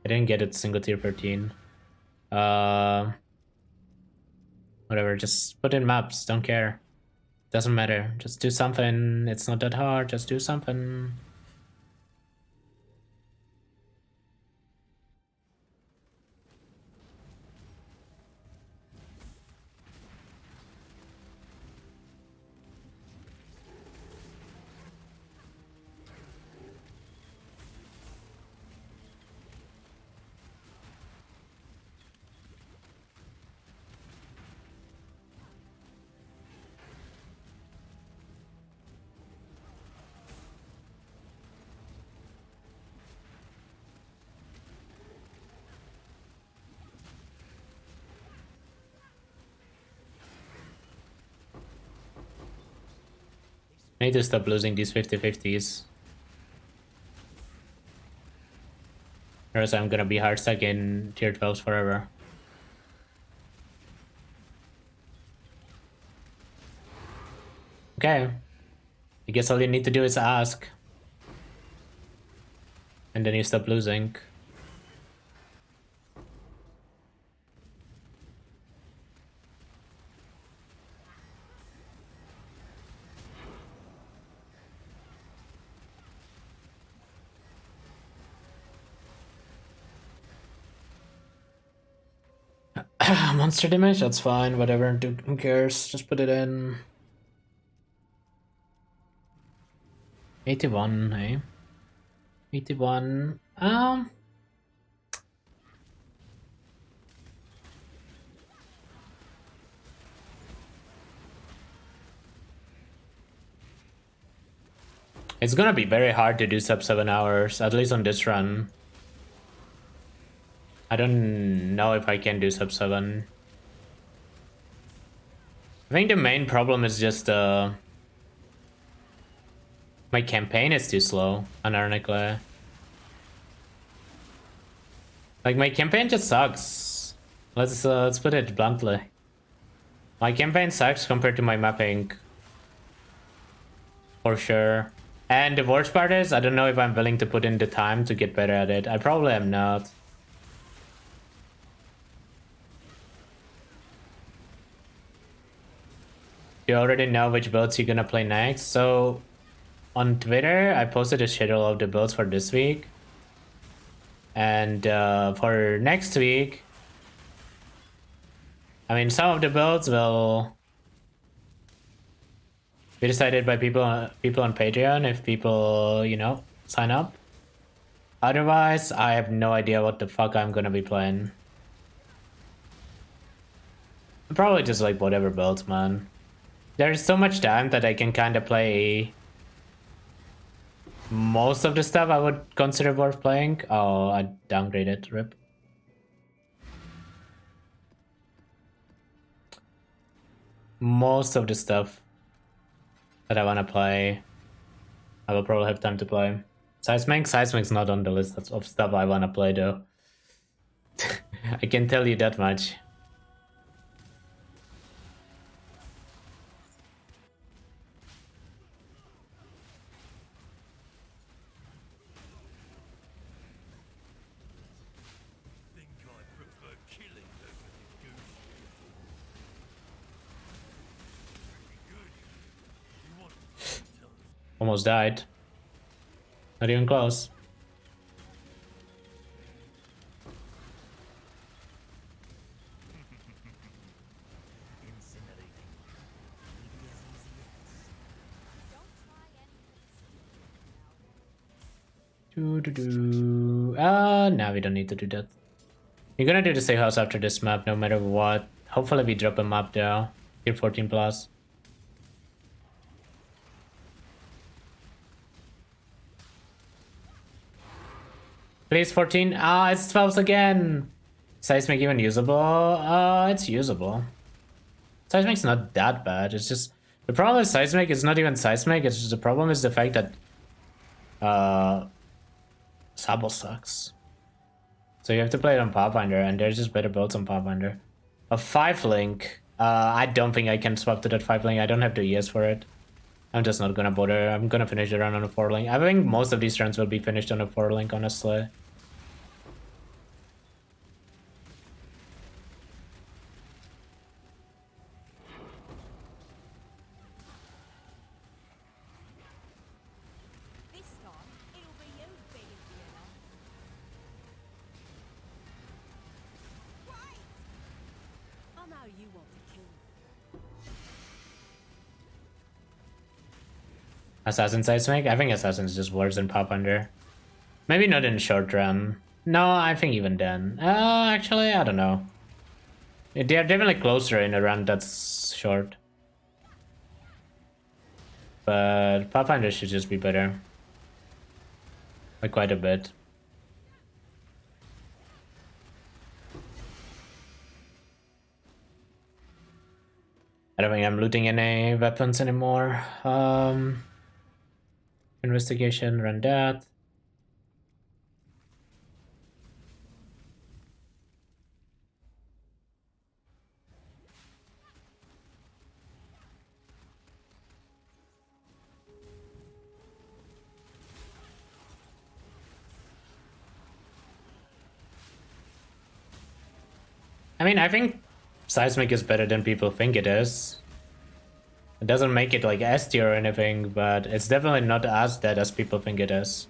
I didn't get it single tier 13. Whatever, just put in maps, don't care. Doesn't matter, just do something. It's not that hard, just do something. I need to stop losing these 50-50s. Or else I'm gonna be hard stuck in tier 12s forever. Okay. I guess all you need to do is ask. And then you stop losing. Monster damage? That's fine, whatever, dude, who cares? Just put it in. 81, eh? 81. It's gonna be very hard to do sub 7 hours, at least on this run. I don't know if I can do sub 7. I think the main problem is just my campaign is too slow, unironically. Like, my campaign just sucks. Let's put it bluntly. My campaign sucks compared to my mapping. For sure. And the worst part is, I don't know if I'm willing to put in the time to get better at it. I probably am not. You already know which builds you're gonna play next. So on Twitter, I posted a schedule of the builds for this week. And for next week, I mean, some of the builds will be decided by people on Patreon if people, you know, sign up. Otherwise, I have no idea what the fuck I'm gonna be playing. Probably just like whatever builds, man. There's so much time that I can kind of play most of the stuff I would consider worth playing. Oh, I downgraded, rip. Most of the stuff that I want to play, I will probably have time to play. Seismic's not on the list of stuff I want to play though. I can tell you that much. Almost died. Not even close. Now we don't need to do that. We're gonna do the safe house after this map, no matter what. Hopefully we drop a map though. Tier 14 plus. Please 14. Ah, it's 12s again. Seismic even usable? It's usable. Seismic's not that bad. It's just the problem with Seismic is not even Seismic. It's just the problem is the fact that Sabo sucks. So you have to play it on Pathfinder, and there's just better builds on Pathfinder. A 5-link. I don't think I can swap to that 5-link. I don't have the ES for it. I'm just not gonna bother. I'm gonna finish the run on a 4-link. I think most of these runs will be finished on a 4-link, honestly. This time, it'll be you begging for your life. Right! I know you want to kill me. Assassin Seismic? I think Assassin's just worse than Pathfinder. Maybe not in the short run. No, I think even then. Actually, I don't know. They are definitely closer in a run that's short. But Pathfinder should just be better. By quite a bit. I don't think I'm looting any weapons anymore. Investigation, run that. I mean, I think Seismic is better than people think it is. It doesn't make it like S tier or anything, but it's definitely not as dead as people think it is.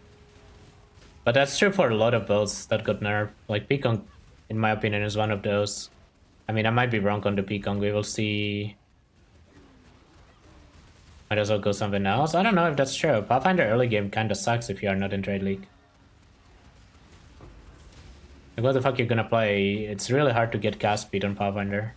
But that's true for a lot of builds that got nerfed. Like Peacock, in my opinion, is one of those. I mean, I might be wrong on the Peacock. We will see. Might as well go something else. I don't know if that's true. Pathfinder early game kinda sucks if you are not in Trade League. Like, what the fuck you're gonna play? It's really hard to get cast speed on Pathfinder.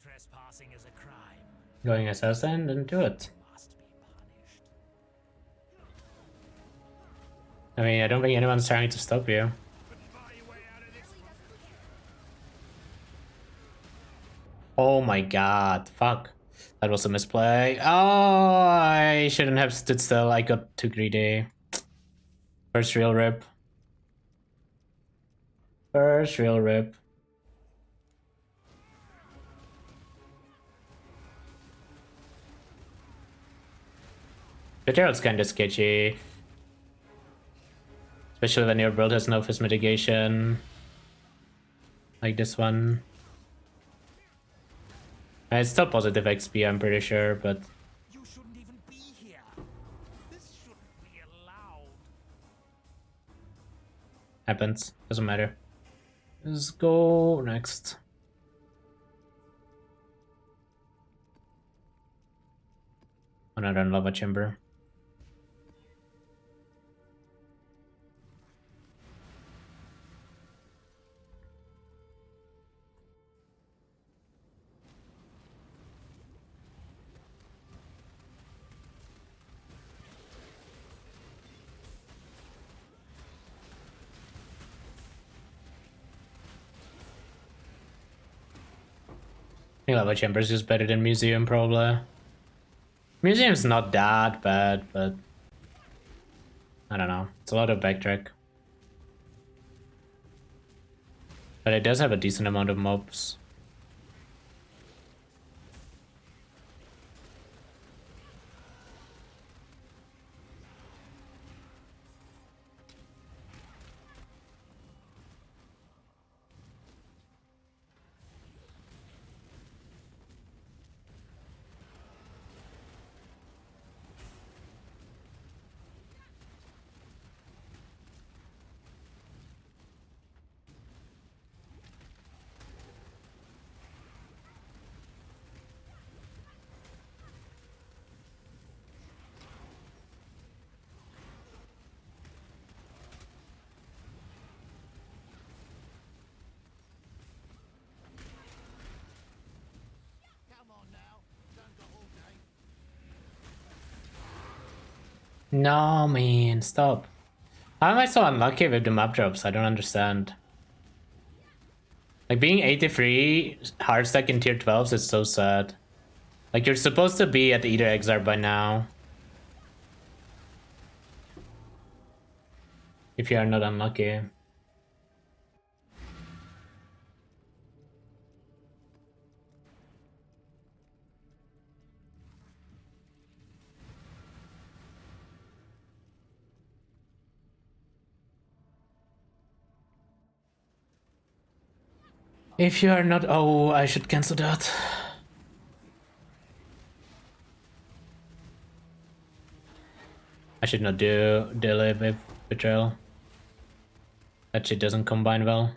Trespassing is a crime. Going assassin, then do it. Must be punished. I mean, I don't think anyone's trying to stop you. Couldn't buy your way out of this. Oh my god, fuck. That was a misplay. Oh, I shouldn't have stood still. I got too greedy. First real rip. First real rip. Literal's kinda sketchy. Especially when your build has no fizz mitigation. Like this one. It's still positive XP, I'm pretty sure, but You shouldn't even be here. This shouldn't be allowed. happens. Doesn't matter. Let's go next. Another lava chamber. think Lava Chamber is just better than Museum, probably. Museum's not that bad, but I don't know. It's a lot of backtrack. But it does have a decent amount of mobs. No, man, stop. How am I so unlucky with the map drops? I don't understand. Like, being 83 hard stack in tier 12s is so sad. Like, you're supposed to be at either Exarch by now. If you are not unlucky. If you are not... Oh, I should cancel that. I should not do delay with betrayal. That shit doesn't combine well.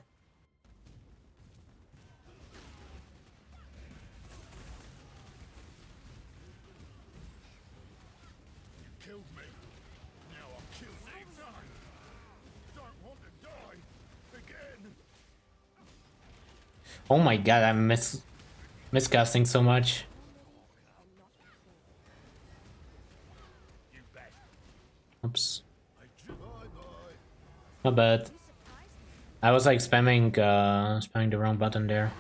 Killed me. Now I'll kill you. Don't want to die again. Oh my god, I'm miscasting so much. Oops. My bad. I was like spamming the wrong button there.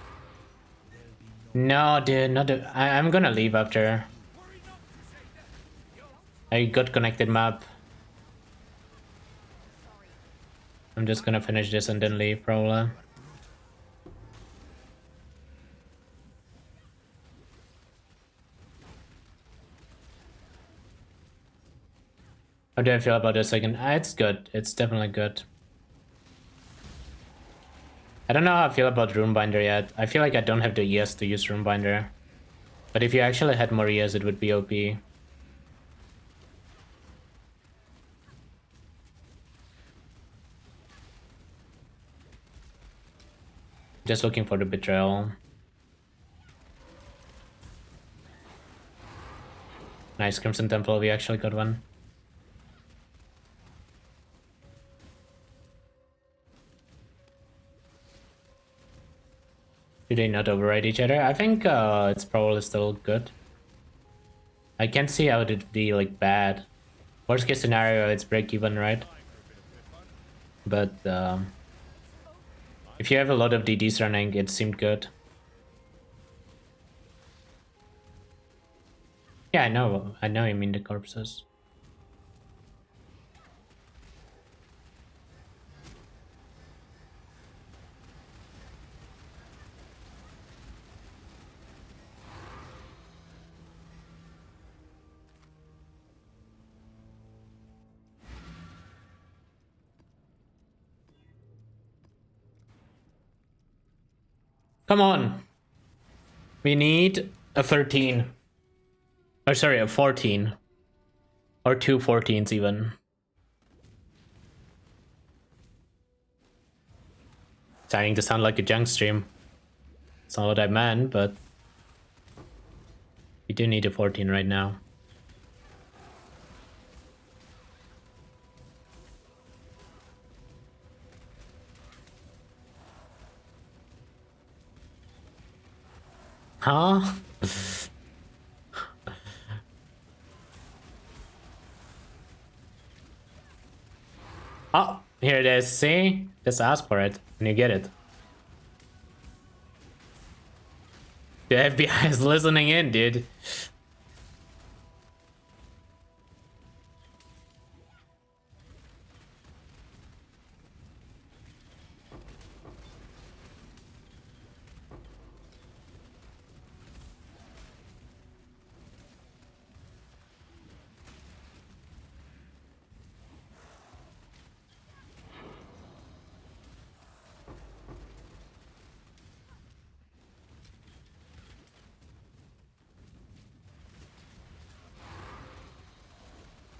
No, dude, not the... I'm gonna leave after. I got connected map. I'm just gonna finish this and then leave, probably. How do I feel about this again? It's good. It's definitely good. I don't know how I feel about Runebinder yet. I feel like I don't have the ES to use Runebinder. But if you actually had more ES, it would be OP. Just looking for the betrayal. Nice, Crimson Temple, we actually got one. Do they not override each other? I think it's probably still good. I can't see how it would be like bad. Worst case scenario, it's break even, right? But if you have a lot of DDs running, it seemed good. Yeah, I know you mean the corpses. Come on. We need a 13. Or sorry, a 14. Or 2 14s even. Starting to sound like a junk stream. It's not what I meant, but we do need a 14 right now. Huh? Oh, here it is. See? Just ask for it and you get it. The FBI is listening in, dude.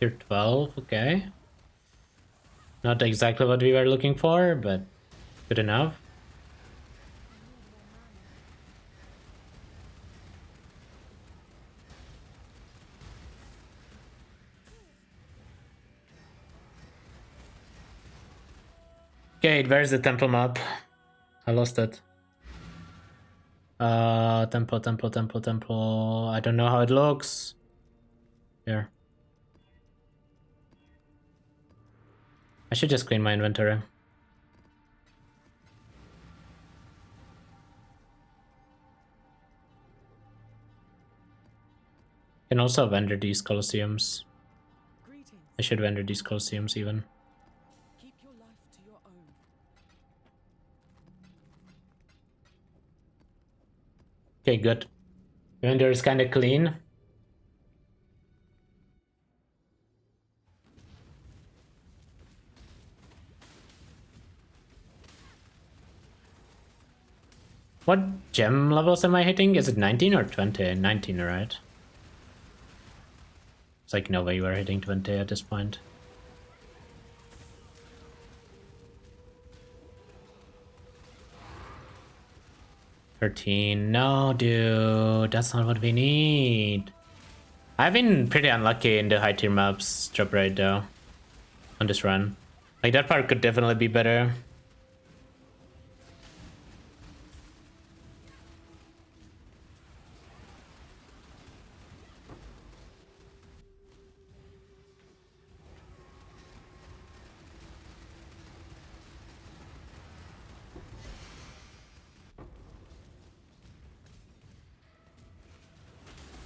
Tier 12, okay. Not exactly what we were looking for, but good enough. Okay, where's the temple map? I lost it. Temple. I don't know how it looks. Here. I should just clean my inventory. Can also vendor these Colosseums. Greetings. I should vendor these Colosseums even. Keep your life to your own. Okay, good. Vendor is kind of clean. What gem levels am I hitting? Is it 19 or 20? 19, right? It's like no way you are hitting 20 at this point. $13. No, dude, that's not what we need. I've been pretty unlucky in the high tier maps drop rate though on this run. Like that part could definitely be better.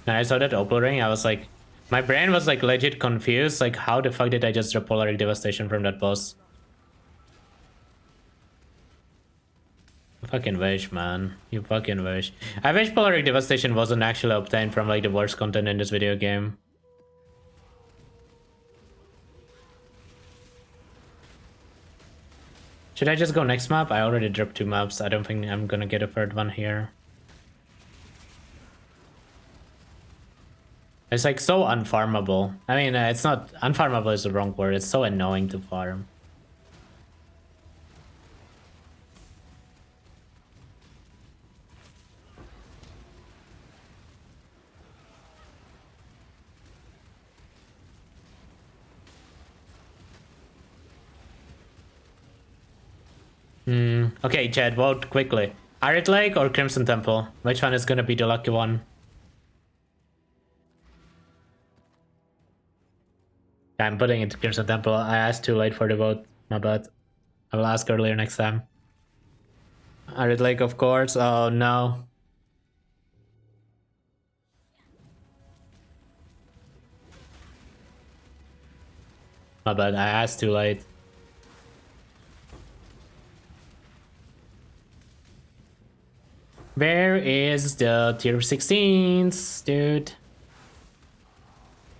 And I saw that Opal ring, I was like, my brain was like legit confused, like how the fuck did I just drop Polaric Devastation from that boss? Fucking wish, man. You fucking wish. I wish Polaric Devastation wasn't actually obtained from like the worst content in this video game. Should I just go next map? I already dropped 2 maps. I don't think I'm gonna get a third one here. It's like so unfarmable. I mean, it's not... Unfarmable is the wrong word. It's so annoying to farm. Okay, Chad, vote quickly. Arid Lake or Crimson Temple? Which one is gonna be the lucky one? I'm putting it to Crimson Temple. I asked too late for the vote. My bad. I will ask earlier next time. Arid Lake, of course. Oh no. My bad. I asked too late. Where is the tier 16s, dude?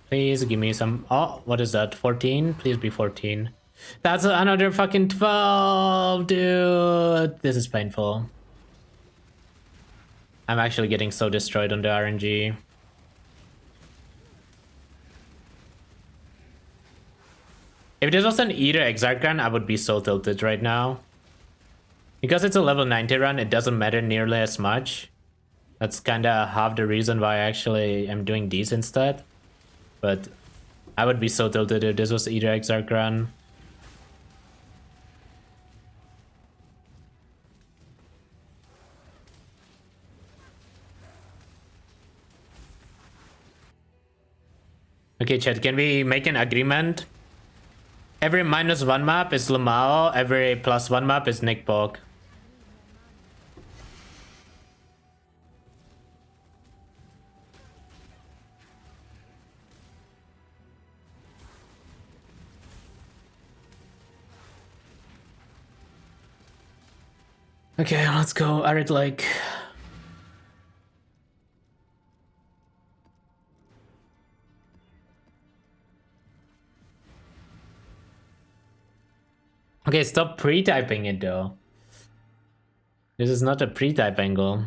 Please give me some... Oh, what is that? 14? Please be 14. That's another fucking 12, dude. This is painful. I'm actually getting so destroyed on the RNG. If this was an either Exarch run, I would be so tilted right now. Because it's a level 90 run, it doesn't matter nearly as much. That's kinda half the reason why I actually am doing these instead. But I would be so tilted if this was either Exarch run. Okay, chat, can we make an agreement? Every -1 map is Lamao, every +1 map is Nick Bog. Okay, let's go Arid Lake. Okay, stop pre-typing it though. This is not a pre-type angle.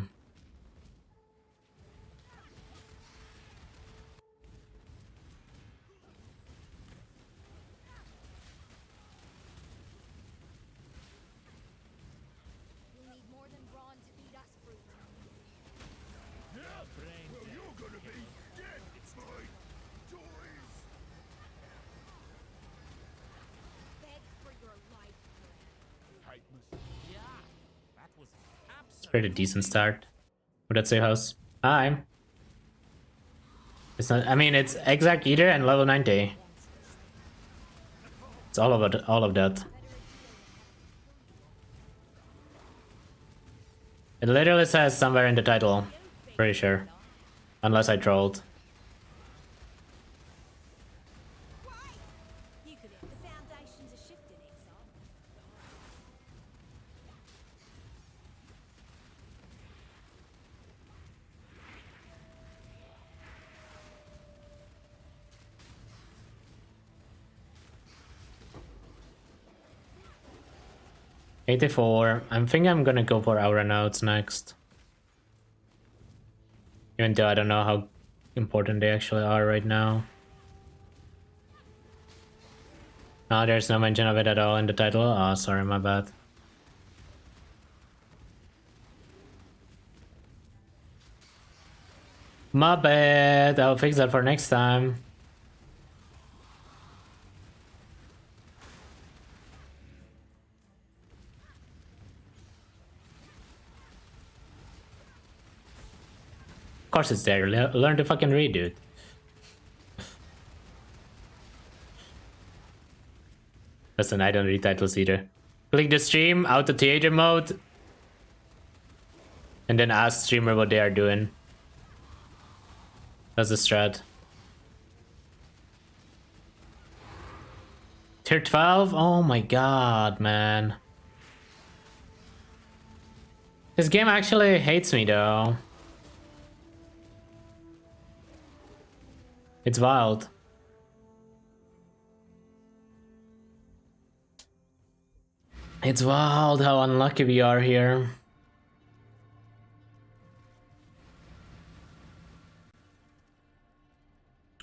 You'll need more than brawn to beat us, brute. Well, you're gonna be dead, my toys! Beg for your life, Yeah, that was It's pretty decent start. Would that say house? Hi. It's not. I mean, it's Exarch Eater and level 90. It's all of it. All of that. It literally says somewhere in the title. Pretty sure. Unless I trolled. You could hit the foundations are shifting, Exarch. $84. I'm thinking I'm gonna go for Aura Notes next. Even though I don't know how important they actually are right now. No, there's no mention of it at all in the title. Oh, sorry, my bad. My bad. I'll fix that for next time. Of course it's there. Learn to fucking read, dude. Listen, I don't read titles either. Click the stream, auto theater mode, and then ask streamer what they are doing. That's the strat. Tier 12? Oh my god, man. This game actually hates me though. It's wild. It's wild how unlucky we are here.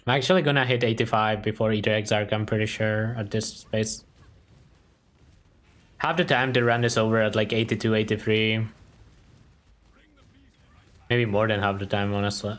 I'm actually gonna hit 85 before either Exarch, I'm pretty sure, at this space. Half the time to run this over at like 82, 83. Maybe more than half the time, honestly.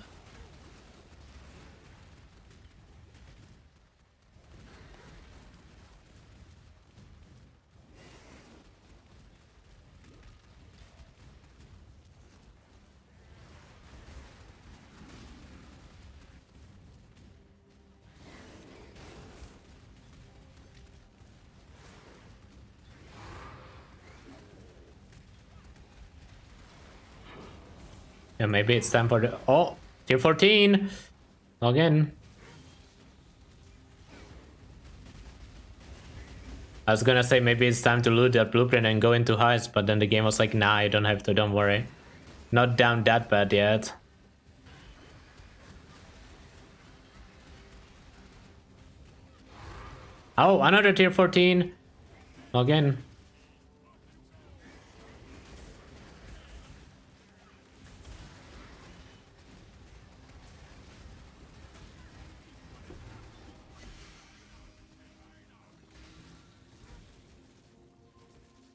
Yeah, maybe it's time for the... Oh! Tier 14! Log in. I was gonna say maybe it's time to loot that blueprint and go into heist, but then the game was like, nah, you don't have to, don't worry. Not down that bad yet. Oh, another tier 14. Log in.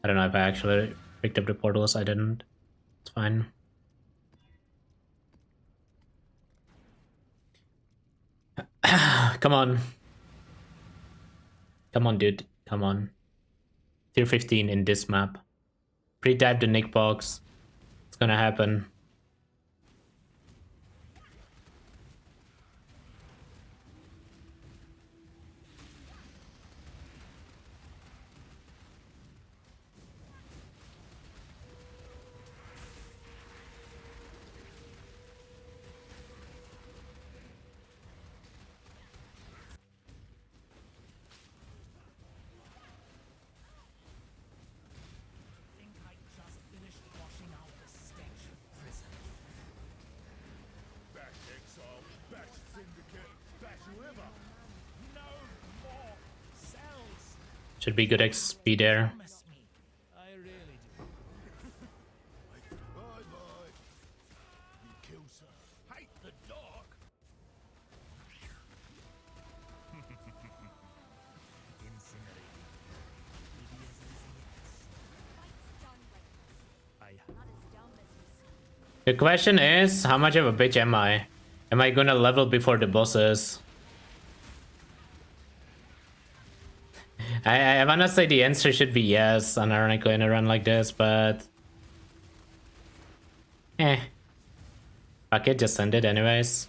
I don't know if I actually picked up the portals. I didn't. It's fine. Come on. Come on, dude. Come on. Tier 15 in this map. Pre-type the nick box. It's gonna happen. Should be good XP there. Promise me. I really do. Bye bye. You kill, sir. Hate the dark. Incinerating. Maybe as easy Fight's done, Ray. as I Not as dumb as you seem. The question is, how much of a bitch am I? Am I gonna level before the bosses? I wanna say the answer should be yes, unironically, in a run like this, but... Fuck it, just send it anyways.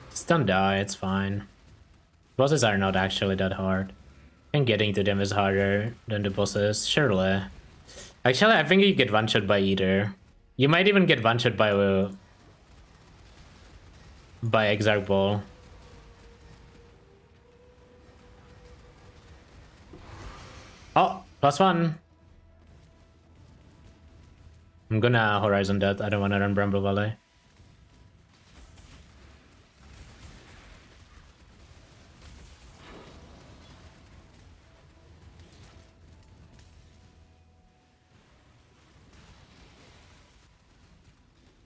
Just don't die, it's fine. Bosses are not actually that hard. And getting to them is harder than the bosses, surely. Actually, I think you get one-shot by either. You might even get one-shot by Exarch Ball. Oh, +1. I'm gonna Horizon that. I don't wanna run Bramble Valley.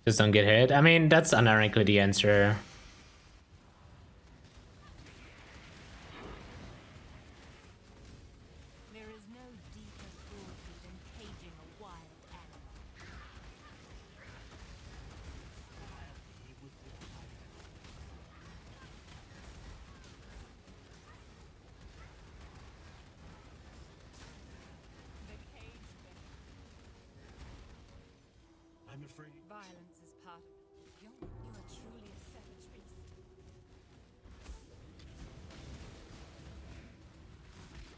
Just don't get hit. I mean, that's unironically the answer. There is no deeper cruelty than caging a wild animal. The cage I'm afraid. violence is part of it. You are truly a savage beast.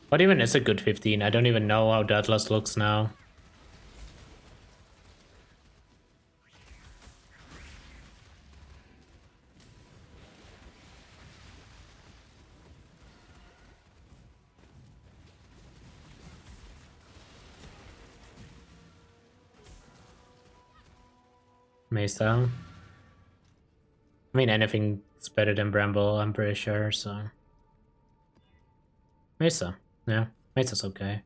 What even is a good 15? I don't even know how the Atlas looks now. Mesa. I mean, anything's better than Bramble, I'm pretty sure, so... Mesa. Yeah, Mesa's okay.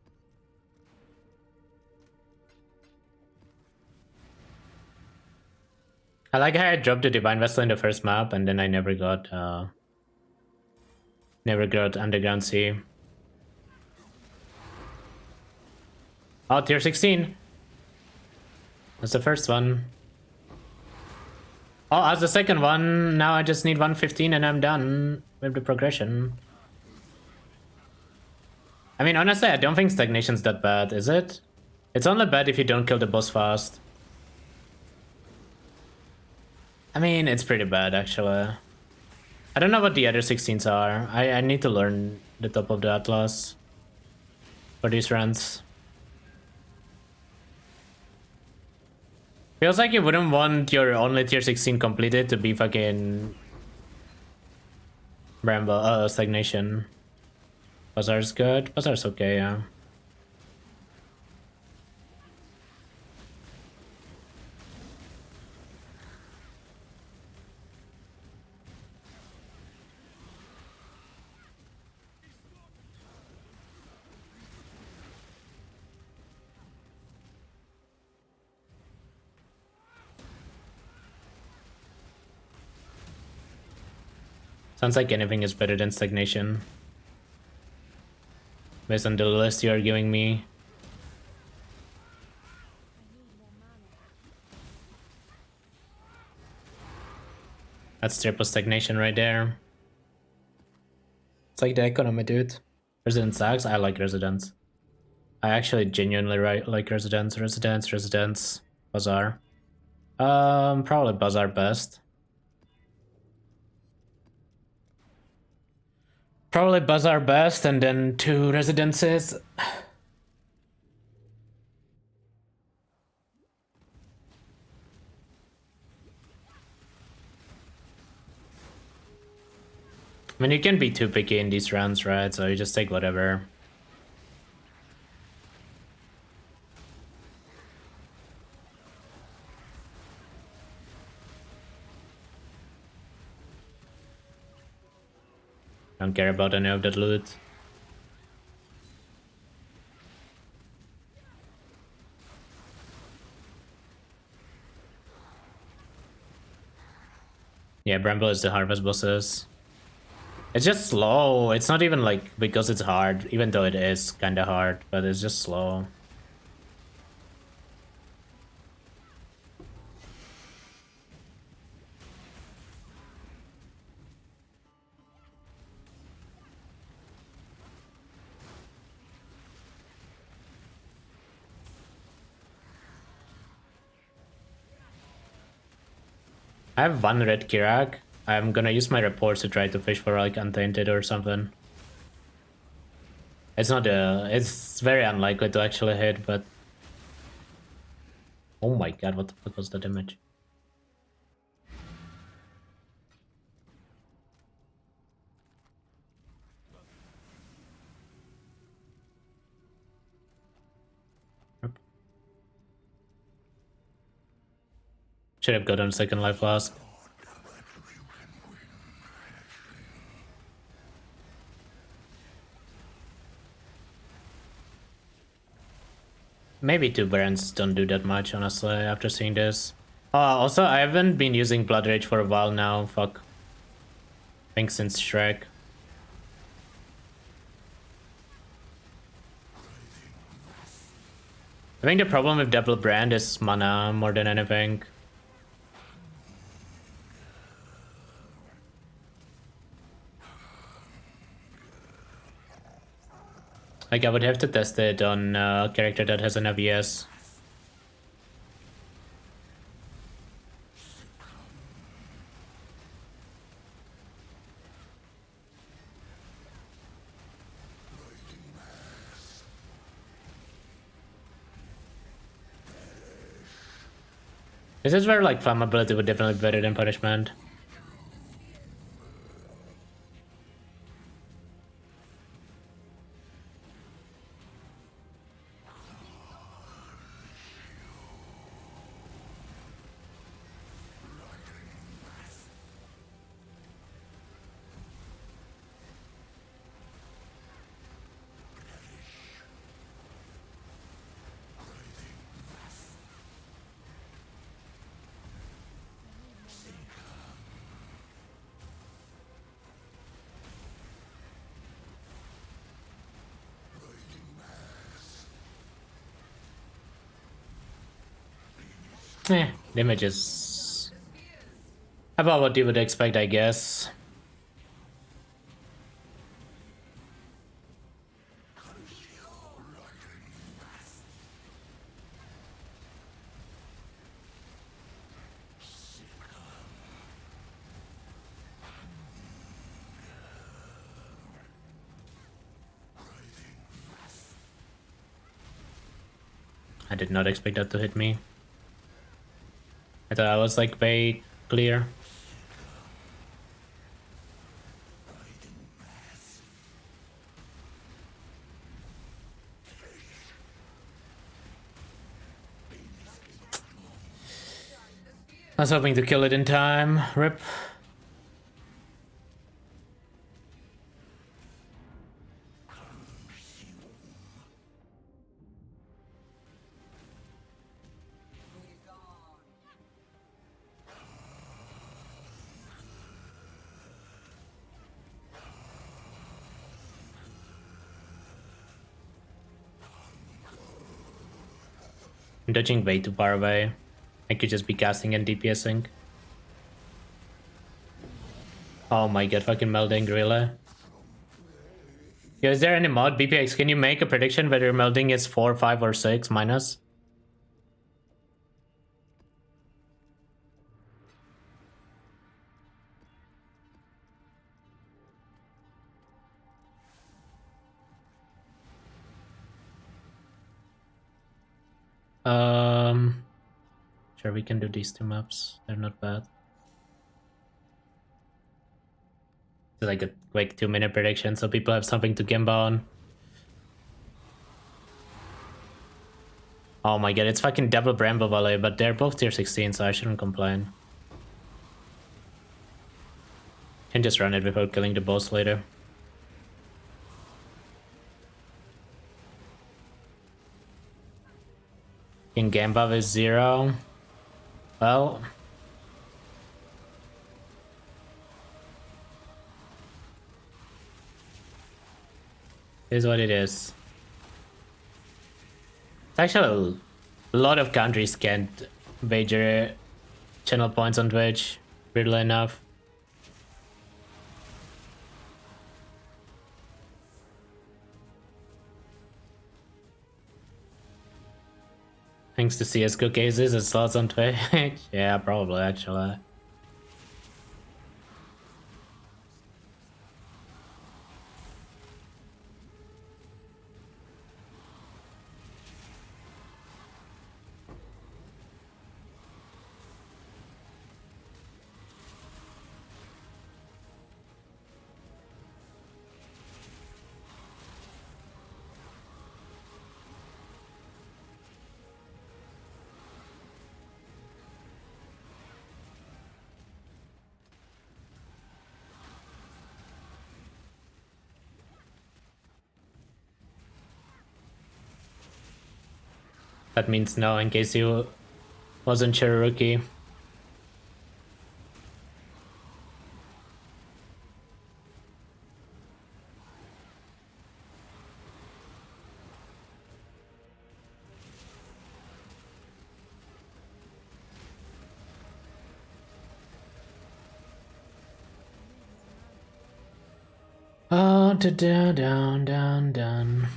I like how I dropped the Divine Vessel in the first map, and then I never got Underground Sea. Oh, tier 16! That's the first one. Oh, as the second one, now I just need 115 and I'm done with the progression. I mean, honestly, I don't think stagnation's that bad, is it? It's only bad if you don't kill the boss fast. I mean, it's pretty bad, actually. I don't know what the other 16s are. I need to learn the top of the Atlas for these runs. Feels like you wouldn't want your only tier 16 completed to be fucking Bramble, Stagnation. Bazaar's good. Bazaar's okay, yeah. Sounds like anything is better than Stagnation. Based on the list you are giving me. I need more mana. That's triple Stagnation right there. It's like the economy, dude. Resident sucks. I like Residence. I actually genuinely like Residence. Residence. Bazaar. Probably Bazaar best. Probably Bazaar best, and then 2 Residences. I mean, you can be too picky in these rounds, right? So you just take whatever. Don't care about any of that loot. Yeah, Bramble is the harvest bosses. It's just slow. It's not even like because it's hard, even though it is kind of hard, but it's just slow. I have one red Kirak. I'm gonna use my reports to try to fish for like Untainted or something. It's not it's very unlikely to actually hit, but oh my god, what the fuck was the damage? Should have gotten second life flask. Maybe 2 brands don't do that much, honestly, after seeing this. Also, I haven't been using Blood Rage for a while now, fuck. I think since Shrek. I think the problem with double brand is mana more than anything. Like, I would have to test it on a character that has an AVS. This is where, like, flammability would definitely be better than punishment. Damage is about what you would expect, I guess. I did not expect that to hit me. I thought I was like way clear. I was hoping to kill it in time. Rip. I'm dodging way too far away. I could just be casting and DPSing. Oh my god, fucking melding, really? Yo, is there any mod? BPX, can you make a prediction whether melding is 4, 5, or 6 minus? Sure, we can do these 2 maps. They're not bad. It's like a quick 2-minute prediction, so people have something to gamble on. Oh my god, it's fucking double Bramble Valley, but they're both tier 16, so I shouldn't complain. Can just run it without killing the boss later. King game buff is 0. Well, is what it is. It's actually a lot of countries can't wager channel points on Twitch, weirdly enough. Thanks to CSGO cases and slots on Twitch. Yeah, probably actually. That means no, in case you wasn't sure, rookie. Oh, down.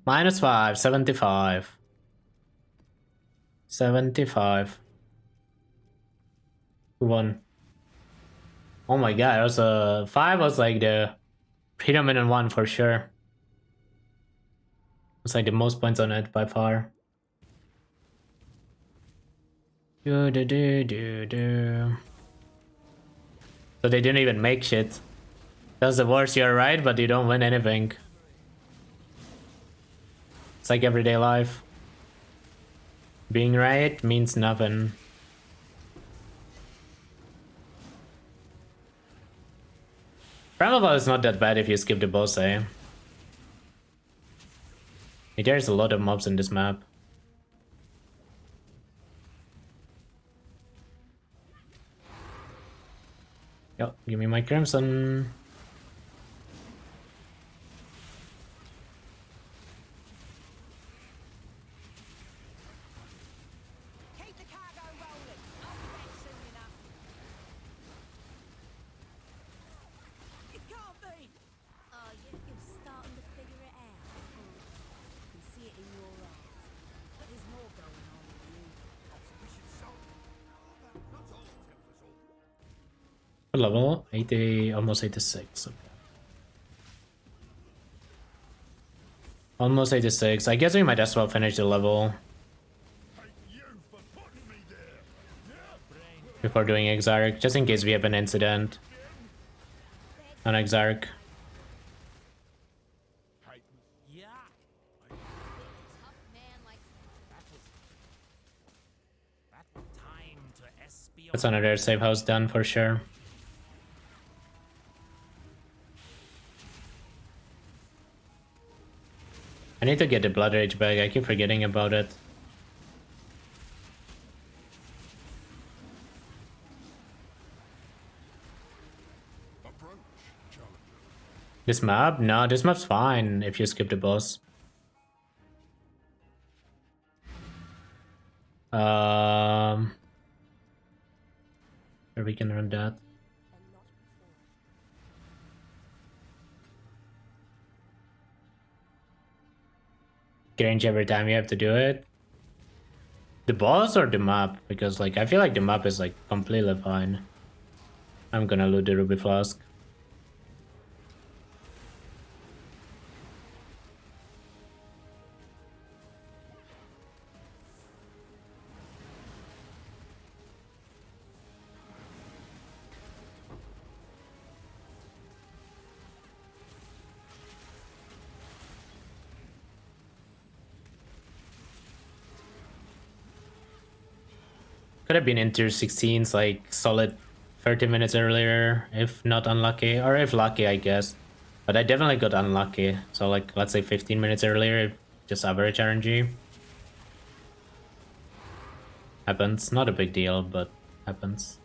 -5, 75. 75. Who won? Oh my god, it was 5 was like the predominant one for sure. It's like the most points on it by far. So they didn't even make shit. That's the worst, you're right, but you don't win anything. It's like everyday life. Being right means nothing. Primeval is not that bad if you skip the boss, eh? There's a lot of mobs in this map. Yo, give me my crimson. Keep the cargo rolling. I'll be back soon enough. It can't be. Oh, you're starting to figure it out. I can see it in your eyes. But there's more going on with you. What level? 80, almost 86. Okay. Almost 86. I guess we might as well finish the level before doing Exarch, just in case we have an incident on Exarch. Yeah. Tough man like Time to espionage. That's another safe house done for sure. I need to get the Blood Rage back, I keep forgetting about it. This map? No, this map's fine if you skip the boss. Or we can run that. Range every time you have to do it. The boss or the map? Because like I feel like the map is like completely fine. I'm gonna loot the Ruby Flask. Could have been into 16s like solid 30 minutes earlier, if not unlucky, or if lucky, I guess. But I definitely got unlucky. So like, let's say 15 minutes earlier, just average RNG. Happens. Not a big deal, but happens.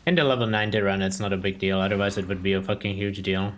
In the level 90 run, it's not a big deal, otherwise it would be a fucking huge deal.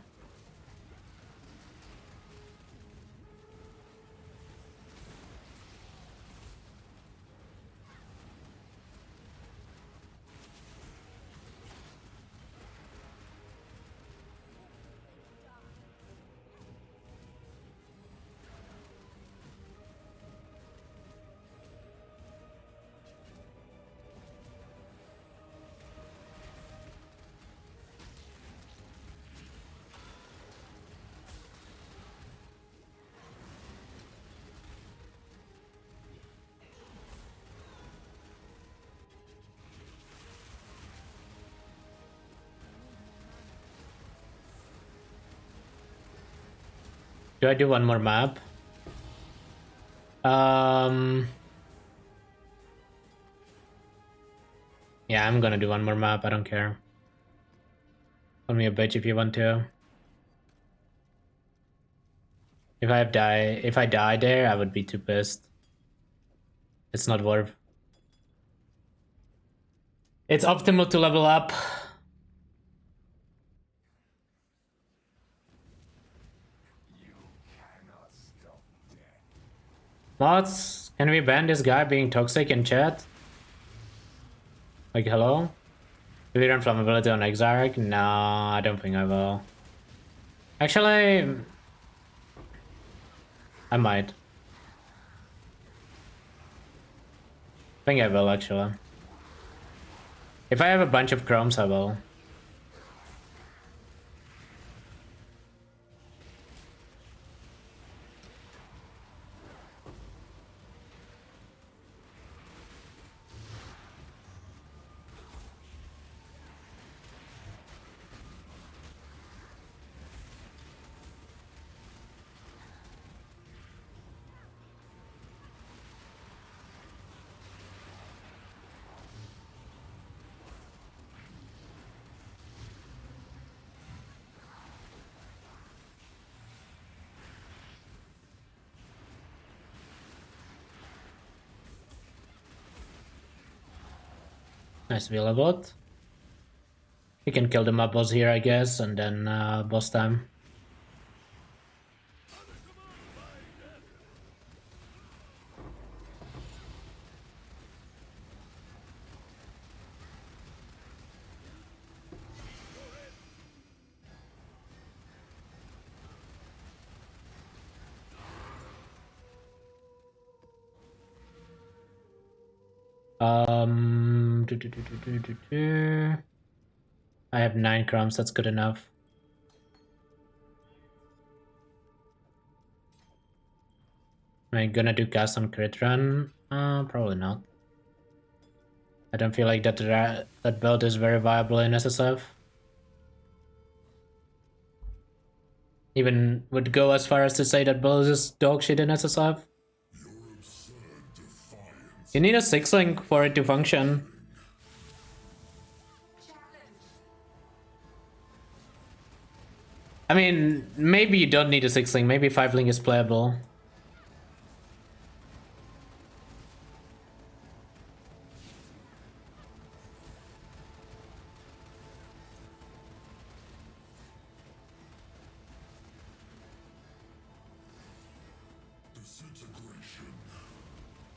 Do I do one more map? Yeah, I'm gonna do one more map, I don't care. Call me a bitch if you want to. If I die there, I would be too pissed. It's not worth. It's optimal to level up. Mods, can we ban this guy being toxic in chat? Like, hello? Do we run flammability on Exarch? No, I don't think I will. Actually, I might. I think I will, actually. If I have a bunch of chromes, I will. Nice Villa bot. We can kill the mob boss here, I guess, and then boss time. I have 9 crumbs, that's good enough. Am I gonna do cast on crit run? Probably not. I don't feel like that build is very viable in SSF. Even would go as far as to say that build is dog shit in SSF. You need a 6-link for it to function. I mean, maybe you don't need a 6-link, maybe 5-link is playable.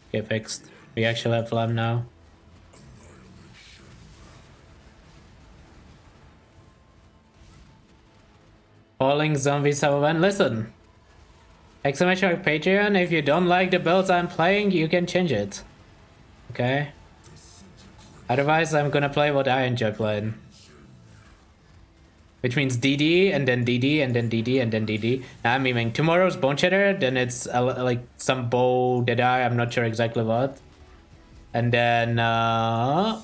Okay, fixed. We actually have flam now. Falling zombies have a win. Listen, exclamation mark Patreon. If you don't like the builds I'm playing, you can change it. Okay. Otherwise, I'm gonna play what I enjoy playing, which means DD and then DD and then DD and then DD. Now I'm meaning tomorrow's Bone Shatter, then it's like some bow Deadeye, I'm not sure exactly what. And then I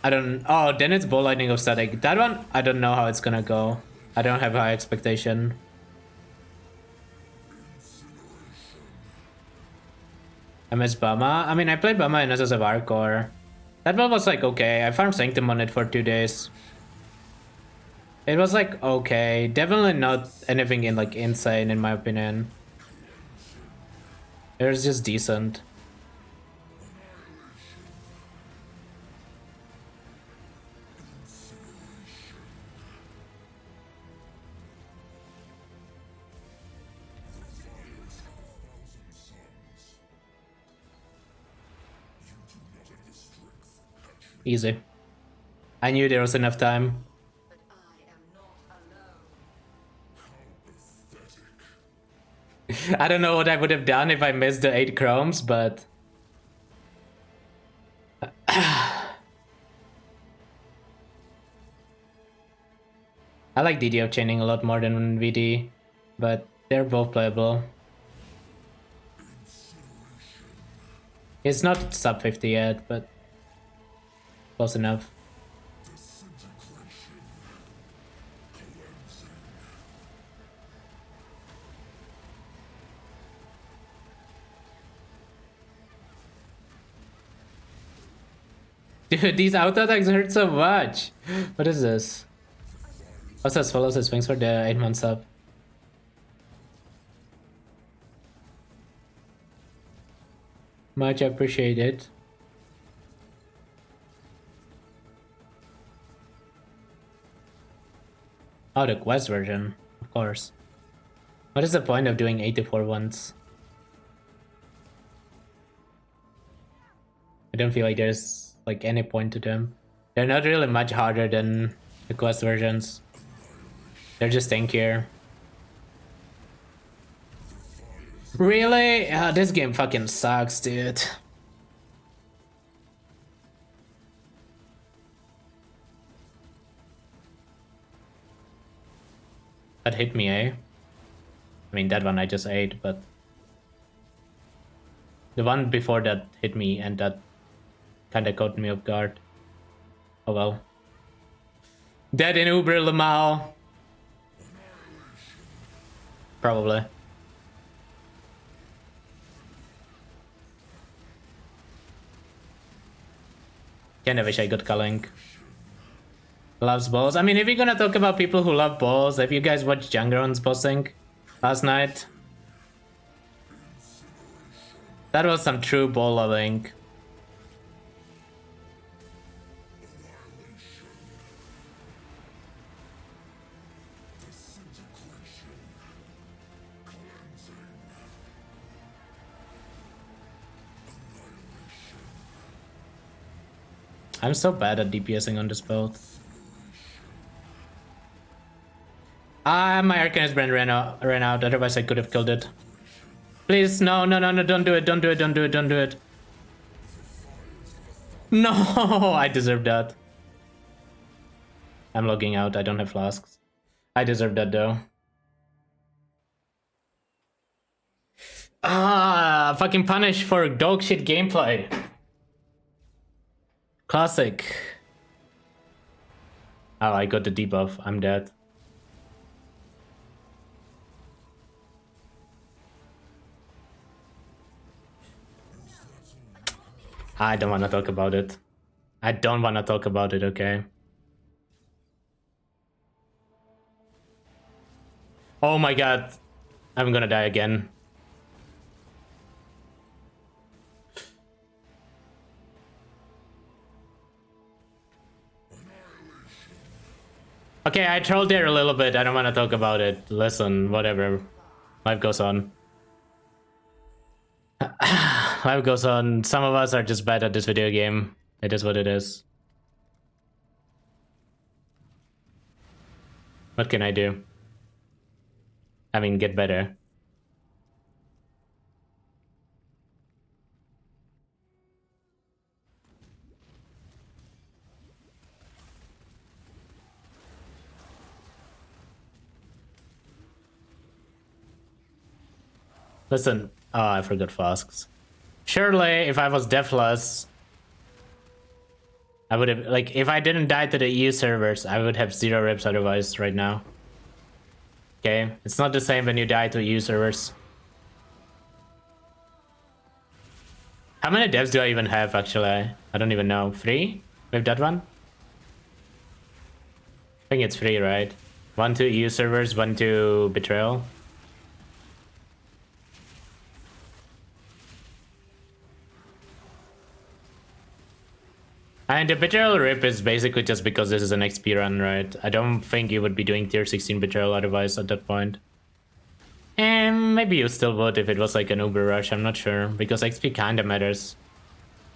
don't. Oh, then it's Bow Lightning of Static. That one, I don't know how it's gonna go. I don't have high expectation. I miss Bama. I mean, I played Bama in SSF Hardcore. That build was like okay. I farmed Sanctum on it for 2 days. It was like okay. Definitely not anything in like insane in my opinion. It was just decent. Easy. I knew there was enough time. I don't know what I would have done if I missed the 8 chromes, but... I like DDO chaining a lot more than VD, but they're both playable. It's not sub 50 yet, but close enough. Dude, these auto attacks hurt so much. What is this? Also, follows his thanks for the 8 months up. Much appreciated. Oh, the quest version, of course. What is the point of doing 84 ones? I don't feel like there's like any point to them. They're not really much harder than the quest versions. They're just tankier. Really? This game fucking sucks, dude. That hit me, eh? I mean, that one I just ate, but... the one before that hit me, and that kinda caught me off guard. Oh well. Dead in Uber Lamau. Probably. Kinda wish I got culling. Loves balls. I mean, if you're gonna talk about people who love balls, have you guys watched Jungron's bossing last night? That was some true ball loving. I'm so bad at DPSing on this build. My Arcanist Brand ran out, otherwise I could have killed it. Please, no, no, no, no, don't do it, don't do it, don't do it, don't do it. No, I deserve that. I'm logging out, I don't have flasks. I deserve that though. Fucking punish for dog shit gameplay. Classic. Oh, I got the debuff, I'm dead. I don't want to talk about it. I don't want to talk about it, okay? Oh my god. I'm gonna die again. Okay, I trolled there a little bit. I don't want to talk about it. Listen, whatever. Life goes on. Life goes on. Some of us are just bad at this video game. It is what it is. What can I do? I mean, get better. Listen. Oh, I forgot flasks. Surely, if I was deathless, I would have, like, if I didn't die to the EU servers, I would have 0 reps otherwise right now. Okay? It's not the same when you die to EU servers. How many devs do I even have, actually? I don't even know. 3? With that one? I think it's 3, right? 1 to EU servers, 1 to Betrayal. And the Betrayal rip is basically just because this is an XP run, right? I don't think you would be doing tier 16 Betrayal otherwise at that point. And maybe you still would if it was like an Uber rush, I'm not sure. Because XP kinda matters.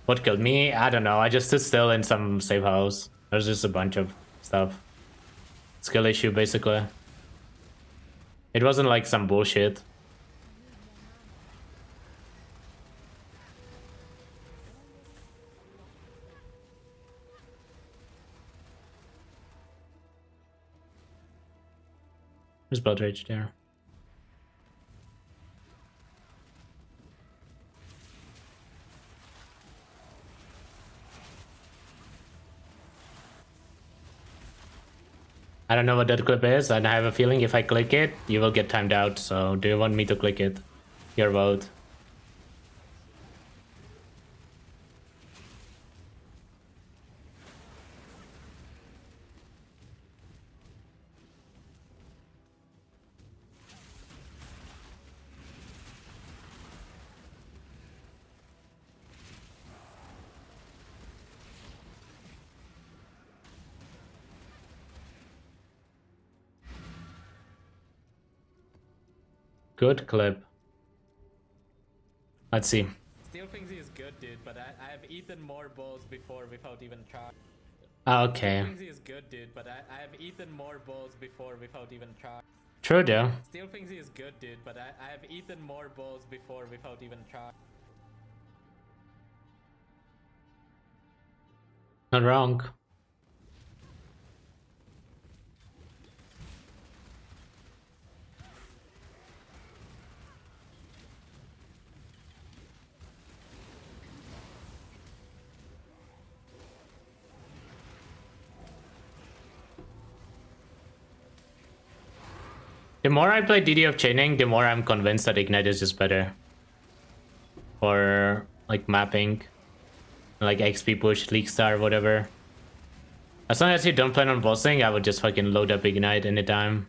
What killed me? I don't know, I just stood still in some safe house. There's just a bunch of stuff. Skill issue, basically. It wasn't like some bullshit. There's blood rage there. I don't know what that clip is, and I have a feeling if I click it, you will get timed out. So do you want me to click it? Your vote. Good clip. Let's see. Still thinks he is good, dude, but I have eaten more bowls before without even trying. Okay. Still thinks he is good, dude, but I have eaten more bowls before without even trying. True though. Still thinks he is good, dude, but I have eaten more bowls before without even trying. Not wrong. The more I play DD of Chaining, the more I'm convinced that Ignite is just better. For like mapping. Like XP push, League Star, whatever. As long as you don't plan on bossing, I would just fucking load up Ignite anytime.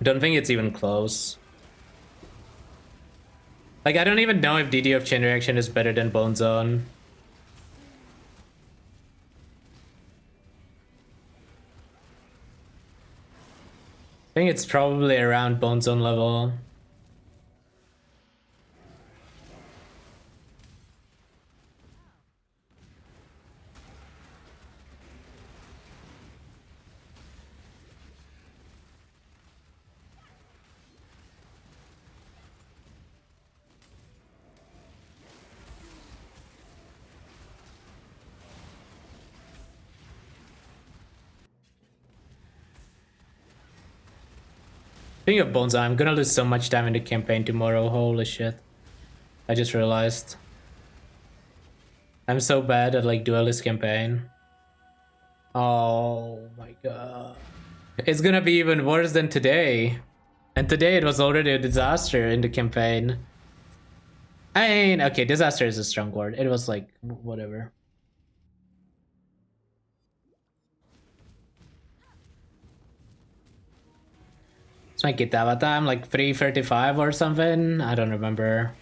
Don't think it's even close. Like, I don't even know if DD of Chain Reaction is better than Bone Zone. I think it's probably around Bone Zone level. Speaking of Bones, I'm gonna lose so much time in the campaign tomorrow. Holy shit. I just realized. I'm so bad at like duelist campaign. Oh my god. It's gonna be even worse than today. And today it was already a disaster in the campaign. I mean, okay, disaster is a strong word. It was like, whatever. It's my Kitava time, like 3:35 or something. I don't remember.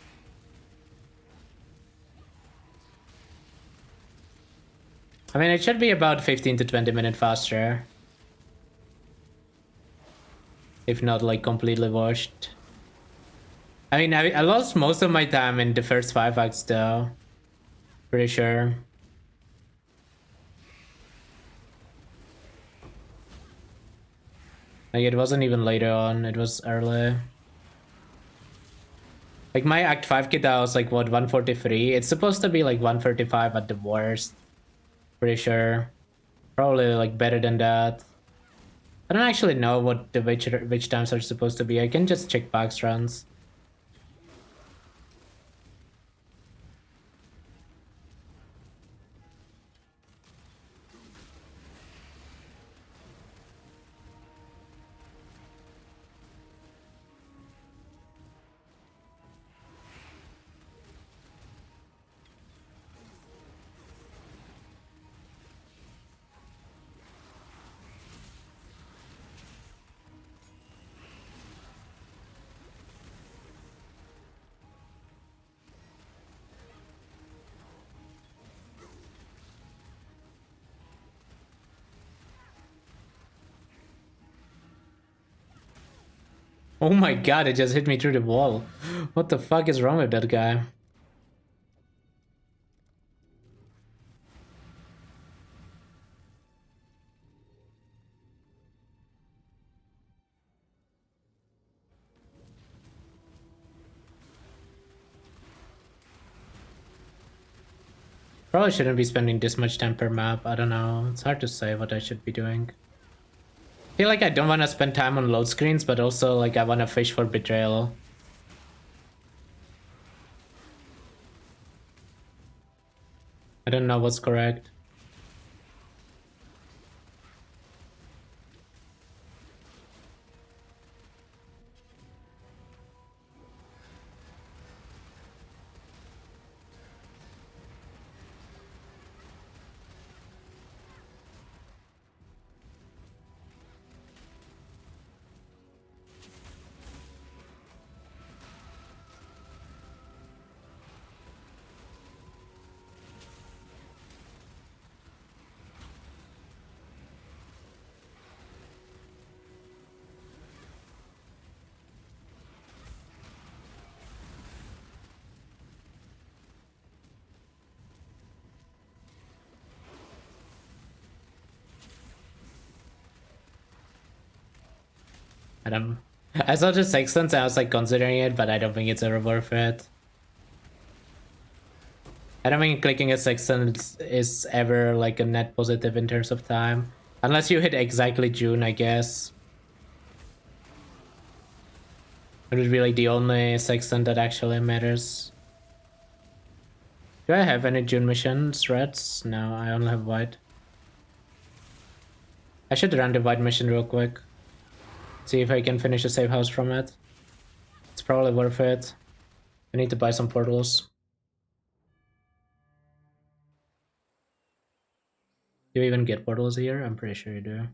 I mean, it should be about 15 to 20 minutes faster. If not, like, completely washed. I mean, I lost most of my time in the first 5 acts, though. Pretty sure. Like, it wasn't even later on, it was early. Like, my Act 5 kit, I was like, what, 143? It's supposed to be like 135 at the worst. Pretty sure. Probably like better than that. I don't actually know what the which times are supposed to be. I can just check box runs. Oh my god, it just hit me through the wall. What the fuck is wrong with that guy? Probably shouldn't be spending this much time per map. I don't know. It's hard to say what I should be doing. I feel like I don't want to spend time on load screens, but also like I want to fish for betrayal. I don't know what's correct. I saw the Sextons and I was like considering it, but I don't think it's ever worth it. I don't think clicking a Sexton is ever like a net positive in terms of time. Unless you hit exactly June, I guess. It would be like the only Sexton that actually matters. Do I have any June missions, reds? No, I only have white. I should run the white mission real quick. See if I can finish a safe house from it. It's probably worth it. I need to buy some portals. Do you even get portals here? I'm pretty sure you do.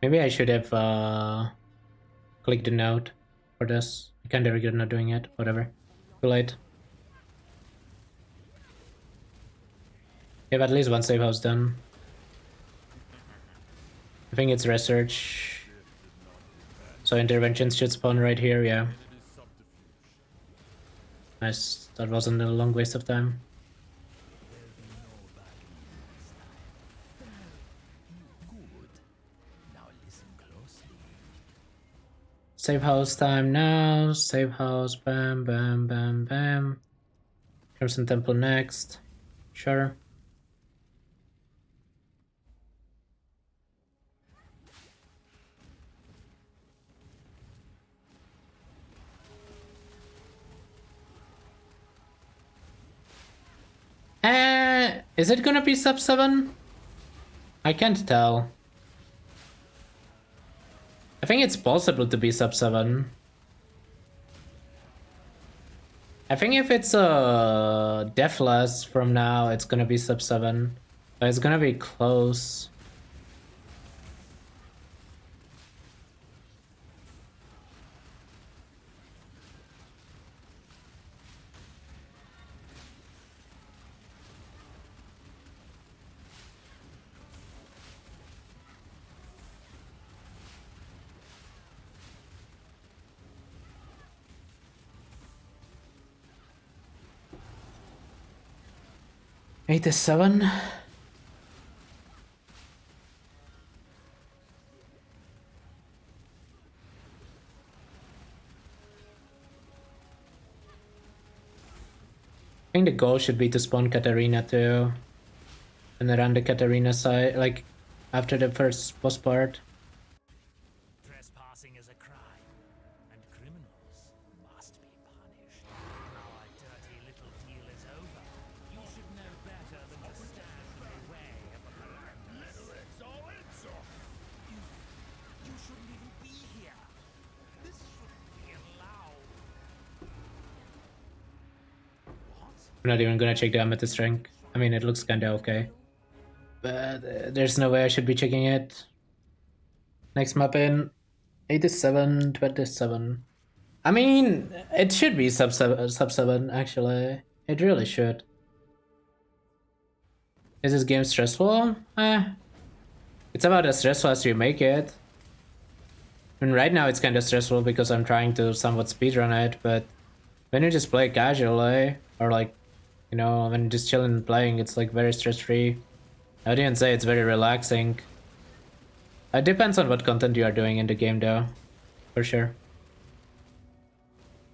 Maybe I should have clicked the note for this. I kinda regret not doing it. Whatever. Too late. We have at least one safe house done. I think it's research. So interventions should spawn right here, yeah. Nice. That wasn't a long waste of time. Save house time now. Save house. Bam, bam, bam, bam. Crimson Temple next. Sure. Is it gonna be sub 7? I can't tell. I think it's possible to be sub 7. I think if it's a deathless from now, it's gonna be sub 7. But it's gonna be close. Eight is 7. I think the goal should be to spawn Katarina too. And then run the Katarina side, like, after the first boss part. Trespassing is a crime, and criminals must be punished. Our dirty little deal is over. You should know better than to stand in the way of a You shouldn't even be here. This shouldn't be allowed. What? I'm not even gonna check the amethyst rank. I mean, it looks kinda okay. But there's no way I should be checking it. Next map in 87, 27. I mean, it should be sub 7 actually. It really should. Is this game stressful? It's about as stressful as you make it. I mean, right now it's kind of stressful because I'm trying to somewhat speedrun it, but when you just play casually, or like, you know, when just chilling and playing, it's like very stress-free. I would even say it's very relaxing. It depends on what content you are doing in the game though, for sure.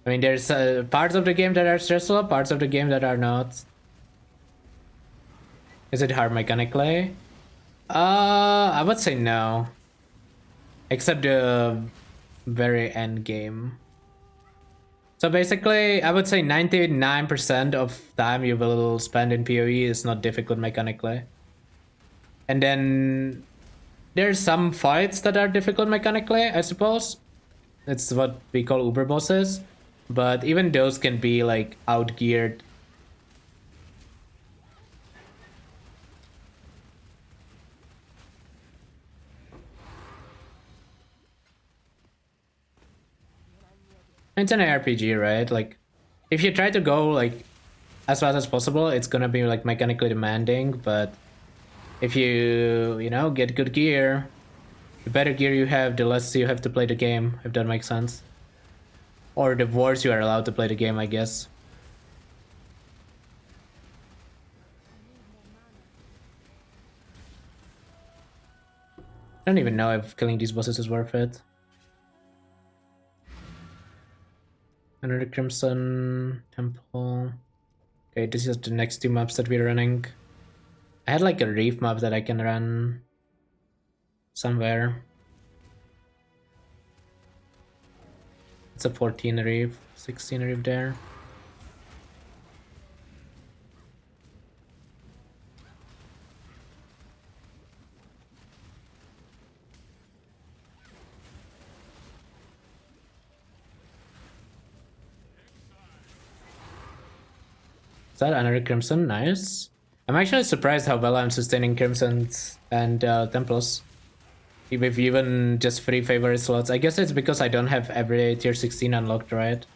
I mean, there's parts of the game that are stressful, parts of the game that are not. Is it hard mechanically? I would say no. Except the very end game. So basically, I would say 99% of time you will spend in PoE is not difficult mechanically. And then there's some fights that are difficult mechanically, I suppose. It's what we call uber bosses. But even those can be like outgeared. It's an RPG, right? Like, if you try to go like as fast as possible, it's gonna be like mechanically demanding. But if you know, get good gear, the better gear you have, the less you have to play the game. If that makes sense. Or the worse you are allowed to play the game, I guess. I don't even know if killing these bosses is worth it. Another Crimson Temple. Okay, this is the next two maps that we're running. I had like a reef map that I can run somewhere. It's a 14 reef, 16 reef there. Is that another Crimson? Nice. I'm actually surprised how well I'm sustaining Crimsons and Temples. With even just 3 favorite slots. I guess it's because I don't have every tier 16 unlocked, right?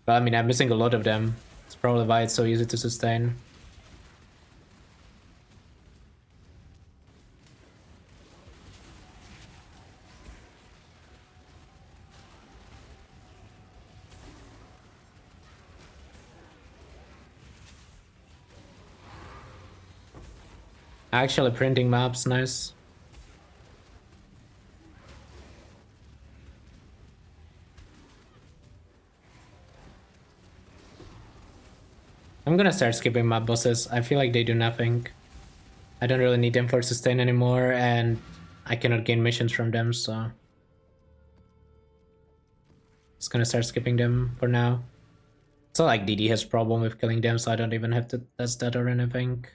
But I mean, I'm missing a lot of them. It's probably why it's so easy to sustain. Actually printing maps, nice. I'm gonna start skipping map bosses. I feel like they do nothing. I don't really need them for sustain anymore, and I cannot gain missions from them, so just gonna start skipping them for now. It's not like DD has problem with killing them, so I don't even have to test that or anything.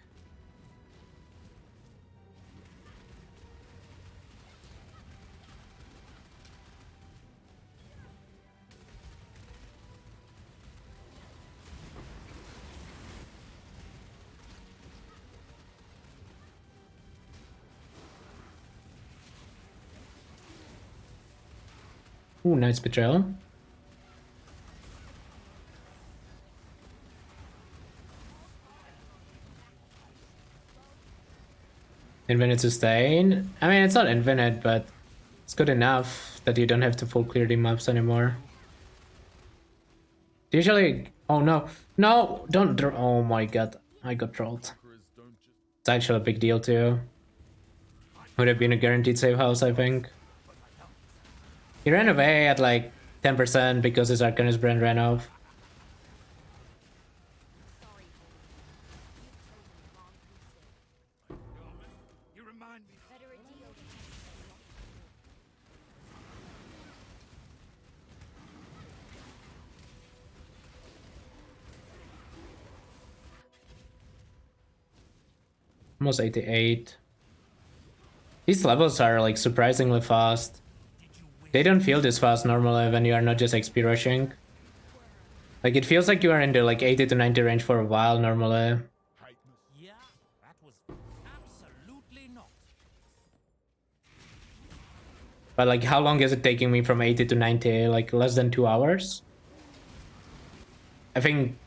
Ooh, nice betrayal. Infinite sustain. I mean, it's not infinite, but it's good enough that you don't have to full clear the maps anymore. Usually, oh no, no, don't. Oh my god, I got trolled. It's actually a big deal too. Would have been a guaranteed safe house, I think. He ran away at like 10% because his Arcanist brand ran off. You remind me. Better a deal. Almost 88. These levels are like surprisingly fast. They don't feel this fast normally when you are not just XP rushing. Like it feels like you are in the like 80 to 90 range for a while normally. But like, how long is it taking me from 80 to 90? Like less than 2 hours? I think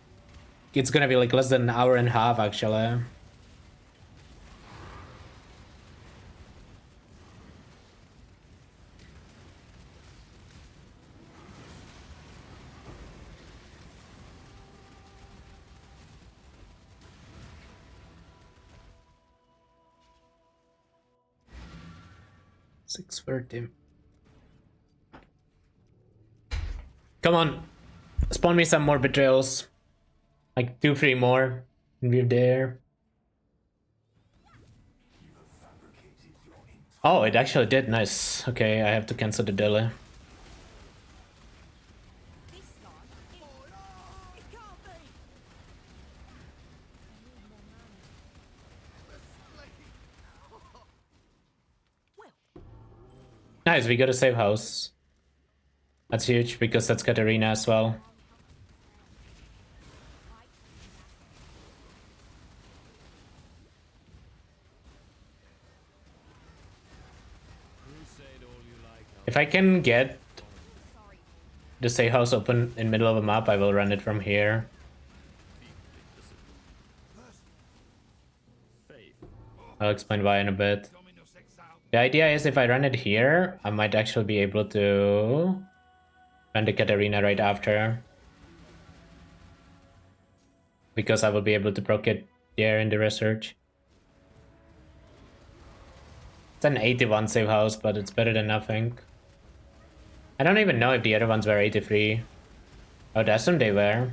it's gonna be like less than an hour and a half actually. $630. Come on, spawn me some more betrayals. Like 2-3 more, and we're there. Oh, it actually did. Nice. Okay, I have to cancel the delay. This time, it can't be. Well, Nice, we got a safe house. That's huge because that's Katarina as well. If I can get the safe house open in middle of a map, I will run it from here. I'll explain why in a bit. The idea is if I run it here, I might actually be able to run the Katarina right after. Because I will be able to proc it there in the research. It's an 81 save house, but it's better than nothing. I don't even know if the other ones were 83. Oh, that's some they were.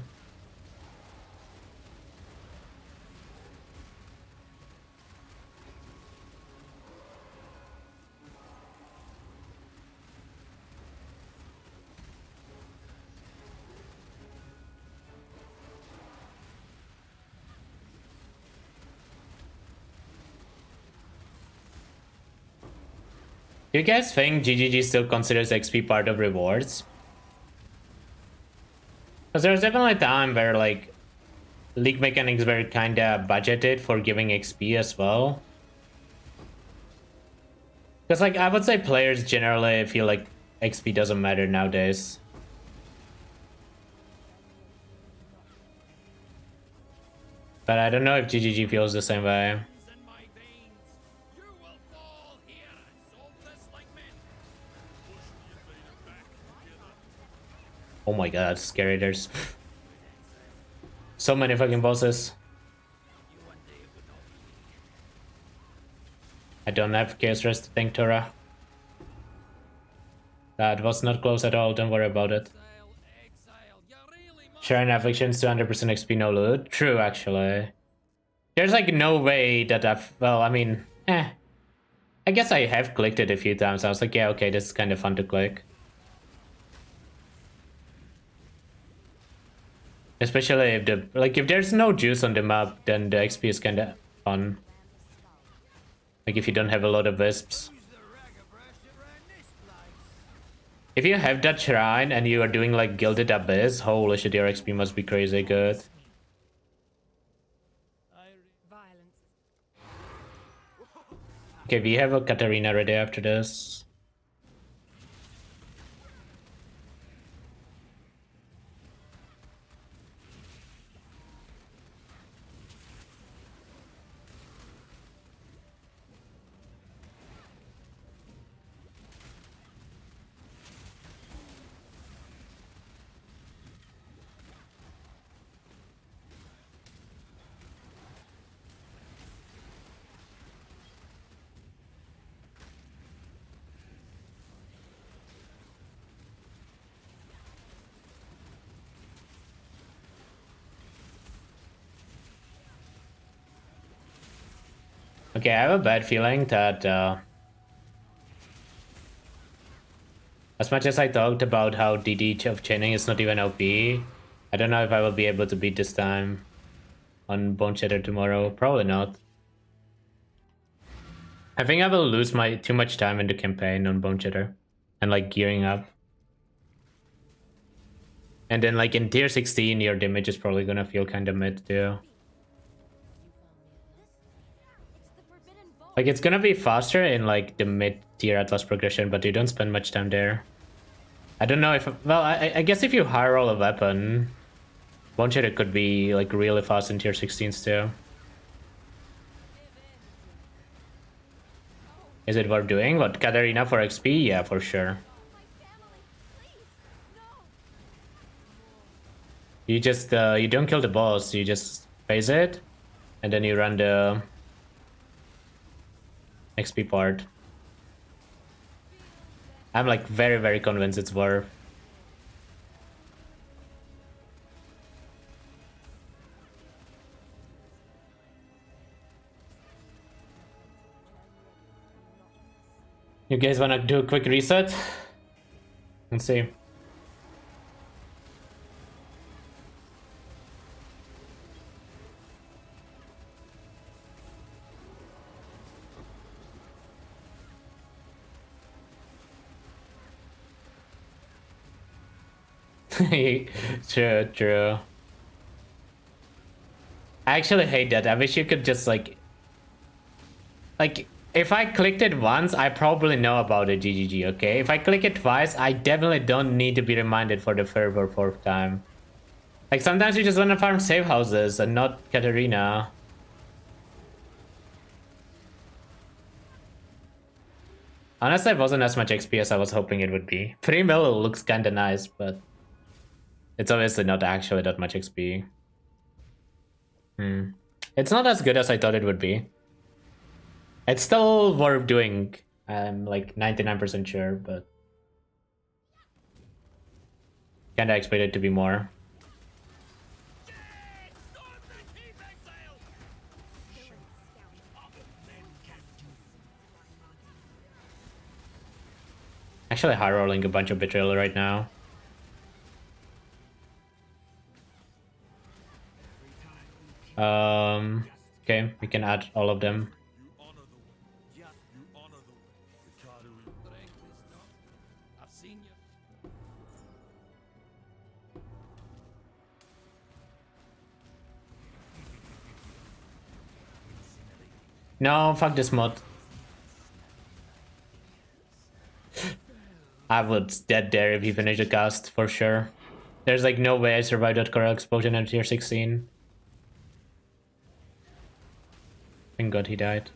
Do you guys think GGG still considers XP part of rewards? Because there's definitely a time where like league mechanics were kinda budgeted for giving XP as well. Because like I would say players generally feel like XP doesn't matter nowadays. But I don't know if GGG feels the same way. Oh my god, scary, there's so many fucking bosses. I don't have Chaos Rest to thank Tora. That was not close at all, don't worry about it. Sharing afflictions, 200% XP, no loot. True, actually. There's like no way that I've... Well, I mean... I guess I have clicked it a few times. I was like, yeah, okay, this is kind of fun to click. Especially if the... Like, if there's no juice on the map, then the XP is kind of fun. Like, if you don't have a lot of wisps. If you have that shrine and you are doing, like, Gilded Abyss, holy shit, your XP must be crazy good. Okay, we have a Katarina ready after this. Okay, I have a bad feeling that as much as I talked about how DD of chaining is not even OP, I don't know if I will be able to beat this time on Bone Shatter tomorrow. Probably not. I think I will lose too much time in the campaign on Bone Shatter and like gearing up. And then like in tier 16 your damage is probably gonna feel kind of mid too. Like, it's gonna be faster in, like, the mid-tier Atlas progression, but you don't spend much time there. I don't know if... Well, I guess if you high roll a weapon, Bone Shader could be, like, really fast in tier 16s, too. Is it worth doing? What, Katarina for XP? Yeah, for sure. You just, you don't kill the boss, you just phase it, and then you run the XP part. I'm like very, very convinced it's worth. You guys wanna do a quick reset? Let's see. True, true. I actually hate that. I wish you could just like, if I clicked it once, I probably know about it, GGG, okay? If I click it twice, I definitely don't need to be reminded for the third or fourth time. Like, sometimes you just want to farm safe houses and not Katarina. Honestly, it wasn't as much XP as I was hoping it would be. 3 mil looks kinda nice, but it's obviously not actually that much XP. It's not as good as I thought it would be. It's still worth doing. I'm like 99% sure, but kinda expect it to be more. Actually high rolling a bunch of betrayal right now. Okay, we can add all of them. I've seen you. No, fuck this mod. I would dead dare if he finished the cast for sure. There's like no way I survived that coral explosion at tier 16. Thank god he died.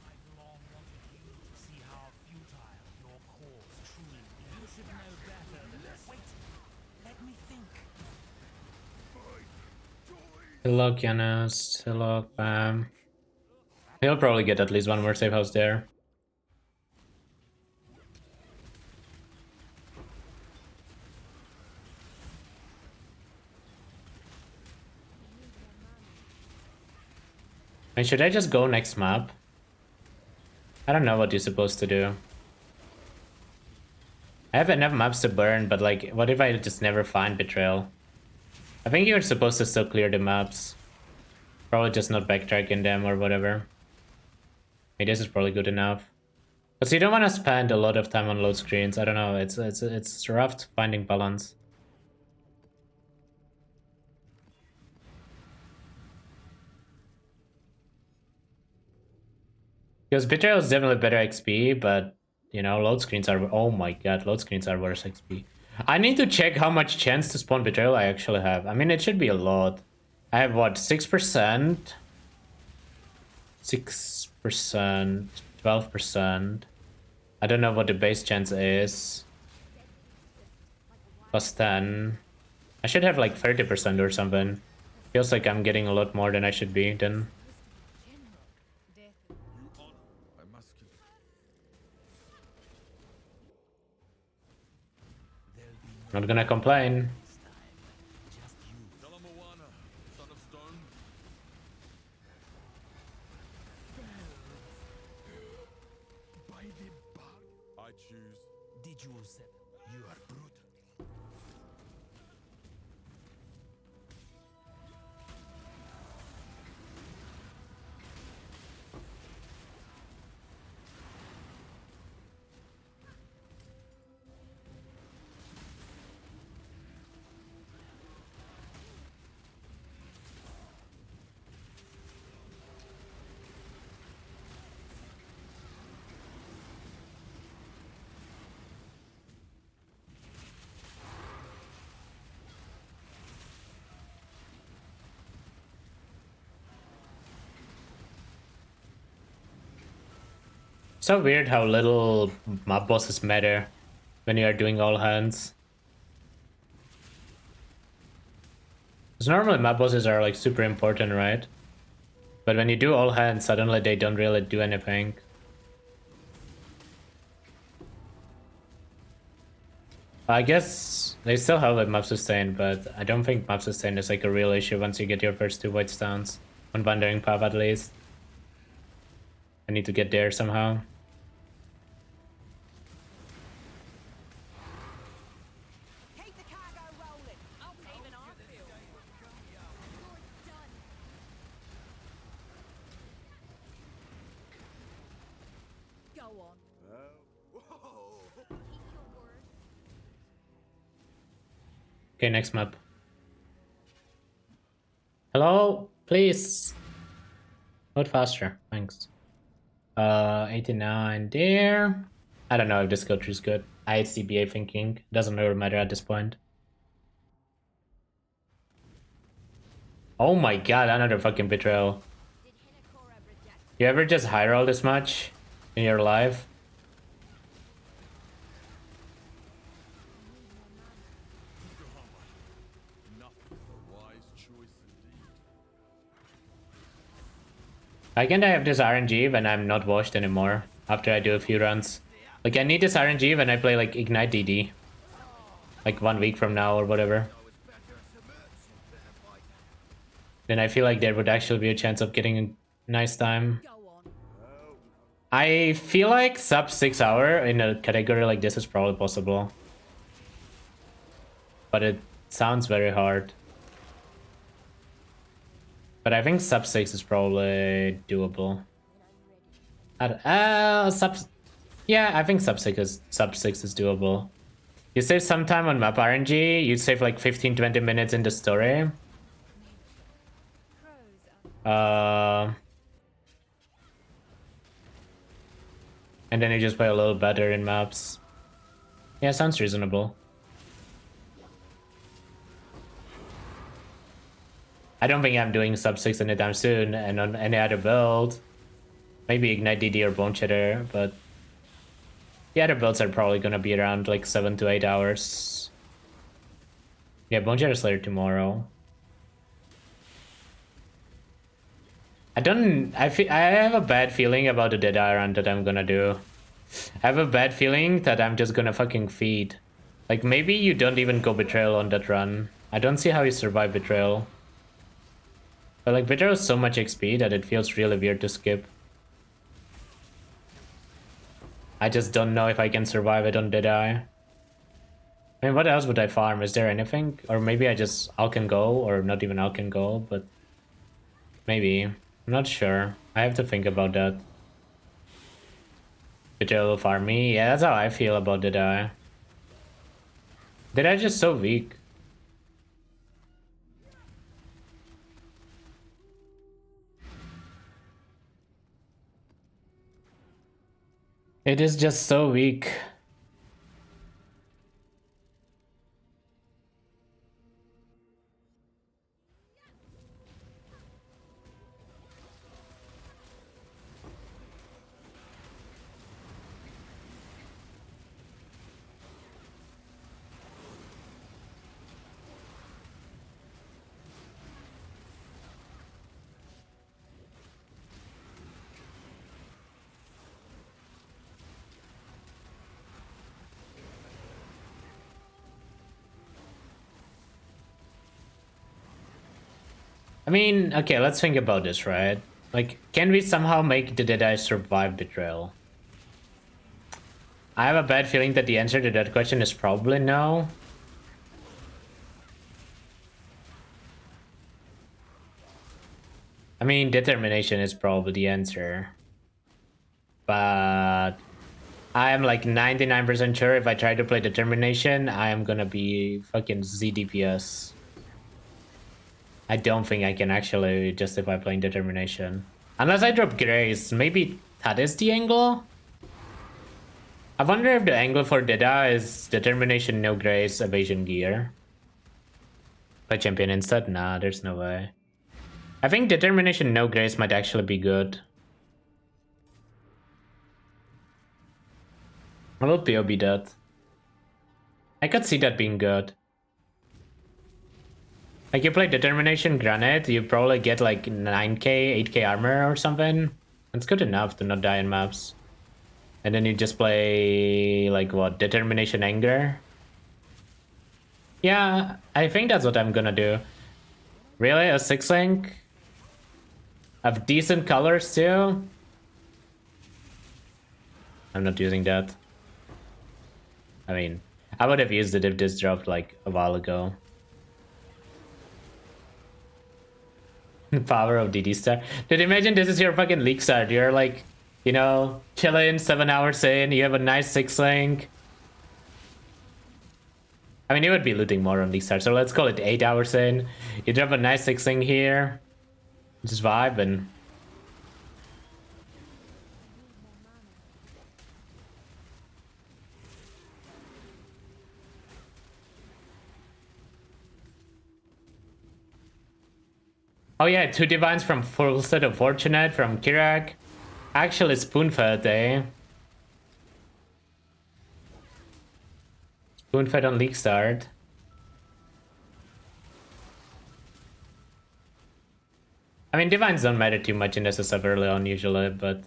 I've long wanted you to see how futile your cause truly is. You should know better than this. Wait, let me think. Hillock, Yanis, Hillock, bam. He'll probably get at least one more safe house there. And should I just go next map? I don't know what you're supposed to do. I have enough maps to burn, but like, what if I just never find Betrayal? I think you're supposed to still clear the maps. Probably just not backtrack in them or whatever. Maybe this is probably good enough. But you don't want to spend a lot of time on load screens. I don't know, it's rough finding balance. Because Betrayal is definitely better XP, but you know, load screens are, oh my god, load screens are worse XP. I need to check how much chance to spawn Betrayal I actually have. I mean, it should be a lot. I have what, 6%? 6%, 12%. I don't know what the base chance is. Plus 10. I should have like 30% or something. Feels like I'm getting a lot more than I should be then. Not gonna complain. I choose. Did you say you are brutal? So weird how little mob bosses matter when you are doing all hands. Because normally mob bosses are like super important, right? But when you do all hands, suddenly they don't really do anything. I guess they still have like map sustain, but I don't think map sustain is like a real issue once you get your first 2 white stones. On Wandering Path at least. I need to get there somehow. Keep the cargo rolling. Even I feel. You're done. Go on. Keep your word. Okay, next map. Hello, please. Load faster, thanks. 89 there. I don't know if this culture is good. I hate CBA thinking. Doesn't really matter at this point. Oh my god, another fucking betrayal. Did Hinakora reject? You ever just high roll this much in your life? Why can't I have this RNG when I'm not washed anymore after I do a few runs? Like I need this RNG when I play like Ignite DD. Like 1 week from now or whatever. Then I feel like there would actually be a chance of getting a nice time. Go on. I feel like sub 6 hour in a category like this is probably possible. But it sounds very hard. But I think sub 6 is probably doable. Yeah, I think sub 6 is doable. You save some time on map RNG, you save like 15-20 minutes in the story. And then you just play a little better in maps. Yeah, sounds reasonable. I don't think I'm doing sub 6 anytime soon, and on any other build. Maybe Ignite DD or Bone Cheddar, but the other builds are probably gonna be around like 7 to 8 hours. Yeah, Bone Cheddar Slayer tomorrow. I have a bad feeling about the Deadeye run that I'm gonna do. I have a bad feeling that I'm just gonna fucking feed. Like maybe you don't even go Betrayal on that run. I don't see how you survive Betrayal. But like Betrayal is so much XP that it feels really weird to skip. I just don't know if I can survive it on Deadeye. I mean, what else would I farm? Is there anything? Or maybe I just Alcan Go, or not even Alcan Go, but maybe. I'm not sure. I have to think about that. Betrayal will farm me? Yeah, that's how I feel about Deadeye. Deadeye just so weak. It is just so weak. I mean, okay, let's think about this, right? Like, can we somehow make the Deadeye survive Betrayal? I have a bad feeling that the answer to that question is probably no. I mean, Determination is probably the answer. But I am like 99% sure if I try to play Determination, I am gonna be fucking ZDPS. I don't think I can actually justify playing Determination. Unless I drop Grace, maybe that is the angle? I wonder if the angle for Deadeye is Determination, no Grace, Evasion Gear. Play Champion instead? Nah, there's no way. I think Determination, no Grace might actually be good. I will POB that. I could see that being good. Like, you play Determination Granite, you probably get like 9k, 8k armor or something. It's good enough to not die in maps. And then you just play, like, what, Determination Anger? Yeah, I think that's what I'm gonna do. Really? A 6-link? Of decent colors too? I'm not using that. I mean, I would have used it if this dropped like a while ago. Power of DD Star. Dude, imagine this is your fucking league start. You're like, you know, chilling 7 hours in, you have a nice 6-link. I mean, you would be looting more on league start, so let's call it 8 hours in. You drop a nice 6-link here. Just vibing. Oh yeah, 2 divines from Full Set of Fortunate from Kirak. Actually spoon-fed, eh? Spoon-fed on league start. I mean, divines don't matter too much in SSF early on usually, but...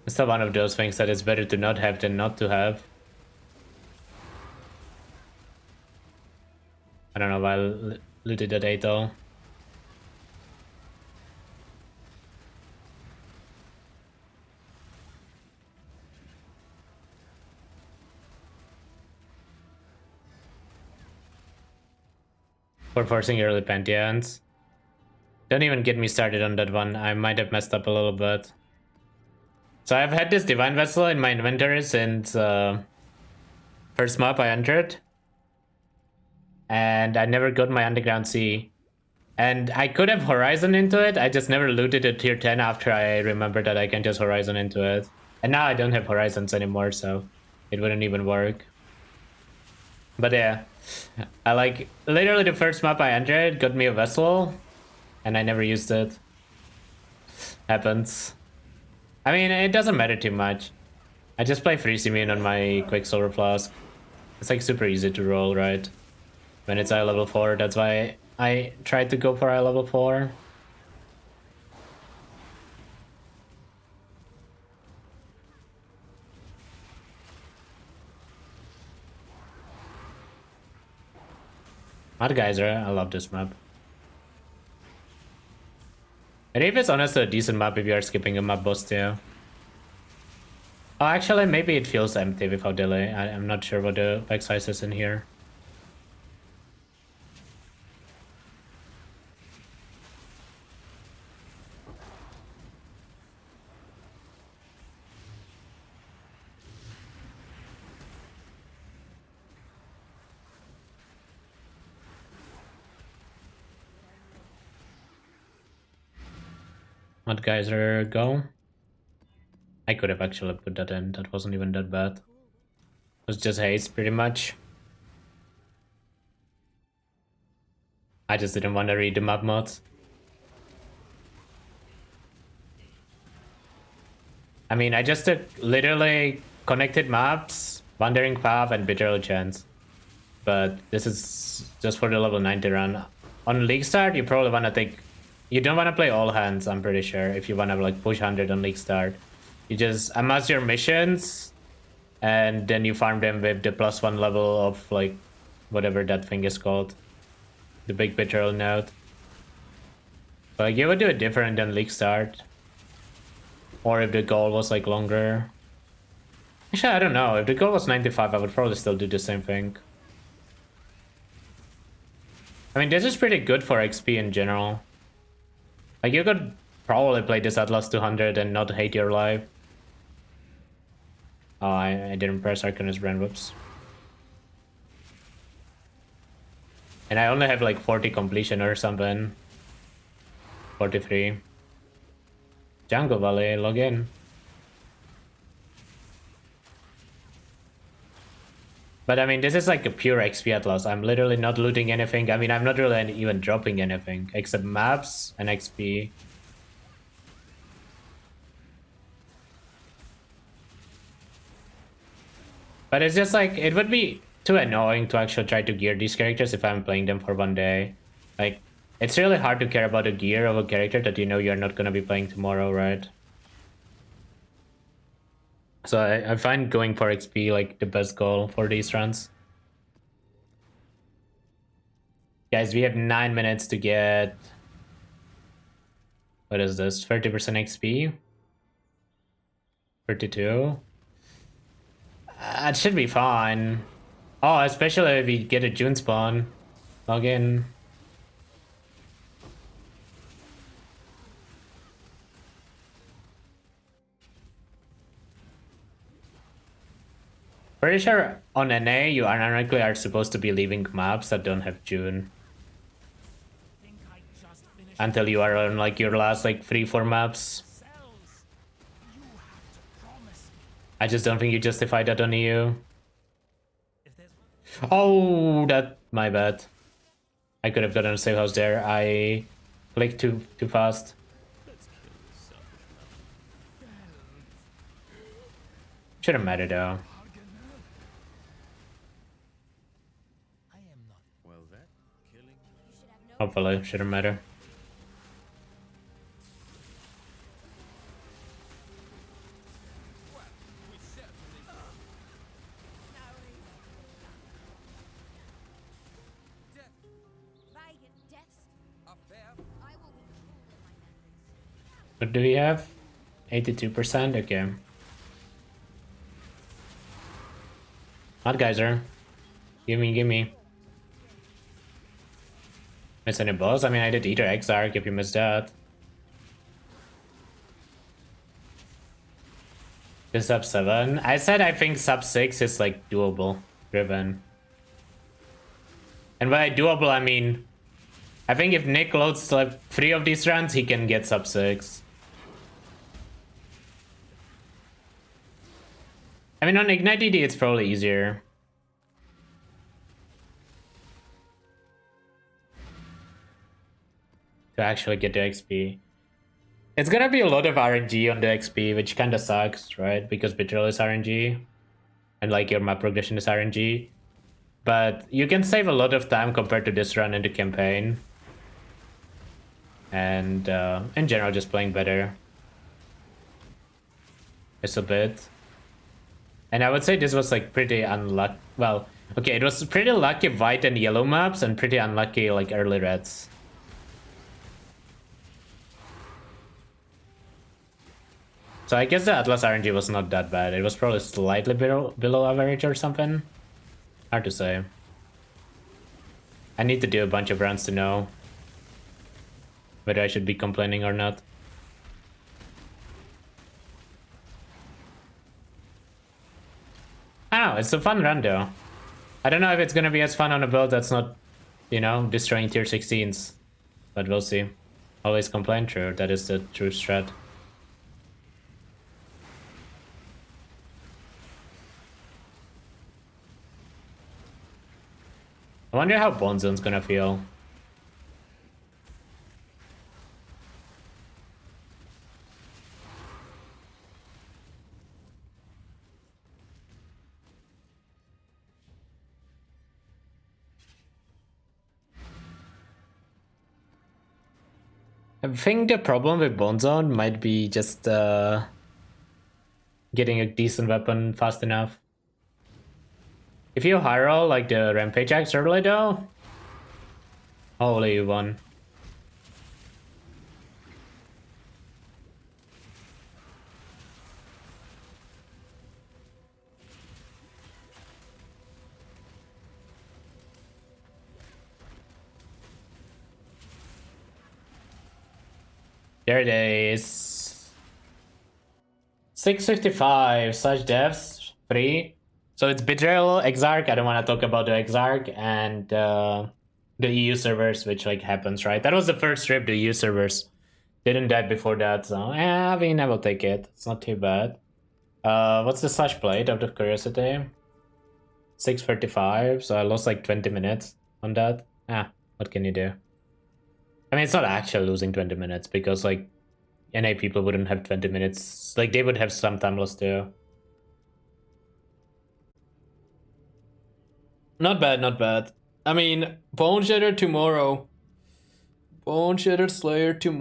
it's still one of those things that is better to not have than not to have. I don't know why I looted that 8 though. For forcing early Pantheons. Don't even get me started on that one. I might have messed up a little bit. So I've had this Divine Vessel in my inventory since first map I entered. And I never got my Underground Sea. And I could have Horizon into it, I just never looted a tier 10 after I remembered that I can just Horizon into it. And now I don't have Horizons anymore, so it wouldn't even work. But yeah, I like, literally the first map I entered got me a Vessel, and I never used it. Happens. I mean, it doesn't matter too much. I just play Free Simeon on my Quicksilver Flask. It's like super easy to roll, right? When it's eye level 4, that's why I tried to go for eye level 4. Mud Geyser, I love this map. And if it's honestly a decent map if you are skipping a map boss too. Oh, actually, maybe it feels empty without delay. I'm not sure what the pack size is in here. Mud Geyser, go. I could have actually put that in. That wasn't even that bad. It was just haste, pretty much. I just didn't want to read the map mods. I mean, I just took literally connected maps, Wandering Path, and Bitter Chance. But this is just for the level 90 run. On League Start, you probably want to take... You don't want to play all hands, I'm pretty sure, if you want to like push 100 on League Start. You just amass your missions, and then you farm them with the +1 level of like whatever that thing is called. The big Bitter node. But like, you would do it different than League Start. Or if the goal was like longer. Actually, I don't know. If the goal was 95, I would probably still do the same thing. I mean, this is pretty good for XP in general. Like, you could probably play this Atlas 200 and not hate your life. Oh, I didn't press Arcanist Brand, whoops. And I only have like 40 completion or something. 43. Jungle Valley, log in. But I mean, this is like a pure XP Atlas. I'm literally not looting anything. I mean, I'm not really even dropping anything except maps and XP. But it's just like, it would be too annoying to actually try to gear these characters if I'm playing them for one day. Like, it's really hard to care about the gear of a character that you know you're not gonna be playing tomorrow, right? So I find going for XP like the best goal for these runs. Guys, we have 9 minutes to get... What is this? 30% XP? 32? It should be fine. Oh, especially if we get a June spawn. Log in. Pretty sure on NA you ironically are supposed to be leaving maps that don't have June. Think I just finished Until you are on like your last like 3-4 maps. cells. You have to promise me. I just don't think you justify that on EU. If there's Oh, that my bad. I could have gotten a safe house there. I clicked too fast. Shouldn't matter though. I am not. Well, that killing You should have no Hopefully, shouldn't matter. Vegan deaths. I will be cruel in my methods. What do we have? 82%? Okay. Hot geyser. Gimme. Miss any boss? I mean, I did either Exarch if you missed that. This sub 7. I said I think sub 6 is like doable, driven. And by doable, I mean, I think if Nick loads like 3 of these runs, he can get sub 6. I mean, on Ignite DD, it's probably easier. To actually get the XP. It's gonna be a lot of RNG on the XP, which kinda sucks, right? Because Betrayal is RNG. And like your map progression is RNG. But you can save a lot of time compared to this run in the campaign. And in general, just playing better. Just a bit. And I would say this was like pretty unlucky. Well, okay, it was pretty lucky white and yellow maps and pretty unlucky like early reds. So I guess the Atlas RNG was not that bad. It was probably slightly below average or something. Hard to say. I need to do a bunch of runs to know whether I should be complaining or not. I don't know, it's a fun run though. I don't know if it's gonna be as fun on a build that's not, you know, destroying tier 16s. But we'll see. Always complain, true. That is the true strat. I wonder how Bone Zone's gonna feel. I think the problem with Bone Zone might be just getting a decent weapon fast enough. If you high roll like the Rampage Axe early though, holy you won. There it is. 655 such deaths, 3. So it's Betrayal, Exarch, I don't want to talk about the Exarch, and the EU servers, which like happens, right? That was the first trip, the EU servers. Didn't die before that, so yeah, I mean, I will take it. It's not too bad. What's the slash plate out of curiosity? 635, so I lost like 20 minutes on that. What can you do? I mean, it's not actually losing 20 minutes, because like NA people wouldn't have 20 minutes. Like, they would have some time lost too. Not bad, not bad. I mean, Bone Shatter tomorrow. Bone Shatter Slayer tomorrow.